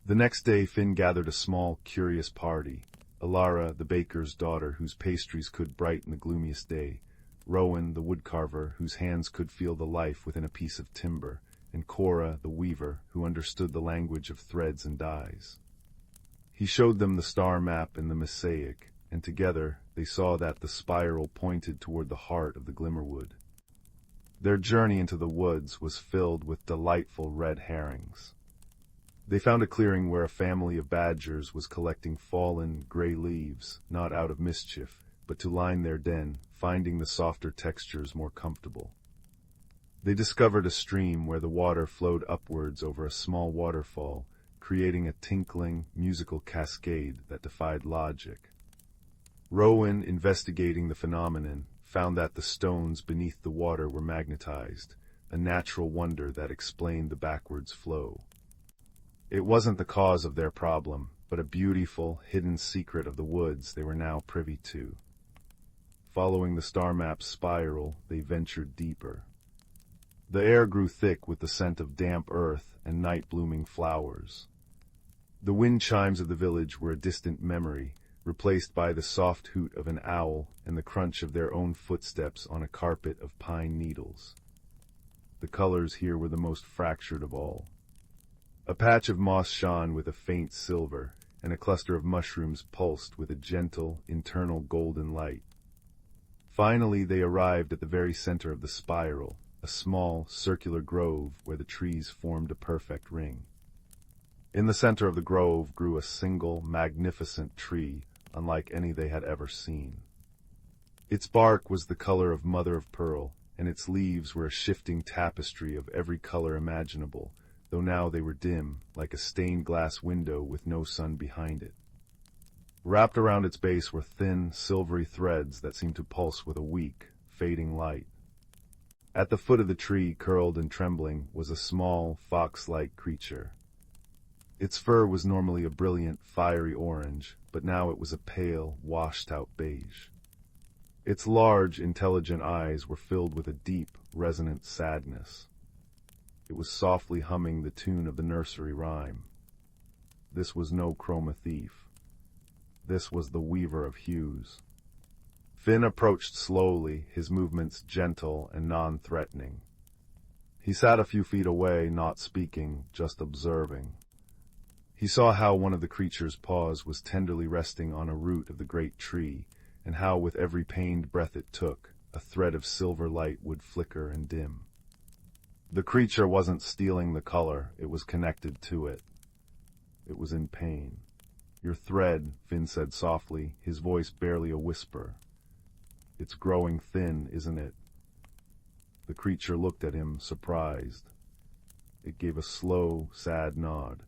A: The next day Finn gathered a small, curious party. Alara, the baker's daughter, whose pastries could brighten the gloomiest day, Rowan, the woodcarver, whose hands could feel the life within a piece of timber, and Cora, the weaver, who understood the language of threads and dyes. He showed them the star map and the mosaic, and together they saw that the spiral pointed toward the heart of the Glimmerwood. Their journey into the woods was filled with delightful red herrings. They found a clearing where a family of badgers was collecting fallen, gray leaves, not out of mischief, but to line their den, finding the softer textures more comfortable. They discovered a stream where the water flowed upwards over a small waterfall, creating a tinkling, musical cascade that defied logic. Rowan, investigating the phenomenon, found that the stones beneath the water were magnetized, a natural wonder that explained the backwards flow. It wasn't the cause of their problem, but a beautiful, hidden secret of the woods they were now privy to. Following the star map's spiral, they ventured deeper. The air grew thick with the scent of damp earth and night-blooming flowers. The wind chimes of the village were a distant memory, replaced by the soft hoot of an owl and the crunch of their own footsteps on a carpet of pine needles. The colors here were the most fractured of all. A patch of moss shone with a faint silver, and a cluster of mushrooms pulsed with a gentle, internal golden light. Finally, they arrived at the very center of the spiral, a small, circular grove where the trees formed a perfect ring. In the center of the grove grew a single, magnificent tree, unlike any they had ever seen. Its bark was the color of mother-of-pearl, and its leaves were a shifting tapestry of every color imaginable, though now they were dim, like a stained-glass window with no sun behind it. Wrapped around its base were thin, silvery threads that seemed to pulse with a weak, fading light. At the foot of the tree, curled and trembling, was a small, fox-like creature. Its fur was normally a brilliant, fiery orange, but now it was a pale, washed-out beige. Its large, intelligent eyes were filled with a deep, resonant sadness. It was softly humming the tune of the nursery rhyme. This was no chroma thief. This was the weaver of hues. Finn approached slowly, his movements gentle and non-threatening. He sat a few feet away, not speaking, just observing. He saw how one of the creature's paws was tenderly resting on a root of the great tree, and how with every pained breath it took, a thread of silver light would flicker and dim. The creature wasn't stealing the color, it was connected to it. It was in pain. "Your thread," Finn said softly, his voice barely a whisper. "It's growing thin, isn't it?" The creature looked at him, surprised. It gave a slow, sad nod.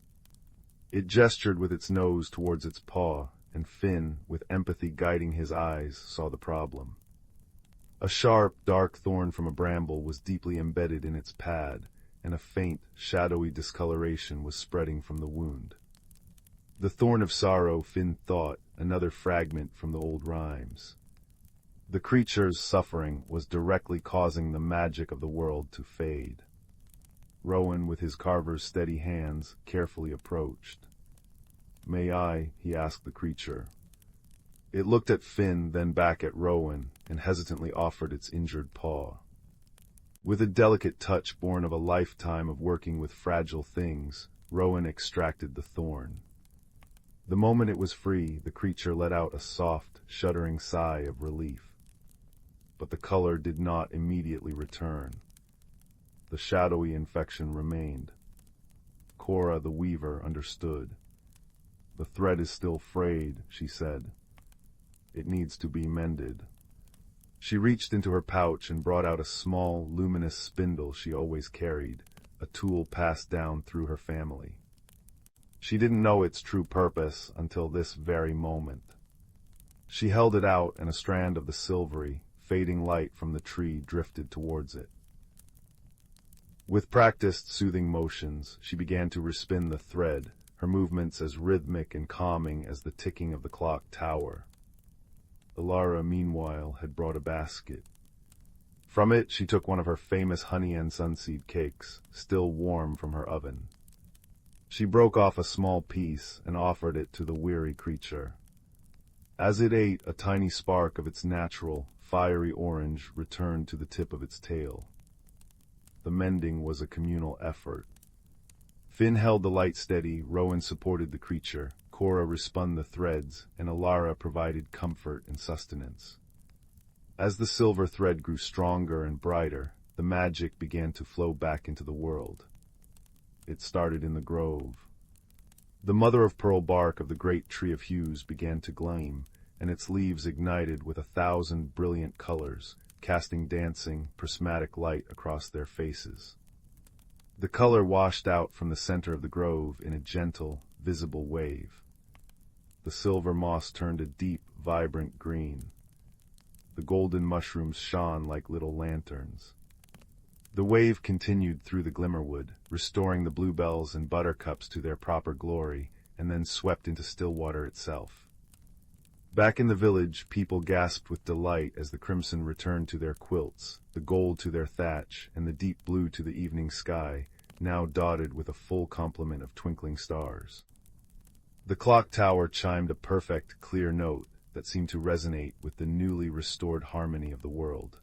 A: It gestured with its nose towards its paw, and Finn, with empathy guiding his eyes, saw the problem. A sharp, dark thorn from a bramble was deeply embedded in its pad, and a faint, shadowy discoloration was spreading from the wound. The thorn of sorrow, Finn thought, another fragment from the old rhymes. The creature's suffering was directly causing the magic of the world to fade. Rowan, with his carver's steady hands, carefully approached. "May I?" he asked the creature. It looked at Finn, then back at Rowan, and hesitantly offered its injured paw. With a delicate touch born of a lifetime of working with fragile things, Rowan extracted the thorn. The moment it was free, the creature let out a soft, shuddering sigh of relief. But the color did not immediately return. The shadowy infection remained. Cora, the weaver, understood. "The thread is still frayed," she said. "It needs to be mended." She reached into her pouch and brought out a small, luminous spindle she always carried, a tool passed down through her family. She didn't know its true purpose until this very moment. She held it out, and a strand of the silvery, fading light from the tree drifted towards it. With practiced, soothing motions, she began to respin the thread, her movements as rhythmic and calming as the ticking of the clock tower. Ilara, meanwhile, had brought a basket. From it she took one of her famous honey and sunseed cakes, still warm from her oven. She broke off a small piece and offered it to the weary creature. As it ate, a tiny spark of its natural, fiery orange returned to the tip of its tail. The mending was a communal effort. Finn held the light steady, Rowan supported the creature, Cora respun the threads, and Ilara provided comfort and sustenance. As the silver thread grew stronger and brighter, the magic began to flow back into the world. It started in the grove. The mother-of-pearl bark of the great tree of hues began to gleam, and its leaves ignited with 1,000 brilliant colors, casting dancing, prismatic light across their faces. The color washed out from the center of the grove in a gentle, visible wave. The silver moss turned a deep, vibrant green. The golden mushrooms shone like little lanterns. The wave continued through the glimmerwood, restoring the bluebells and buttercups to their proper glory, and then swept into Stillwater itself. Back in the village, people gasped with delight as the crimson returned to their quilts, the gold to their thatch, and the deep blue to the evening sky, now dotted with a full complement of twinkling stars. The clock tower chimed a perfect, clear note that seemed to resonate with the newly restored harmony of the world.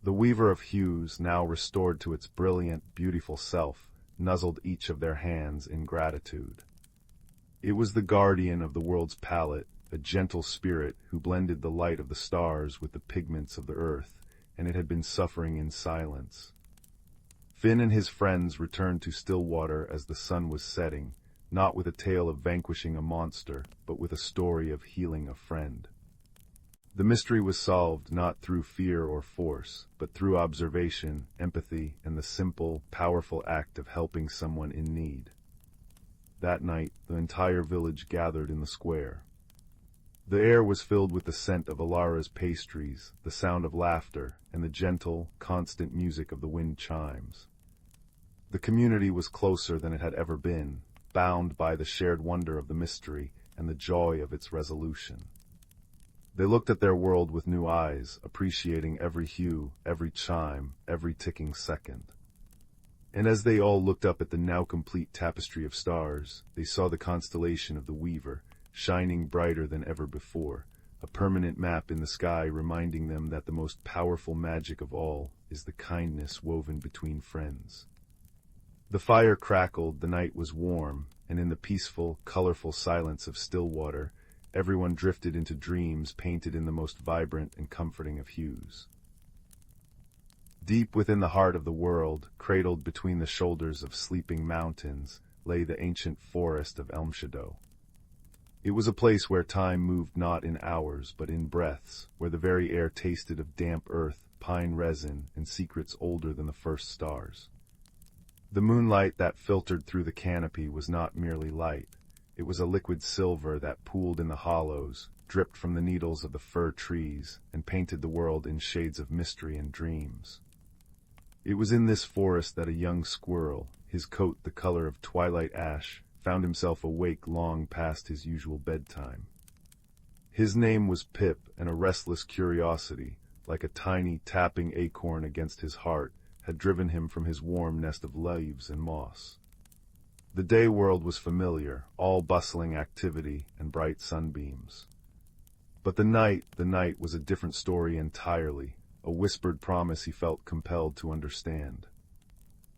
A: The weaver of hues, now restored to its brilliant, beautiful self, nuzzled each of their hands in gratitude. It was the guardian of the world's palette, a gentle spirit who blended the light of the stars with the pigments of the earth, and it had been suffering in silence. Finn and his friends returned to Stillwater as the sun was setting, not with a tale of vanquishing a monster, but with a story of healing a friend. The mystery was solved not through fear or force, but through observation, empathy, and the simple, powerful act of helping someone in need. That night, the entire village gathered in the square. The air was filled with the scent of Alara's pastries, the sound of laughter, and the gentle, constant music of the wind chimes. The community was closer than it had ever been, bound by the shared wonder of the mystery and the joy of its resolution. They looked at their world with new eyes, appreciating every hue, every chime, every ticking second. And as they all looked up at the now complete tapestry of stars, they saw the constellation of the Weaver, shining brighter than ever before, a permanent map in the sky reminding them that the most powerful magic of all is the kindness woven between friends. The fire crackled, the night was warm, and in the peaceful, colorful silence of Stillwater, everyone drifted into dreams painted in the most vibrant and comforting of hues. Deep within the heart of the world, cradled between the shoulders of sleeping mountains, lay the ancient forest of Elmshadow. It was a place where time moved not in hours, but in breaths, where the very air tasted of damp earth, pine resin, and secrets older than the first stars. The moonlight that filtered through the canopy was not merely light. It was a liquid silver that pooled in the hollows, dripped from the needles of the fir trees, and painted the world in shades of mystery and dreams. It was in this forest that a young squirrel, his coat the color of twilight ash, found himself awake long past his usual bedtime. His name was Pip, and a restless curiosity, like a tiny tapping acorn against his heart, had driven him from his warm nest of leaves and moss. The day world was familiar, all bustling activity and bright sunbeams. But the night was a different story entirely, a whispered promise he felt compelled to understand.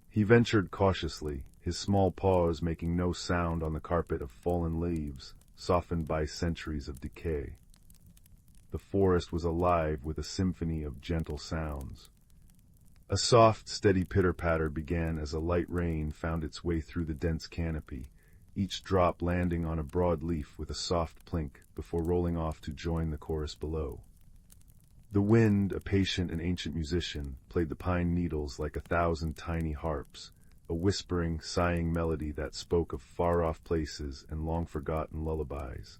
A: He ventured cautiously, his small paws making no sound on the carpet of fallen leaves, softened by centuries of decay. The forest was alive with a symphony of gentle sounds. A soft, steady pitter-patter began as a light rain found its way through the dense canopy, each drop landing on a broad leaf with a soft plink before rolling off to join the chorus below. The wind, a patient and ancient musician, played the pine needles like 1,000 tiny harps, a whispering, sighing melody that spoke of far-off places and long-forgotten lullabies.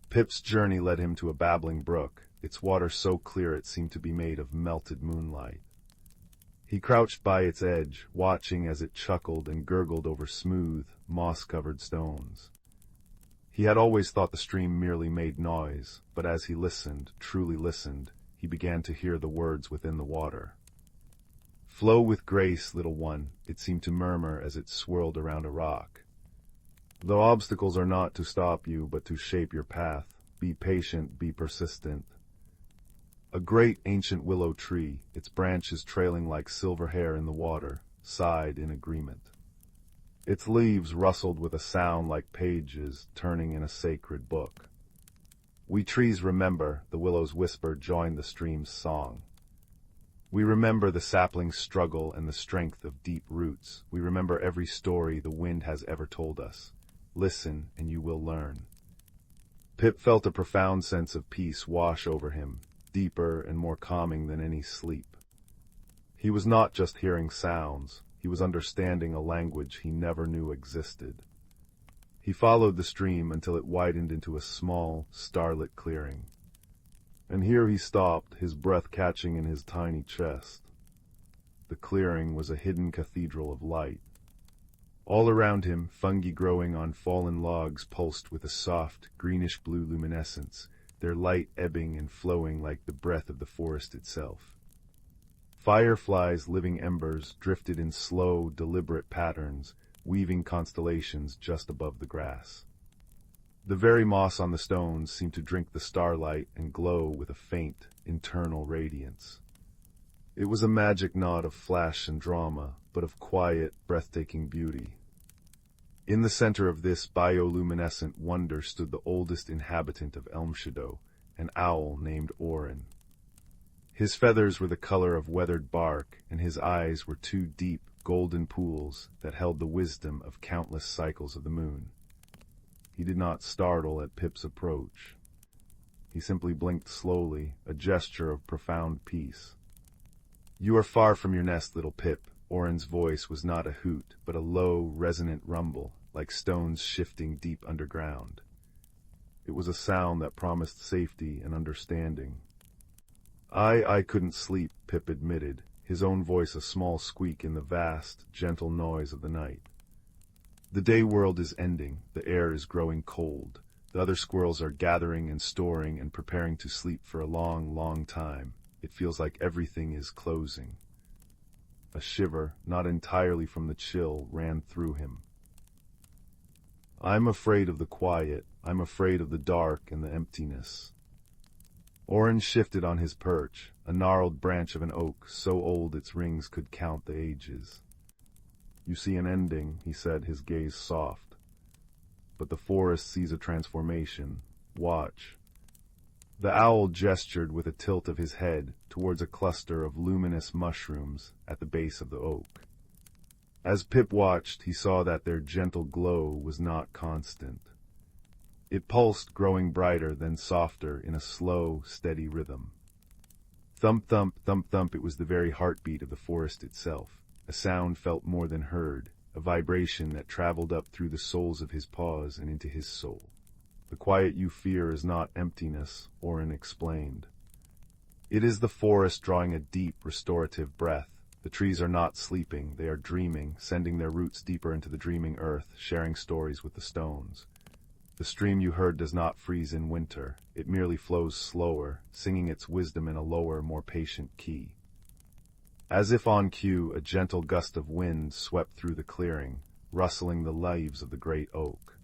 A: Pip's journey led him to a babbling brook, its water so clear it seemed to be made of melted moonlight. He crouched by its edge, watching as it chuckled and gurgled over smooth, moss-covered stones. He had always thought the stream merely made noise, but as he listened, truly listened, he began to hear the words within the water. "Flow with grace, little one," it seemed to murmur as it swirled around a rock. "The obstacles are not to stop you, but to shape your path. Be patient, be persistent." A great ancient willow tree, its branches trailing like silver hair in the water, sighed in agreement. Its leaves rustled with a sound like pages turning in a sacred book. "We trees remember," the willows whispered, joined the stream's song. "We remember the sapling's struggle and the strength of deep roots. We remember every story the wind has ever told us. Listen, and you will learn." Pip felt a profound sense of peace wash over him, deeper and more calming than any sleep. He was not just hearing sounds, he was understanding a language he never knew existed. He followed the stream until it widened into a small, starlit clearing. And here he stopped, his breath catching in his tiny chest. The clearing was a hidden cathedral of light. All around him, fungi growing on fallen logs pulsed with a soft, greenish-blue luminescence, their light ebbing and flowing like the breath of the forest itself. Fireflies, living embers, drifted in slow, deliberate patterns, weaving constellations just above the grass. The very moss on the stones seemed to drink the starlight and glow with a faint, internal radiance. It was a magic knot of flash and drama, but of quiet, breathtaking beauty. In the center of this bioluminescent wonder stood the oldest inhabitant of Elmshadow, an owl named Orin. His feathers were the color of weathered bark, and his eyes were two deep, golden pools that held the wisdom of countless cycles of the moon. He did not startle at Pip's approach. He simply blinked slowly, a gesture of profound peace. "You are far from your nest, little Pip." Orin's voice was not a hoot, but a low, resonant rumble, like stones shifting deep underground. It was a sound that promised safety and understanding. I couldn't sleep," Pip admitted, his own voice a small squeak in the vast, gentle noise of the night. "The day world is ending, the air is growing cold. The other squirrels are gathering and storing and preparing to sleep for a long, long time. It feels like everything is closing." A shiver, not entirely from the chill, ran through him. "I'm afraid of the quiet. I'm afraid of the dark and the emptiness." Orin shifted on his perch, a gnarled branch of an oak, so old its rings could count the ages. "You see an ending," he said, his gaze soft. "But the forest sees a transformation. Watch." The owl gestured with a tilt of his head towards a cluster of luminous mushrooms at the base of the oak. As Pip watched, he saw that their gentle glow was not constant. It pulsed, growing brighter, then softer, in a slow, steady rhythm. Thump, thump, thump, thump, it was the very heartbeat of the forest itself, a sound felt more than heard, a vibration that traveled up through the soles of his paws and into his soul. "The quiet you fear is not emptiness," Orin explained. "It is the forest drawing a deep, restorative breath. The trees are not sleeping, they are dreaming, sending their roots deeper into the dreaming earth, sharing stories with the stones. The stream you heard does not freeze in winter. It merely flows slower, singing its wisdom in a lower, more patient key." As if on cue, a gentle gust of wind swept through the clearing, rustling the leaves of the great oak.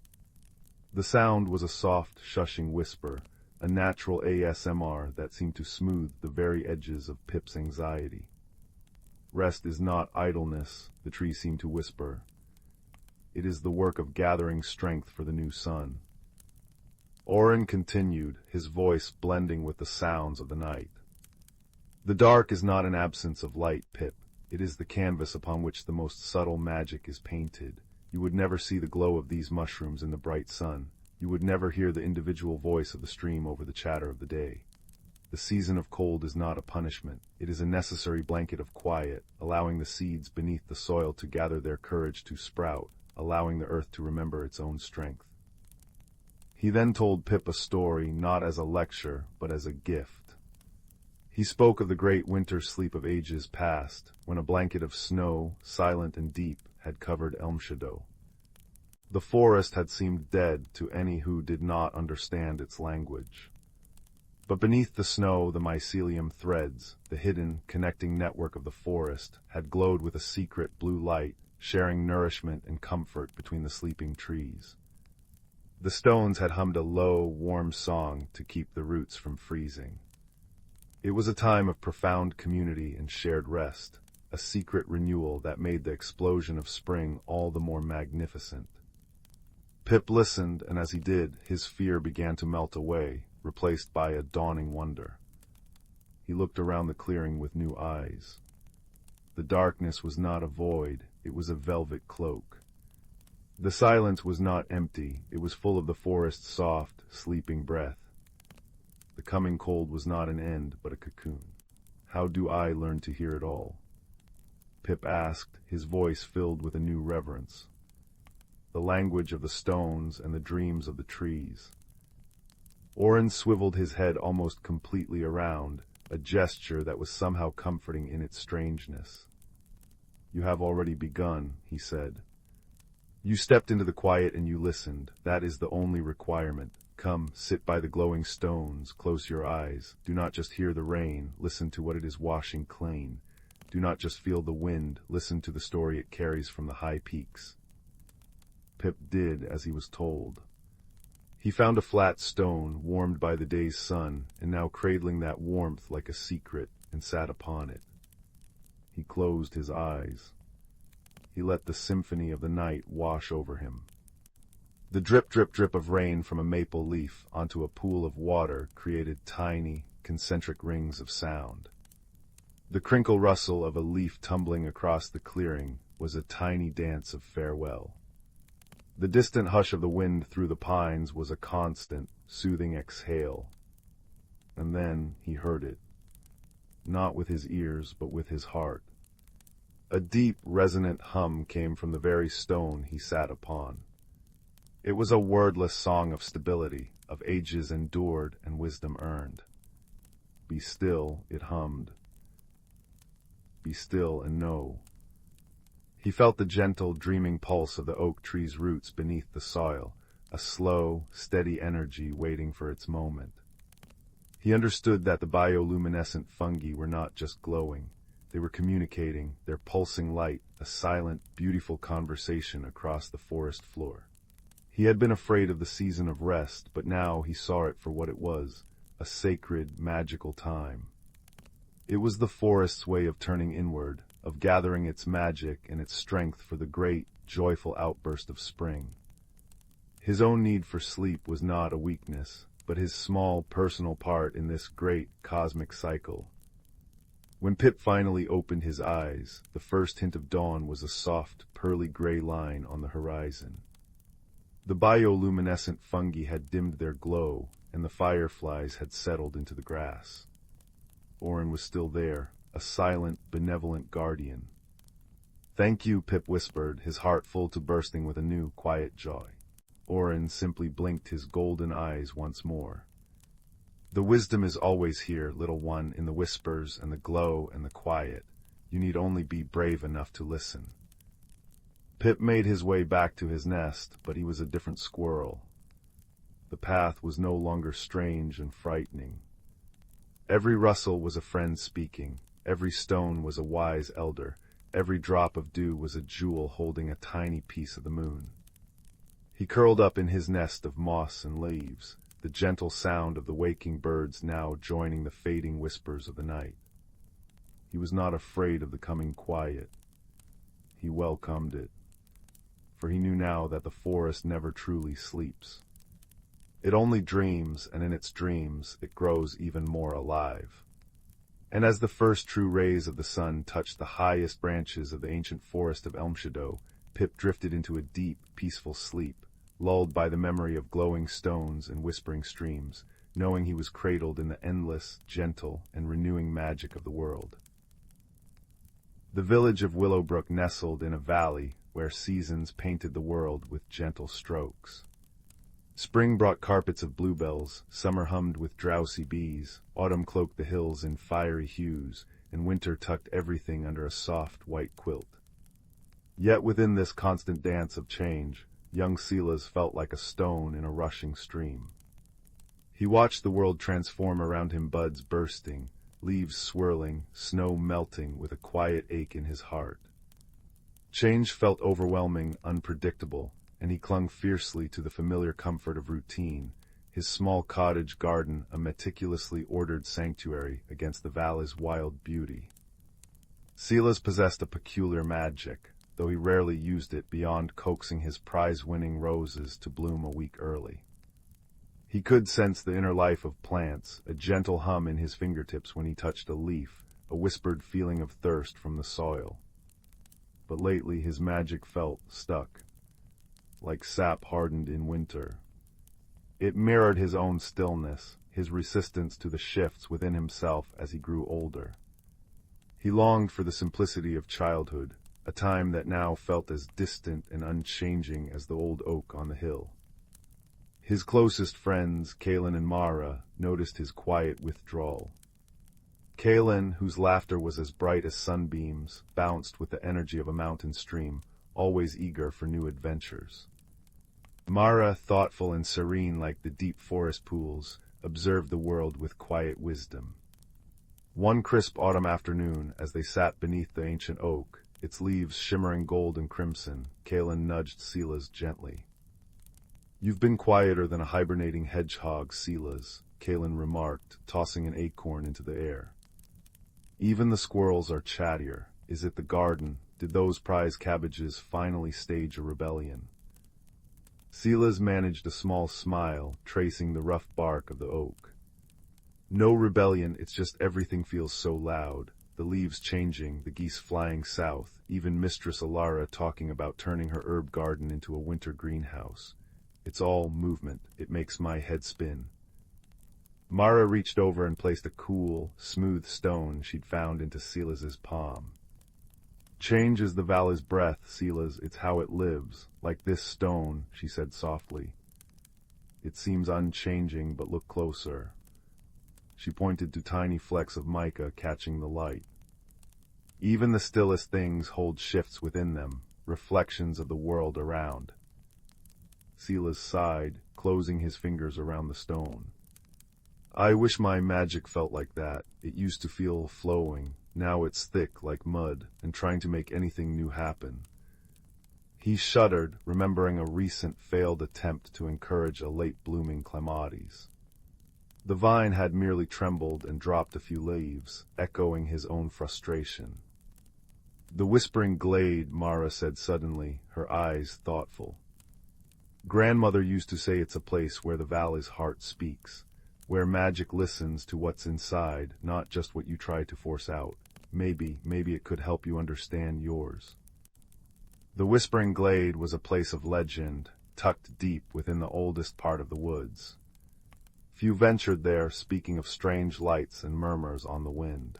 A: The sound was a soft, shushing whisper, a natural ASMR that seemed to smooth the very edges of Pip's anxiety. "Rest is not idleness," the tree seemed to whisper. "It is the work of gathering strength for the new sun." Orin continued, his voice blending with the sounds of the night. "The dark is not an absence of light, Pip. It is the canvas upon which the most subtle magic is painted. You would never see the glow of these mushrooms in the bright sun. You would never hear the individual voice of the stream over the chatter of the day. The season of cold is not a punishment. It is a necessary blanket of quiet, allowing the seeds beneath the soil to gather their courage to sprout, allowing the earth to remember its own strength." He then told Pip a story, not as a lecture, but as a gift. He spoke of the great winter sleep of ages past, when a blanket of snow, silent and deep, had covered Elmshadow. The forest had seemed dead to any who did not understand its language. But beneath the snow, the mycelium threads, the hidden, connecting network of the forest, had glowed with a secret blue light, sharing nourishment and comfort between the sleeping trees. The stones had hummed a low, warm song to keep the roots from freezing. It was a time of profound community and shared rest, a secret renewal that made the explosion of spring all the more magnificent. Pip listened, and as he did, his fear began to melt away, replaced by a dawning wonder. He looked around the clearing with new eyes. The darkness was not a void, it was a velvet cloak. The silence was not empty, it was full of the forest's soft, sleeping breath. The coming cold was not an end, but a cocoon. "How do I learn to hear it all?" Pip asked, his voice filled with a new reverence. "The language of the stones and the dreams of the trees." Orin swiveled his head almost completely around, a gesture that was somehow comforting in its strangeness. "You have already begun," he said. You stepped into the quiet and you listened. That is the only requirement. Come, sit by the glowing stones, close your eyes. Do not just hear the rain, listen to what it is washing clean. Do not just feel the wind, listen to the story it carries from the high peaks. Pip did as he was told. He found a flat stone, warmed by the day's sun, and now cradling that warmth like a secret, and sat upon it. He closed his eyes. He let the symphony of the night wash over him. The drip, drip, drip of rain from a maple leaf onto a pool of water created tiny, concentric rings of sound. The crinkle rustle of a leaf tumbling across the clearing was a tiny dance of farewell. The distant hush of the wind through the pines was a constant, soothing exhale. And then he heard it. Not with his ears, but with his heart. A deep, resonant hum came from the very stone he sat upon. It was a wordless song of stability, of ages endured and wisdom earned. Be still, it hummed. Be still and know. He felt the gentle, dreaming pulse of the oak tree's roots beneath the soil, a slow, steady energy waiting for its moment. He understood that the bioluminescent fungi were not just glowing. They were communicating, their pulsing light, a silent, beautiful conversation across the forest floor. He had been afraid of the season of rest, but now he saw it for what it was, a sacred, magical time. It was the forest's way of turning inward, of gathering its magic and its strength for the great, joyful outburst of spring. His own need for sleep was not a weakness, but his small, personal part in this great, cosmic cycle. When Pip finally opened his eyes, the first hint of dawn was a soft, pearly gray line on the horizon. The bioluminescent fungi had dimmed their glow, and the fireflies had settled into the grass. Orin was still there, a silent, benevolent guardian. "Thank you," Pip whispered, his heart full to bursting with a new, quiet joy. Orin simply blinked his golden eyes once more. "The wisdom is always here, little one, in the whispers and the glow and the quiet. You need only be brave enough to listen." Pip made his way back to his nest, but he was a different squirrel. The path was no longer strange and frightening. Every rustle was a friend speaking, every stone was a wise elder, every drop of dew was a jewel holding a tiny piece of the moon. He curled up in his nest of moss and leaves, the gentle sound of the waking birds now joining the fading whispers of the night. He was not afraid of the coming quiet. He welcomed it, for he knew now that the forest never truly sleeps. It only dreams, and in its dreams it grows even more alive. And as the first true rays of the sun touched the highest branches of the ancient forest of Elmshadow, Pip drifted into a deep, peaceful sleep, lulled by the memory of glowing stones and whispering streams, knowing he was cradled in the endless, gentle, and renewing magic of the world. The village of Willowbrook nestled in a valley where seasons painted the world with gentle strokes. Spring brought carpets of bluebells, summer hummed with drowsy bees, autumn cloaked the hills in fiery hues, and winter tucked everything under a soft white quilt. Yet within this constant dance of change, young Silas felt like a stone in a rushing stream. He watched the world transform around him, buds bursting, leaves swirling, snow melting, with a quiet ache in his heart. Change felt overwhelming, unpredictable, and he clung fiercely to the familiar comfort of routine, his small cottage garden a meticulously ordered sanctuary against the valley's wild beauty. Silas possessed a peculiar magic, though he rarely used it beyond coaxing his prize-winning roses to bloom a week early. He could sense the inner life of plants, a gentle hum in his fingertips when he touched a leaf, a whispered feeling of thirst from the soil. But lately his magic felt stuck, like sap hardened in winter. It mirrored his own stillness, his resistance to the shifts within himself as he grew older. He longed for the simplicity of childhood, a time that now felt as distant and unchanging as the old oak on the hill. His closest friends, Kaelin and Mara, noticed his quiet withdrawal. Kaelin, whose laughter was as bright as sunbeams, bounced with the energy of a mountain stream, always eager for new adventures. Mara, thoughtful and serene like the deep forest pools, observed the world with quiet wisdom. One crisp autumn afternoon, as they sat beneath the ancient oak, its leaves shimmering gold and crimson, Kaelin nudged Silas gently. "You've been quieter than a hibernating hedgehog, Silas," Kaelin remarked, tossing an acorn into the air. "Even the squirrels are chattier. Is it the garden? Did those prize cabbages finally stage a rebellion?" Silas managed a small smile, tracing the rough bark of the oak. "No rebellion, it's just everything feels so loud. The leaves changing, the geese flying south, even Mistress Alara talking about turning her herb garden into a winter greenhouse. It's all movement. It makes my head spin." Mara reached over and placed a cool, smooth stone she'd found into Silas's palm. "Change is the Val's breath, Silas. It's how it lives. Like this stone," she said softly. "It seems unchanging, but look closer." She pointed to tiny flecks of mica catching the light. "Even the stillest things hold shifts within them, reflections of the world around." Silas sighed, closing his fingers around the stone. "I wish my magic felt like that. It used to feel flowing. Now it's thick like mud, and trying to make anything new happen." He shuddered, remembering a recent failed attempt to encourage a late-blooming clematis. The vine had merely trembled and dropped a few leaves, echoing his own frustration. "The whispering glade," Mara said suddenly, her eyes thoughtful. "Grandmother used to say it's a place where the Val's heart speaks, where magic listens to what's inside, not just what you try to force out. Maybe it could help you understand yours." The Whispering Glade was a place of legend, tucked deep within the oldest part of the woods. Few ventured there, speaking of strange lights and murmurs on the wind.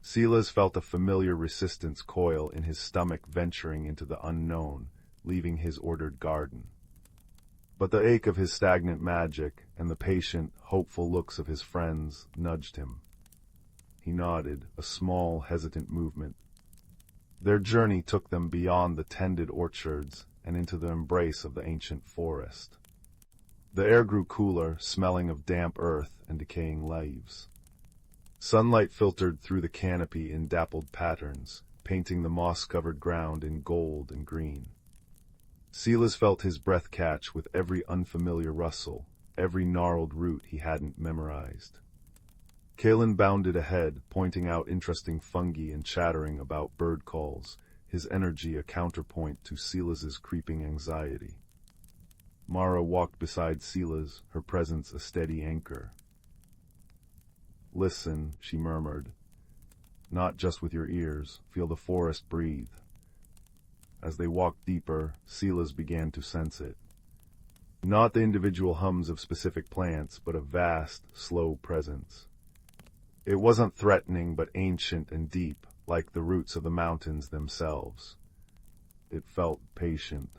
A: Silas felt a familiar resistance coil in his stomach venturing into the unknown, leaving his ordered garden. But the ache of his stagnant magic and the patient, hopeful looks of his friends nudged him. He nodded, a small, hesitant movement. Their journey took them beyond the tended orchards and into the embrace of the ancient forest. The air grew cooler, smelling of damp earth and decaying leaves. Sunlight filtered through the canopy in dappled patterns, painting the moss-covered ground in gold and green. Silas felt his breath catch with every unfamiliar rustle, every gnarled root he hadn't memorized. Kaelin bounded ahead, pointing out interesting fungi and chattering about bird calls, his energy a counterpoint to Silas's creeping anxiety. Mara walked beside Silas, her presence a steady anchor. "Listen," she murmured. "Not just with your ears. Feel the forest breathe." As they walked deeper, Silas began to sense it. Not the individual hums of specific plants, but a vast, slow presence. It wasn't threatening, but ancient and deep, like the roots of the mountains themselves. It felt patient.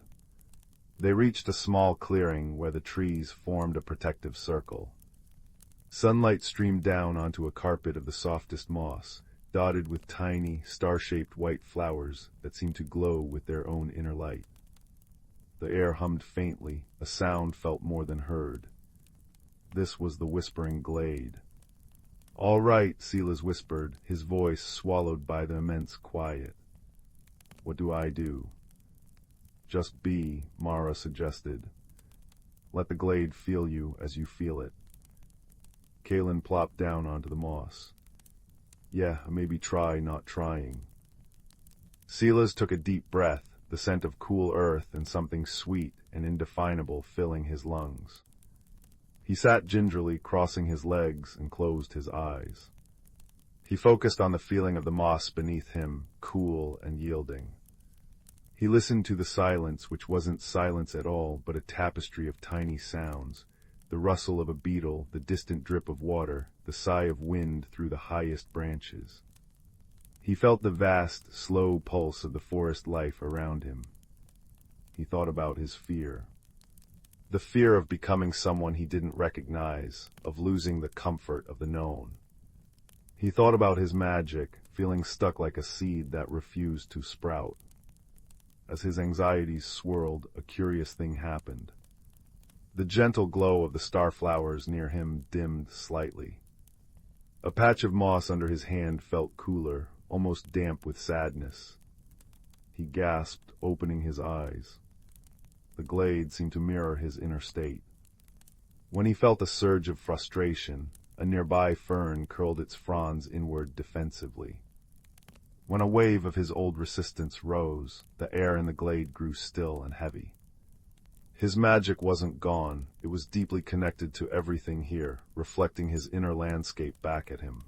A: They reached a small clearing where the trees formed a protective circle. Sunlight streamed down onto a carpet of the softest moss, dotted with tiny, star-shaped white flowers that seemed to glow with their own inner light. The air hummed faintly, a sound felt more than heard. This was the Whispering Glade. "All right," Silas whispered, his voice swallowed by the immense quiet. "What do I do?" "Just be," Mara suggested. "Let the glade feel you as you feel it." Kaelin plopped down onto the moss. "Yeah, maybe try not trying." Silas took a deep breath, the scent of cool earth and something sweet and indefinable filling his lungs. He sat gingerly, crossing his legs, and closed his eyes. He focused on the feeling of the moss beneath him, cool and yielding. He listened to the silence, which wasn't silence at all, but a tapestry of tiny sounds, the rustle of a beetle, the distant drip of water, the sigh of wind through the highest branches. He felt the vast, slow pulse of the forest life around him. He thought about his fear. The fear of becoming someone he didn't recognize, of losing the comfort of the known. He thought about his magic, feeling stuck like a seed that refused to sprout. as his anxieties swirled, a curious thing happened. The gentle glow of the starflowers near him dimmed slightly. A patch of moss under his hand felt cooler, almost damp with sadness. He gasped, opening his eyes. The glade seemed to mirror his inner state. When he felt a surge of frustration, a nearby fern curled its fronds inward defensively. When a wave of his old resistance rose, the air in the glade grew still and heavy. His magic wasn't gone, it was deeply connected to everything here, reflecting his inner landscape back at him.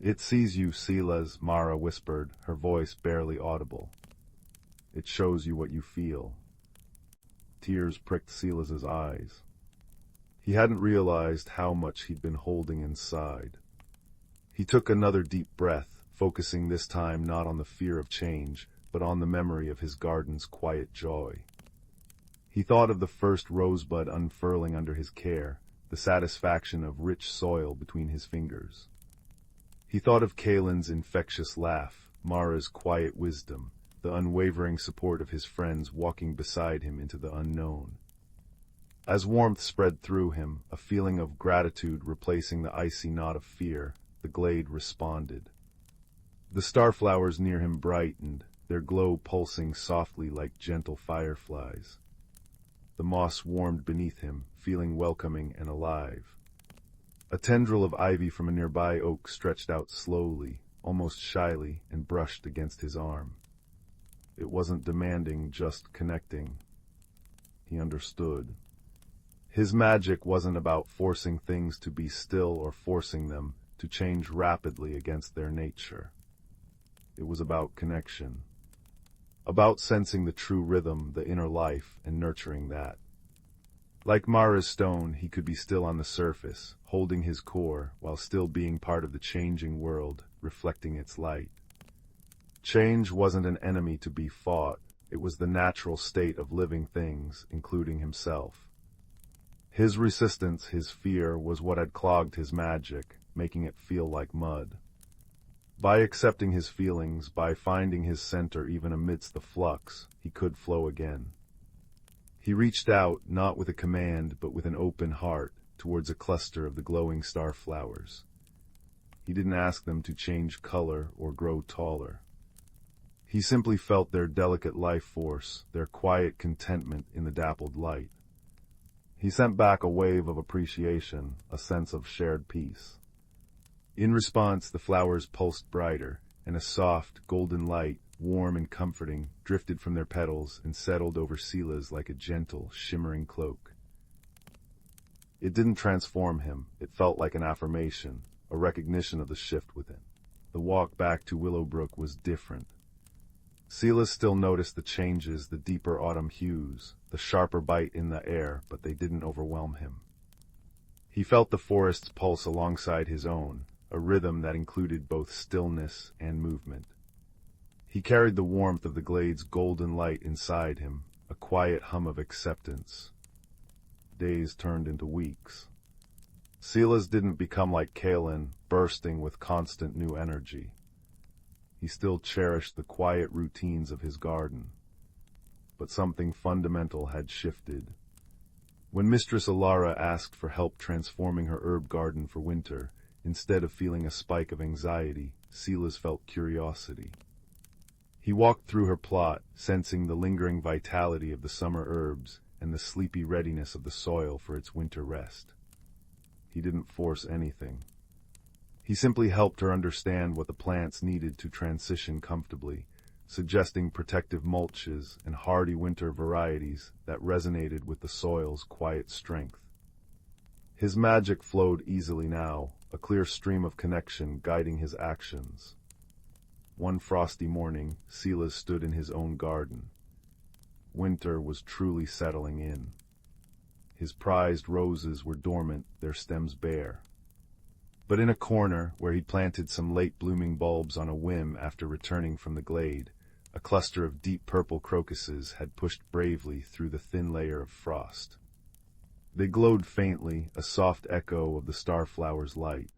A: "It sees you, Silas," Mara whispered, her voice barely audible. "It shows you what you feel." Tears pricked Silas's eyes. He hadn't realized how much he'd been holding inside. He took another deep breath, focusing this time not on the fear of change, but on the memory of his garden's quiet joy. He thought of the first rosebud unfurling under his care, the satisfaction of rich soil between his fingers. He thought of Kalen's infectious laugh, Mara's quiet wisdom, the unwavering support of his friends walking beside him into the unknown. As warmth spread through him, a feeling of gratitude replacing the icy knot of fear, the glade responded. The starflowers near him brightened, their glow pulsing softly like gentle fireflies. The moss warmed beneath him, feeling welcoming and alive. A tendril of ivy from a nearby oak stretched out slowly, almost shyly, and brushed against his arm. It wasn't demanding, just connecting. He understood. His magic wasn't about forcing things to be still or forcing them to change rapidly against their nature. It was about connection. About sensing the true rhythm, the inner life, and nurturing that. Like Mara's stone, he could be still on the surface, holding his core, while still being part of the changing world, reflecting its light. Change wasn't an enemy to be fought, it was the natural state of living things, including himself. His resistance, his fear, was what had clogged his magic, making it feel like mud. By accepting his feelings, by finding his center even amidst the flux, he could flow again. He reached out, not with a command, but with an open heart, towards a cluster of the glowing starflowers. He didn't ask them to change color or grow taller. He simply felt their delicate life force, their quiet contentment in the dappled light. He sent back a wave of appreciation, a sense of shared peace. In response, the flowers pulsed brighter, and a soft, golden light, warm and comforting, drifted from their petals and settled over Silas like a gentle, shimmering cloak. It didn't transform him, it felt like an affirmation, a recognition of the shift within. The walk back to Willowbrook was different. Silas still noticed the changes, the deeper autumn hues, the sharper bite in the air, but they didn't overwhelm him. He felt the forest's pulse alongside his own, a rhythm that included both stillness and movement. He carried the warmth of the glade's golden light inside him, a quiet hum of acceptance. Days turned into weeks. Silas didn't become like Kalen, bursting with constant new energy. He still cherished the quiet routines of his garden. But something fundamental had shifted. When Mistress Alara asked for help transforming her herb garden for winter, instead of feeling a spike of anxiety, Silas felt curiosity. He walked through her plot, sensing the lingering vitality of the summer herbs and the sleepy readiness of the soil for its winter rest. He didn't force anything. He simply helped her understand what the plants needed to transition comfortably, suggesting protective mulches and hardy winter varieties that resonated with the soil's quiet strength. His magic flowed easily now, a clear stream of connection guiding his actions. One frosty morning, Silas stood in his own garden. Winter was truly settling in. His prized roses were dormant, their stems bare. But in a corner, where he'd planted some late-blooming bulbs on a whim after returning from the glade, a cluster of deep purple crocuses had pushed bravely through the thin layer of frost. They glowed faintly, a soft echo of the starflower's light.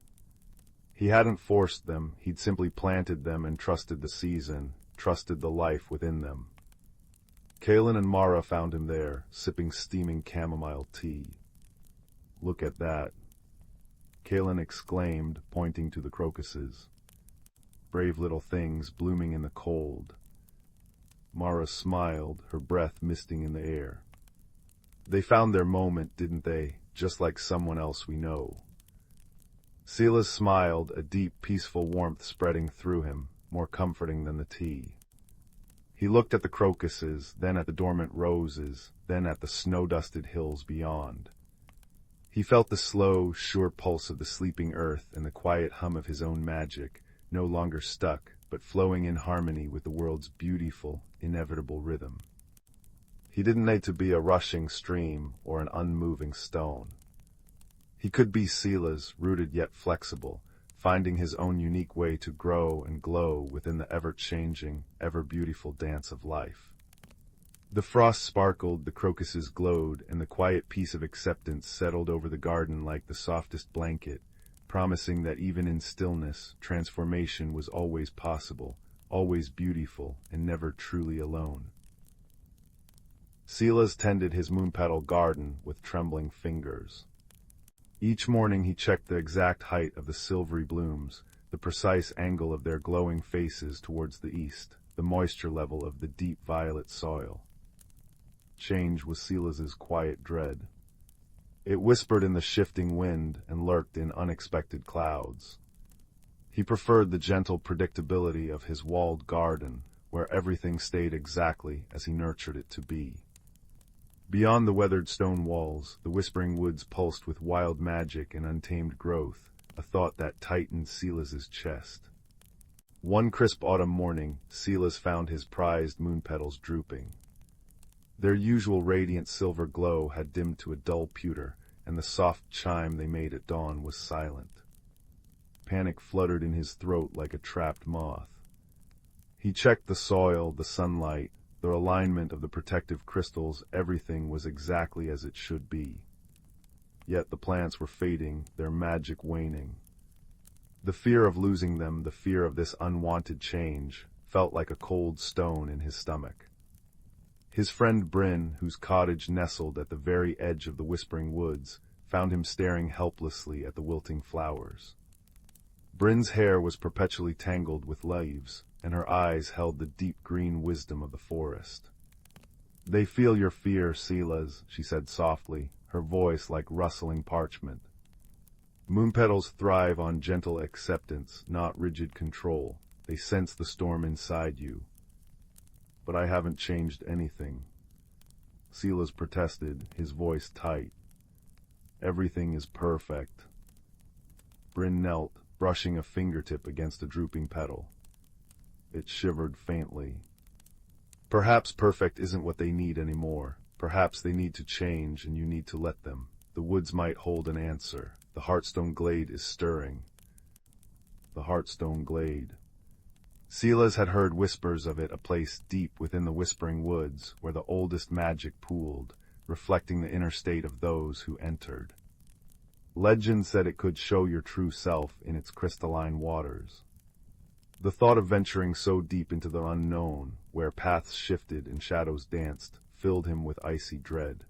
A: He hadn't forced them, he'd simply planted them and trusted the season, trusted the life within them. Kalen and Mara found him there, sipping steaming chamomile tea. "Look at that," Kalen exclaimed, pointing to the crocuses. "Brave little things blooming in the cold." Mara smiled, her breath misting in the air. "They found their moment, didn't they? Just like someone else we know." Silas smiled, a deep, peaceful warmth spreading through him, more comforting than the tea. He looked at the crocuses, then at the dormant roses, then at the snow-dusted hills beyond. He felt the slow, sure pulse of the sleeping earth and the quiet hum of his own magic, no longer stuck, but flowing in harmony with the world's beautiful, inevitable rhythm. He didn't need to be a rushing stream or an unmoving stone. He could be Silas, rooted yet flexible, finding his own unique way to grow and glow within the ever-changing, ever-beautiful dance of life. The frost sparkled, the crocuses glowed, and the quiet peace of acceptance settled over the garden like the softest blanket, promising that even in stillness, transformation was always possible, always beautiful, and never truly alone. Silas tended his moon-petal garden with trembling fingers. Each morning he checked the exact height of the silvery blooms, the precise angle of their glowing faces towards the east, the moisture level of the deep violet soil. Change was Silas's quiet dread. It whispered in the shifting wind and lurked in unexpected clouds. He preferred the gentle predictability of his walled garden, where everything stayed exactly as he nurtured it to be. Beyond the weathered stone walls, the whispering woods pulsed with wild magic and untamed growth, a thought that tightened Silas's chest. One crisp autumn morning, Silas found his prized moon petals drooping. Their usual radiant silver glow had dimmed to a dull pewter, and the soft chime they made at dawn was silent. Panic fluttered in his throat like a trapped moth. He checked the soil, the sunlight, the alignment of the protective crystals. Everything was exactly as it should be. Yet the plants were fading, their magic waning. The fear of losing them, the fear of this unwanted change, felt like a cold stone in his stomach. His friend Bryn, whose cottage nestled at the very edge of the whispering woods, found him staring helplessly at the wilting flowers. Bryn's hair was perpetually tangled with leaves, and her eyes held the deep green wisdom of the forest. "They feel your fear, Silas," she said softly, her voice like rustling parchment. "Moon petals thrive on gentle acceptance, not rigid control. They sense the storm inside you." "But I haven't changed anything," Silas protested, his voice tight. "Everything is perfect." Bryn knelt, brushing a fingertip against a drooping petal. It shivered faintly. "Perhaps perfect isn't what they need anymore. Perhaps they need to change, and you need to let them. The woods might hold an answer. The Heartstone Glade is stirring." The Heartstone Glade. Silas had heard whispers of it, a place deep within the whispering woods, where the oldest magic pooled, reflecting the inner state of those who entered. Legend said it could show your true self in its crystalline waters. The thought of venturing so deep into the unknown, where paths shifted and shadows danced, filled him with icy dread.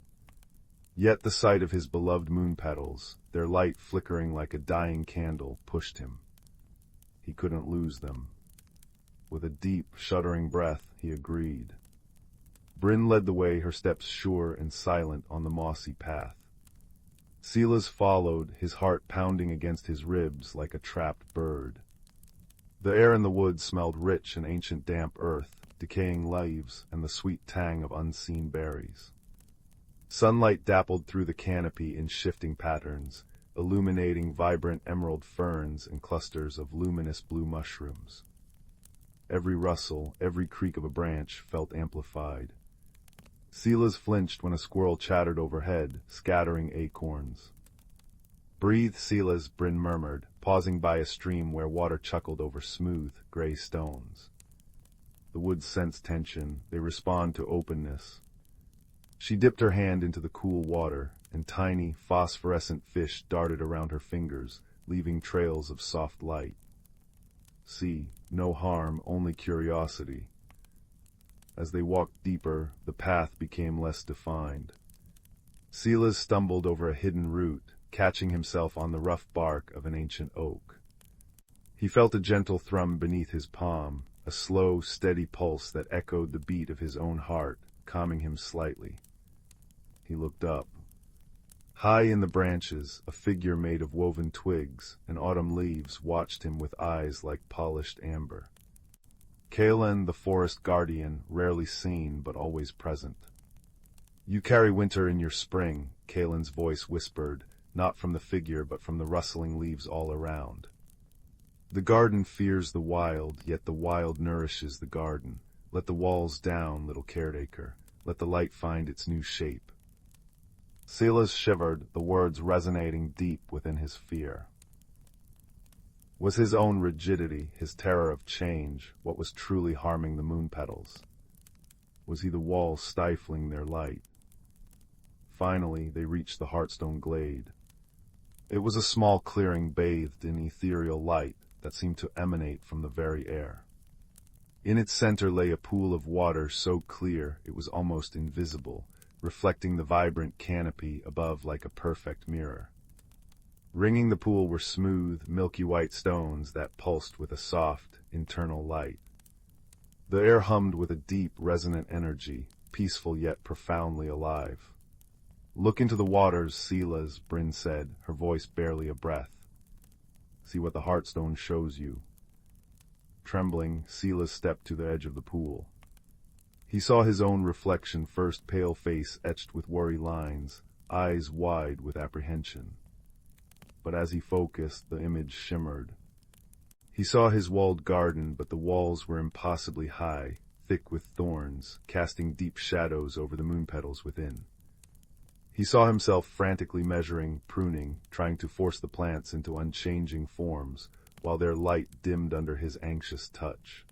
A: Yet the sight of his beloved moon petals, their light flickering like a dying candle, pushed him. He couldn't lose them. With a deep, shuddering breath, he agreed. Bryn led the way, her steps sure and silent on the mossy path. Silas followed, his heart pounding against his ribs like a trapped bird. The air in the woods smelled rich and ancient damp earth, decaying leaves, and the sweet tang of unseen berries. Sunlight dappled through the canopy in shifting patterns, illuminating vibrant emerald ferns and clusters of luminous blue mushrooms. Every rustle, every creak of a branch felt amplified. Silas flinched when a squirrel chattered overhead, scattering acorns. "Breathe, Silas," Bryn murmured, pausing by a stream where water chuckled over smooth, gray stones. The woods sense tension, they respond to openness. She dipped her hand into the cool water, and tiny, phosphorescent fish darted around her fingers, leaving trails of soft light. "See, no harm, only curiosity." As they walked deeper, the path became less defined. Silas stumbled over a hidden root, catching himself on the rough bark of an ancient oak. He felt a gentle thrum beneath his palm, a slow, steady pulse that echoed the beat of his own heart, calming him slightly. He looked up. High in the branches, a figure made of woven twigs and autumn leaves watched him with eyes like polished amber. Kalen, the forest guardian, rarely seen but always present. "You carry winter in your spring," Kalen's voice whispered, not from the figure but from the rustling leaves all around. "The garden fears the wild, yet the wild nourishes the garden. Let the walls down, little caretaker. Let the light find its new shape." Silas shivered, the words resonating deep within his fear. Was his own rigidity, his terror of change, what was truly harming the moon petals? Was he the walls stifling their light? Finally, they reached the Heartstone glade. It was a small clearing bathed in ethereal light that seemed to emanate from the very air. In its center lay a pool of water so clear it was almost invisible, reflecting the vibrant canopy above like a perfect mirror. Ringing the pool were smooth, milky white stones that pulsed with a soft, internal light. The air hummed with a deep, resonant energy, peaceful yet profoundly alive. "Look into the waters, Silas," Bryn said, her voice barely a breath. "See what the Heartstone shows you." Trembling, Silas stepped to the edge of the pool. He saw his own reflection first, pale face etched with worry lines, eyes wide with apprehension. But as he focused, the image shimmered. He saw his walled garden, but the walls were impossibly high, thick with thorns, casting deep shadows over the moon petals within. He saw himself frantically measuring, pruning, trying to force the plants into unchanging forms, while their light dimmed under his anxious touch.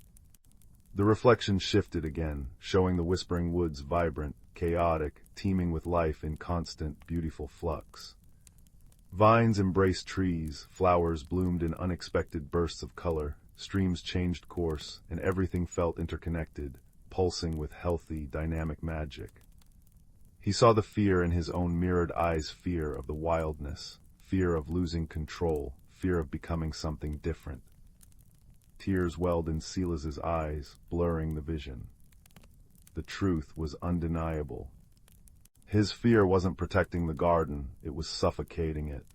A: The reflection shifted again, showing the whispering woods vibrant, chaotic, teeming with life in constant, beautiful flux. Vines embraced trees, flowers bloomed in unexpected bursts of color, streams changed course, and everything felt interconnected, pulsing with healthy, dynamic magic. He saw the fear in his own mirrored eyes, fear of the wildness, fear of losing control, fear of becoming something different. Tears welled in Silas's eyes, blurring the vision. The truth was undeniable. His fear wasn't protecting the garden, it was suffocating it.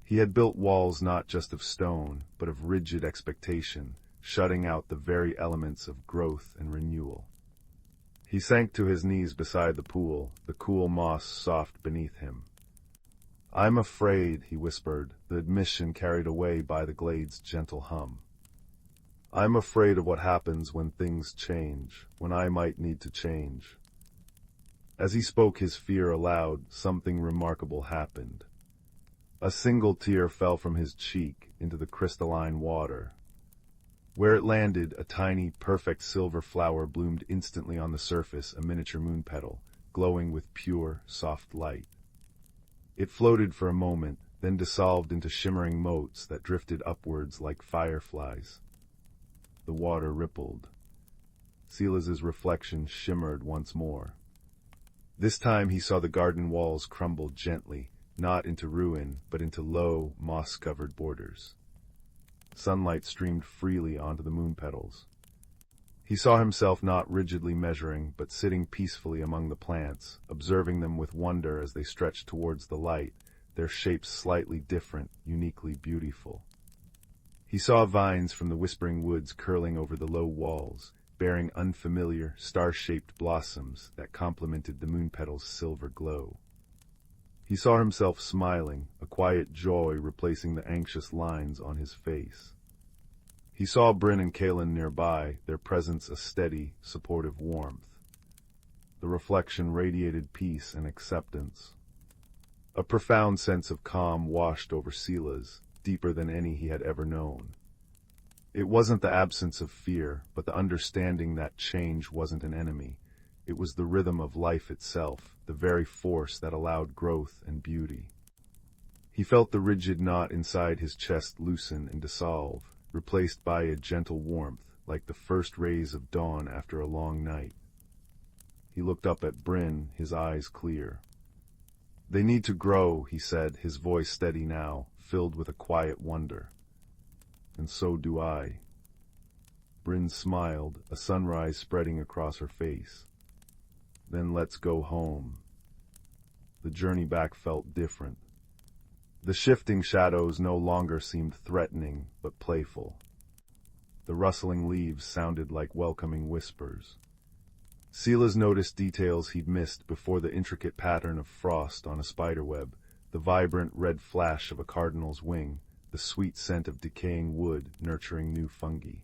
A: He had built walls not just of stone, but of rigid expectation, shutting out the very elements of growth and renewal. He sank to his knees beside the pool, the cool moss soft beneath him. "I'm afraid," he whispered, the admission carried away by the glade's gentle hum. "I'm afraid of what happens when things change, when I might need to change." As he spoke his fear aloud, something remarkable happened. A single tear fell from his cheek into the crystalline water. Where it landed, a tiny, perfect silver flower bloomed instantly on the surface, a miniature moon petal, glowing with pure, soft light. It floated for a moment, then dissolved into shimmering motes that drifted upwards like fireflies. The water rippled. Silas's reflection shimmered once more. This time he saw the garden walls crumble gently, not into ruin, but into low, moss-covered borders. Sunlight streamed freely onto the moon petals. He saw himself not rigidly measuring, but sitting peacefully among the plants, observing them with wonder as they stretched towards the light, their shapes slightly different, uniquely beautiful. He saw vines from the whispering woods curling over the low walls, bearing unfamiliar, star-shaped blossoms that complemented the moon petals' silver glow. He saw himself smiling, a quiet joy replacing the anxious lines on his face. He saw Bryn and Kalen nearby, their presence a steady, supportive warmth. The reflection radiated peace and acceptance. A profound sense of calm washed over Silas, deeper than any he had ever known. It wasn't the absence of fear, but the understanding that change wasn't an enemy. It was the rhythm of life itself, the very force that allowed growth and beauty. He felt the rigid knot inside his chest loosen and dissolve, replaced by a gentle warmth, like the first rays of dawn after a long night. He looked up at Bryn, his eyes clear. "They need to grow," he said, his voice steady now, filled with a quiet wonder. "And so do I." Bryn smiled, a sunrise spreading across her face. "Then let's go home." The journey back felt different. The shifting shadows no longer seemed threatening, but playful. The rustling leaves sounded like welcoming whispers. Silas noticed details he'd missed before: the intricate pattern of frost on a spiderweb, the vibrant red flash of a cardinal's wing, the sweet scent of decaying wood nurturing new fungi.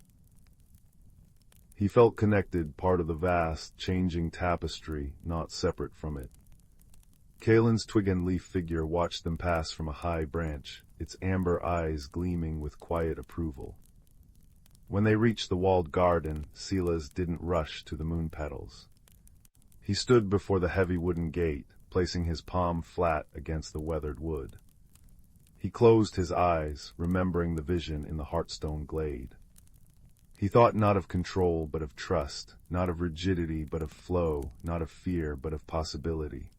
A: He felt connected, part of the vast, changing tapestry, not separate from it. Kalen's twig and leaf figure watched them pass from a high branch, its amber eyes gleaming with quiet approval. When they reached the walled garden, Silas didn't rush to the moon petals. He stood before the heavy wooden gate, placing his palm flat against the weathered wood. He closed his eyes, remembering the vision in the heartstone glade. He thought not of control but of trust, not of rigidity but of flow, not of fear but of possibility.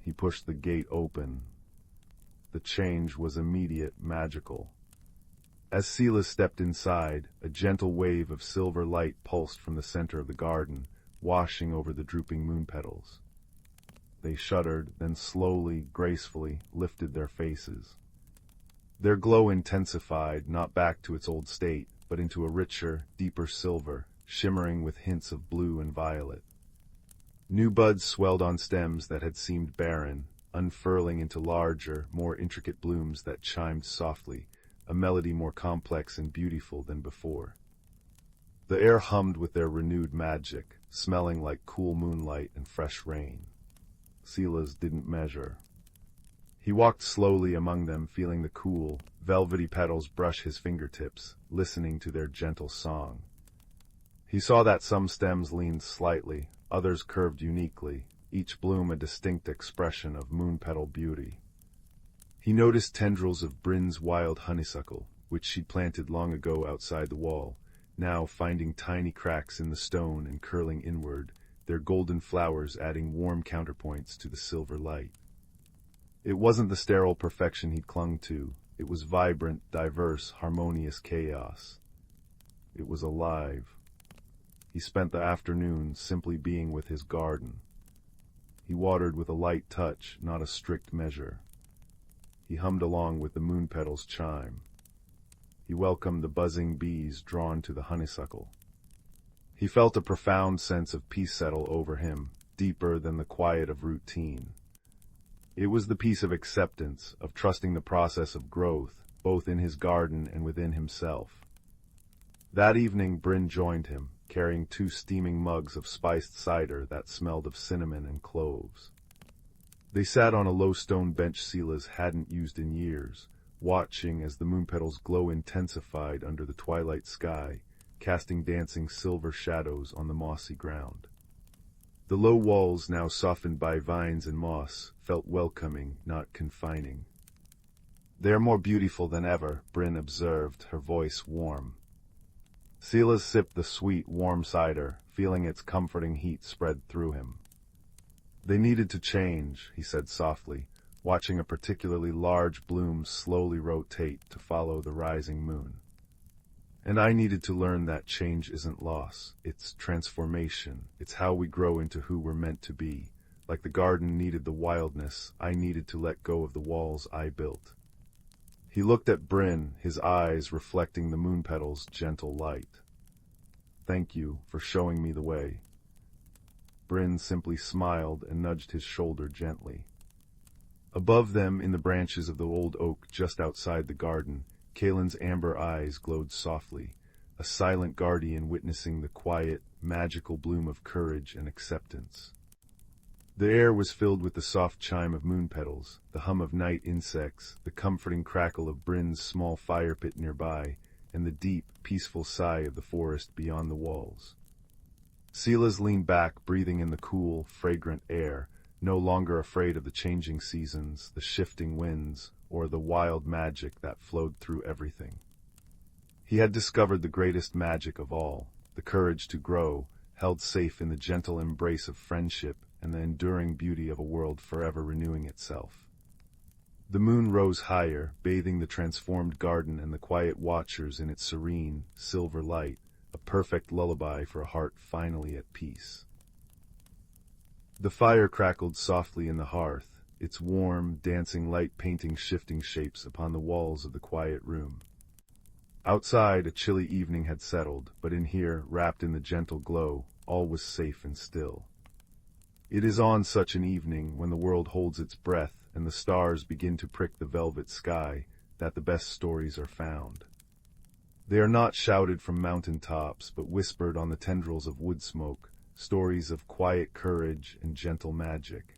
A: He pushed the gate open. The change was immediate, magical. As Silas stepped inside, a gentle wave of silver light pulsed from the center of the garden, washing over the drooping moon petals. They shuddered, then slowly, gracefully, lifted their faces. Their glow intensified, not back to its old state, but into a richer, deeper silver, shimmering with hints of blue and violet. New buds swelled on stems that had seemed barren, unfurling into larger, more intricate blooms that chimed softly, a melody more complex and beautiful than before. The air hummed with their renewed magic, smelling like cool moonlight and fresh rain. Silas didn't measure. He walked slowly among them, feeling the cool, velvety petals brush his fingertips, listening to their gentle song. He saw that some stems leaned slightly, others curved uniquely, each bloom a distinct expression of moon-petal beauty. He noticed tendrils of Bryn's wild honeysuckle, which she'd planted long ago outside the wall, now finding tiny cracks in the stone and curling inward, their golden flowers adding warm counterpoints to the silver light. It wasn't the sterile perfection he'd clung to. It was vibrant, diverse, harmonious chaos. It was alive. He spent the afternoon simply being with his garden. He watered with a light touch, not a strict measure. He hummed along with the moon petals' chime. He welcomed the buzzing bees drawn to the honeysuckle. He felt a profound sense of peace settle over him, deeper than the quiet of routine. It was the peace of acceptance, of trusting the process of growth, both in his garden and within himself. That evening Bryn joined him, carrying 2 steaming mugs of spiced cider that smelled of cinnamon and cloves. They sat on a low stone bench Silas hadn't used in years, watching as the moon petals' glow intensified under the twilight sky, casting dancing silver shadows on the mossy ground. The low walls, now softened by vines and moss, felt welcoming, not confining. "They're more beautiful than ever," Bryn observed, her voice warm. Silas sipped the sweet, warm cider, feeling its comforting heat spread through him. "They needed to change," he said softly, watching a particularly large bloom slowly rotate to follow the rising moon. "And I needed to learn that change isn't loss, it's transformation. It's how we grow into who we're meant to be. Like the garden needed the wildness, I needed to let go of the walls I built." He looked at Bryn, his eyes reflecting the moon petals' gentle light. "Thank you for showing me the way." Bryn simply smiled and nudged his shoulder gently. Above them, in the branches of the old oak just outside the garden, Kalen's amber eyes glowed softly, a silent guardian witnessing the quiet, magical bloom of courage and acceptance. The air was filled with the soft chime of moon petals, the hum of night insects, the comforting crackle of Bryn's small fire pit nearby, and the deep, peaceful sigh of the forest beyond the walls. Silas leaned back, breathing in the cool, fragrant air, no longer afraid of the changing seasons, the shifting winds, or the wild magic that flowed through everything. He had discovered the greatest magic of all, the courage to grow, held safe in the gentle embrace of friendship and the enduring beauty of a world forever renewing itself. The moon rose higher, bathing the transformed garden and the quiet watchers in its serene, silver light, a perfect lullaby for a heart finally at peace. The fire crackled softly in the hearth, its warm, dancing light painting shifting shapes upon the walls of the quiet room. Outside, a chilly evening had settled, but in here, wrapped in the gentle glow, all was safe and still. It is on such an evening, when the world holds its breath and the stars begin to prick the velvet sky, that the best stories are found. They are not shouted from mountain tops, but whispered on the tendrils of wood smoke, stories of quiet courage and gentle magic.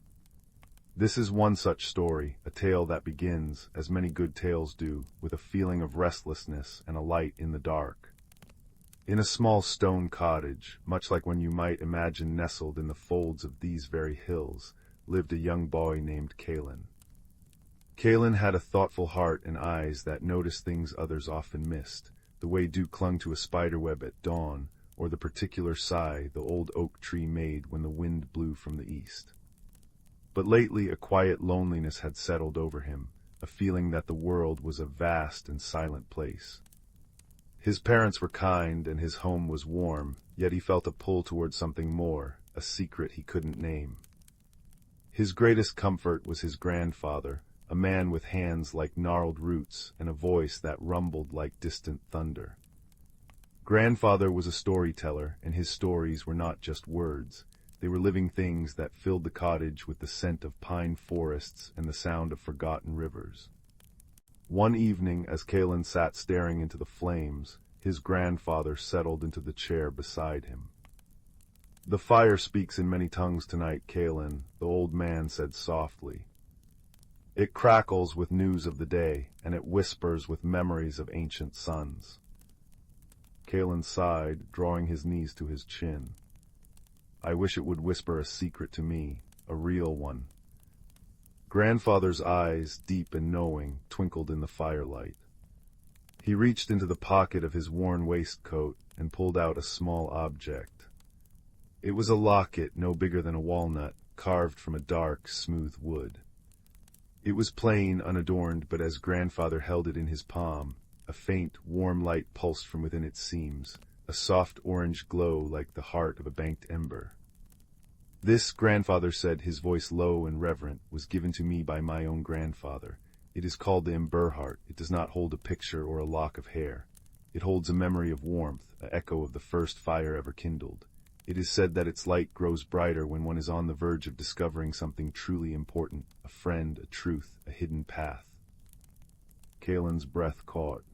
A: This is one such story, a tale that begins, as many good tales do, with a feeling of restlessness and a light in the dark. In a small stone cottage, much like one you might imagine nestled in the folds of these very hills, lived a young boy named Kalen. Kalen had a thoughtful heart and eyes that noticed things others often missed, the way dew clung to a spiderweb at dawn, or the particular sigh the old oak tree made when the wind blew from the east. But lately a quiet loneliness had settled over him, a feeling that the world was a vast and silent place. His parents were kind and his home was warm, yet he felt a pull toward something more, a secret he couldn't name. His greatest comfort was his grandfather, a man with hands like gnarled roots and a voice that rumbled like distant thunder. Grandfather was a storyteller, and his stories were not just words. They were living things that filled the cottage with the scent of pine forests and the sound of forgotten rivers. One evening, as Kalen sat staring into the flames, his grandfather settled into the chair beside him. "The fire speaks in many tongues tonight, Kalen," the old man said softly. "It crackles with news of the day, and it whispers with memories of ancient suns." Kalen sighed, drawing his knees to his chin. "I wish it would whisper a secret to me, a real one." Grandfather's eyes, deep and knowing, twinkled in the firelight. He reached into the pocket of his worn waistcoat and pulled out a small object. It was a locket no bigger than a walnut, carved from a dark, smooth wood. It was plain, unadorned, but as grandfather held it in his palm, a faint, warm light pulsed from within its seams, a soft orange glow like the heart of a banked ember. "This," grandfather said, his voice low and reverent, "was given to me by my own grandfather. It is called the ember heart. It does not hold a picture or a lock of hair. It holds a memory of warmth, an echo of the first fire ever kindled. It is said that its light grows brighter when one is on the verge of discovering something truly important, a friend, a truth, a hidden path." Kalen's breath caught.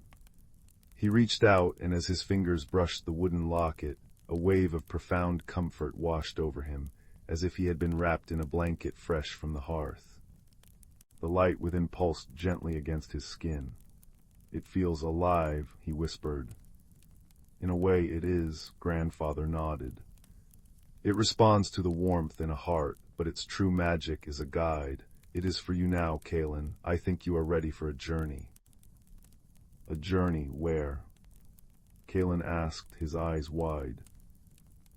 A: He reached out, and as his fingers brushed the wooden locket, a wave of profound comfort washed over him, as if he had been wrapped in a blanket fresh from the hearth. The light within pulsed gently against his skin. "It feels alive," he whispered. "In a way it is," grandfather nodded. "It responds to the warmth in a heart, but its true magic is a guide. It is for you now, Kalen. I think you are ready for a journey." "A journey where?" Kalen asked, his eyes wide.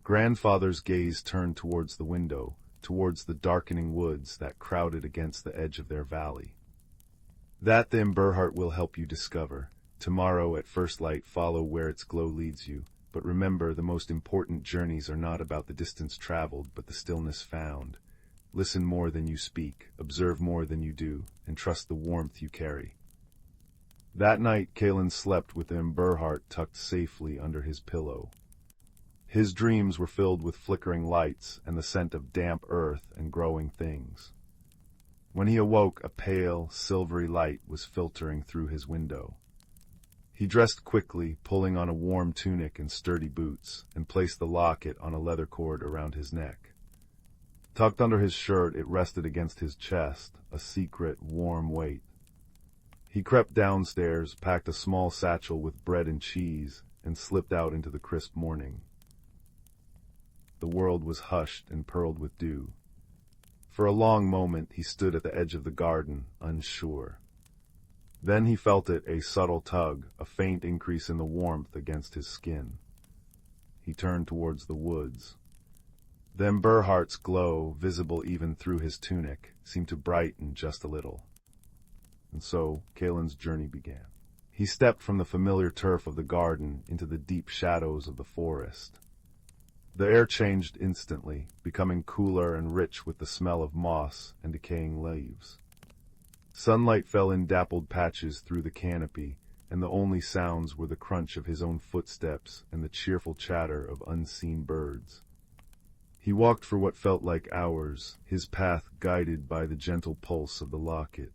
A: Grandfather's gaze turned towards the window, towards the darkening woods that crowded against the edge of their valley. "That the ember heart will help you discover. Tomorrow at first light follow where its glow leads you. But remember, the most important journeys are not about the distance traveled, but the stillness found. Listen more than you speak, observe more than you do, and trust the warmth you carry." That night Kalen slept with the ember heart tucked safely under his pillow. His dreams were filled with flickering lights and the scent of damp earth and growing things. When he awoke, a pale, silvery light was filtering through his window. He dressed quickly, pulling on a warm tunic and sturdy boots, and placed the locket on a leather cord around his neck. Tucked under his shirt, it rested against his chest, a secret, warm weight. He crept downstairs, packed a small satchel with bread and cheese, and slipped out into the crisp morning. The world was hushed and pearled with dew. For a long moment he stood at the edge of the garden, unsure. Then he felt it, a subtle tug, a faint increase in the warmth against his skin. He turned towards the woods. The ember-heart's glow, visible even through his tunic, seemed to brighten just a little. And so, Kalen's journey began. He stepped from the familiar turf of the garden into the deep shadows of the forest. The air changed instantly, becoming cooler and rich with the smell of moss and decaying leaves. Sunlight fell in dappled patches through the canopy, and the only sounds were the crunch of his own footsteps and the cheerful chatter of unseen birds. He walked for what felt like hours, his path guided by the gentle pulse of the locket.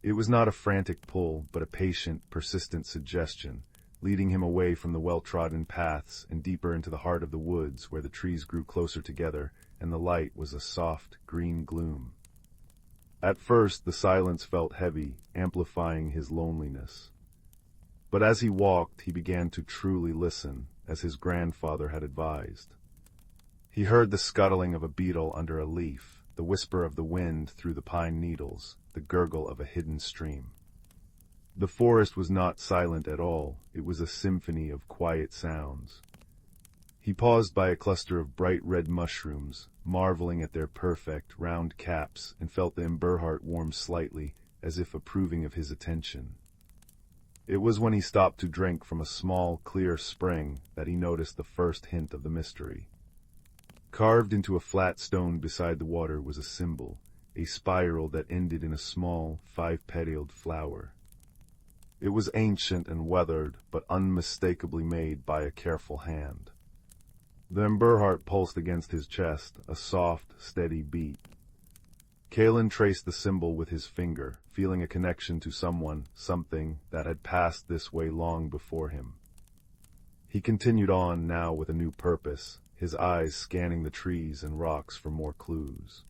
A: It was not a frantic pull, but a patient, persistent suggestion, leading him away from the well-trodden paths and deeper into the heart of the woods where the trees grew closer together and the light was a soft, green gloom. At first, the silence felt heavy, amplifying his loneliness. But as he walked, he began to truly listen, as his grandfather had advised. He heard the scuttling of a beetle under a leaf, the whisper of the wind through the pine needles, the gurgle of a hidden stream. The forest was not silent at all, it was a symphony of quiet sounds. He paused by a cluster of bright red mushrooms, marveling at their perfect, round caps, and felt the ember-heart warm slightly, as if approving of his attention. It was when he stopped to drink from a small, clear spring that he noticed the first hint of the mystery. Carved into a flat stone beside the water was a symbol, a spiral that ended in a small, five-petaled flower. It was ancient and weathered, but unmistakably made by a careful hand. The ember-heart pulsed against his chest, a soft, steady beat. Kalen traced the symbol with his finger, feeling a connection to someone, something that had passed this way long before him. He continued on now with a new purpose, his eyes scanning the trees and rocks for more clues.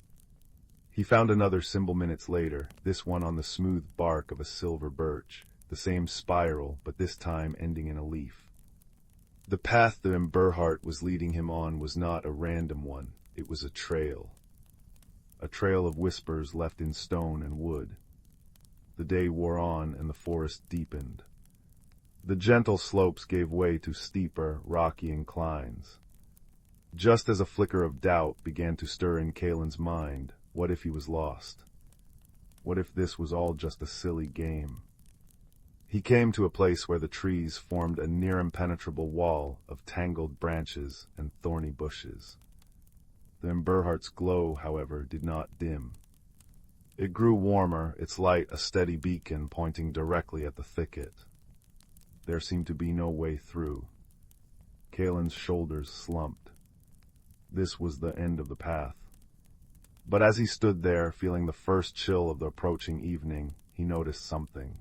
A: He found another symbol minutes later, this one on the smooth bark of a silver birch, the same spiral, but this time ending in a leaf. The path the ember-heart was leading him on was not a random one, it was a trail of whispers left in stone and wood. The day wore on and the forest deepened. The gentle slopes gave way to steeper, rocky inclines. Just as a flicker of doubt began to stir in Kalen's mind, what if he was lost? What if this was all just a silly game? He came to a place where the trees formed a near-impenetrable wall of tangled branches and thorny bushes. The ember-heart's glow, however, did not dim. It grew warmer, its light a steady beacon pointing directly at the thicket. There seemed to be no way through. Kalen's shoulders slumped. This was the end of the path. But as he stood there, feeling the first chill of the approaching evening, he noticed something.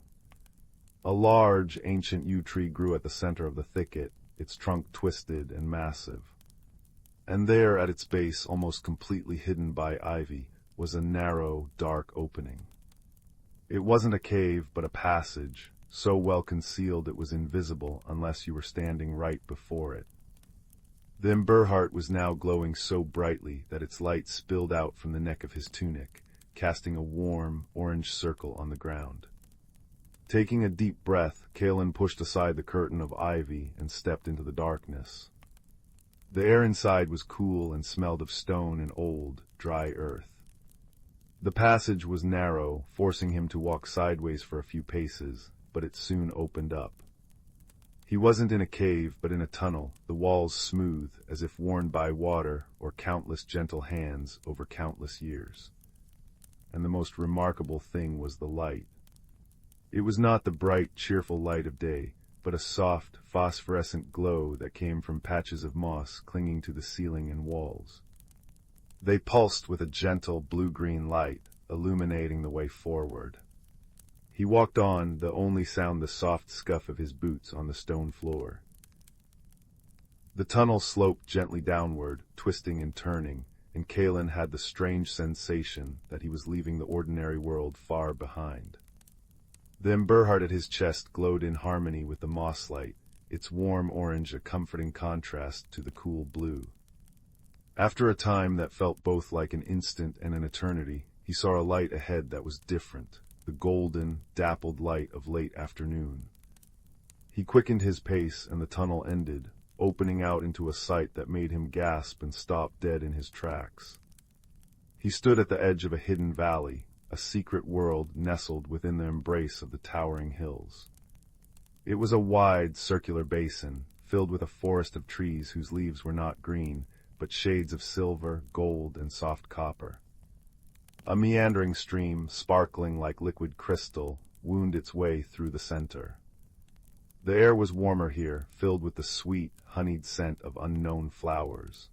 A: A large, ancient yew tree grew at the center of the thicket, its trunk twisted and massive. And there, at its base, almost completely hidden by ivy, was a narrow, dark opening. It wasn't a cave, but a passage, so well concealed it was invisible unless you were standing right before it. The ember-heart was now glowing so brightly that its light spilled out from the neck of his tunic, casting a warm, orange circle on the ground. Taking a deep breath, Kalen pushed aside the curtain of ivy and stepped into the darkness. The air inside was cool and smelled of stone and old, dry earth. The passage was narrow, forcing him to walk sideways for a few paces, but it soon opened up. He wasn't in a cave, but in a tunnel, the walls smooth, as if worn by water or countless gentle hands over countless years. And the most remarkable thing was the light. It was not the bright, cheerful light of day, but a soft, phosphorescent glow that came from patches of moss clinging to the ceiling and walls. They pulsed with a gentle blue-green light, illuminating the way forward. He walked on, the only sound the soft scuff of his boots on the stone floor. The tunnel sloped gently downward, twisting and turning, and Kalen had the strange sensation that he was leaving the ordinary world far behind. The ember-heart at his chest glowed in harmony with the moss light, its warm orange a comforting contrast to the cool blue. After a time that felt both like an instant and an eternity, he saw a light ahead that was different. the golden, dappled light of late afternoon. He quickened his pace, and the tunnel ended, opening out into a sight that made him gasp and stop dead in his tracks. He stood at the edge of a hidden valley, a secret world nestled within the embrace of the towering hills. It was a wide, circular basin, filled with a forest of trees whose leaves were not green, but shades of silver, gold, and soft copper. A meandering stream, sparkling like liquid crystal, wound its way through the center. The air was warmer here, filled with the sweet, honeyed scent of unknown flowers.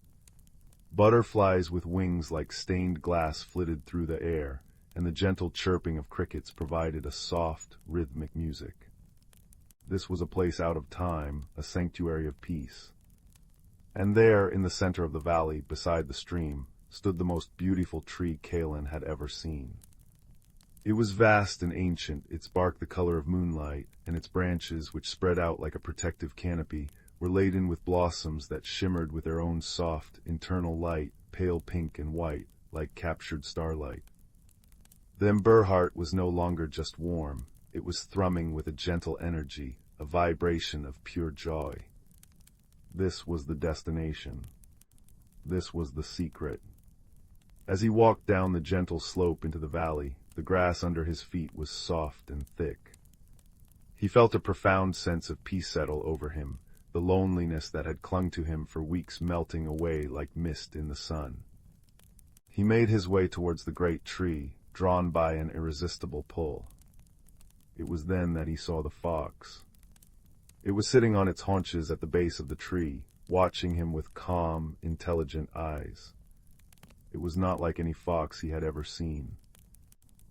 A: Butterflies with wings like stained glass flitted through the air, and the gentle chirping of crickets provided a soft, rhythmic music. This was a place out of time, a sanctuary of peace. And there, in the center of the valley, beside the stream, stood the most beautiful tree Kalen had ever seen. It was vast and ancient, its bark the color of moonlight, and its branches, which spread out like a protective canopy, were laden with blossoms that shimmered with their own soft, internal light, pale pink and white, like captured starlight. The ember heart was no longer just warm, it was thrumming with a gentle energy, a vibration of pure joy. This was the destination. This was the secret. As he walked down the gentle slope into the valley, the grass under his feet was soft and thick. He felt a profound sense of peace settle over him, the loneliness that had clung to him for weeks melting away like mist in the sun. He made his way towards the great tree, drawn by an irresistible pull. It was then that he saw the fox. It was sitting on its haunches at the base of the tree, watching him with calm, intelligent eyes. It was not like any fox he had ever seen.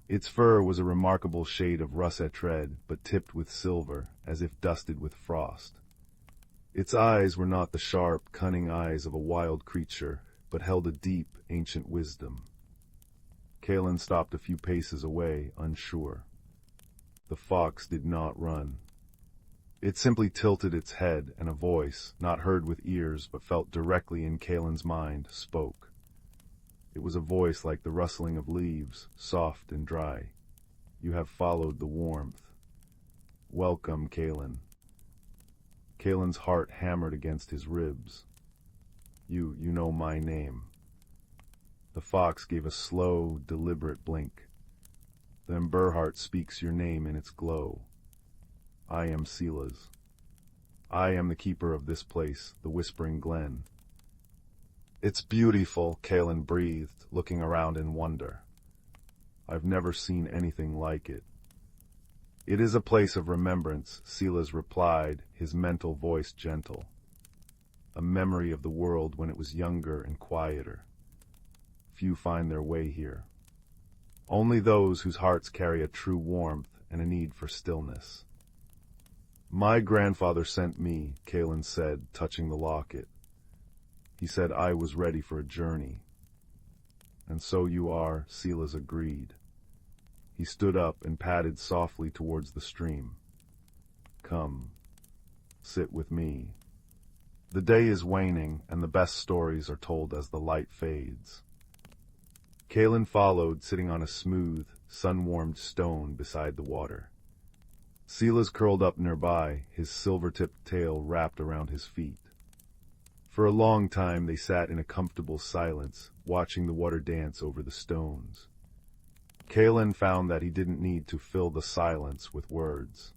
A: Its fur was a remarkable shade of russet red, but tipped with silver, as if dusted with frost. Its eyes were not the sharp, cunning eyes of a wild creature, but held a deep, ancient wisdom. Kalen stopped a few paces away, unsure. The fox did not run. It simply tilted its head, and a voice, not heard with ears but felt directly in Kalen's mind, spoke. It was a voice like the rustling of leaves, soft and dry. You have followed the warmth. Welcome, Kalen. Kalen's heart hammered against his ribs. You know my name. The fox gave a slow, deliberate blink. The ember heart speaks your name in its glow. I am Sila's. I am the keeper of this place, the Whispering Glen. It's beautiful, Kalen breathed, looking around in wonder. I've never seen anything like it. It is a place of remembrance, Silas replied, his mental voice gentle. A memory of the world when it was younger and quieter. Few find their way here. Only those whose hearts carry a true warmth and a need for stillness. My grandfather sent me, Kalen said, touching the locket. He said I was ready for a journey. And so you are, Silas agreed. He stood up and padded softly towards the stream. Come, sit with me. The day is waning, and the best stories are told as the light fades. Kalen followed, sitting on a smooth, sun-warmed stone beside the water. Silas curled up nearby, his silver-tipped tail wrapped around his feet. For a long time they sat in a comfortable silence, watching the water dance over the stones. Kalen found that he didn't need to fill the silence with words.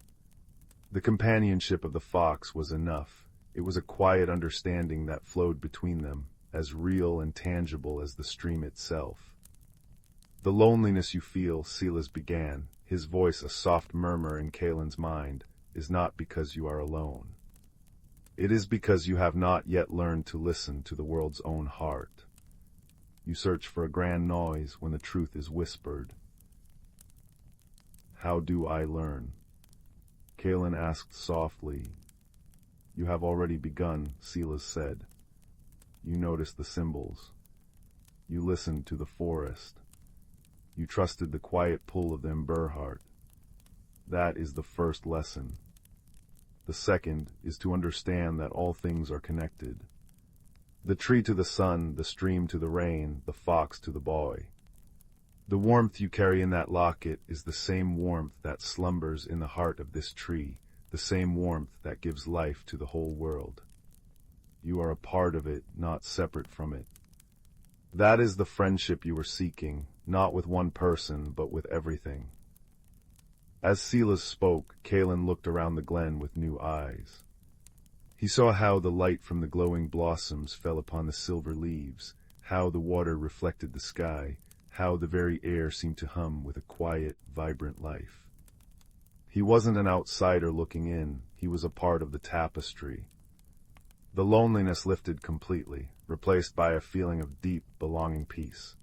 A: The companionship of the fox was enough. It was a quiet understanding that flowed between them, as real and tangible as the stream itself. The loneliness you feel, Silas began, his voice a soft murmur in Kalen's mind, is not because you are alone. It is because you have not yet learned to listen to the world's own heart. You search for a grand noise when the truth is whispered. How do I learn? Kalen asked softly. You have already begun, Silas said. You noticed the symbols. You listened to the forest. You trusted the quiet pull of the ember heart. That is the first lesson. The second is to understand that all things are connected. The tree to the sun, the stream to the rain, the fox to the boy. The warmth you carry in that locket is the same warmth that slumbers in the heart of this tree, the same warmth that gives life to the whole world. You are a part of it, not separate from it. That is the friendship you were seeking, not with one person, but with everything. As Silas spoke, Kalen looked around the glen with new eyes. He saw how the light from the glowing blossoms fell upon the silver leaves, how the water reflected the sky, how the very air seemed to hum with a quiet, vibrant life. He wasn't an outsider looking in, he was a part of the tapestry. The loneliness lifted completely, replaced by a feeling of deep, belonging peace.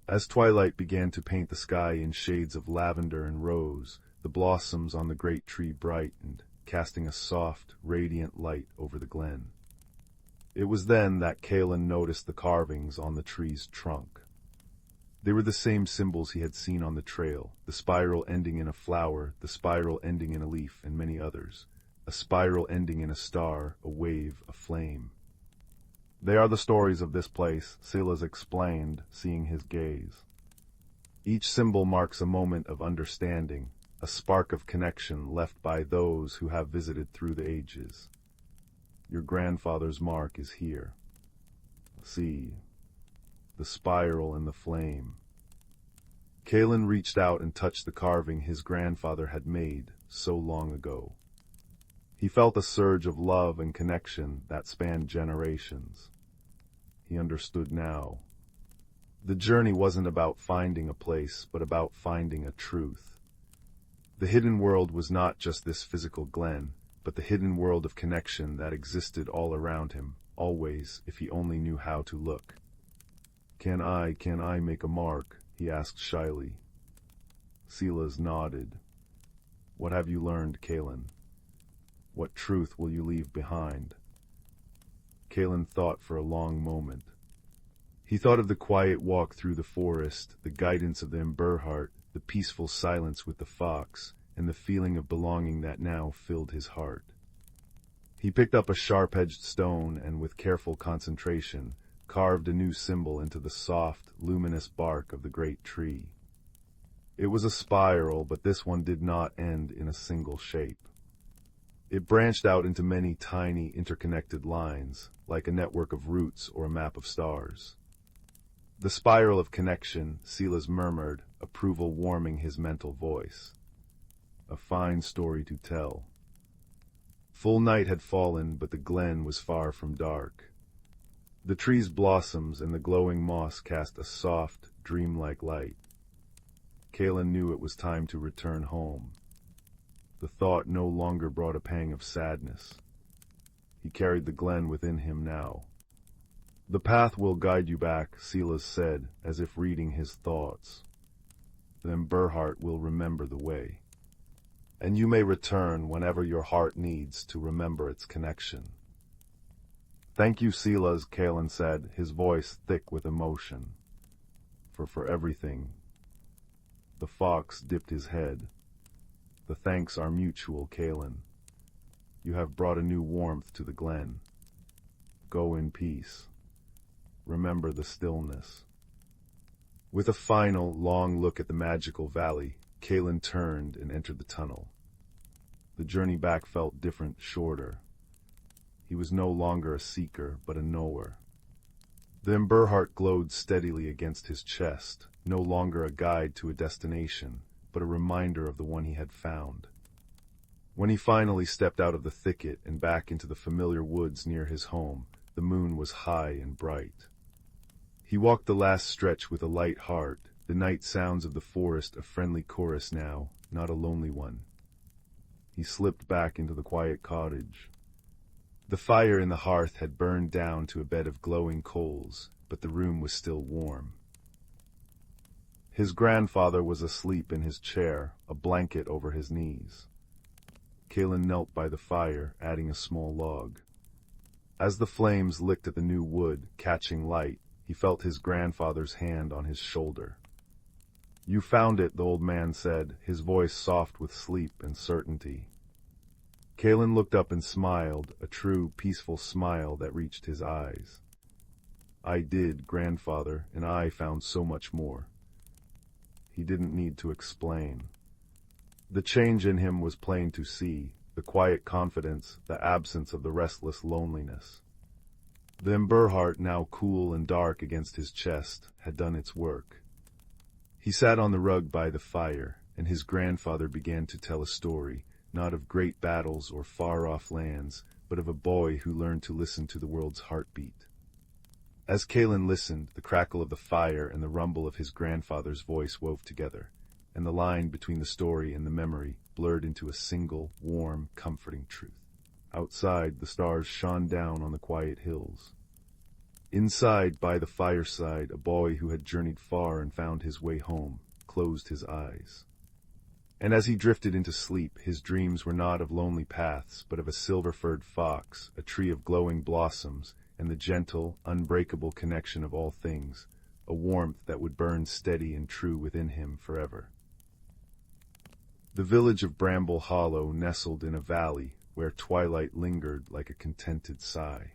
A: As twilight began to paint the sky in shades of lavender and rose, the blossoms on the great tree brightened, casting a soft, radiant light over the glen. It was then that Kalen noticed the carvings on the tree's trunk. They were the same symbols he had seen on the trail, the spiral ending in a flower, the spiral ending in a leaf, and many others. A spiral ending in a star, a wave, a flame. They are the stories of this place, Silas explained, seeing his gaze. Each symbol marks a moment of understanding, a spark of connection left by those who have visited through the ages. Your grandfather's mark is here. See, the spiral and the flame. Kalen reached out and touched the carving his grandfather had made so long ago. He felt a surge of love and connection that spanned generations. He understood now. The journey wasn't about finding a place, but about finding a truth. The hidden world was not just this physical glen, but the hidden world of connection that existed all around him, always, if he only knew how to look. Can I make a mark? He asked shyly. Silas nodded. What have you learned, Kalen? What truth will you leave behind? Kalen thought for a long moment. He thought of the quiet walk through the forest, the guidance of the ember-heart, the peaceful silence with the fox, and the feeling of belonging that now filled his heart. He picked up a sharp-edged stone and, with careful concentration, carved a new symbol into the soft, luminous bark of the great tree. It was a spiral, but this one did not end in a single shape. It branched out into many tiny, interconnected lines, like a network of roots or a map of stars. The spiral of connection, Silas murmured, approval warming his mental voice. A fine story to tell. Full night had fallen, but the glen was far from dark. The tree's blossoms and the glowing moss cast a soft, dreamlike light. Kalen knew it was time to return home. The thought no longer brought a pang of sadness. He carried the glen within him now. The path will guide you back, Silas said, as if reading his thoughts. Then Burhart will remember the way. And you may return whenever your heart needs to remember its connection. Thank you, Silas, Kalen said, his voice thick with emotion. For everything. The fox dipped his head. The thanks are mutual, Kalen. You have brought a new warmth to the glen. Go in peace. Remember the stillness. With a final, long look at the magical valley, Kalen turned and entered the tunnel. The journey back felt different, shorter. He was no longer a seeker, but a knower. The ember-heart glowed steadily against his chest, no longer a guide to a destination, but a reminder of the one he had found. When he finally stepped out of the thicket and back into the familiar woods near his home, the moon was high and bright. He walked the last stretch with a light heart, the night sounds of the forest a friendly chorus now, not a lonely one. He slipped back into the quiet cottage. The fire in the hearth had burned down to a bed of glowing coals, but the room was still warm. His grandfather was asleep in his chair, a blanket over his knees. Kalen knelt by the fire, adding a small log. As the flames licked at the new wood, catching light, he felt his grandfather's hand on his shoulder. You found it, the old man said, his voice soft with sleep and certainty. Kalen looked up and smiled, a true, peaceful smile that reached his eyes. I did, grandfather, and I found so much more. he didn't need to explain. The change in him was plain to see, the quiet confidence, the absence of the restless loneliness. The ember heart, now cool and dark against his chest, had done its work. He sat on the rug by the fire, and his grandfather began to tell a story, not of great battles or far-off lands, but of a boy who learned to listen to the world's heartbeat. As Kalen listened, the crackle of the fire and the rumble of his grandfather's voice wove together, and the line between the story and the memory blurred into a single, warm, comforting truth. Outside, the stars shone down on the quiet hills. Inside, by the fireside, a boy who had journeyed far and found his way home closed his eyes. And as he drifted into sleep, his dreams were not of lonely paths, but of a silver-furred fox, a tree of glowing blossoms, and the gentle, unbreakable connection of all things, a warmth that would burn steady and true within him forever. The village of Bramble Hollow nestled in a valley where twilight lingered like a contented sigh.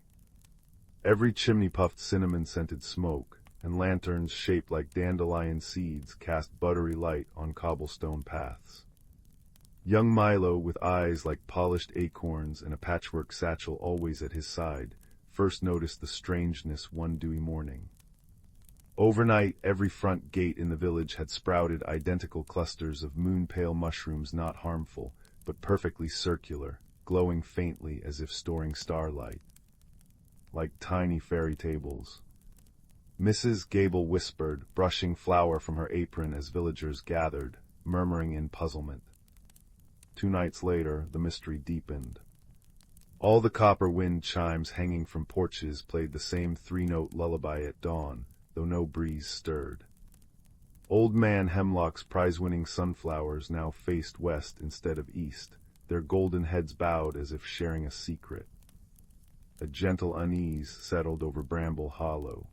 A: Every chimney puffed cinnamon-scented smoke, and lanterns shaped like dandelion seeds cast buttery light on cobblestone paths. Young Milo, with eyes like polished acorns and a patchwork satchel always at his side, first noticed the strangeness one dewy morning. Overnight, every front gate in the village had sprouted identical clusters of moon-pale mushrooms, not harmful, but perfectly circular, glowing faintly as if storing starlight. Like tiny fairy tables. Mrs. Gable whispered, brushing flour from her apron as villagers gathered, murmuring in puzzlement. 2 nights later, the mystery deepened. All the copper wind chimes hanging from porches played the same 3-note lullaby at dawn, though no breeze stirred. Old Man Hemlock's prize-winning sunflowers now faced west instead of east, their golden heads bowed as if sharing a secret. A gentle unease settled over Bramble Hollow.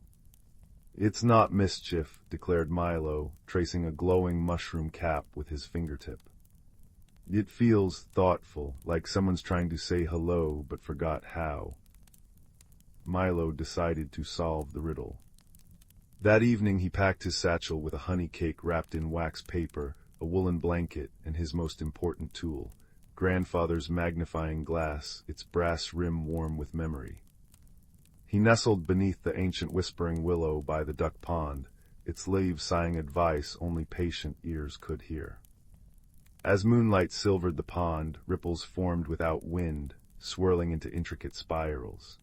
A: "It's not mischief," declared Milo, tracing a glowing mushroom cap with his fingertip. "It feels thoughtful, like someone's trying to say hello but forgot how." Milo decided to solve the riddle. That evening he packed his satchel with a honey cake wrapped in wax paper, a woolen blanket, and his most important tool, grandfather's magnifying glass, its brass rim warm with memory. He nestled beneath the ancient whispering willow by the duck pond, its leaves sighing advice only patient ears could hear. As moonlight silvered the pond, ripples formed without wind, swirling into intricate spirals.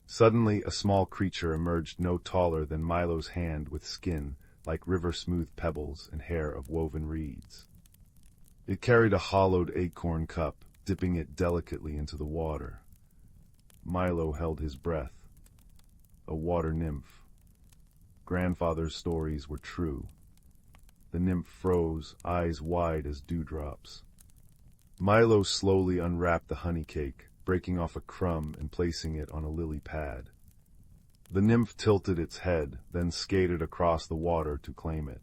A: Suddenly, a small creature emerged no taller than Milo's hand, with skin like river-smooth pebbles and hair of woven reeds. It carried a hollowed acorn cup, dipping it delicately into the water. Milo held his breath. A water nymph. Grandfather's stories were true. The nymph froze, eyes wide as dewdrops. Milo slowly unwrapped the honey cake, breaking off a crumb and placing it on a lily pad. The nymph tilted its head, then skated across the water to claim it.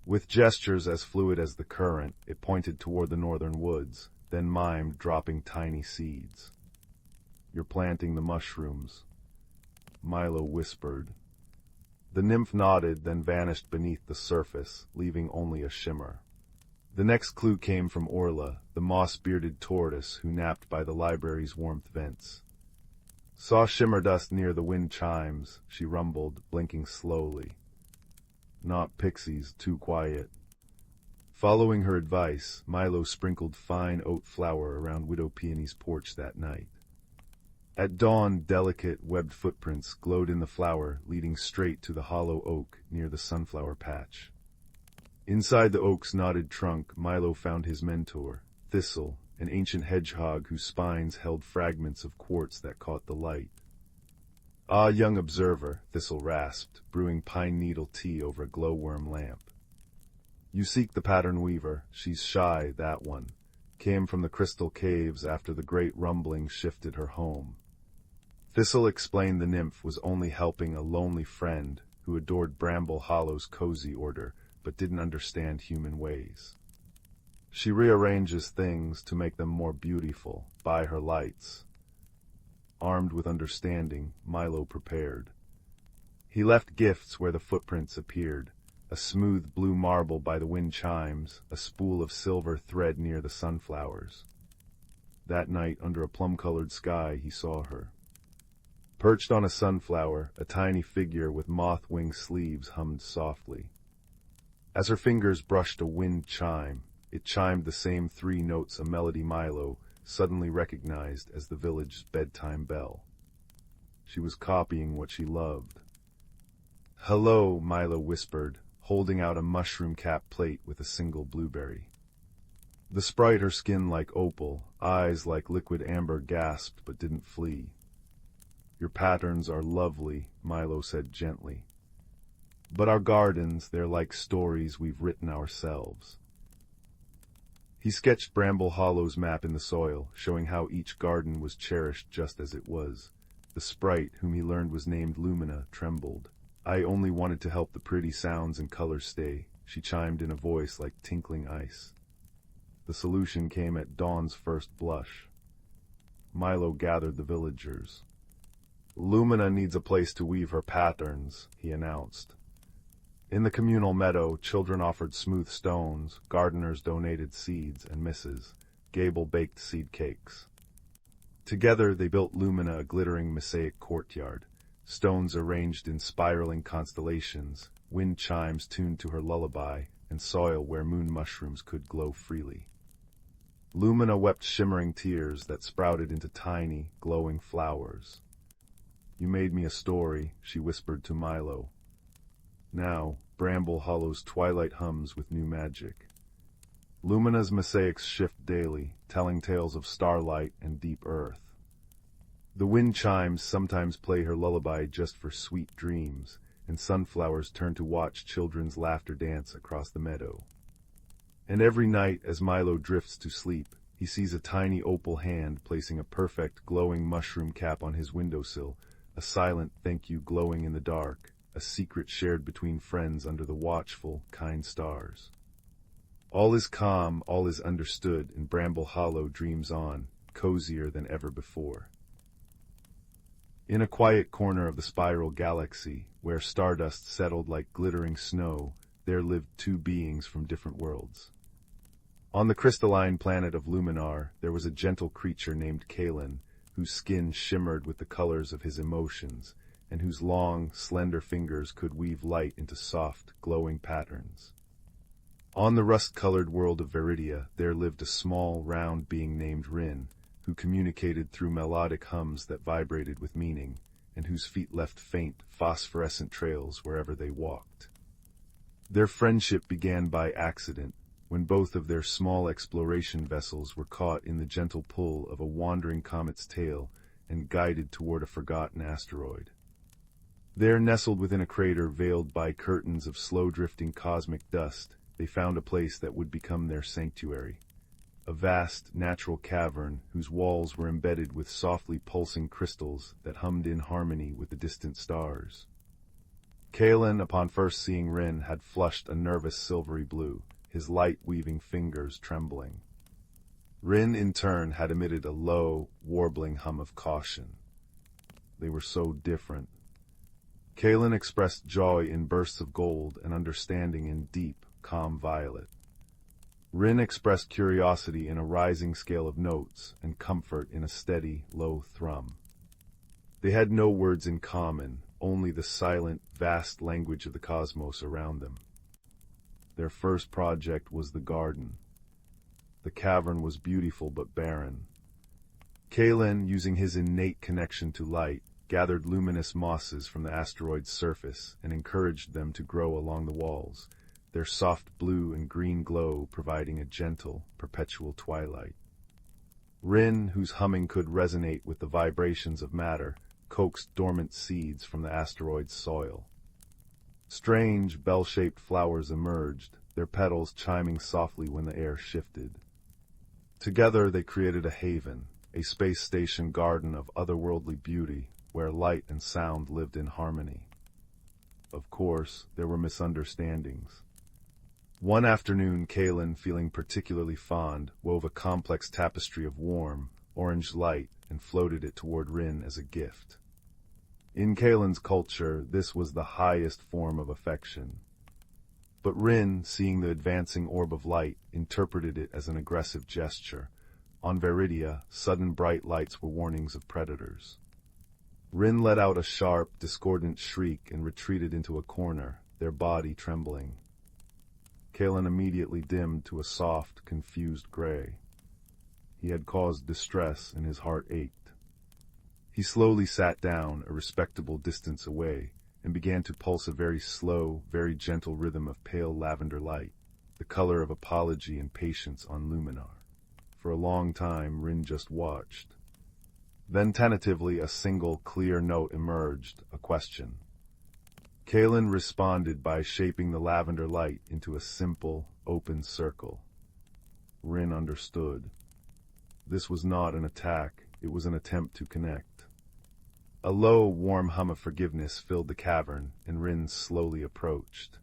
A: With gestures as fluid as the current, it pointed toward the northern woods, then mimed, dropping tiny seeds. "You're planting the mushrooms," Milo whispered. The nymph nodded, then vanished beneath the surface, leaving only a shimmer. The next clue came from Orla, the moss-bearded tortoise who napped by the library's warmth vents. "Saw shimmer dust near the wind chimes," she rumbled, blinking slowly. "Not pixies, too quiet." Following her advice, Milo sprinkled fine oat flour around Widow Peony's porch that night. At dawn, delicate, webbed footprints glowed in the flour, leading straight to the hollow oak near the sunflower patch. Inside the oak's knotted trunk, Milo found his mentor, Thistle, an ancient hedgehog whose spines held fragments of quartz that caught the light. "Ah, young observer," Thistle rasped, brewing pine needle tea over a glowworm lamp. "You seek the pattern weaver. She's shy, that one. Came from the crystal caves after the great rumbling shifted her home." Thistle explained the nymph was only helping a lonely friend who adored Bramble Hollow's cozy order, but didn't understand human ways. She rearranges things to make them more beautiful, by her lights. Armed with understanding, Milo prepared. He left gifts where the footprints appeared, a smooth blue marble by the wind chimes, a spool of silver thread near the sunflowers. That night, under a plum-colored sky, he saw her. Perched on a sunflower, a tiny figure with moth-wing sleeves hummed softly. As her fingers brushed a wind chime, it chimed the same 3 notes, a melody Milo suddenly recognized as the village's bedtime bell. She was copying what she loved. "Hello," Milo whispered, holding out a mushroom-capped plate with a single blueberry. The sprite, her skin like opal, eyes like liquid amber, gasped but didn't flee. "Your patterns are lovely," Milo said gently. "But our gardens, they're like stories we've written ourselves." He sketched Bramble Hollow's map in the soil, showing how each garden was cherished just as it was. The sprite, whom he learned was named Lumina, trembled. "I only wanted to help the pretty sounds and colors stay," she chimed in a voice like tinkling ice. The solution came at dawn's first blush. Milo gathered the villagers. "Lumina needs a place to weave her patterns," he announced. In the communal meadow, children offered smooth stones, gardeners donated seeds, and Mrs. Gable baked seed cakes. Together they built Lumina a glittering mosaic courtyard, stones arranged in spiraling constellations, wind chimes tuned to her lullaby, and soil where moon mushrooms could glow freely. Lumina wept shimmering tears that sprouted into tiny, glowing flowers. "You made me a story," she whispered to Milo. Now, Bramble Hollow's twilight hums with new magic. Lumina's mosaics shift daily, telling tales of starlight and deep earth. The wind chimes sometimes play her lullaby just for sweet dreams, and sunflowers turn to watch children's laughter dance across the meadow. And every night, as Milo drifts to sleep, he sees a tiny opal hand placing a perfect, glowing mushroom cap on his windowsill, a silent thank you glowing in the dark, a secret shared between friends under the watchful, kind stars. All is calm, all is understood, and Bramble Hollow dreams on, cozier than ever before. In a quiet corner of the spiral galaxy, where stardust settled like glittering snow, there lived 2 beings from different worlds. On the crystalline planet of Luminar, there was a gentle creature named Kalen, whose skin shimmered with the colors of his emotions, and whose long, slender fingers could weave light into soft, glowing patterns. On the rust-colored world of Veridia, there lived a small, round being named Rin, who communicated through melodic hums that vibrated with meaning, and whose feet left faint, phosphorescent trails wherever they walked. Their friendship began by accident, when both of their small exploration vessels were caught in the gentle pull of a wandering comet's tail and guided toward a forgotten asteroid. There, nestled within a crater veiled by curtains of slow-drifting cosmic dust, they found a place that would become their sanctuary. A vast, natural cavern whose walls were embedded with softly pulsing crystals that hummed in harmony with the distant stars. Kalen, upon first seeing Rin, had flushed a nervous silvery blue, his light-weaving fingers trembling. Rin, in turn, had emitted a low, warbling hum of caution. They were so different. Kalen expressed joy in bursts of gold and understanding in deep, calm violet. Rin expressed curiosity in a rising scale of notes and comfort in a steady, low thrum. They had no words in common, only the silent, vast language of the cosmos around them. Their first project was the garden. The cavern was beautiful but barren. Kalen, using his innate connection to light, gathered luminous mosses from the asteroid's surface and encouraged them to grow along the walls, their soft blue and green glow providing a gentle, perpetual twilight. Rin, whose humming could resonate with the vibrations of matter, coaxed dormant seeds from the asteroid's soil. Strange, bell-shaped flowers emerged, their petals chiming softly when the air shifted. Together they created a haven, a space station garden of otherworldly beauty, where light and sound lived in harmony. Of course, there were misunderstandings. One afternoon, Kalen, feeling particularly fond, wove a complex tapestry of warm, orange light and floated it toward Rin as a gift. In Kalen's culture, this was the highest form of affection. But Rin, seeing the advancing orb of light, interpreted it as an aggressive gesture. On Veridia, sudden bright lights were warnings of predators. Rin let out a sharp, discordant shriek and retreated into a corner, their body trembling. Kalen immediately dimmed to a soft, confused gray. He had caused distress and his heart ached. He slowly sat down, a respectable distance away, and began to pulse a very slow, very gentle rhythm of pale lavender light, the color of apology and patience on luminar. For a long time, Rin just watched. Then tentatively a single, clear note emerged, a question. Kalen responded by shaping the lavender light into a simple, open circle. Rin understood. This was not an attack, it was an attempt to connect. A low, warm hum of forgiveness filled the cavern, and Rin slowly approached.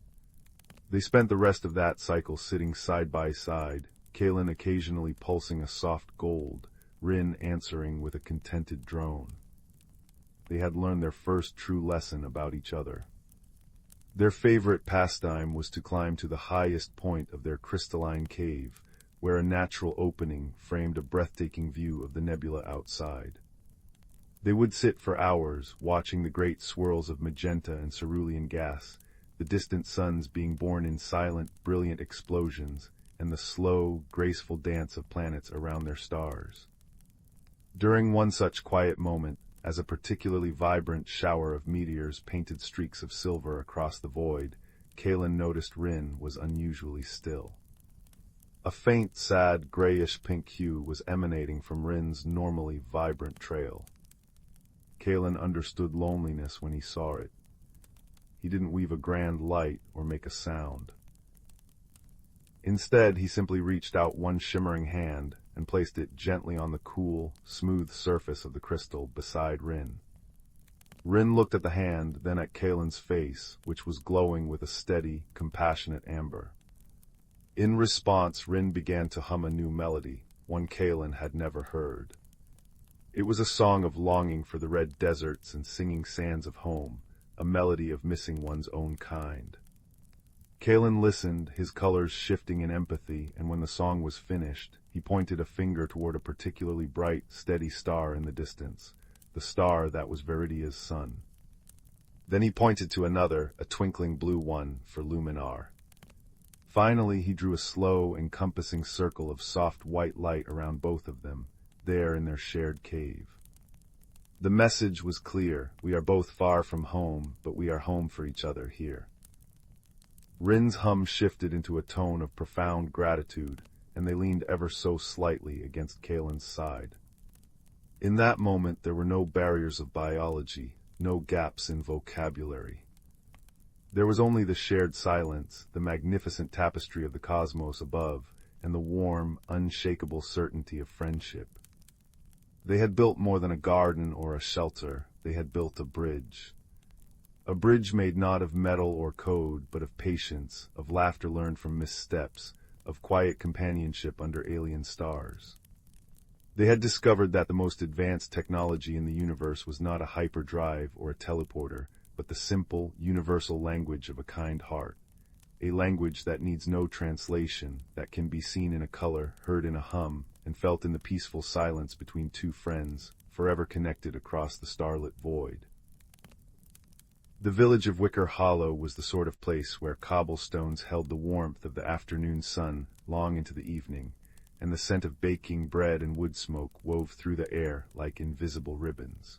A: They spent the rest of that cycle sitting side by side, Kalen occasionally pulsing a soft gold, Rin answering with a contented drone. They had learned their first true lesson about each other. Their favorite pastime was to climb to the highest point of their crystalline cave, where a natural opening framed a breathtaking view of the nebula outside. They would sit for hours, watching the great swirls of magenta and cerulean gas, the distant suns being born in silent, brilliant explosions, and the slow, graceful dance of planets around their stars. During one such quiet moment, as a particularly vibrant shower of meteors painted streaks of silver across the void, Kalen noticed Rin was unusually still. A faint, sad, grayish-pink hue was emanating from Rin's normally vibrant trail. Kalen understood loneliness when he saw it. He didn't weave a grand light or make a sound. Instead, he simply reached out one shimmering hand and placed it gently on the cool, smooth surface of the crystal beside Rin. Rin looked at the hand, then at Kalen's face, which was glowing with a steady, compassionate amber. In response, Rin began to hum a new melody, one Kalen had never heard. It was a song of longing for the red deserts and singing sands of home, a melody of missing one's own kind. Kalen listened, his colors shifting in empathy, and when the song was finished, he pointed a finger toward a particularly bright, steady star in the distance, the star that was Veridia's sun. Then he pointed to another, a twinkling blue one, for Luminar. Finally, he drew a slow, encompassing circle of soft white light around both of them, there in their shared cave. The message was clear: we are both far from home, but we are home for each other here. Rin's hum shifted into a tone of profound gratitude, and they leaned ever so slightly against Kalen's side. In that moment there were no barriers of biology, no gaps in vocabulary. There was only the shared silence, the magnificent tapestry of the cosmos above, and the warm, unshakable certainty of friendship. They had built more than a garden or a shelter, they had built a bridge. A bridge made not of metal or code, but of patience, of laughter learned from missteps, of quiet companionship under alien stars. They had discovered that the most advanced technology in the universe was not a hyperdrive or a teleporter, but the simple, universal language of a kind heart. A language that needs no translation, that can be seen in a color, heard in a hum, and felt in the peaceful silence between two friends, forever connected across the starlit void. The village of Wicker Hollow was the sort of place where cobblestones held the warmth of the afternoon sun long into the evening, and the scent of baking bread and wood smoke wove through the air like invisible ribbons.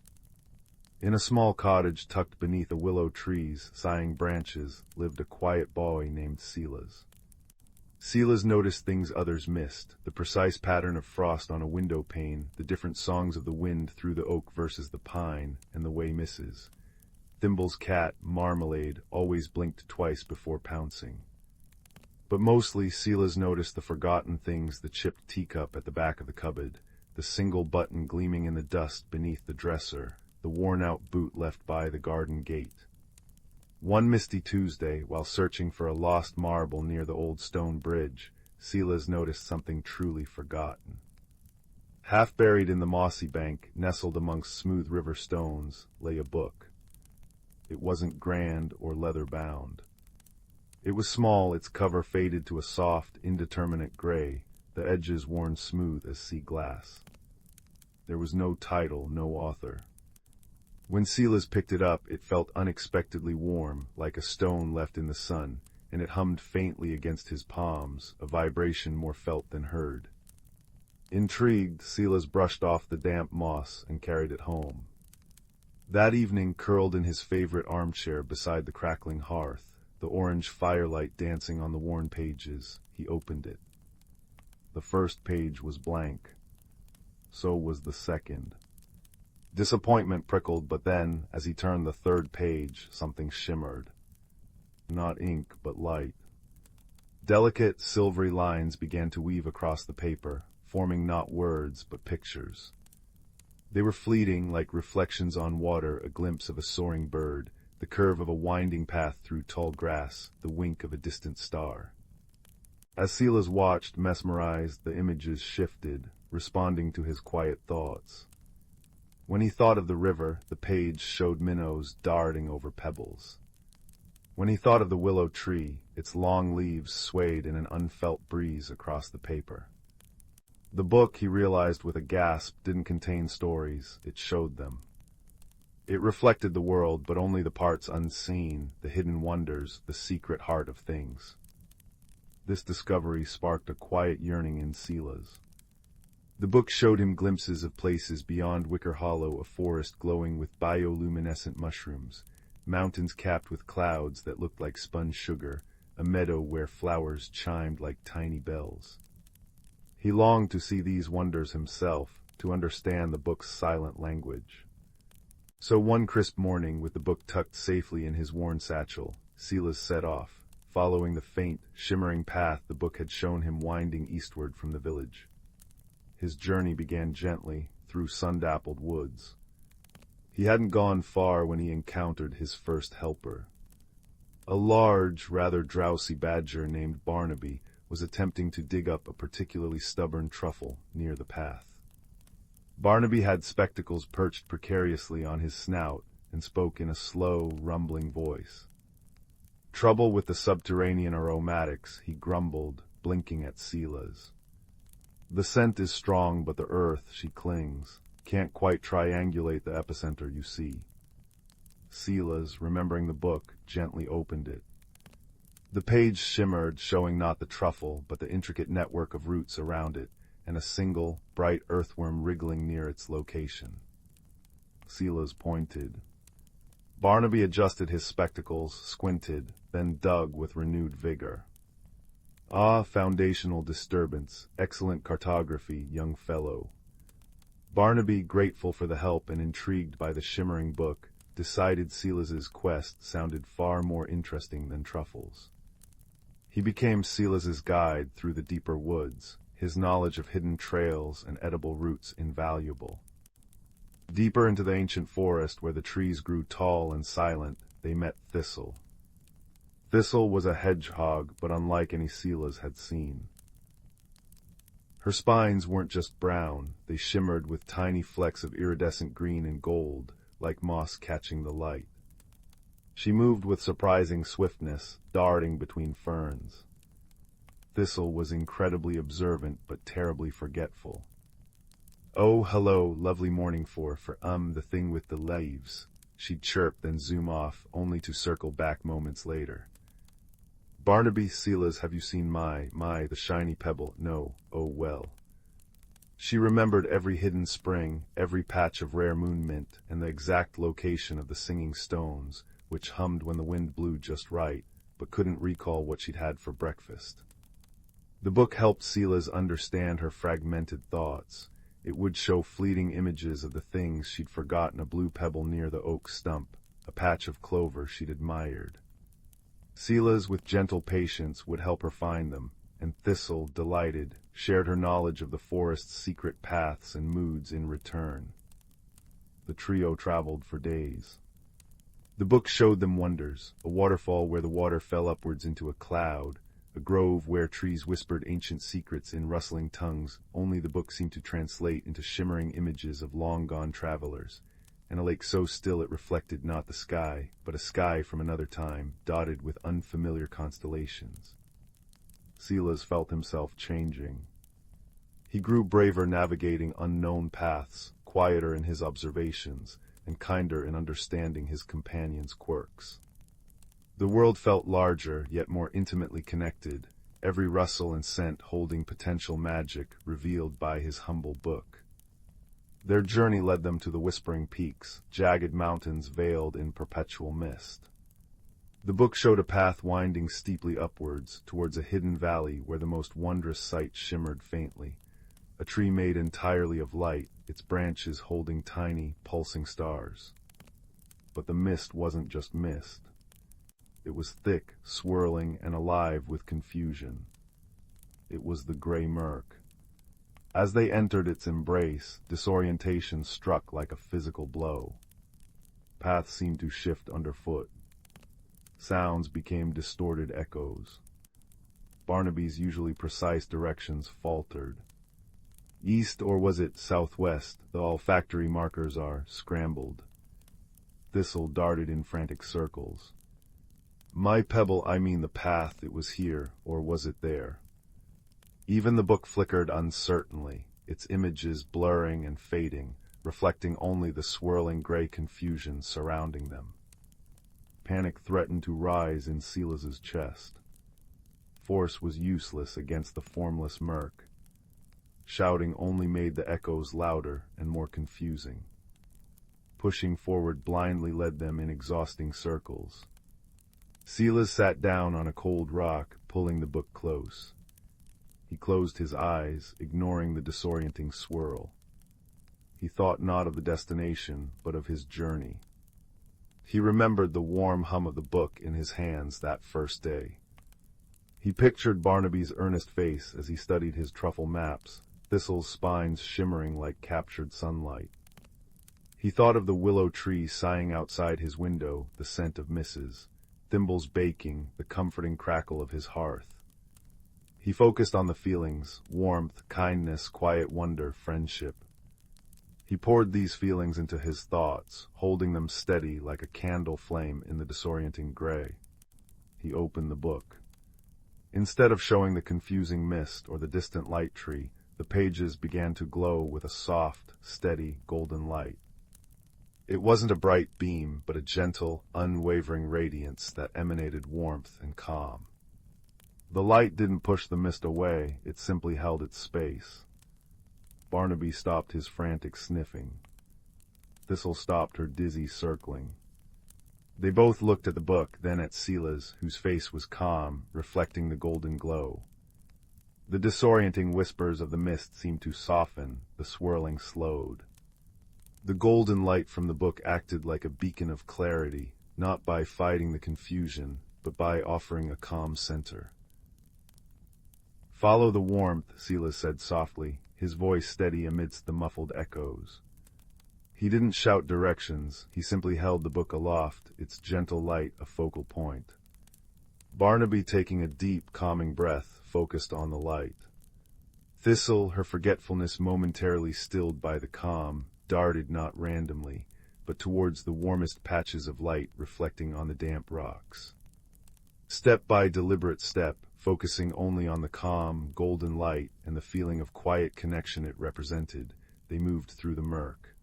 A: In a small cottage tucked beneath a willow tree's sighing branches lived a quiet boy named Silas. Silas noticed things others missed, the precise pattern of frost on a window pane, the different songs of the wind through the oak versus the pine, and the way misses. Thimble's cat, Marmalade, always blinked twice before pouncing. But mostly, Silas noticed the forgotten things: the chipped teacup at the back of the cupboard, the single button gleaming in the dust beneath the dresser, the worn-out boot left by the garden gate. One misty Tuesday, while searching for a lost marble near the old stone bridge, Silas noticed something truly forgotten. Half buried in the mossy bank, nestled amongst smooth river stones, lay a book. It wasn't grand or leather-bound. It was small, its cover faded to a soft, indeterminate gray, the edges worn smooth as sea glass. There was no title, no author. When Silas picked it up, it felt unexpectedly warm, like a stone left in the sun, and it hummed faintly against his palms, a vibration more felt than heard. Intrigued, Silas brushed off the damp moss and carried it home. That evening, curled in his favorite armchair beside the crackling hearth, the orange firelight dancing on the worn pages, he opened it. The first page was blank. So was the second. Disappointment prickled, but then, as he turned the third page, something shimmered. Not ink, but light. Delicate, silvery lines began to weave across the paper, forming not words, but pictures. They were fleeting, like reflections on water, a glimpse of a soaring bird, the curve of a winding path through tall grass, the wink of a distant star. As Silas watched, mesmerized, the images shifted, responding to his quiet thoughts. When he thought of the river, the page showed minnows darting over pebbles. When he thought of the willow tree, its long leaves swayed in an unfelt breeze across the paper. The book, he realized with a gasp, didn't contain stories, it showed them. It reflected the world, but only the parts unseen, the hidden wonders, the secret heart of things. This discovery sparked a quiet yearning in Silas. The book showed him glimpses of places beyond Wicker Hollow, a forest glowing with bioluminescent mushrooms, mountains capped with clouds that looked like spun sugar, a meadow where flowers chimed like tiny bells. He longed to see these wonders himself, to understand the book's silent language. So one crisp morning, with the book tucked safely in his worn satchel, Silas set off, following the faint, shimmering path the book had shown him winding eastward from the village. His journey began gently, through sun-dappled woods. He hadn't gone far when he encountered his first helper. A large, rather drowsy badger named Barnaby was attempting to dig up a particularly stubborn truffle near the path. Barnaby had spectacles perched precariously on his snout and spoke in a slow, rumbling voice. Trouble with the subterranean aromatics, he grumbled, blinking at Silas. The scent is strong, but the earth, she clings. Can't quite triangulate the epicenter, you see. Silas, remembering the book, gently opened it. The page shimmered, showing not the truffle, but the intricate network of roots around it, and a single, bright earthworm wriggling near its location. Silas pointed. Barnaby adjusted his spectacles, squinted, then dug with renewed vigor. Ah, foundational disturbance, excellent cartography, young fellow. Barnaby, grateful for the help and intrigued by the shimmering book, decided Silas's quest sounded far more interesting than truffles. He became Silas's guide through the deeper woods, his knowledge of hidden trails and edible roots invaluable. Deeper into the ancient forest, where the trees grew tall and silent, they met Thistle. Thistle was a hedgehog, but unlike any Silas had seen. Her spines weren't just brown, they shimmered with tiny flecks of iridescent green and gold, like moss catching the light. She moved with surprising swiftness, darting between ferns. Thistle was incredibly observant, but terribly forgetful. "Oh, hello, lovely morning for the thing with the leaves," she'd chirp, then zoom off, only to circle back moments later. "Barnaby, Silas, have you seen the shiny pebble? No, oh well." She remembered every hidden spring, every patch of rare moon mint, and the exact location of the singing stones, which hummed when the wind blew just right, but couldn't recall what she'd had for breakfast. The book helped Silas understand her fragmented thoughts. It would show fleeting images of the things she'd forgotten: a blue pebble near the oak stump, a patch of clover she'd admired. Silas, with gentle patience, would help her find them, and Thistle, delighted, shared her knowledge of the forest's secret paths and moods in return. The trio traveled for days. The book showed them wonders: a waterfall where the water fell upwards into a cloud, a grove where trees whispered ancient secrets in rustling tongues only the book seemed to translate into shimmering images of long-gone travelers, and a lake so still it reflected not the sky, but a sky from another time, dotted with unfamiliar constellations. Silas felt himself changing. He grew braver navigating unknown paths, quieter in his observations, and kinder in understanding his companions' quirks. The world felt larger, yet more intimately connected, every rustle and scent holding potential magic revealed by his humble book. Their journey led them to the Whispering Peaks, jagged mountains veiled in perpetual mist. The book showed a path winding steeply upwards, towards a hidden valley where the most wondrous sight shimmered faintly. A tree made entirely of light, its branches holding tiny, pulsing stars. But the mist wasn't just mist. It was thick, swirling, and alive with confusion. It was the gray murk. As they entered its embrace, disorientation struck like a physical blow. Paths seemed to shift underfoot. Sounds became distorted echoes. Barnaby's usually precise directions faltered. East, or was it southwest, the olfactory markers are, scrambled. Thistle darted in frantic circles. My pebble, I mean the path, it was here, or was it there? Even the book flickered uncertainly, its images blurring and fading, reflecting only the swirling gray confusion surrounding them. Panic threatened to rise in Silas's chest. Force was useless against the formless murk. Shouting only made the echoes louder and more confusing. Pushing forward blindly led them in exhausting circles. Silas sat down on a cold rock, pulling the book close. He closed his eyes, ignoring the disorienting swirl. He thought not of the destination, but of his journey. He remembered the warm hum of the book in his hands that first day. He pictured Barnaby's earnest face as he studied his truffle maps, Thistle's spines shimmering like captured sunlight. He thought of the willow tree sighing outside his window, the scent of misses, thimbles baking, the comforting crackle of his hearth. He focused on the feelings, warmth, kindness, quiet wonder, friendship. He poured these feelings into his thoughts, holding them steady like a candle flame in the disorienting gray. He opened the book. Instead of showing the confusing mist or the distant light tree, the pages began to glow with a soft, steady, golden light. It wasn't a bright beam, but a gentle, unwavering radiance that emanated warmth and calm. The light didn't push the mist away, it simply held its space. Barnaby stopped his frantic sniffing. Thistle stopped her dizzy circling. They both looked at the book, then at Silas, whose face was calm, reflecting the golden glow. The disorienting whispers of the mist seemed to soften, the swirling slowed. The golden light from the book acted like a beacon of clarity, not by fighting the confusion, but by offering a calm center. Follow the warmth, Silas said softly, his voice steady amidst the muffled echoes. He didn't shout directions, he simply held the book aloft, its gentle light a focal point. Barnaby, taking a deep, calming breath, focused on the light. Thistle, her forgetfulness momentarily stilled by the calm, darted not randomly, but towards the warmest patches of light reflecting on the damp rocks. Step by deliberate step, focusing only on the calm, golden light and the feeling of quiet connection it represented, they moved through the murk.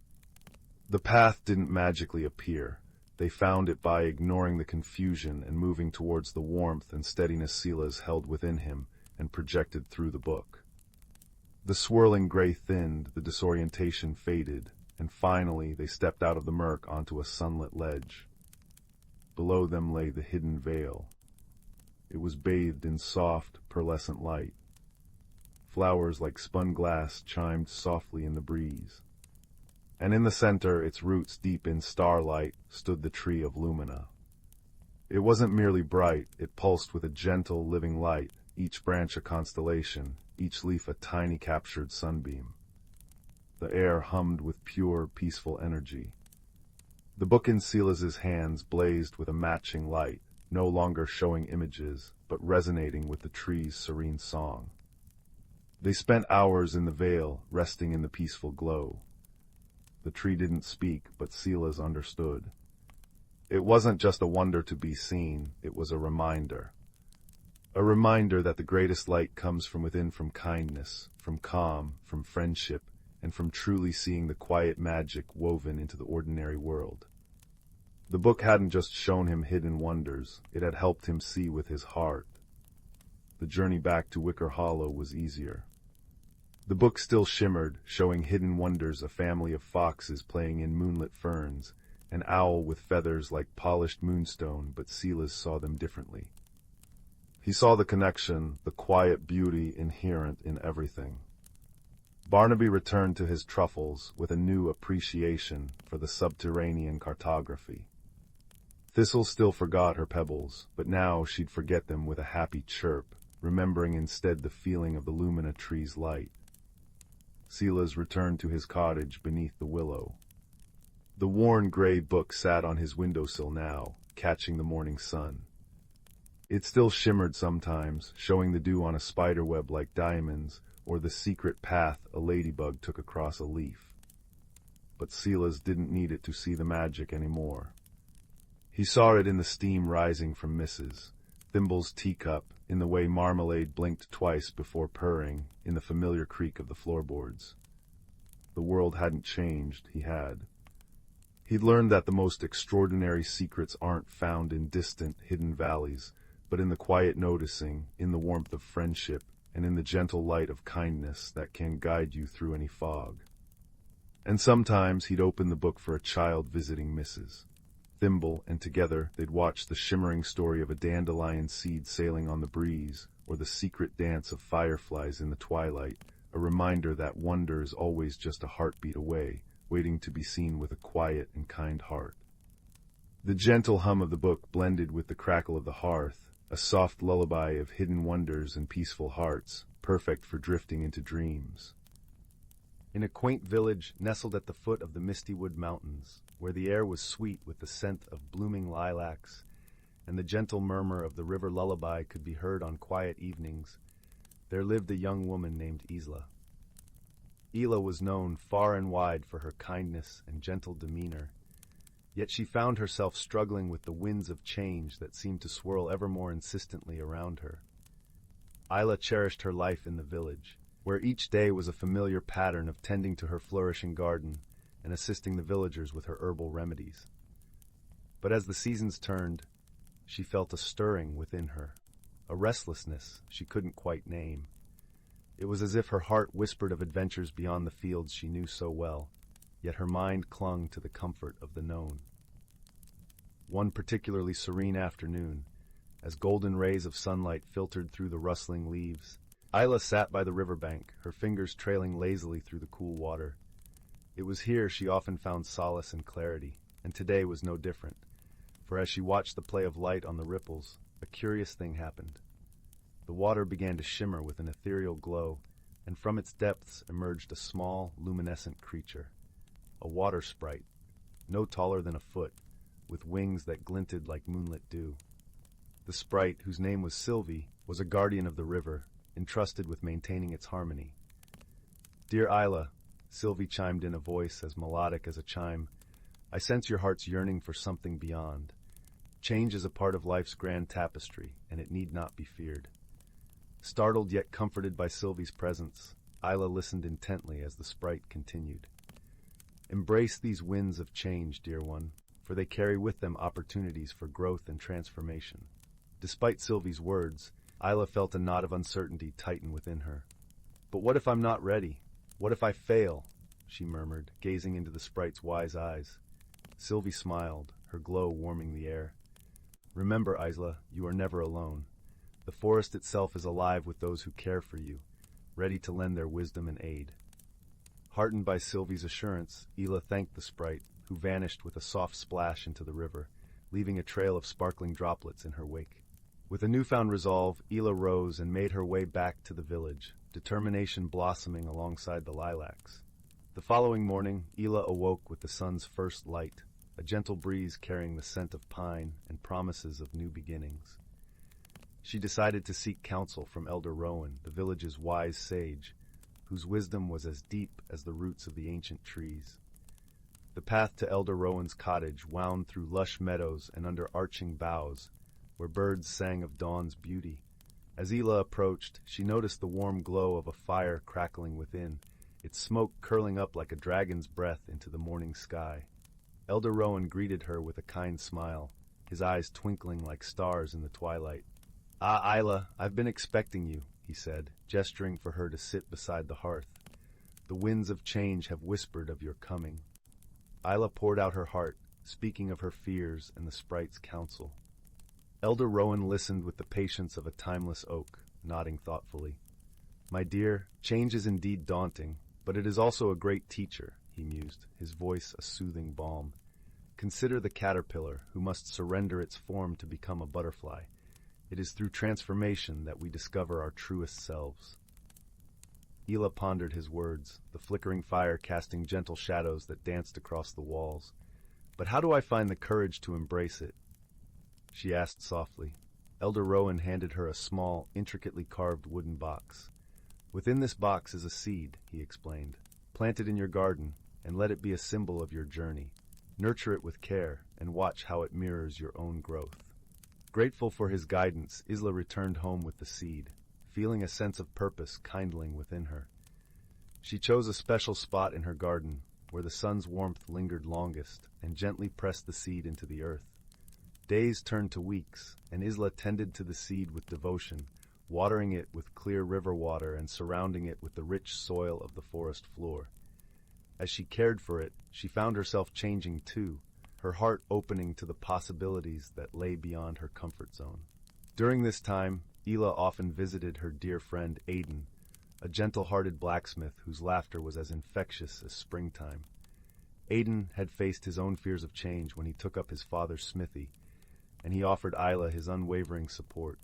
A: The path didn't magically appear. They found it by ignoring the confusion and moving towards the warmth and steadiness Silas held within him and projected through the book. The swirling gray thinned, the disorientation faded, and finally they stepped out of the murk onto a sunlit ledge. Below them lay the hidden vale. It was bathed in soft, pearlescent light. Flowers like spun glass chimed softly in the breeze. And in the center, its roots deep in starlight, stood the tree of Lumina. It wasn't merely bright, it pulsed with a gentle, living light, each branch a constellation, each leaf a tiny captured sunbeam. The air hummed with pure, peaceful energy. The book in Silas's hands blazed with a matching light, no longer showing images, but resonating with the tree's serene song. They spent hours in the vale, resting in the peaceful glow. The tree didn't speak, but Silas understood. It wasn't just a wonder to be seen, it was a reminder. A reminder that the greatest light comes from within, from kindness, from calm, from friendship, and from truly seeing the quiet magic woven into the ordinary world. The book hadn't just shown him hidden wonders, it had helped him see with his heart. The journey back to Wicker Hollow was easier. The book still shimmered, showing hidden wonders: a family of foxes playing in moonlit ferns, an owl with feathers like polished moonstone, but Silas saw them differently. He saw the connection, the quiet beauty inherent in everything. Barnaby returned to his truffles with a new appreciation for the subterranean cartography. Thistle still forgot her pebbles, but now she'd forget them with a happy chirp, remembering instead the feeling of the lumina tree's light. Silas returned to his cottage beneath the willow. The worn gray book sat on his windowsill now, catching the morning sun. It still shimmered sometimes, showing the dew on a spiderweb like diamonds, or the secret path a ladybug took across a leaf. But Silas didn't need it to see the magic anymore. He saw it in the steam rising from Mrs. Thimble's teacup, in the way marmalade blinked twice before purring, in the familiar creak of the floorboards. The world hadn't changed, he had. He'd learned that the most extraordinary secrets aren't found in distant, hidden valleys, but in the quiet noticing, in the warmth of friendship, and in the gentle light of kindness that can guide you through any fog. And sometimes he'd open the book for a child visiting Mrs. Thimble, and together they'd watch the shimmering story of a dandelion seed sailing on the breeze, or the secret dance of fireflies in the twilight, a reminder that wonder is always just a heartbeat away, waiting to be seen with a quiet and kind heart. The gentle hum of the book blended with the crackle of the hearth, a soft lullaby of hidden wonders and peaceful hearts, perfect for drifting into dreams. In a quaint village nestled at the foot of the Mistywood Mountains, where the air was sweet with the scent of blooming lilacs, and the gentle murmur of the river lullaby could be heard on quiet evenings, there lived a young woman named Isla. Isla was known far and wide for her kindness and gentle demeanor, yet she found herself struggling with the winds of change that seemed to swirl ever more insistently around her. Isla cherished her life in the village, where each day was a familiar pattern of tending to her flourishing garden and assisting the villagers with her herbal remedies. But as the seasons turned, she felt a stirring within her, a restlessness she couldn't quite name. It was as if her heart whispered of adventures beyond the fields she knew so well, yet her mind clung to the comfort of the known. One particularly serene afternoon, as golden rays of sunlight filtered through the rustling leaves, Isla sat by the riverbank, her fingers trailing lazily through the cool water. It was here she often found solace and clarity, and today was no different, for as she watched the play of light on the ripples, a curious thing happened. The water began to shimmer with an ethereal glow, and from its depths emerged a small, luminescent creature, a water sprite, no taller than a foot, with wings that glinted like moonlit dew. The sprite, whose name was Sylvie, was a guardian of the river, entrusted with maintaining its harmony. "Dear Isla," Sylvie chimed in, a voice as melodic as a chime, "I sense your heart's yearning for something beyond. Change is a part of life's grand tapestry, and it need not be feared." Startled yet comforted by Sylvie's presence, Isla listened intently as the sprite continued. "Embrace these winds of change, dear one, for they carry with them opportunities for growth and transformation." Despite Sylvie's words, Isla felt a knot of uncertainty tighten within her. "But what if I'm not ready? What if I fail?" she murmured, gazing into the sprite's wise eyes. Sylvie smiled, her glow warming the air. "Remember, Isla, you are never alone. The forest itself is alive with those who care for you, ready to lend their wisdom and aid." Heartened by Sylvie's assurance, Isla thanked the sprite, who vanished with a soft splash into the river, leaving a trail of sparkling droplets in her wake. With a newfound resolve, Isla rose and made her way back to the village, determination blossoming alongside the lilacs. The following morning, Isla awoke with the sun's first light, a gentle breeze carrying the scent of pine and promises of new beginnings. She decided to seek counsel from Elder Rowan, the village's wise sage, whose wisdom was as deep as the roots of the ancient trees. The path to Elder Rowan's cottage wound through lush meadows and under arching boughs, where birds sang of dawn's beauty. As Ela approached, she noticed the warm glow of a fire crackling within, its smoke curling up like a dragon's breath into the morning sky. Elder Rowan greeted her with a kind smile, his eyes twinkling like stars in the twilight. "Ah, Isla, I've been expecting you," he said, gesturing for her to sit beside the hearth. "The winds of change have whispered of your coming." Isla poured out her heart, speaking of her fears and the sprite's counsel. Elder Rowan listened with the patience of a timeless oak, nodding thoughtfully. "My dear, change is indeed daunting, but it is also a great teacher," he mused, his voice a soothing balm. "Consider the caterpillar, who must surrender its form to become a butterfly. It is through transformation that we discover our truest selves." Ela pondered his words, the flickering fire casting gentle shadows that danced across the walls. "But how do I find the courage to embrace it?" she asked softly. Elder Rowan handed her a small, intricately carved wooden box. "Within this box is a seed," he explained. "Plant it in your garden, and let it be a symbol of your journey. Nurture it with care, and watch how it mirrors your own growth." Grateful for his guidance, Isla returned home with the seed, feeling a sense of purpose kindling within her. She chose a special spot in her garden, where the sun's warmth lingered longest, and gently pressed the seed into the earth. Days turned to weeks, and Isla tended to the seed with devotion, watering it with clear river water and surrounding it with the rich soil of the forest floor. As she cared for it, she found herself changing too, her heart opening to the possibilities that lay beyond her comfort zone. During this time, Ela often visited her dear friend Aidan, a gentle-hearted blacksmith whose laughter was as infectious as springtime. Aidan had faced his own fears of change when he took up his father's smithy, and he offered Isla his unwavering support.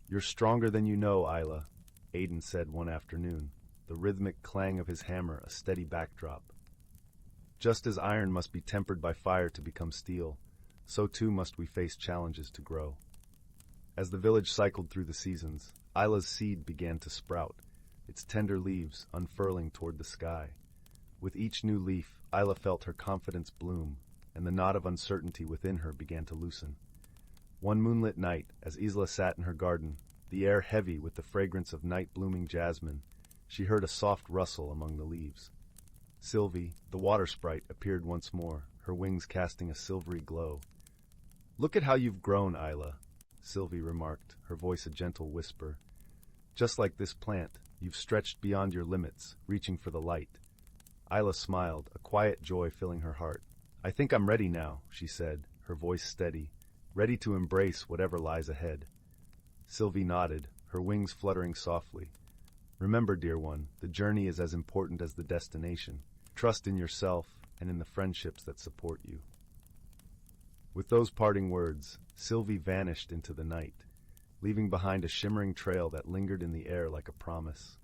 A: "You're stronger than you know, Isla," Aidan said one afternoon, the rhythmic clang of his hammer a steady backdrop. "Just as iron must be tempered by fire to become steel, so too must we face challenges to grow." As the village cycled through the seasons, Isla's seed began to sprout, its tender leaves unfurling toward the sky. With each new leaf, Isla felt her confidence bloom, and the knot of uncertainty within her began to loosen. One moonlit night, as Isla sat in her garden, the air heavy with the fragrance of night-blooming jasmine, she heard a soft rustle among the leaves. Sylvie, the water sprite, appeared once more, her wings casting a silvery glow. "Look at how you've grown, Isla," Sylvie remarked, her voice a gentle whisper. "Just like this plant, you've stretched beyond your limits, reaching for the light." Isla smiled, a quiet joy filling her heart. "I think I'm ready now," she said, her voice steady, ready to embrace whatever lies ahead. Sylvie nodded, her wings fluttering softly. "Remember, dear one, the journey is as important as the destination. Trust in yourself and in the friendships that support you." With those parting words, Sylvie vanished into the night, leaving behind a shimmering trail that lingered in the air like a promise.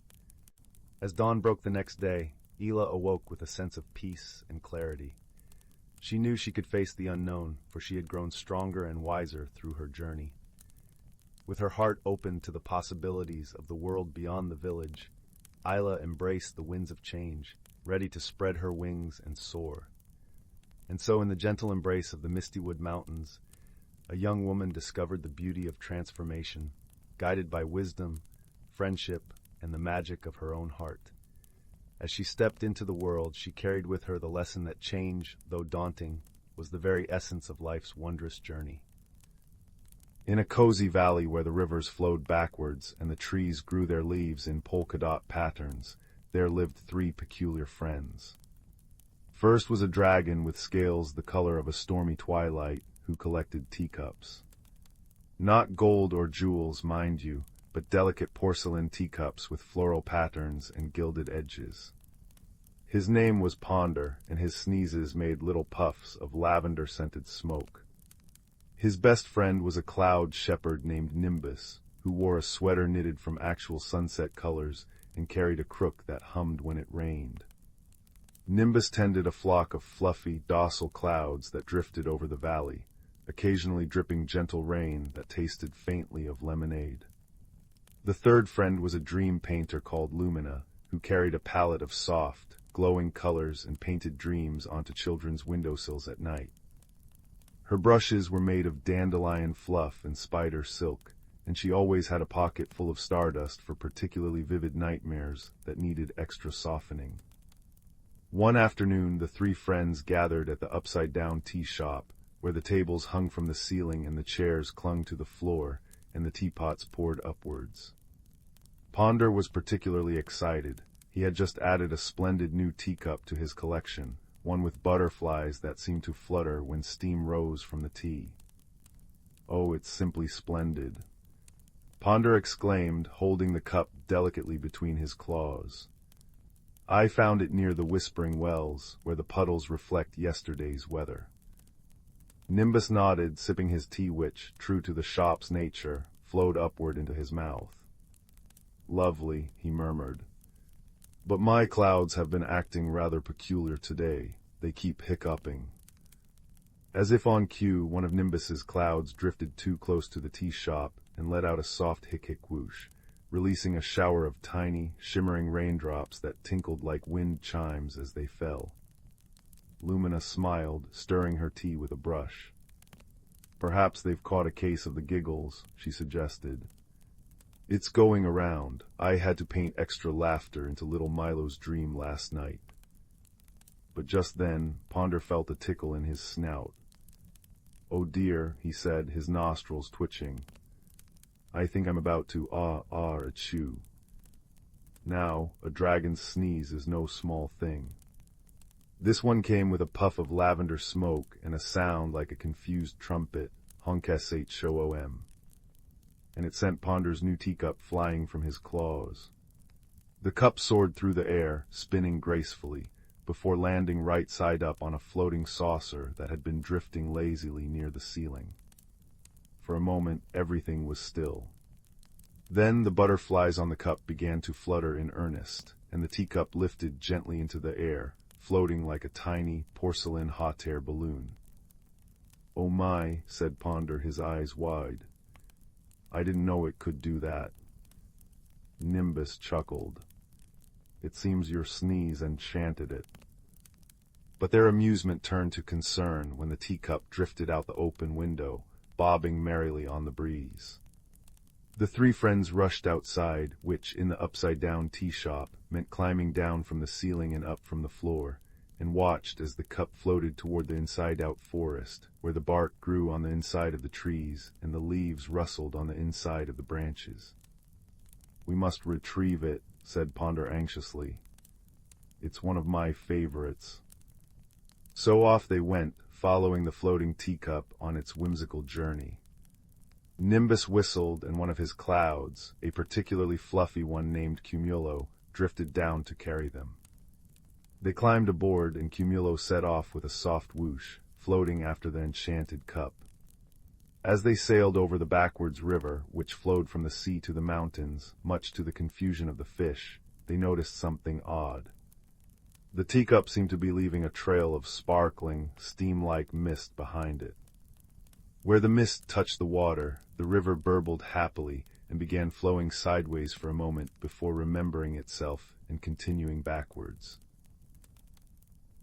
A: As dawn broke the next day, Ela awoke with a sense of peace and clarity. She knew she could face the unknown, for she had grown stronger and wiser through her journey. With her heart open to the possibilities of the world beyond the village, Isla embraced the winds of change, ready to spread her wings and soar. And so in the gentle embrace of the Mistywood Mountains, a young woman discovered the beauty of transformation, guided by wisdom, friendship, and the magic of her own heart. As she stepped into the world, she carried with her the lesson that change, though daunting, was the very essence of life's wondrous journey. In a cozy valley where the rivers flowed backwards and the trees grew their leaves in polka-dot patterns, there lived 3 peculiar friends. First was a dragon with scales the color of a stormy twilight who collected teacups. Not gold or jewels, mind you, but delicate porcelain teacups with floral patterns and gilded edges. His name was Ponder, and his sneezes made little puffs of lavender-scented smoke. His best friend was a cloud shepherd named Nimbus, who wore a sweater knitted from actual sunset colors and carried a crook that hummed when it rained. Nimbus tended a flock of fluffy, docile clouds that drifted over the valley, occasionally dripping gentle rain that tasted faintly of lemonade. The third friend was a dream painter called Lumina, who carried a palette of soft, glowing colors and painted dreams onto children's windowsills at night. Her brushes were made of dandelion fluff and spider silk, and she always had a pocket full of stardust for particularly vivid nightmares that needed extra softening. One afternoon, the three friends gathered at the upside-down tea shop, where the tables hung from the ceiling and the chairs clung to the floor, and the teapots poured upwards. Ponder was particularly excited. He had just added a splendid new teacup to his collection, one with butterflies that seemed to flutter when steam rose from the tea. "Oh, it's simply splendid," Ponder exclaimed, holding the cup delicately between his claws. "I found it near the Whispering Wells, where the puddles reflect yesterday's weather." Nimbus nodded, sipping his tea which, true to the shop's nature, flowed upward into his mouth. "Lovely," he murmured. "But my clouds have been acting rather peculiar today. They keep hiccuping." As if on cue, one of Nimbus's clouds drifted too close to the tea shop and let out a soft hic-hic whoosh, releasing a shower of tiny, shimmering raindrops that tinkled like wind chimes as they fell. Lumina smiled, stirring her tea with a brush. "Perhaps they've caught a case of the giggles," she suggested. "It's going around. I had to paint extra laughter into little Milo's dream last night." But just then, Ponder felt a tickle in his snout. "Oh dear," he said, his nostrils twitching. "I think I'm about to achoo." Now, a dragon's sneeze is no small thing. This one came with a puff of lavender smoke and a sound like a confused trumpet, honk-shoom, and it sent Ponder's new teacup flying from his claws. The cup soared through the air, spinning gracefully, before landing right side up on a floating saucer that had been drifting lazily near the ceiling. For a moment, everything was still. Then the butterflies on the cup began to flutter in earnest, and the teacup lifted gently into the air, floating like a tiny porcelain hot air balloon. "Oh my," said Ponder, his eyes wide. "I didn't know it could do that." Nimbus chuckled. "It seems your sneeze enchanted it." But their amusement turned to concern when the teacup drifted out the open window, bobbing merrily on the breeze. The three friends rushed outside, which, in the upside-down tea shop, meant climbing down from the ceiling and up from the floor, and watched as the cup floated toward the inside-out forest, where the bark grew on the inside of the trees and the leaves rustled on the inside of the branches. "We must retrieve it," said Ponder anxiously. "It's one of my favorites." So off they went, following the floating teacup on its whimsical journey. Nimbus whistled, and one of his clouds, a particularly fluffy one named Cumulo, drifted down to carry them. They climbed aboard, and Cumulo set off with a soft whoosh, floating after the enchanted cup. As they sailed over the backwards river, which flowed from the sea to the mountains, much to the confusion of the fish, they noticed something odd. The teacup seemed to be leaving a trail of sparkling, steam-like mist behind it. Where the mist touched the water, the river burbled happily and began flowing sideways for a moment before remembering itself and continuing backwards.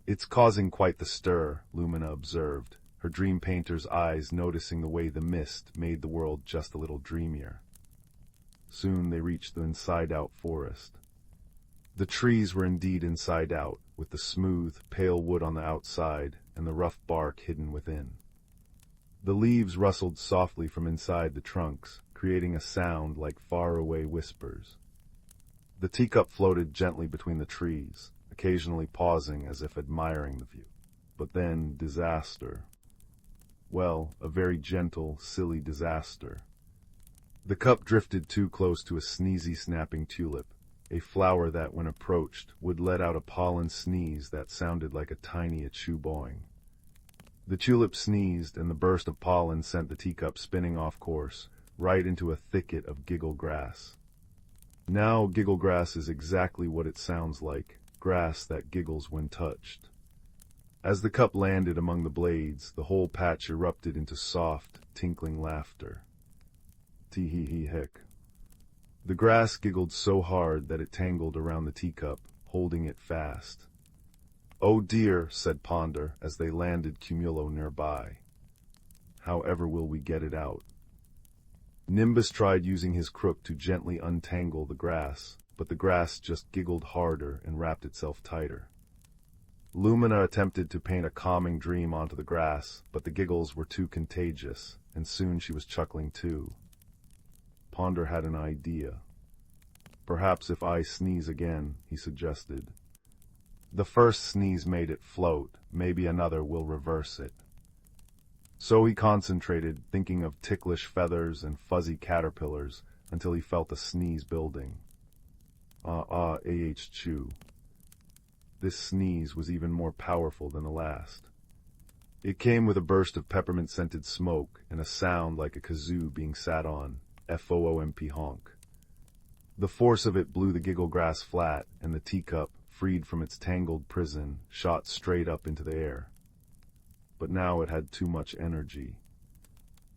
A: "It's causing quite the stir," Lumina observed, her dream painter's eyes noticing the way the mist made the world just a little dreamier. Soon they reached the inside-out forest. The trees were indeed inside out, with the smooth, pale wood on the outside and the rough bark hidden within. The leaves rustled softly from inside the trunks, creating a sound like far-away whispers. The teacup floated gently between the trees, occasionally pausing as if admiring the view. But then, disaster. Well, a very gentle, silly disaster. The cup drifted too close to a sneezy, snapping tulip, a flower that, when approached, would let out a pollen sneeze that sounded like a tiny achoo-boing. The tulip sneezed, and the burst of pollen sent the teacup spinning off course, right into a thicket of giggle grass. Now giggle grass is exactly what it sounds like, grass that giggles when touched. As the cup landed among the blades, the whole patch erupted into soft, tinkling laughter. Tee-hee-hee-hick. The grass giggled so hard that it tangled around the teacup, holding it fast. "Oh dear," said Ponder as they landed cumulo nearby. "However will we get it out?" Nimbus tried using his crook to gently untangle the grass, but the grass just giggled harder and wrapped itself tighter. Lumina attempted to paint a calming dream onto the grass, but the giggles were too contagious, and soon she was chuckling too. Ponder had an idea. "Perhaps if I sneeze again," he suggested. "The first sneeze made it float, maybe another will reverse it." So he concentrated, thinking of ticklish feathers and fuzzy caterpillars, until he felt a sneeze building. Chew. This sneeze was even more powerful than the last. It came with a burst of peppermint-scented smoke and a sound like a kazoo being sat on, FOOMP honk. The force of it blew the giggle grass flat, and the teacup, freed from its tangled prison, shot straight up into the air. But now it had too much energy.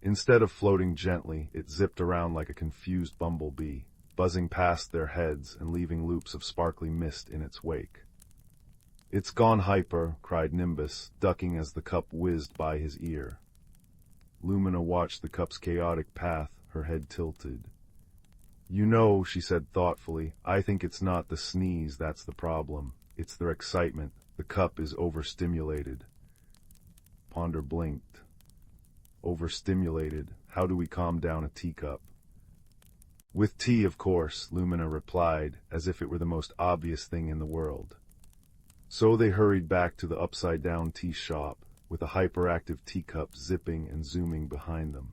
A: Instead of floating gently, it zipped around like a confused bumblebee, buzzing past their heads and leaving loops of sparkly mist in its wake. "It's gone hyper," cried Nimbus, ducking as the cup whizzed by his ear. Lumina watched the cup's chaotic path, her head tilted. "You know," she said thoughtfully, "I think it's not the sneeze that's the problem. It's their excitement. The cup is overstimulated." Ponder blinked. "Overstimulated? How do we calm down a teacup?" "With tea, of course," Lumina replied, as if it were the most obvious thing in the world. So they hurried back to the upside-down tea shop, with a hyperactive teacup zipping and zooming behind them.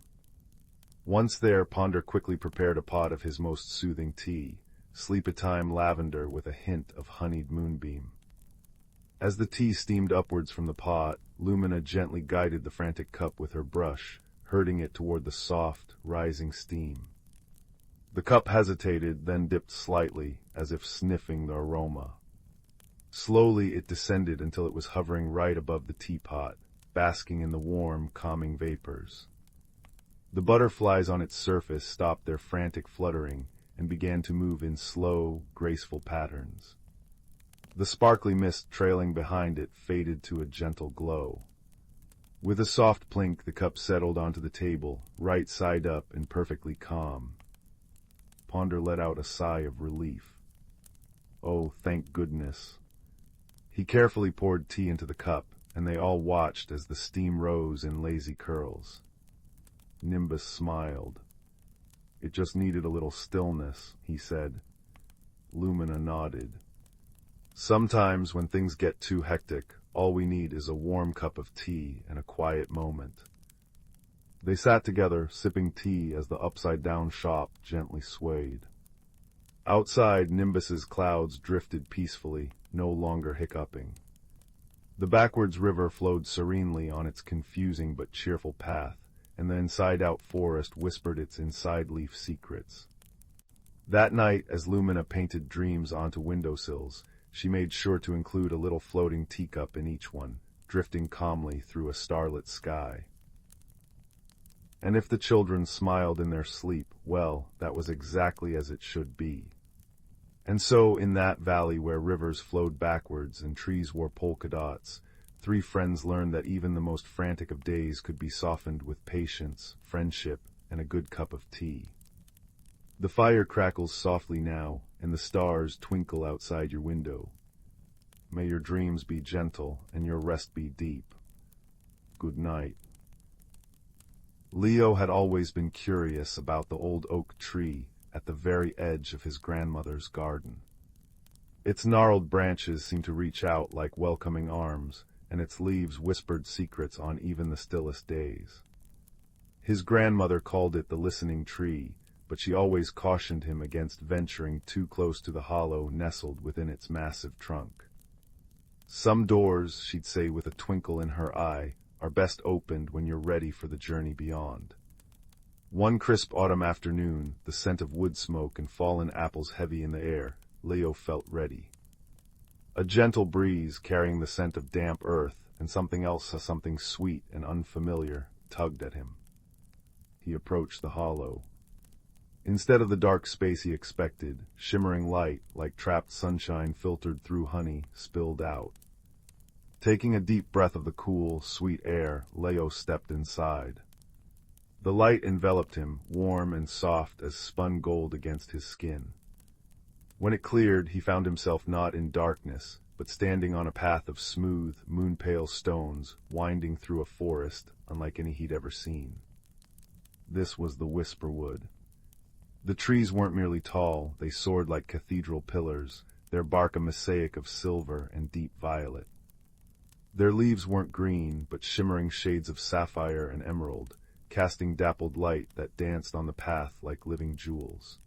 A: Once there, Ponder quickly prepared a pot of his most soothing tea, sleep-a-time lavender with a hint of honeyed moonbeam. As the tea steamed upwards from the pot, Lumina gently guided the frantic cup with her brush, herding it toward the soft, rising steam. The cup hesitated, then dipped slightly, as if sniffing the aroma. Slowly it descended until it was hovering right above the teapot, basking in the warm, calming vapors. The butterflies on its surface stopped their frantic fluttering and began to move in slow, graceful patterns. The sparkly mist trailing behind it faded to a gentle glow. With a soft plink, the cup settled onto the table, right side up and perfectly calm. Ponder let out a sigh of relief. Oh, thank goodness. He carefully poured tea into the cup, and they all watched as the steam rose in lazy curls. Nimbus smiled. "It just needed a little stillness," he said. Lumina nodded. "Sometimes when things get too hectic, all we need is a warm cup of tea and a quiet moment." They sat together, sipping tea as the upside-down shop gently swayed. Outside, Nimbus's clouds drifted peacefully, no longer hiccuping. The backwards river flowed serenely on its confusing but cheerful path, and the inside-out forest whispered its inside-leaf secrets. That night, as Lumina painted dreams onto windowsills, she made sure to include a little floating teacup in each one, drifting calmly through a starlit sky. And if the children smiled in their sleep, well, that was exactly as it should be. And so, in that valley where rivers flowed backwards and trees wore polka dots, three friends learned that even the most frantic of days could be softened with patience, friendship, and a good cup of tea. The fire crackles softly now, and the stars twinkle outside your window. May your dreams be gentle and your rest be deep. Good night. Leo had always been curious about the old oak tree at the very edge of his grandmother's garden. Its gnarled branches seemed to reach out like welcoming arms, and its leaves whispered secrets on even the stillest days. His grandmother called it the listening tree, but she always cautioned him against venturing too close to the hollow nestled within its massive trunk. Some doors, she'd say with a twinkle in her eye, are best opened when you're ready for the journey beyond. One crisp autumn afternoon, the scent of wood smoke and fallen apples heavy in the air, Leo felt ready. A gentle breeze carrying the scent of damp earth and something sweet and unfamiliar, tugged at him. He approached the hollow. Instead of the dark space he expected, shimmering light, like trapped sunshine filtered through honey, spilled out. Taking a deep breath of the cool, sweet air, Leo stepped inside. The light enveloped him, warm and soft as spun gold against his skin. When it cleared, he found himself not in darkness, but standing on a path of smooth, moon-pale stones, winding through a forest unlike any he'd ever seen. This was the Whisperwood. The trees weren't merely tall, they soared like cathedral pillars, their bark a mosaic of silver and deep violet. Their leaves weren't green, but shimmering shades of sapphire and emerald, casting dappled light that danced on the path like living jewels.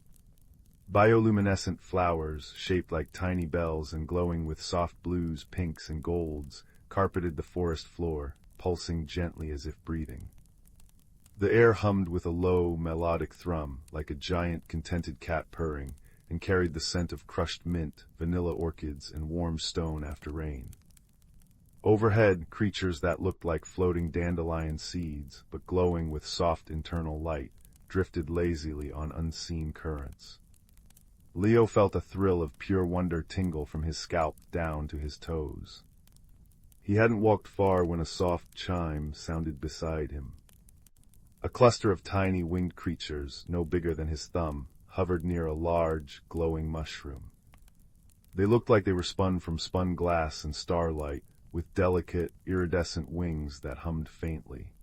A: Bioluminescent flowers, shaped like tiny bells and glowing with soft blues, pinks, and golds, carpeted the forest floor, pulsing gently as if breathing. The air hummed with a low, melodic thrum, like a giant, contented cat purring, and carried the scent of crushed mint, vanilla orchids, and warm stone after rain. Overhead, creatures that looked like floating dandelion seeds, but glowing with soft internal light, drifted lazily on unseen currents. Leo felt a thrill of pure wonder tingle from his scalp down to his toes. He hadn't walked far when a soft chime sounded beside him. A cluster of tiny winged creatures, no bigger than his thumb, hovered near a large, glowing mushroom. They looked like they were spun from spun glass and starlight, with delicate, iridescent wings that hummed faintly.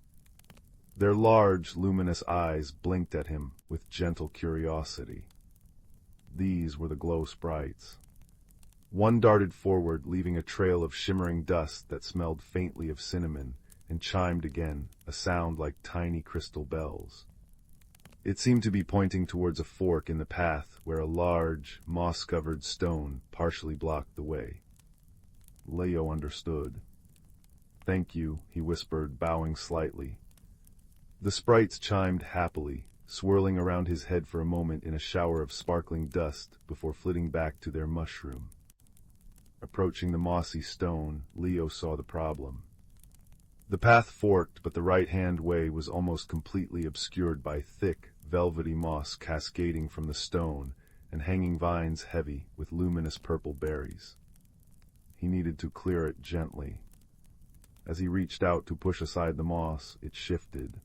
A: Their large, luminous eyes blinked at him with gentle curiosity. These were the glow sprites. One darted forward, leaving a trail of shimmering dust that smelled faintly of cinnamon, and chimed again, a sound like tiny crystal bells. It seemed to be pointing towards a fork in the path where a large, moss-covered stone partially blocked the way. Leo understood. "Thank you," he whispered, bowing slightly. The sprites chimed happily, swirling around his head for a moment in a shower of sparkling dust before flitting back to their mushroom. Approaching the mossy stone, Leo saw the problem. The path forked, but the right-hand way was almost completely obscured by thick, velvety moss cascading from the stone and hanging vines heavy with luminous purple berries. He needed to clear it gently. As he reached out to push aside the moss, it shifted.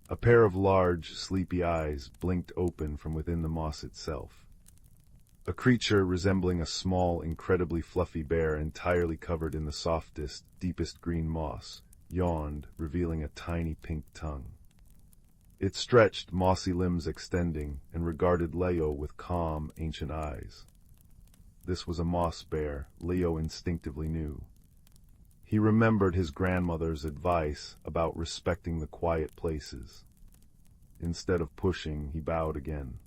A: A pair of large, sleepy eyes blinked open from within the moss itself. A creature resembling a small, incredibly fluffy bear entirely covered in the softest, deepest green moss, yawned, revealing a tiny pink tongue. It stretched, mossy limbs extending, and regarded Leo with calm, ancient eyes. This was a moss bear, Leo instinctively knew. He remembered his grandmother's advice about respecting the quiet places. Instead of pushing, he bowed again.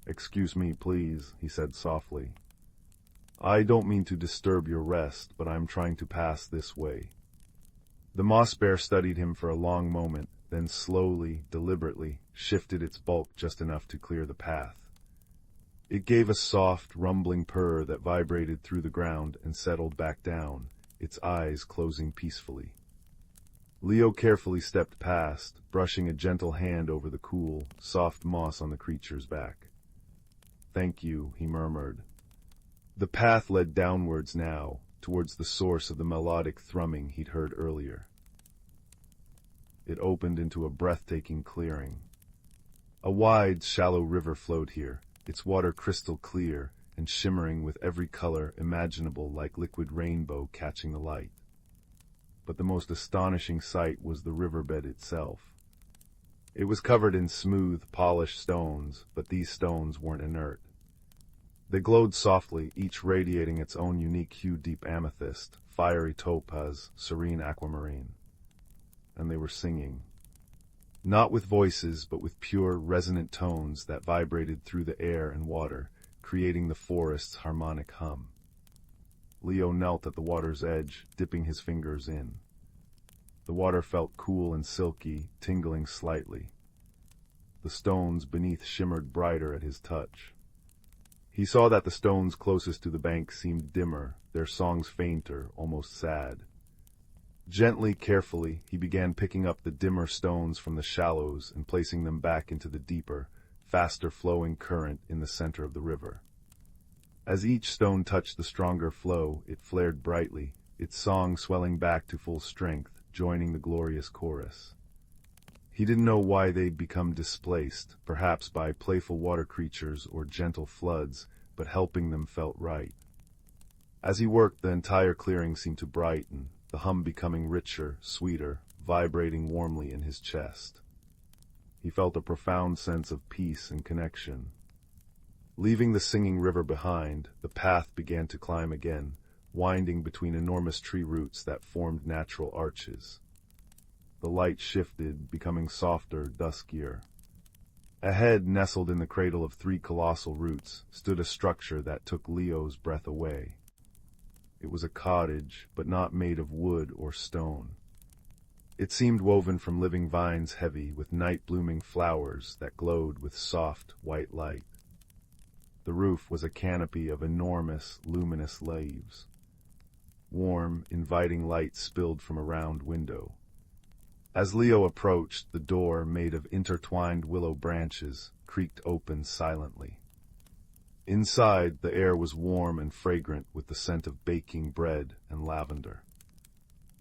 A: "Excuse me, please," he said softly. "I don't mean to disturb your rest, but I'm trying to pass this way." The moss bear studied him for a long moment, then slowly, deliberately, shifted its bulk just enough to clear the path. It gave a soft, rumbling purr that vibrated through the ground and settled back down, its eyes closing peacefully. Leo carefully stepped past, brushing a gentle hand over the cool, soft moss on the creature's back. "Thank you," he murmured. The path led downwards now, towards the source of the melodic thrumming he'd heard earlier. It opened into a breathtaking clearing. A wide, shallow river flowed here, its water crystal clear and shimmering with every color imaginable like liquid rainbow catching the light. But the most astonishing sight was the riverbed itself. It was covered in smooth, polished stones, but these stones weren't inert. They glowed softly, each radiating its own unique hue: deep amethyst, fiery topaz, serene aquamarine. And they were singing. Not with voices, but with pure, resonant tones that vibrated through the air and water, creating the forest's harmonic hum. Leo knelt at the water's edge, dipping his fingers in. The water felt cool and silky, tingling slightly. The stones beneath shimmered brighter at his touch. He saw that the stones closest to the bank seemed dimmer, their songs fainter, almost sad. Gently, carefully, he began picking up the dimmer stones from the shallows and placing them back into the deeper, faster-flowing current in the center of the river. As each stone touched the stronger flow, it flared brightly, its song swelling back to full strength, joining the glorious chorus. He didn't know why they'd become displaced, perhaps by playful water creatures or gentle floods, but helping them felt right. As he worked, the entire clearing seemed to brighten, the hum becoming richer, sweeter, vibrating warmly in his chest. He felt a profound sense of peace and connection. Leaving the singing river behind, the path began to climb again, winding between enormous tree roots that formed natural arches. The light shifted, becoming softer, duskier. Ahead, nestled in the cradle of three colossal roots, stood a structure that took Leo's breath away. It was a cottage, but not made of wood or stone. It seemed woven from living vines heavy with night-blooming flowers that glowed with soft, white light. The roof was a canopy of enormous, luminous leaves. Warm, inviting light spilled from a round window. As Leo approached, the door, made of intertwined willow branches, creaked open silently. Inside, the air was warm and fragrant with the scent of baking bread and lavender.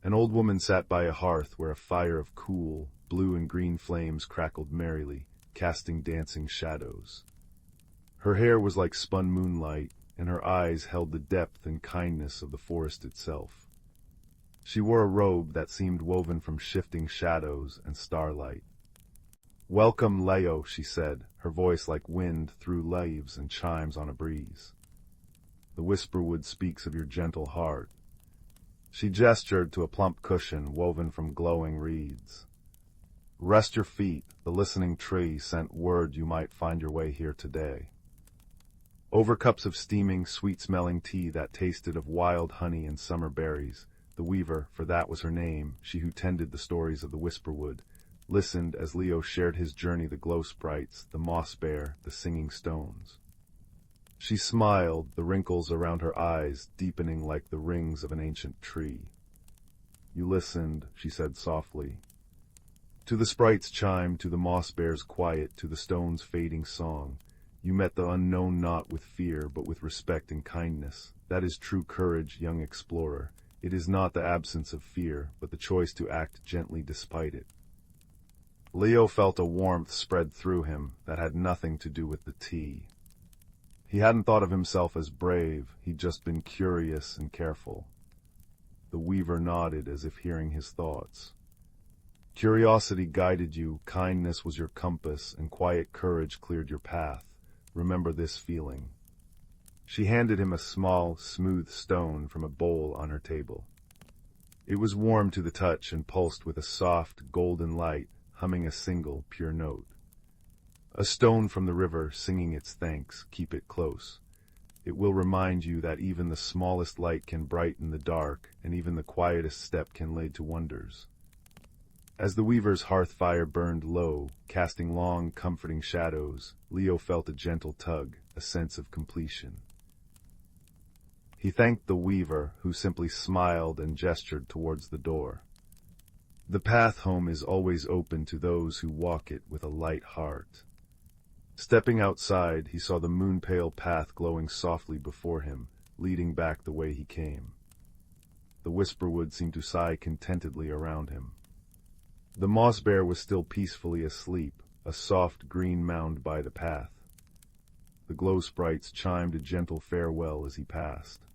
A: An old woman sat by a hearth where a fire of cool, blue and green flames crackled merrily, casting dancing shadows. Her hair was like spun moonlight, and her eyes held the depth and kindness of the forest itself. She wore a robe that seemed woven from shifting shadows and starlight. "Welcome, Leo," she said, her voice like wind through leaves and chimes on a breeze. "The whisperwood speaks of your gentle heart." She gestured to a plump cushion woven from glowing reeds. "Rest your feet, the listening tree sent word you might find your way here today." Over cups of steaming, sweet-smelling tea that tasted of wild honey and summer berries, the weaver, for that was her name, she who tended the stories of the whisperwood, listened as Leo shared his journey, the glow sprites, the moss bear, the singing stones. She smiled, the wrinkles around her eyes deepening like the rings of an ancient tree. "You listened," she said softly. "To the sprite's chime, to the moss bear's quiet, to the stone's fading song. You met the unknown not with fear, but with respect and kindness. That is true courage, young explorer. It is not the absence of fear, but the choice to act gently despite it." Leo felt a warmth spread through him that had nothing to do with the tea. He hadn't thought of himself as brave, he'd just been curious and careful. The weaver nodded as if hearing his thoughts. "Curiosity guided you, kindness was your compass, and quiet courage cleared your path. Remember this feeling." She handed him a small, smooth stone from a bowl on her table. It was warm to the touch and pulsed with a soft, golden light, humming a single, pure note. "A stone from the river, singing its thanks. Keep it close. It will remind you that even the smallest light can brighten the dark, and even the quietest step can lead to wonders." As the weaver's hearth fire burned low, casting long, comforting shadows, Leo felt a gentle tug, a sense of completion. He thanked the weaver, who simply smiled and gestured towards the door. The path home is always open to those who walk it with a light heart. Stepping outside, he saw the moon-pale path glowing softly before him, leading back the way he came. The whisperwood seemed to sigh contentedly around him. The moss bear was still peacefully asleep, a soft green mound by the path. The glow sprites chimed a gentle farewell as he passed.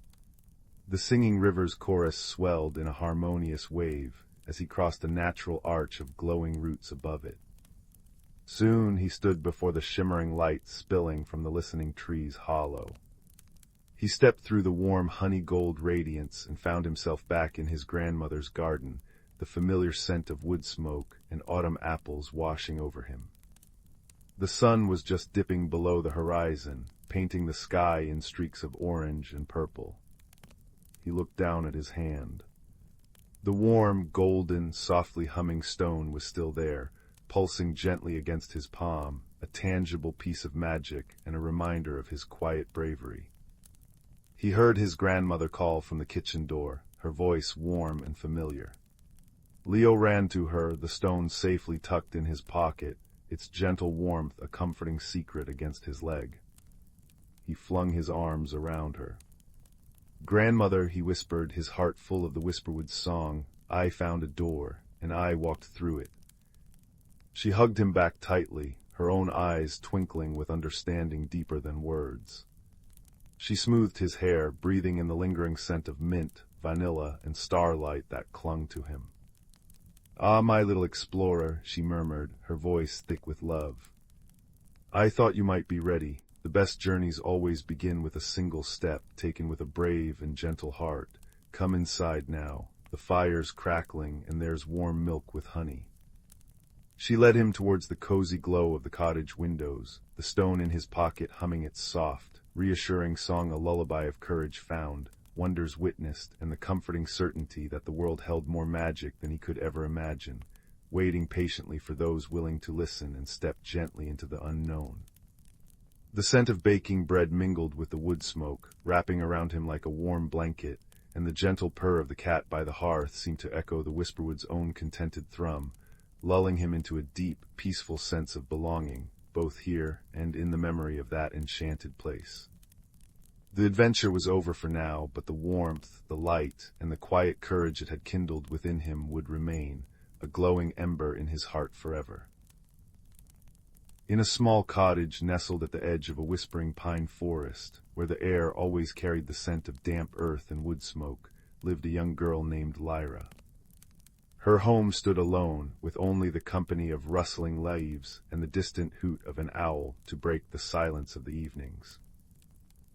A: The singing river's chorus swelled in a harmonious wave as he crossed a natural arch of glowing roots above it. Soon he stood before the shimmering light spilling from the listening tree's hollow. He stepped through the warm honey-gold radiance and found himself back in his grandmother's garden, the familiar scent of wood smoke and autumn apples washing over him. The sun was just dipping below the horizon, painting the sky in streaks of orange and purple. He looked down at his hand. The warm, golden, softly humming stone was still there, pulsing gently against his palm, a tangible piece of magic and a reminder of his quiet bravery. He heard his grandmother call from the kitchen door, her voice warm and familiar. Leo ran to her, the stone safely tucked in his pocket, its gentle warmth a comforting secret against his leg. He flung his arms around her. Grandmother, he whispered, his heart full of the whisperwood's song, I found a door, and I walked through it. She hugged him back tightly, her own eyes twinkling with understanding deeper than words. She smoothed his hair, breathing in the lingering scent of mint, vanilla, and starlight that clung to him. Ah, my little explorer, she murmured, her voice thick with love. I thought you might be ready. The best journeys always begin with a single step, taken with a brave and gentle heart. Come inside now. The fire's crackling, and there's warm milk with honey. She led him towards the cozy glow of the cottage windows, the stone in his pocket humming its soft, reassuring song, a lullaby of courage found, wonders witnessed, and the comforting certainty that the world held more magic than he could ever imagine, waiting patiently for those willing to listen and step gently into the unknown. The scent of baking bread mingled with the wood smoke, wrapping around him like a warm blanket, and the gentle purr of the cat by the hearth seemed to echo the whisperwood's own contented thrum, lulling him into a deep, peaceful sense of belonging, both here and in the memory of that enchanted place. The adventure was over for now, but the warmth, the light, and the quiet courage it had kindled within him would remain, a glowing ember in his heart forever. In a small cottage nestled at the edge of a whispering pine forest, where the air always carried the scent of damp earth and wood smoke, lived a young girl named Lyra. Her home stood alone, with only the company of rustling leaves and the distant hoot of an owl to break the silence of the evenings.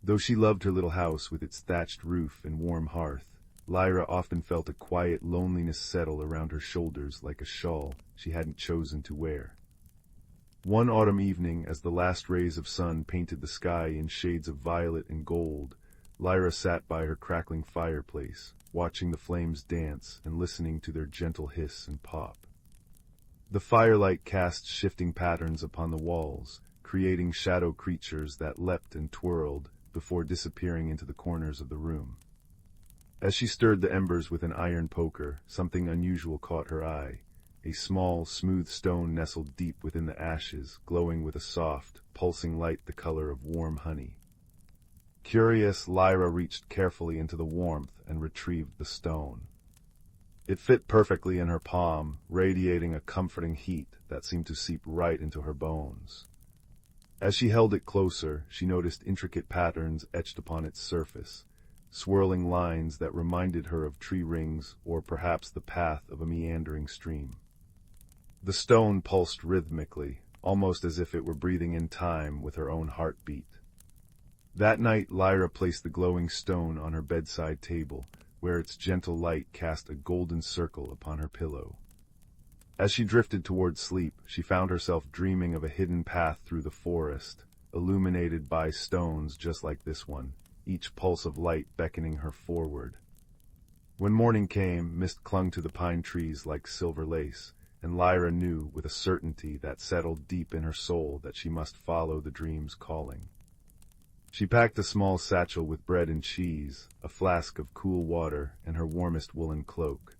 A: Though she loved her little house with its thatched roof and warm hearth, Lyra often felt a quiet loneliness settle around her shoulders like a shawl she hadn't chosen to wear. One autumn evening, as the last rays of sun painted the sky in shades of violet and gold, Lyra sat by her crackling fireplace, watching the flames dance and listening to their gentle hiss and pop. The firelight cast shifting patterns upon the walls, creating shadow creatures that leapt and twirled before disappearing into the corners of the room. As she stirred the embers with an iron poker, something unusual caught her eye. A small, smooth stone nestled deep within the ashes, glowing with a soft, pulsing light the color of warm honey. Curious, Lyra reached carefully into the warmth and retrieved the stone. It fit perfectly in her palm, radiating a comforting heat that seemed to seep right into her bones. As she held it closer, she noticed intricate patterns etched upon its surface, swirling lines that reminded her of tree rings or perhaps the path of a meandering stream. The stone pulsed rhythmically, almost as if it were breathing in time with her own heartbeat. That night, Lyra placed the glowing stone on her bedside table, where its gentle light cast a golden circle upon her pillow. As she drifted toward sleep, she found herself dreaming of a hidden path through the forest, illuminated by stones just like this one, each pulse of light beckoning her forward. When morning came, mist clung to the pine trees like silver lace, and Lyra knew with a certainty that settled deep in her soul that she must follow the dream's calling. She packed a small satchel with bread and cheese, a flask of cool water, and her warmest woolen cloak.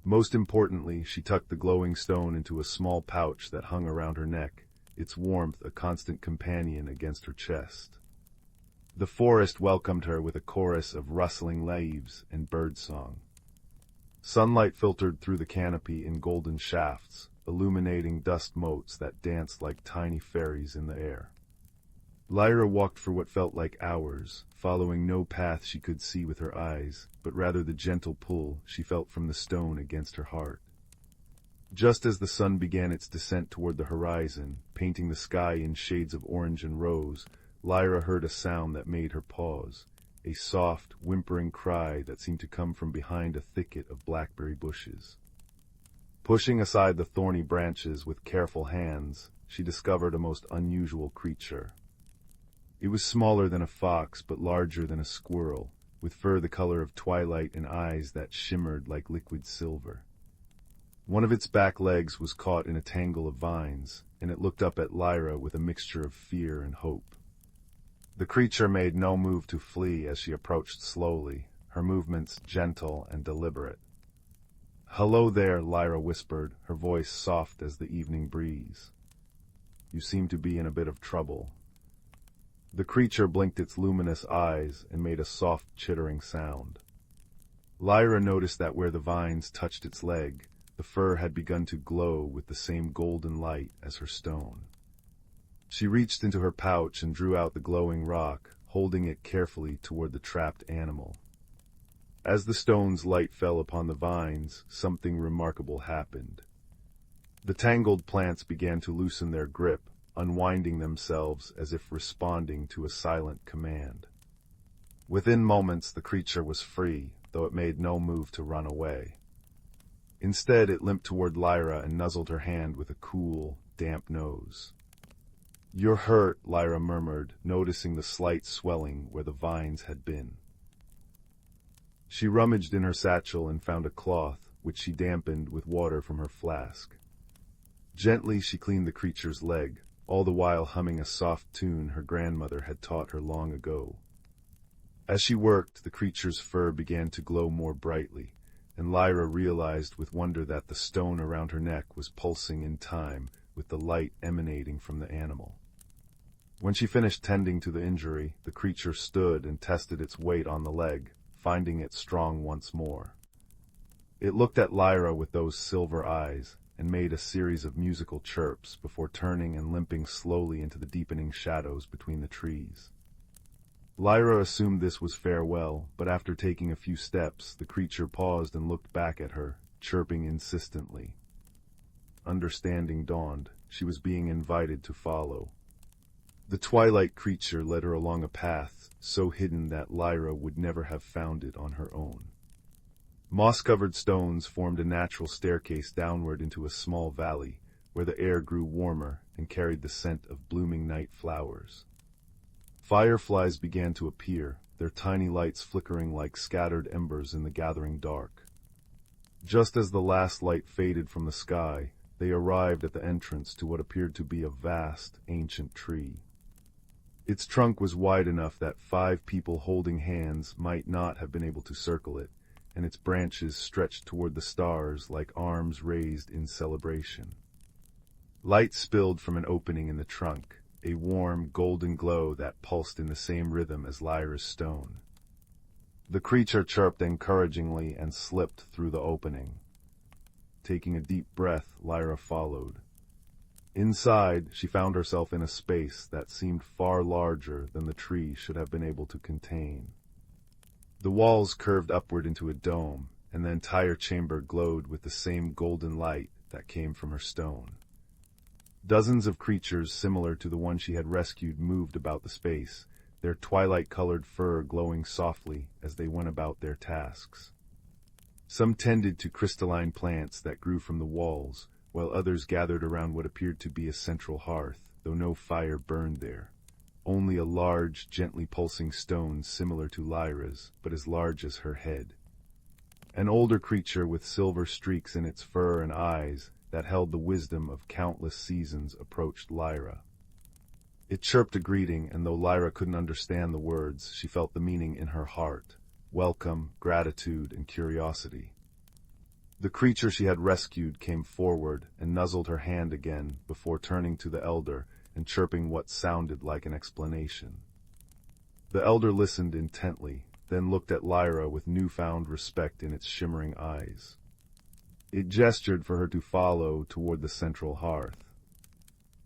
A: Most importantly, she tucked the glowing stone into a small pouch that hung around her neck, its warmth a constant companion against her chest. The forest welcomed her with a chorus of rustling leaves and birdsong. Sunlight filtered through the canopy in golden shafts, illuminating dust motes that danced like tiny fairies in the air. Lyra walked for what felt like hours, following no path she could see with her eyes, but rather the gentle pull she felt from the stone against her heart. Just as the sun began its descent toward the horizon, painting the sky in shades of orange and rose, Lyra heard a sound that made her pause, a soft, whimpering cry that seemed to come from behind a thicket of blackberry bushes. Pushing aside the thorny branches with careful hands, she discovered a most unusual creature. It was smaller than a fox, but larger than a squirrel, with fur the color of twilight and eyes that shimmered like liquid silver. One of its back legs was caught in a tangle of vines, and it looked up at Lyra with a mixture of fear and hope. The creature made no move to flee as she approached slowly, her movements gentle and deliberate. "Hello there," Lyra whispered, her voice soft as the evening breeze. "You seem to be in a bit of trouble." The creature blinked its luminous eyes and made a soft chittering sound. Lyra noticed that where the vines touched its leg, the fur had begun to glow with the same golden light as her stone. She reached into her pouch and drew out the glowing rock, holding it carefully toward the trapped animal. As the stone's light fell upon the vines, something remarkable happened. The tangled plants began to loosen their grip, unwinding themselves as if responding to a silent command. Within moments the creature was free, though it made no move to run away. Instead it limped toward Lyra and nuzzled her hand with a cool, damp nose. "You're hurt," Lyra murmured, noticing the slight swelling where the vines had been. She rummaged in her satchel and found a cloth, which she dampened with water from her flask. Gently she cleaned the creature's leg, all the while humming a soft tune her grandmother had taught her long ago. As she worked, the creature's fur began to glow more brightly, and Lyra realized with wonder that the stone around her neck was pulsing in time with the light emanating from the animal. When she finished tending to the injury, the creature stood and tested its weight on the leg, finding it strong once more. It looked at Lyra with those silver eyes, and made a series of musical chirps before turning and limping slowly into the deepening shadows between the trees. Lyra assumed this was farewell, but after taking a few steps, the creature paused and looked back at her, chirping insistently. Understanding dawned. She was being invited to follow. The twilight creature led her along a path, so hidden that Lyra would never have found it on her own. Moss-covered stones formed a natural staircase downward into a small valley, where the air grew warmer and carried the scent of blooming night flowers. Fireflies began to appear, their tiny lights flickering like scattered embers in the gathering dark. Just as the last light faded from the sky, they arrived at the entrance to what appeared to be a vast, ancient tree. Its trunk was wide enough that 5 people holding hands might not have been able to circle it, and its branches stretched toward the stars like arms raised in celebration. Light spilled from an opening in the trunk, a warm, golden glow that pulsed in the same rhythm as Lyra's stone. The creature chirped encouragingly and slipped through the opening. Taking a deep breath, Lyra followed. Inside, she found herself in a space that seemed far larger than the tree should have been able to contain. The walls curved upward into a dome, and the entire chamber glowed with the same golden light that came from her stone. Dozens of creatures similar to the one she had rescued moved about the space, their twilight-colored fur glowing softly as they went about their tasks. Some tended to crystalline plants that grew from the walls, while others gathered around what appeared to be a central hearth, though no fire burned there. Only a large, gently pulsing stone similar to Lyra's, but as large as her head. An older creature with silver streaks in its fur and eyes that held the wisdom of countless seasons approached Lyra. It chirped a greeting, and though Lyra couldn't understand the words, she felt the meaning in her heart: welcome, gratitude, and curiosity. The creature she had rescued came forward and nuzzled her hand again before turning to the elder and chirping what sounded like an explanation. The elder listened intently, then looked at Lyra with newfound respect in its shimmering eyes. It gestured for her to follow toward the central hearth.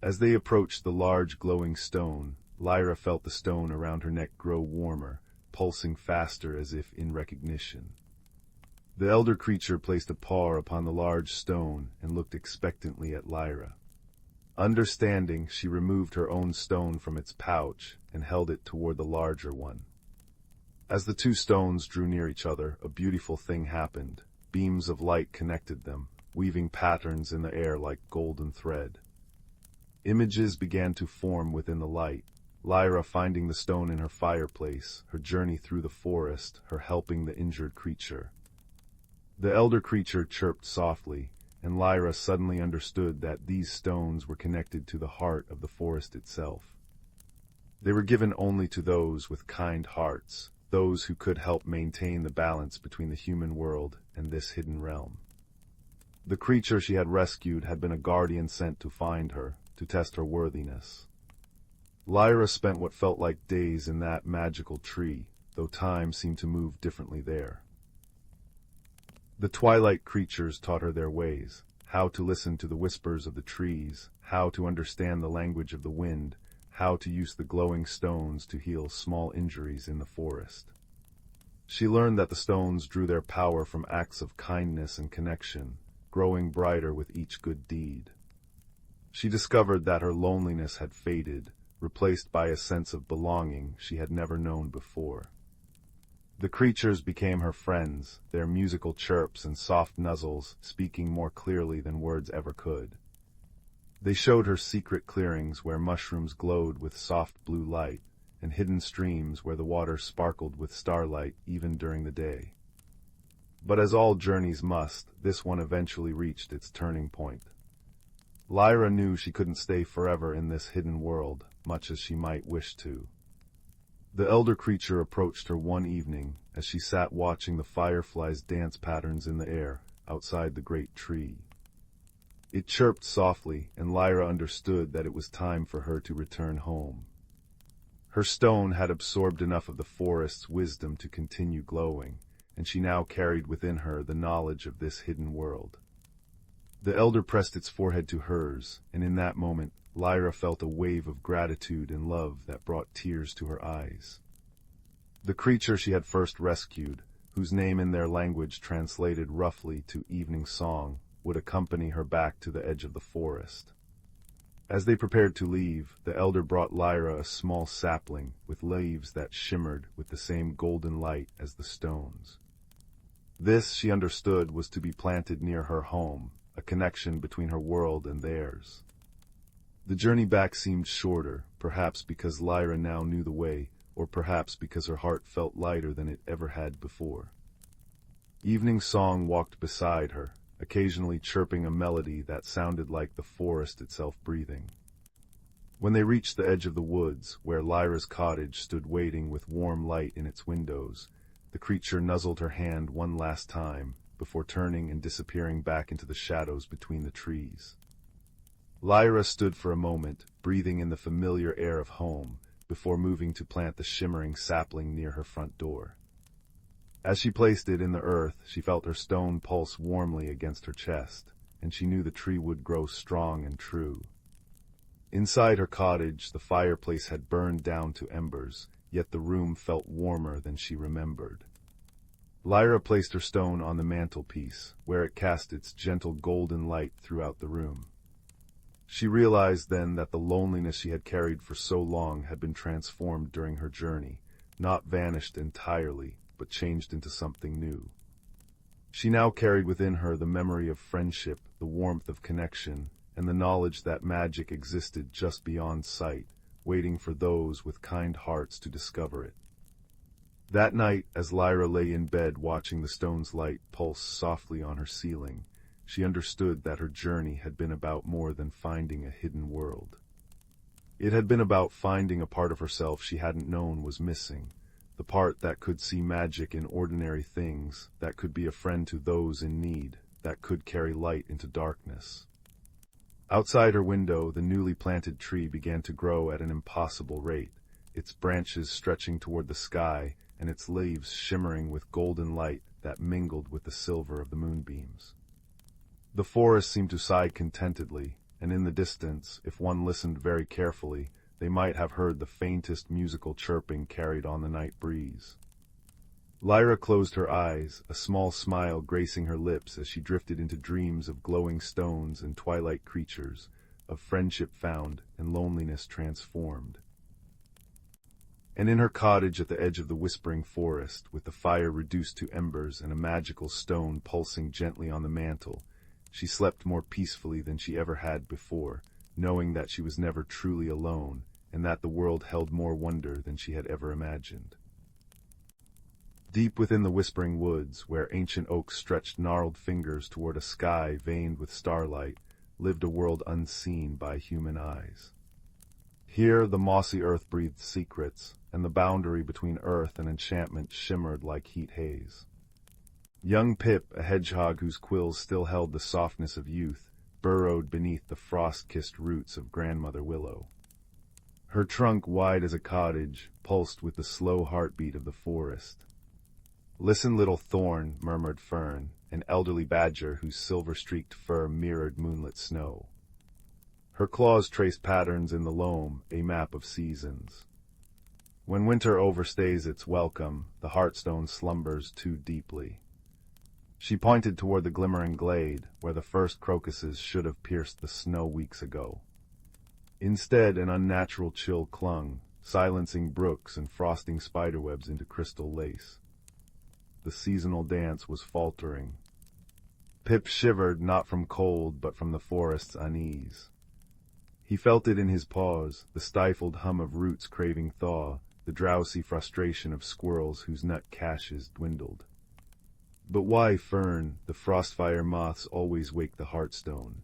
A: As they approached the large glowing stone, Lyra felt the stone around her neck grow warmer, pulsing faster as if in recognition. The elder creature placed a paw upon the large stone and looked expectantly at Lyra. Understanding, she removed her own stone from its pouch and held it toward the larger one. As the 2 stones drew near each other, a beautiful thing happened. Beams of light connected them, weaving patterns in the air like golden thread. Images began to form within the light, Lyra finding the stone in her fireplace, her journey through the forest, her helping the injured creature. The elder creature chirped softly, and Lyra suddenly understood that these stones were connected to the heart of the forest itself. They were given only to those with kind hearts, those who could help maintain the balance between the human world and this hidden realm. The creature she had rescued had been a guardian sent to find her, to test her worthiness. Lyra spent what felt like days in that magical tree, though time seemed to move differently there. The twilight creatures taught her their ways, how to listen to the whispers of the trees, how to understand the language of the wind, how to use the glowing stones to heal small injuries in the forest. She learned that the stones drew their power from acts of kindness and connection, growing brighter with each good deed. She discovered that her loneliness had faded, replaced by a sense of belonging she had never known before. The creatures became her friends, their musical chirps and soft nuzzles speaking more clearly than words ever could. They showed her secret clearings where mushrooms glowed with soft blue light, and hidden streams where the water sparkled with starlight even during the day. But as all journeys must, this one eventually reached its turning point. Lyra knew she couldn't stay forever in this hidden world, much as she might wish to. The elder creature approached her one evening as she sat watching the fireflies' dance patterns in the air outside the great tree. It chirped softly, and Lyra understood that it was time for her to return home. Her stone had absorbed enough of the forest's wisdom to continue glowing, and she now carried within her the knowledge of this hidden world. The elder pressed its forehead to hers, and in that moment, Lyra felt a wave of gratitude and love that brought tears to her eyes. The creature she had first rescued, whose name in their language translated roughly to evening song, would accompany her back to the edge of the forest. As they prepared to leave, the elder brought Lyra a small sapling with leaves that shimmered with the same golden light as the stones. This, she understood, was to be planted near her home, a connection between her world and theirs. The journey back seemed shorter, perhaps because Lyra now knew the way, or perhaps because her heart felt lighter than it ever had before. Evening Song walked beside her, occasionally chirping a melody that sounded like the forest itself breathing. When they reached the edge of the woods, where Lyra's cottage stood waiting with warm light in its windows, the creature nuzzled her hand one last time, before turning and disappearing back into the shadows between the trees. Lyra stood for a moment, breathing in the familiar air of home, before moving to plant the shimmering sapling near her front door. As she placed it in the earth, she felt her stone pulse warmly against her chest, and she knew the tree would grow strong and true. Inside her cottage, the fireplace had burned down to embers, yet the room felt warmer than she remembered. Lyra placed her stone on the mantelpiece, where it cast its gentle golden light throughout the room. She realized then that the loneliness she had carried for so long had been transformed during her journey, not vanished entirely, but changed into something new. She now carried within her the memory of friendship, the warmth of connection, and the knowledge that magic existed just beyond sight, waiting for those with kind hearts to discover it. That night, as Lyra lay in bed watching the stone's light pulse softly on her ceiling, she understood that her journey had been about more than finding a hidden world. It had been about finding a part of herself she hadn't known was missing, the part that could see magic in ordinary things, that could be a friend to those in need, that could carry light into darkness. Outside her window, the newly planted tree began to grow at an impossible rate, its branches stretching toward the sky, and its leaves shimmering with golden light that mingled with the silver of the moonbeams. The forest seemed to sigh contentedly, and in the distance, if one listened very carefully, they might have heard the faintest musical chirping carried on the night breeze. Lyra closed her eyes, a small smile gracing her lips as she drifted into dreams of glowing stones and twilight creatures, of friendship found and loneliness transformed. And in her cottage at the edge of the whispering forest, with the fire reduced to embers and a magical stone pulsing gently on the mantel, she slept more peacefully than she ever had before, knowing that she was never truly alone, and that the world held more wonder than she had ever imagined. Deep within the whispering woods, where ancient oaks stretched gnarled fingers toward a sky veined with starlight, lived a world unseen by human eyes. Here the mossy earth breathed secrets, and the boundary between earth and enchantment shimmered like heat haze. Young Pip, a hedgehog whose quills still held the softness of youth, burrowed beneath the frost-kissed roots of Grandmother Willow. Her trunk, wide as a cottage, pulsed with the slow heartbeat of the forest. "Listen, little thorn," murmured Fern, an elderly badger whose silver-streaked fur mirrored moonlit snow. Her claws traced patterns in the loam, a map of seasons. When winter overstays its welcome, the heartstone slumbers too deeply. She pointed toward the glimmering glade, where the first crocuses should have pierced the snow weeks ago. Instead, an unnatural chill clung, silencing brooks and frosting spiderwebs into crystal lace. The seasonal dance was faltering. Pip shivered, not from cold, but from the forest's unease. He felt it in his paws, the stifled hum of roots craving thaw, the drowsy frustration of squirrels whose nut caches dwindled. But why, Fern? The frostfire moths always wake the heartstone.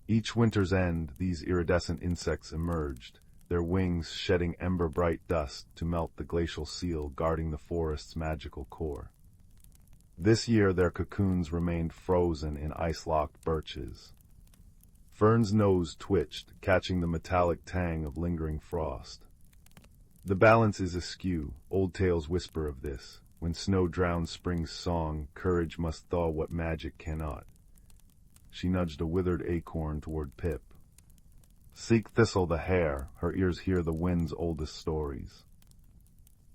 A: Each winter's end, these iridescent insects emerged, their wings shedding ember-bright dust to melt the glacial seal guarding the forest's magical core. This year their cocoons remained frozen in ice-locked birches. Fern's nose twitched, catching the metallic tang of lingering frost. The balance is askew, old tales whisper of this. When snow drowns spring's song, courage must thaw what magic cannot. She nudged a withered acorn toward Pip. "Seek Thistle the hare, her ears hear the wind's oldest stories."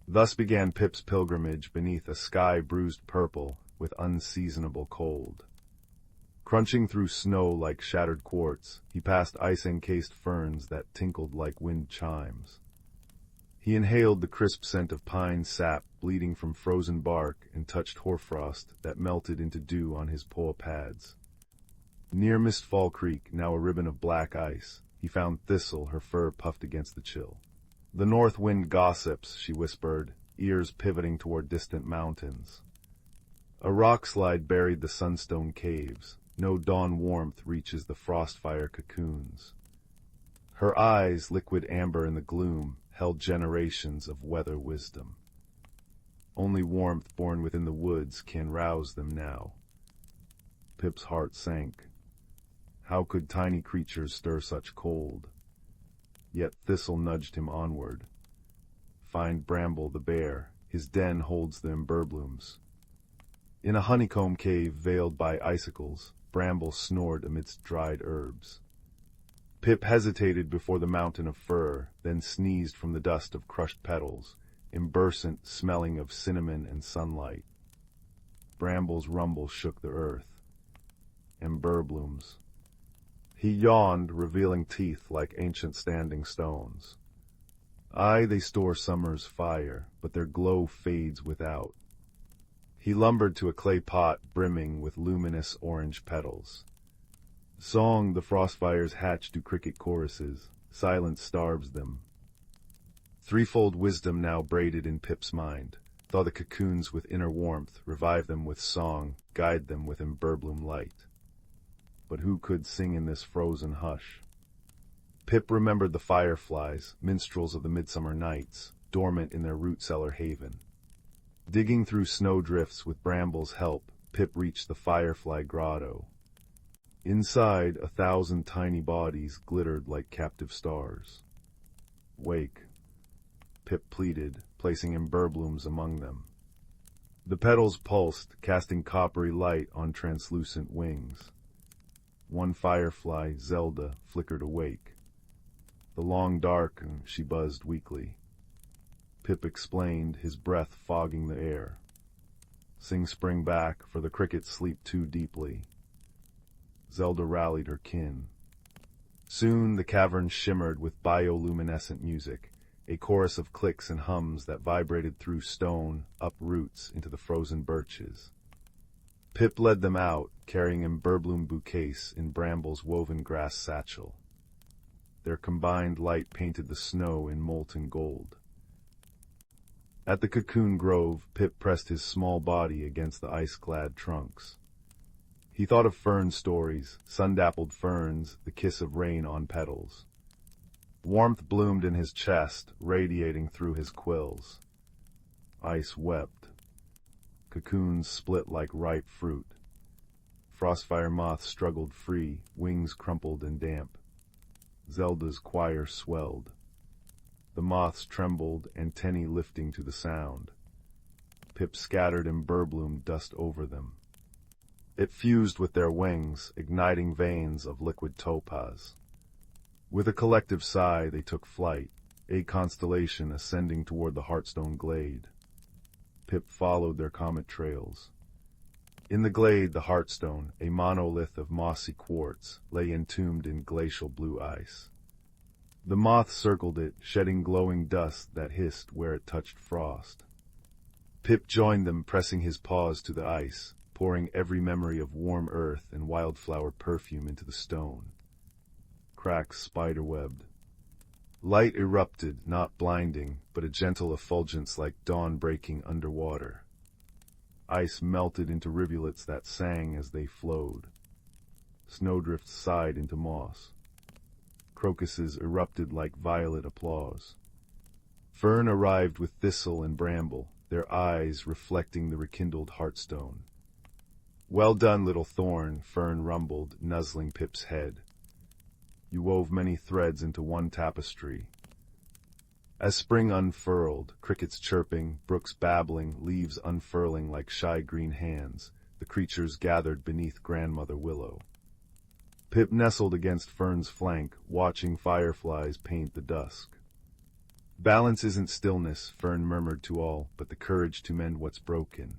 A: Thus began Pip's pilgrimage beneath a sky bruised purple with unseasonable cold. Crunching through snow like shattered quartz, he passed ice-encased ferns that tinkled like wind chimes. He inhaled the crisp scent of pine sap bleeding from frozen bark and touched hoarfrost that melted into dew on his paw pads. Near Mistfall Creek, now a ribbon of black ice, he found Thistle, her fur puffed against the chill. "The north wind gossips," she whispered, ears pivoting toward distant mountains. A rock slide buried the sunstone caves. No dawn warmth reaches the frostfire cocoons. Her eyes, liquid amber in the gloom, held generations of weather wisdom. Only warmth born within the woods can rouse them now. Pip's heart sank. How could tiny creatures stir such cold? Yet Thistle nudged him onward. Find Bramble the bear, his den holds the emberblooms. In a honeycomb cave veiled by icicles, Bramble snored amidst dried herbs. Pip hesitated before the mountain of fur, then sneezed from the dust of crushed petals, embersant smelling of cinnamon and sunlight. Bramble's rumble shook the earth. Emberblooms. He yawned, revealing teeth like ancient standing stones. Aye, they store summer's fire, but their glow fades without. He lumbered to a clay pot brimming with luminous orange petals. Song the frostfires hatch to cricket choruses, silence starves them. Threefold wisdom now braided in Pip's mind. Thaw the cocoons with inner warmth, revive them with song, guide them with emberbloom light. But who could sing in this frozen hush? Pip remembered the fireflies, minstrels of the midsummer nights, dormant in their root-cellar haven. Digging through snowdrifts with Bramble's help, Pip reached the firefly grotto. Inside, 1,000 tiny bodies glittered like captive stars. "Wake," Pip pleaded, placing emberblooms among them. The petals pulsed, casting coppery light on translucent wings. One firefly, Zelda, flickered awake. "The long dark," she buzzed weakly. Pip explained, his breath fogging the air. "Sing spring back, for the crickets sleep too deeply." Zelda rallied her kin. Soon the cavern shimmered with bioluminescent music, a chorus of clicks and hums that vibrated through stone, up roots into the frozen birches. Pip led them out, carrying emberbloom bouquets in Bramble's woven grass satchel. Their combined light painted the snow in molten gold. At the cocoon grove, Pip pressed his small body against the ice-clad trunks. He thought of fern stories, sun-dappled ferns, the kiss of rain on petals. Warmth bloomed in his chest, radiating through his quills. Ice wept. Cocoons split like ripe fruit. Frostfire moths struggled free, wings crumpled and damp. Zelda's choir swelled. The moths trembled, antennae lifting to the sound. Pip scattered ember-bloom dust over them. It fused with their wings, igniting veins of liquid topaz. With a collective sigh, they took flight, a constellation ascending toward the Heartstone glade. Pip followed their comet trails. In the glade, the Heartstone, a monolith of mossy quartz, lay entombed in glacial blue ice. The moths circled it, shedding glowing dust that hissed where it touched frost. Pip joined them, pressing his paws to the ice, pouring every memory of warm earth and wildflower perfume into the stone. Cracks spiderwebbed. Light erupted, not blinding, but a gentle effulgence like dawn breaking underwater. Ice melted into rivulets that sang as they flowed. Snowdrifts sighed into moss. Crocuses erupted like violet applause. Fern arrived with thistle and bramble, their eyes reflecting the rekindled Heartstone. "Well done, little thorn," Fern rumbled, nuzzling Pip's head. "You wove many threads into one tapestry." As spring unfurled, crickets chirping, brooks babbling, leaves unfurling like shy green hands, the creatures gathered beneath Grandmother Willow. Pip nestled against Fern's flank, watching fireflies paint the dusk. "Balance isn't stillness," Fern murmured to all, "but the courage to mend what's broken.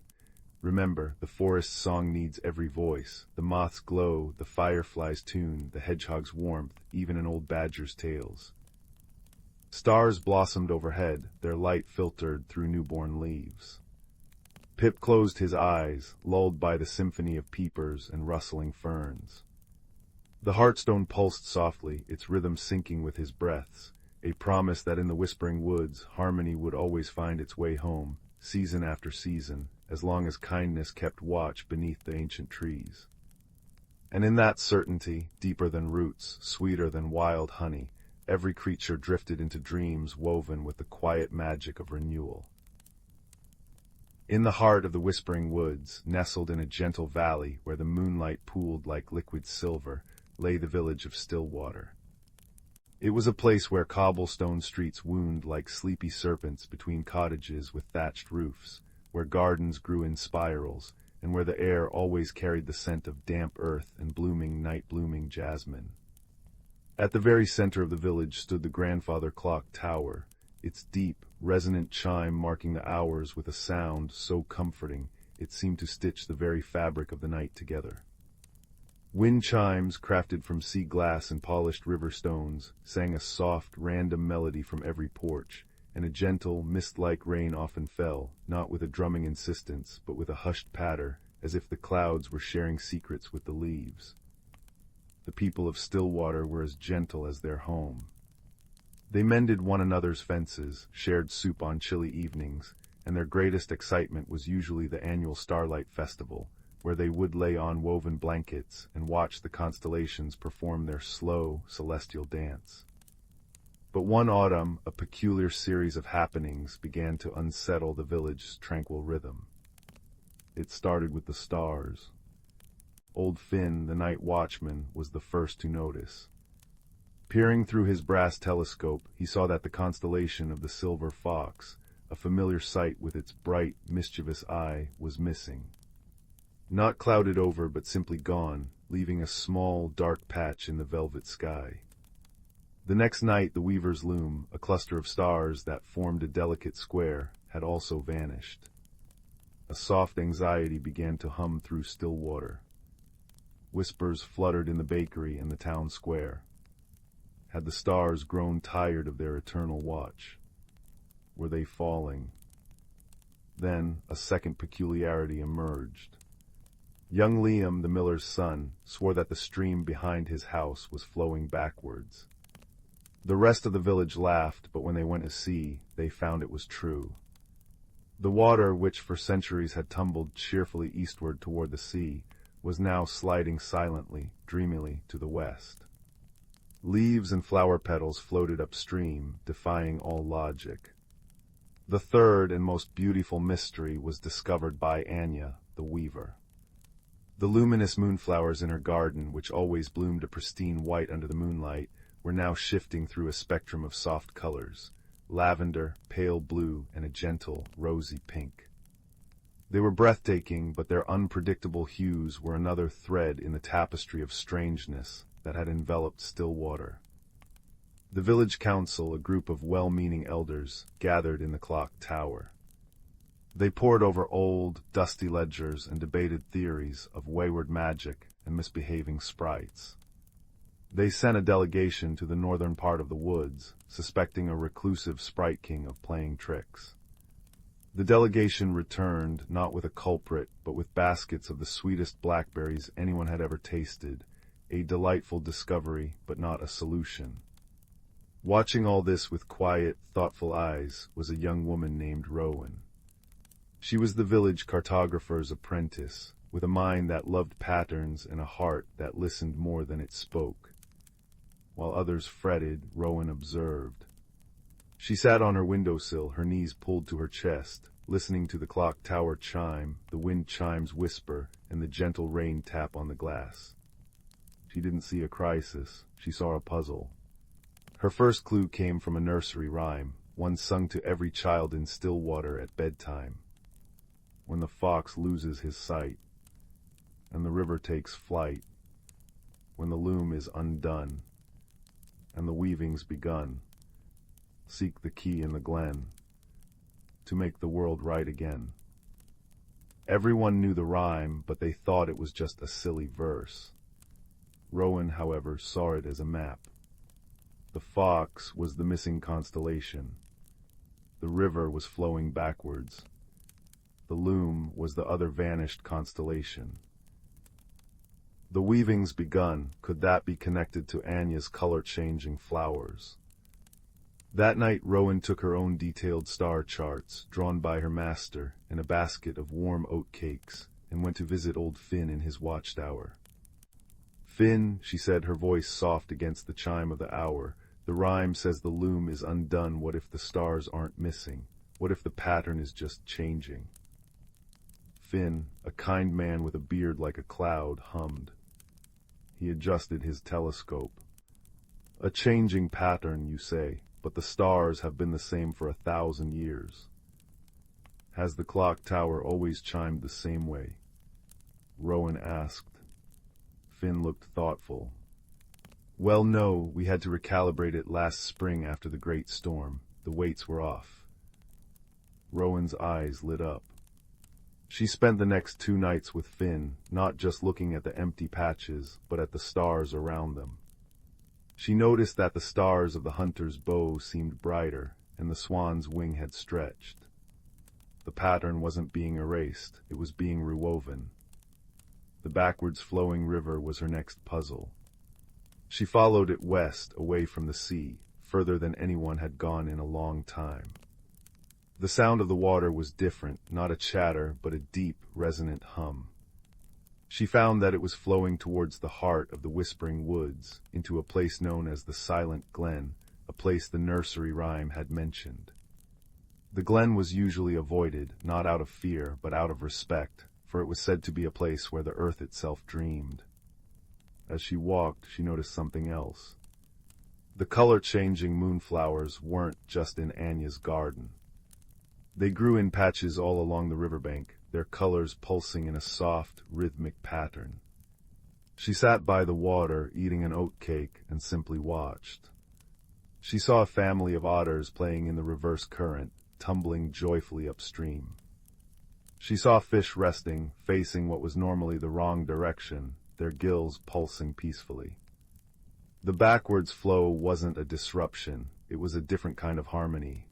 A: Remember, the forest's song needs every voice, the moth's glow, the firefly's tune, the hedgehog's warmth, even an old badger's tales." Stars blossomed overhead, their light filtered through newborn leaves. Pip closed his eyes, lulled by the symphony of peepers and rustling ferns. The Heartstone pulsed softly, its rhythm syncing with his breaths, a promise that in the whispering woods harmony would always find its way home, season after season, as long as kindness kept watch beneath the ancient trees. And in that certainty, deeper than roots, sweeter than wild honey, every creature drifted into dreams woven with the quiet magic of renewal. In the heart of the whispering woods, nestled in a gentle valley where the moonlight pooled like liquid silver, lay the village of Stillwater. It was a place where cobblestone streets wound like sleepy serpents between cottages with thatched roofs, where gardens grew in spirals, and where the air always carried the scent of damp earth and blooming night-blooming jasmine. At the very center of the village stood the grandfather clock tower, its deep, resonant chime marking the hours with a sound so comforting it seemed to stitch the very fabric of the night together. Wind chimes, crafted from sea glass and polished river stones, sang a soft, random melody from every porch, and a gentle, mist-like rain often fell, not with a drumming insistence, but with a hushed patter, as if the clouds were sharing secrets with the leaves. The people of Stillwater were as gentle as their home. They mended one another's fences, shared soup on chilly evenings, and their greatest excitement was usually the annual Starlight Festival, where they would lay on woven blankets and watch the constellations perform their slow, celestial dance. But one autumn, a peculiar series of happenings began to unsettle the village's tranquil rhythm. It started with the stars. Old Finn, the night watchman, was the first to notice. Peering through his brass telescope, he saw that the constellation of the Silver Fox, a familiar sight with its bright, mischievous eye, was missing. Not clouded over, but simply gone, leaving a small, dark patch in the velvet sky. The next night, the weaver's loom, a cluster of stars that formed a delicate square, had also vanished. A soft anxiety began to hum through Stillwater. Whispers fluttered in the bakery and the town square. Had the stars grown tired of their eternal watch? Were they falling? Then a second peculiarity emerged. Young Liam, the miller's son, swore that the stream behind his house was flowing backwards. The rest of the village laughed, but when they went to see, they found it was true. The water, which for centuries had tumbled cheerfully eastward toward the sea, was now sliding silently, dreamily, to the west. Leaves and flower petals floated upstream, defying all logic. The third and most beautiful mystery was discovered by Anya, the weaver. The luminous moonflowers in her garden, which always bloomed a pristine white under the moonlight, were now shifting through a spectrum of soft colors, lavender, pale blue, and a gentle, rosy pink. They were breathtaking, but their unpredictable hues were another thread in the tapestry of strangeness that had enveloped Stillwater. The village council, a group of well-meaning elders, gathered in the clock tower. They pored over old, dusty ledgers and debated theories of wayward magic and misbehaving sprites. They sent a delegation to the northern part of the woods, suspecting a reclusive sprite king of playing tricks. The delegation returned, not with a culprit, but with baskets of the sweetest blackberries anyone had ever tasted, a delightful discovery, but not a solution. Watching all this with quiet, thoughtful eyes was a young woman named Rowan. She was the village cartographer's apprentice, with a mind that loved patterns and a heart that listened more than it spoke. While others fretted, Rowan observed. She sat on her windowsill, her knees pulled to her chest, listening to the clock tower chime, the wind chimes whisper, and the gentle rain tap on the glass. She didn't see a crisis, she saw a puzzle. Her first clue came from a nursery rhyme, one sung to every child in Stillwater at bedtime. When the fox loses his sight, and the river takes flight, when the loom is undone, and the weaving's begun, seek the key in the glen, to make the world right again. Everyone knew the rhyme, but they thought it was just a silly verse. Rowan, however, saw it as a map. The fox was the missing constellation. The river was flowing backwards. The loom was the other vanished constellation. The weaving's begun. Could that be connected to Anya's color-changing flowers? That night Rowan took her own detailed star charts, drawn by her master, and a basket of warm oat cakes, and went to visit old Finn in his watchtower. "Finn," she said, her voice soft against the chime of the hour, "the rhyme says the loom is undone. What if the stars aren't missing? What if the pattern is just changing?" Finn, a kind man with a beard like a cloud, hummed. He adjusted his telescope. "A changing pattern, you say, but the stars have been the same for 1,000 years. Has the clock tower always chimed the same way?" Rowan asked. Finn looked thoughtful. "Well, no, we had to recalibrate it last spring after the great storm. The weights were off." Rowan's eyes lit up. She spent the next 2 nights with Finn, not just looking at the empty patches, but at the stars around them. She noticed that the stars of the hunter's bow seemed brighter, and the swan's wing had stretched. The pattern wasn't being erased, it was being rewoven. The backwards flowing river was her next puzzle. She followed it west, away from the sea, further than anyone had gone in a long time. The sound of the water was different, not a chatter, but a deep, resonant hum. She found that it was flowing towards the heart of the whispering woods, into a place known as the Silent Glen, a place the nursery rhyme had mentioned. The glen was usually avoided, not out of fear, but out of respect, for it was said to be a place where the earth itself dreamed. As she walked, she noticed something else. The color-changing moonflowers weren't just in Anya's garden. They grew in patches all along the riverbank, their colors pulsing in a soft, rhythmic pattern. She sat by the water, eating an oat cake, and simply watched. She saw a family of otters playing in the reverse current, tumbling joyfully upstream. She saw fish resting, facing what was normally the wrong direction, their gills pulsing peacefully. The backwards flow wasn't a disruption, it was a different kind of harmony.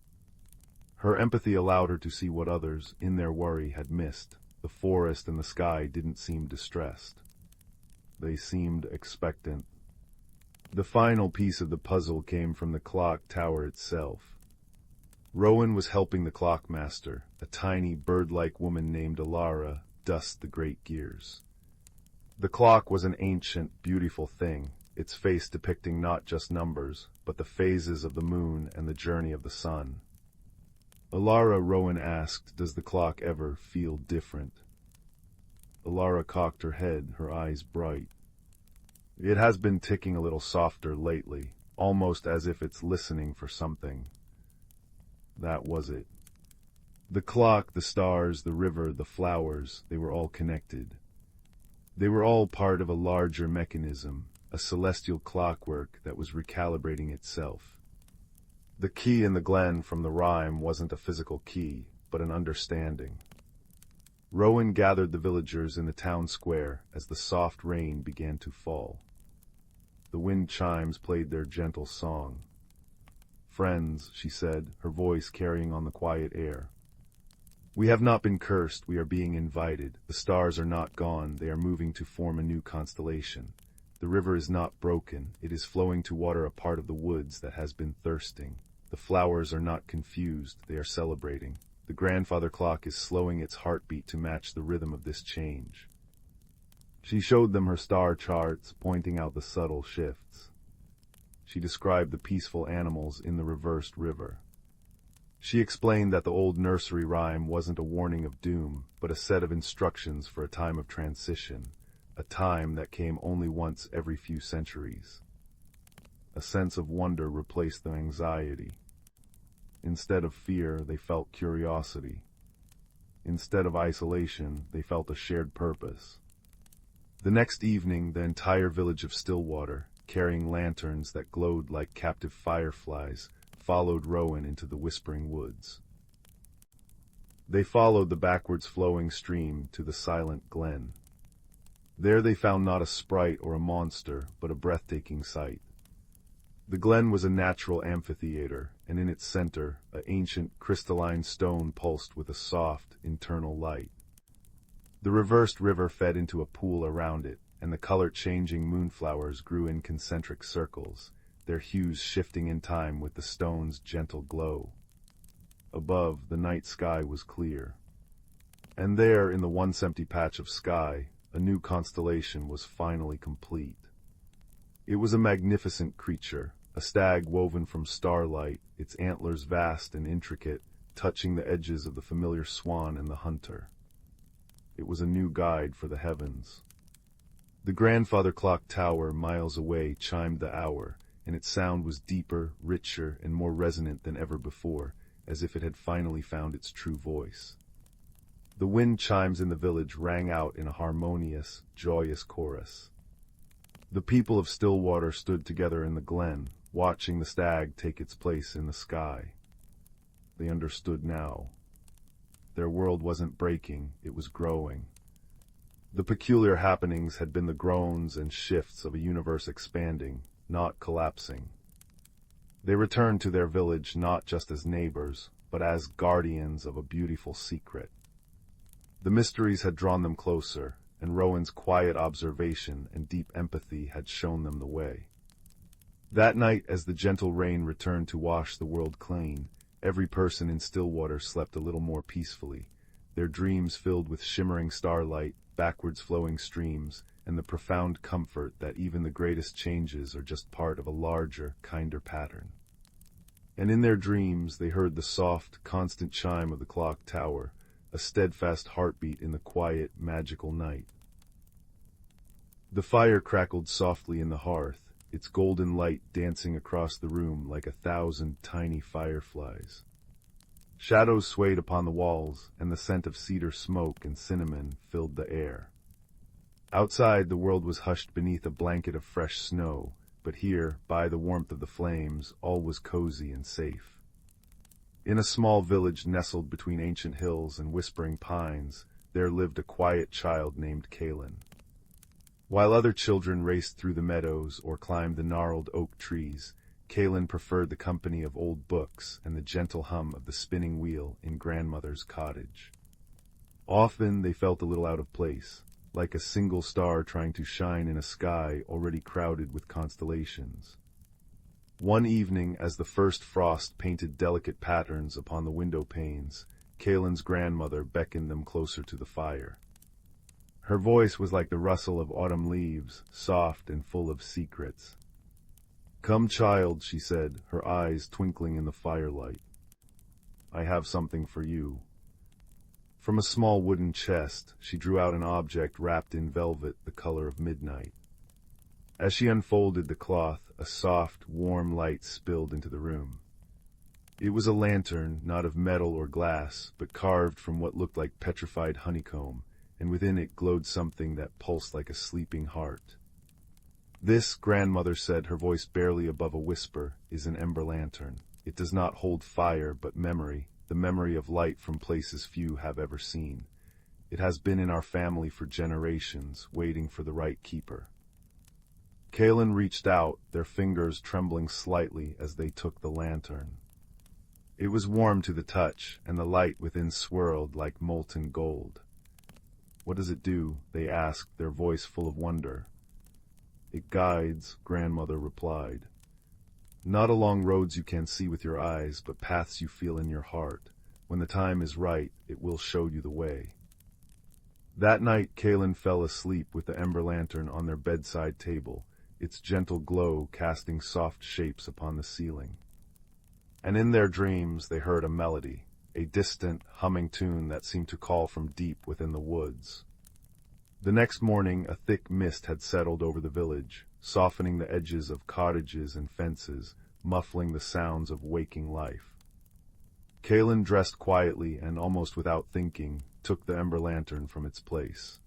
A: Her empathy allowed her to see what others, in their worry, had missed. The forest and the sky didn't seem distressed. They seemed expectant. The final piece of the puzzle came from the clock tower itself. Rowan was helping the clockmaster, a tiny bird-like woman named Alara, dust the great gears. The clock was an ancient, beautiful thing, its face depicting not just numbers, but the phases of the moon and the journey of the sun. "Alara," Rowan asked, "does the clock ever feel different?" Alara cocked her head, her eyes bright. "It has been ticking a little softer lately, almost as if it's listening for something." That was it. The clock, the stars, the river, the flowers, they were all connected. They were all part of a larger mechanism, a celestial clockwork that was recalibrating itself. The key in the glen from the rhyme wasn't a physical key, but an understanding. Rowan gathered the villagers in the town square as the soft rain began to fall. The wind chimes played their gentle song. "Friends," she said, her voice carrying on the quiet air. "We have not been cursed, we are being invited. The stars are not gone, they are moving to form a new constellation. The river is not broken, it is flowing to water a part of the woods that has been thirsting. The flowers are not confused, they are celebrating. The grandfather clock is slowing its heartbeat to match the rhythm of this change." She showed them her star charts, pointing out the subtle shifts. She described the peaceful animals in the reversed river. She explained that the old nursery rhyme wasn't a warning of doom, but a set of instructions for a time of transition, a time that came only once every few centuries. A sense of wonder replaced the anxiety. Instead of fear, they felt curiosity. Instead of isolation, they felt a shared purpose. The next evening, the entire village of Stillwater, carrying lanterns that glowed like captive fireflies, followed Rowan into the whispering woods. They followed the backwards flowing stream to the silent glen. There they found not a sprite or a monster, but a breathtaking sight. The glen was a natural amphitheater, and in its center, an ancient crystalline stone pulsed with a soft, internal light. The reversed river fed into a pool around it, and the color-changing moonflowers grew in concentric circles, their hues shifting in time with the stone's gentle glow. Above, the night sky was clear. And there, in the once empty patch of sky, a new constellation was finally complete. It was a magnificent creature, a stag woven from starlight, its antlers vast and intricate, touching the edges of the familiar swan and the hunter. It was a new guide for the heavens. The grandfather clock tower miles away chimed the hour, and its sound was deeper, richer, and more resonant than ever before, as if it had finally found its true voice. The wind chimes in the village rang out in a harmonious, joyous chorus. The people of Stillwater stood together in the glen, watching the stag take its place in the sky. They understood now. Their world wasn't breaking, it was growing. The peculiar happenings had been the groans and shifts of a universe expanding, not collapsing. They returned to their village not just as neighbors, but as guardians of a beautiful secret. The mysteries had drawn them closer, and Rowan's quiet observation and deep empathy had shown them the way. That night, as the gentle rain returned to wash the world clean, every person in Stillwater slept a little more peacefully, their dreams filled with shimmering starlight, backwards flowing streams, and the profound comfort that even the greatest changes are just part of a larger, kinder pattern. And in their dreams they heard the soft, constant chime of the clock tower, a steadfast heartbeat in the quiet, magical night. The fire crackled softly in the hearth, its golden light dancing across the room like 1,000 tiny fireflies. Shadows swayed upon the walls, and the scent of cedar smoke and cinnamon filled the air. Outside, the world was hushed beneath a blanket of fresh snow, but here, by the warmth of the flames, all was cozy and safe. In a small village nestled between ancient hills and whispering pines, there lived a quiet child named Kaelin. While other children raced through the meadows or climbed the gnarled oak trees, Kaelin preferred the company of old books and the gentle hum of the spinning wheel in grandmother's cottage. Often they felt a little out of place, like a single star trying to shine in a sky already crowded with constellations. One evening, as the first frost painted delicate patterns upon the window panes, Kaelin's grandmother beckoned them closer to the fire. Her voice was like the rustle of autumn leaves, soft and full of secrets. "Come, child," she said, her eyes twinkling in the firelight. "I have something for you." From a small wooden chest, she drew out an object wrapped in velvet the color of midnight. As she unfolded the cloth, a soft, warm light spilled into the room. It was a lantern, not of metal or glass, but carved from what looked like petrified honeycomb, and within it glowed something that pulsed like a sleeping heart. This, grandmother said, her voice barely above a whisper, is an ember lantern. It does not hold fire, but memory, the memory of light from places few have ever seen. It has been in our family for generations, waiting for the right keeper. Kalen reached out, their fingers trembling slightly as they took the lantern. It was warm to the touch, and the light within swirled like molten gold. "What does it do?" they asked, their voice full of wonder. "It guides," grandmother replied. "Not along roads you can see with your eyes, but paths you feel in your heart. When the time is right, it will show you the way." That night, Kalen fell asleep with the ember lantern on their bedside table, its gentle glow casting soft shapes upon the ceiling. And in their dreams they heard a melody, a distant, humming tune that seemed to call from deep within the woods. The next morning a thick mist had settled over the village, softening the edges of cottages and fences, muffling the sounds of waking life. Kalen dressed quietly and almost without thinking, took the ember lantern from its place.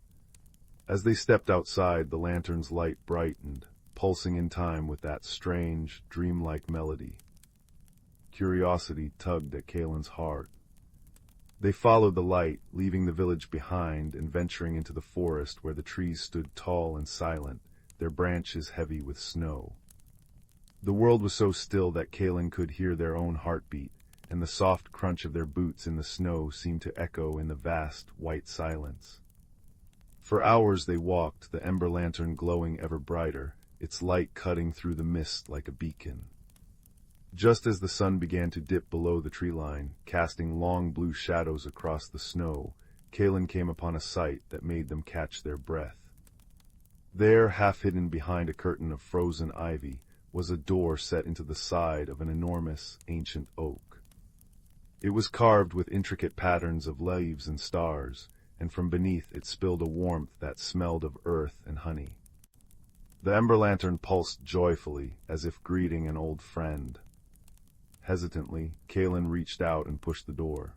A: As they stepped outside, the lantern's light brightened, pulsing in time with that strange, dreamlike melody. Curiosity tugged at Kalen's heart. They followed the light, leaving the village behind and venturing into the forest where the trees stood tall and silent, their branches heavy with snow. The world was so still that Kalen could hear their own heartbeat, and the soft crunch of their boots in the snow seemed to echo in the vast, white silence. For hours they walked, the ember lantern glowing ever brighter, its light cutting through the mist like a beacon. Just as the sun began to dip below the tree line, casting long blue shadows across the snow, Kalen came upon a sight that made them catch their breath. There, half hidden behind a curtain of frozen ivy, was a door set into the side of an enormous, ancient oak. It was carved with intricate patterns of leaves and stars, and from beneath it spilled a warmth that smelled of earth and honey. The ember lantern pulsed joyfully, as if greeting an old friend. Hesitantly, Kalen reached out and pushed the door.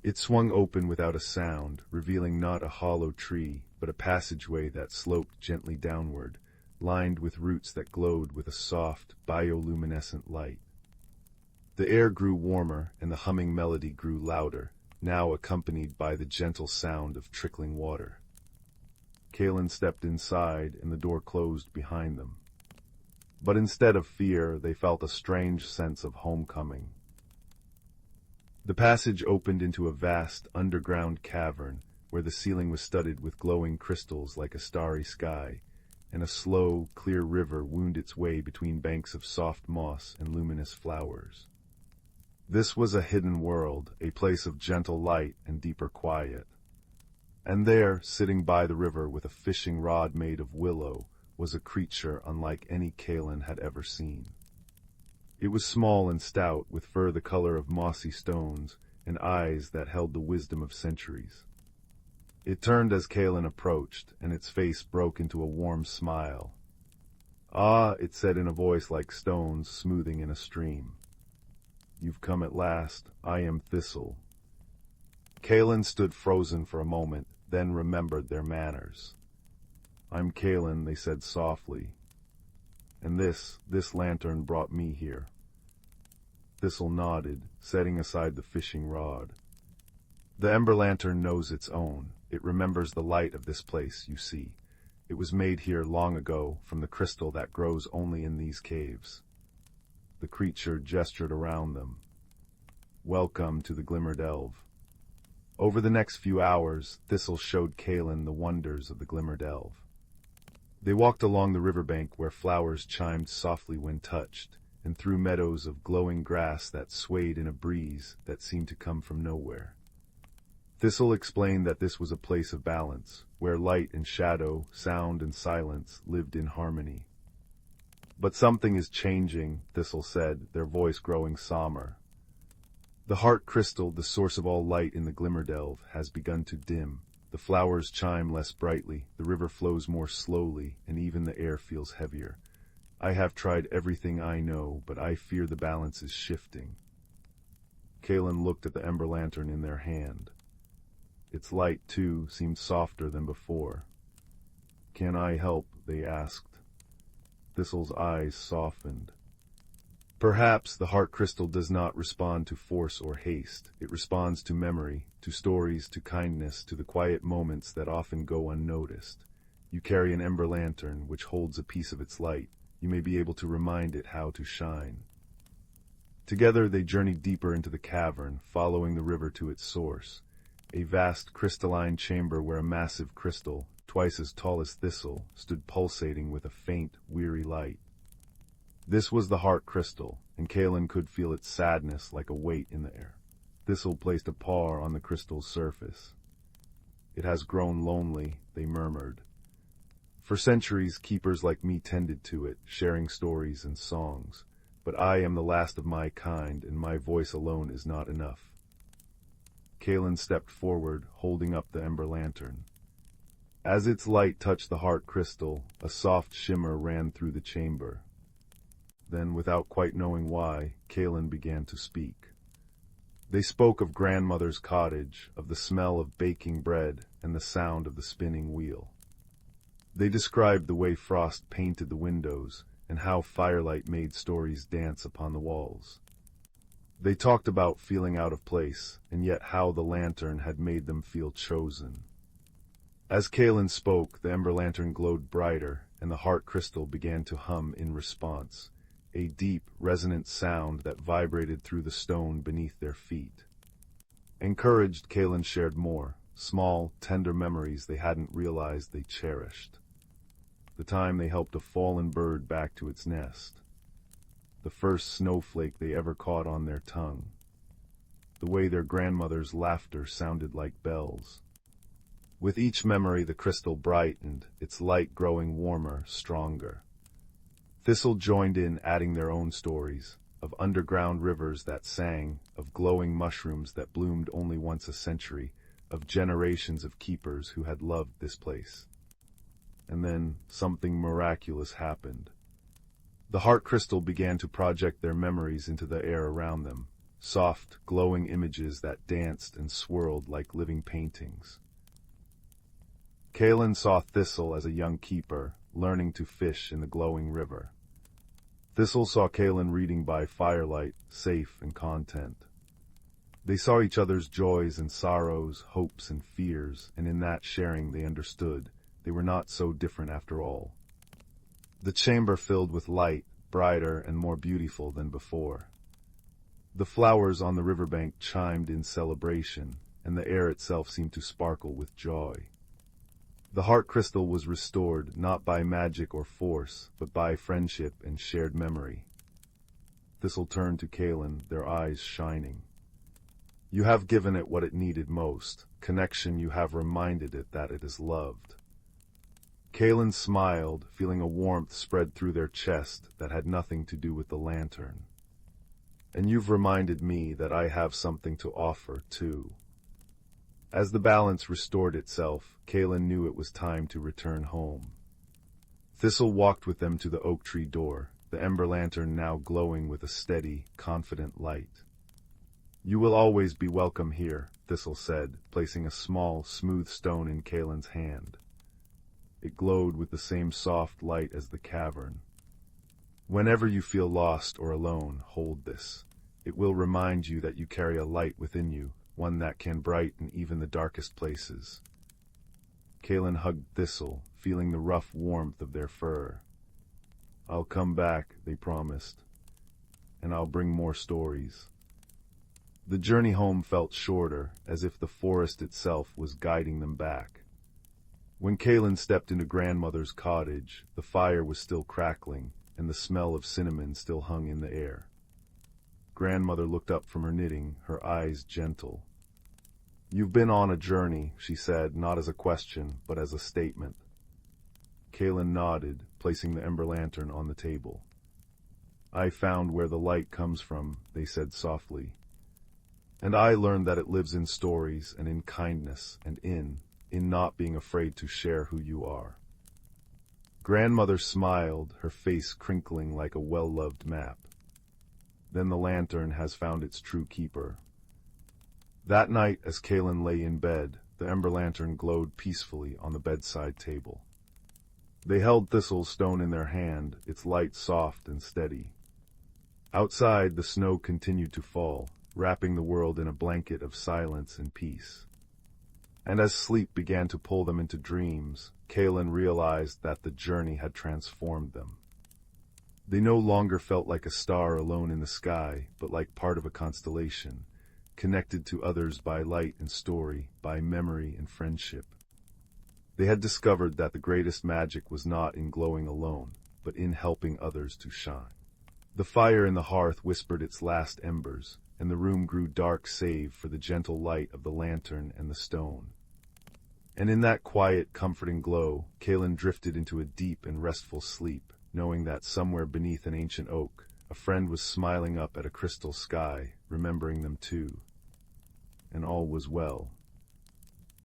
A: It swung open without a sound, revealing not a hollow tree, but a passageway that sloped gently downward, lined with roots that glowed with a soft, bioluminescent light. The air grew warmer, and the humming melody grew louder, now accompanied by the gentle sound of trickling water. Kalen stepped inside, and the door closed behind them. But instead of fear, they felt a strange sense of homecoming. The passage opened into a vast, underground cavern, where the ceiling was studded with glowing crystals like a starry sky, and a slow, clear river wound its way between banks of soft moss and luminous flowers. This was a hidden world, a place of gentle light and deeper quiet. And there, sitting by the river with a fishing rod made of willow, was a creature unlike any Kalen had ever seen. It was small and stout, with fur the color of mossy stones, and eyes that held the wisdom of centuries. It turned as Kalen approached, and its face broke into a warm smile. "Ah," it said in a voice like stones smoothing in a stream. "You've come at last. I am Thistle." Kalen stood frozen for a moment, then remembered their manners. "I'm Kalen," they said softly. "And this lantern brought me here." Thistle nodded, setting aside the fishing rod. "The ember lantern knows its own. It remembers the light of this place, you see. It was made here long ago, from the crystal that grows only in these caves." The creature gestured around them. "Welcome to the Glimmered Elf." Over the next few hours, Thistle showed Kalen the wonders of the Glimmered Elf. They walked along the riverbank where flowers chimed softly when touched, and through meadows of glowing grass that swayed in a breeze that seemed to come from nowhere. Thistle explained that this was a place of balance, where light and shadow, sound and silence lived in harmony. "But something is changing," Thistle said, their voice growing somber. "The heart crystal, the source of all light in the Glimmered Elf, has begun to dim. The flowers chime less brightly, the river flows more slowly, and even the air feels heavier. I have tried everything I know, but I fear the balance is shifting." Kalen looked at the ember lantern in their hand. Its light, too, seemed softer than before. "Can I help?" they asked. Thistle's eyes softened. Perhaps the heart crystal does not respond to force or haste. It responds to memory, to stories, to kindness, to the quiet moments that often go unnoticed. You carry an ember lantern, which holds a piece of its light. You may be able to remind it how to shine. Together they journeyed deeper into the cavern, following the river to its source, a vast crystalline chamber where a massive crystal, twice as tall as Thistle, stood pulsating with a faint, weary light. This was the heart crystal, and Kalen could feel its sadness like a weight in the air. Thistle placed a paw on the crystal's surface. "It has grown lonely," they murmured. "For centuries, keepers like me tended to it, sharing stories and songs. But I am the last of my kind, and my voice alone is not enough." Kalen stepped forward, holding up the ember lantern. As its light touched the heart crystal, a soft shimmer ran through the chamber. Then, without quite knowing why, Kalen began to speak. They spoke of grandmother's cottage, of the smell of baking bread, and the sound of the spinning wheel. They described the way frost painted the windows, and how firelight made stories dance upon the walls. They talked about feeling out of place, and yet how the lantern had made them feel chosen. As Kalen spoke, the ember lantern glowed brighter, and the heart crystal began to hum in response, a deep, resonant sound that vibrated through the stone beneath their feet. Encouraged, Kalen shared more, small, tender memories they hadn't realized they cherished. The time they helped a fallen bird back to its nest. The first snowflake they ever caught on their tongue. The way their grandmother's laughter sounded like bells. With each memory the crystal brightened, its light growing warmer, stronger. Thistle joined in, adding their own stories, of underground rivers that sang, of glowing mushrooms that bloomed only once a century, of generations of keepers who had loved this place. And then something miraculous happened. The heart crystal began to project their memories into the air around them, soft, glowing images that danced and swirled like living paintings. Kalen saw Thistle as a young keeper, learning to fish in the glowing river. Thistle saw Kalen reading by firelight, safe and content. They saw each other's joys and sorrows, hopes and fears, and in that sharing they understood they were not so different after all. The chamber filled with light, brighter and more beautiful than before. The flowers on the riverbank chimed in celebration, and the air itself seemed to sparkle with joy. The heart crystal was restored not by magic or force, but by friendship and shared memory. Thistle turned to Kalen, their eyes shining. "You have given it what it needed most, connection. You have reminded it that it is loved." Kalen smiled, feeling a warmth spread through their chest that had nothing to do with the lantern. "And you've reminded me that I have something to offer, too." As the balance restored itself, Kalen knew it was time to return home. Thistle walked with them to the oak tree door, the ember lantern now glowing with a steady, confident light. "You will always be welcome here," Thistle said, placing a small, smooth stone in Kalen's hand. It glowed with the same soft light as the cavern. "Whenever you feel lost or alone, hold this. It will remind you that you carry a light within you, one that can brighten even the darkest places." Kalen hugged Thistle, feeling the rough warmth of their fur. "I'll come back," they promised, "and I'll bring more stories." The journey home felt shorter, as if the forest itself was guiding them back. When Kalen stepped into grandmother's cottage, the fire was still crackling, and the smell of cinnamon still hung in the air. Grandmother looked up from her knitting, her eyes gentle. "You've been on a journey," she said, not as a question, but as a statement. Kalen nodded, placing the ember lantern on the table. "I found where the light comes from," they said softly. "And I learned that it lives in stories and in kindness and in not being afraid to share who you are." Grandmother smiled, her face crinkling like a well-loved map. "Then the lantern has found its true keeper. That night, as Kalen lay in bed, the ember lantern glowed peacefully on the bedside table. They held Thistle's stone in their hand, its light soft and steady. Outside, the snow continued to fall, wrapping the world in a blanket of silence and peace. And as sleep began to pull them into dreams, Kalen realized that the journey had transformed them. They no longer felt like a star alone in the sky, but like part of a constellation, connected to others by light and story, by memory and friendship. They had discovered that the greatest magic was not in glowing alone, but in helping others to shine. The fire in the hearth whispered its last embers, and the room grew dark save for the gentle light of the lantern and the stone. And in that quiet, comforting glow, Kalen drifted into a deep and restful sleep, knowing that somewhere beneath an ancient oak, a friend was smiling up at a crystal sky, remembering them too. And all was well.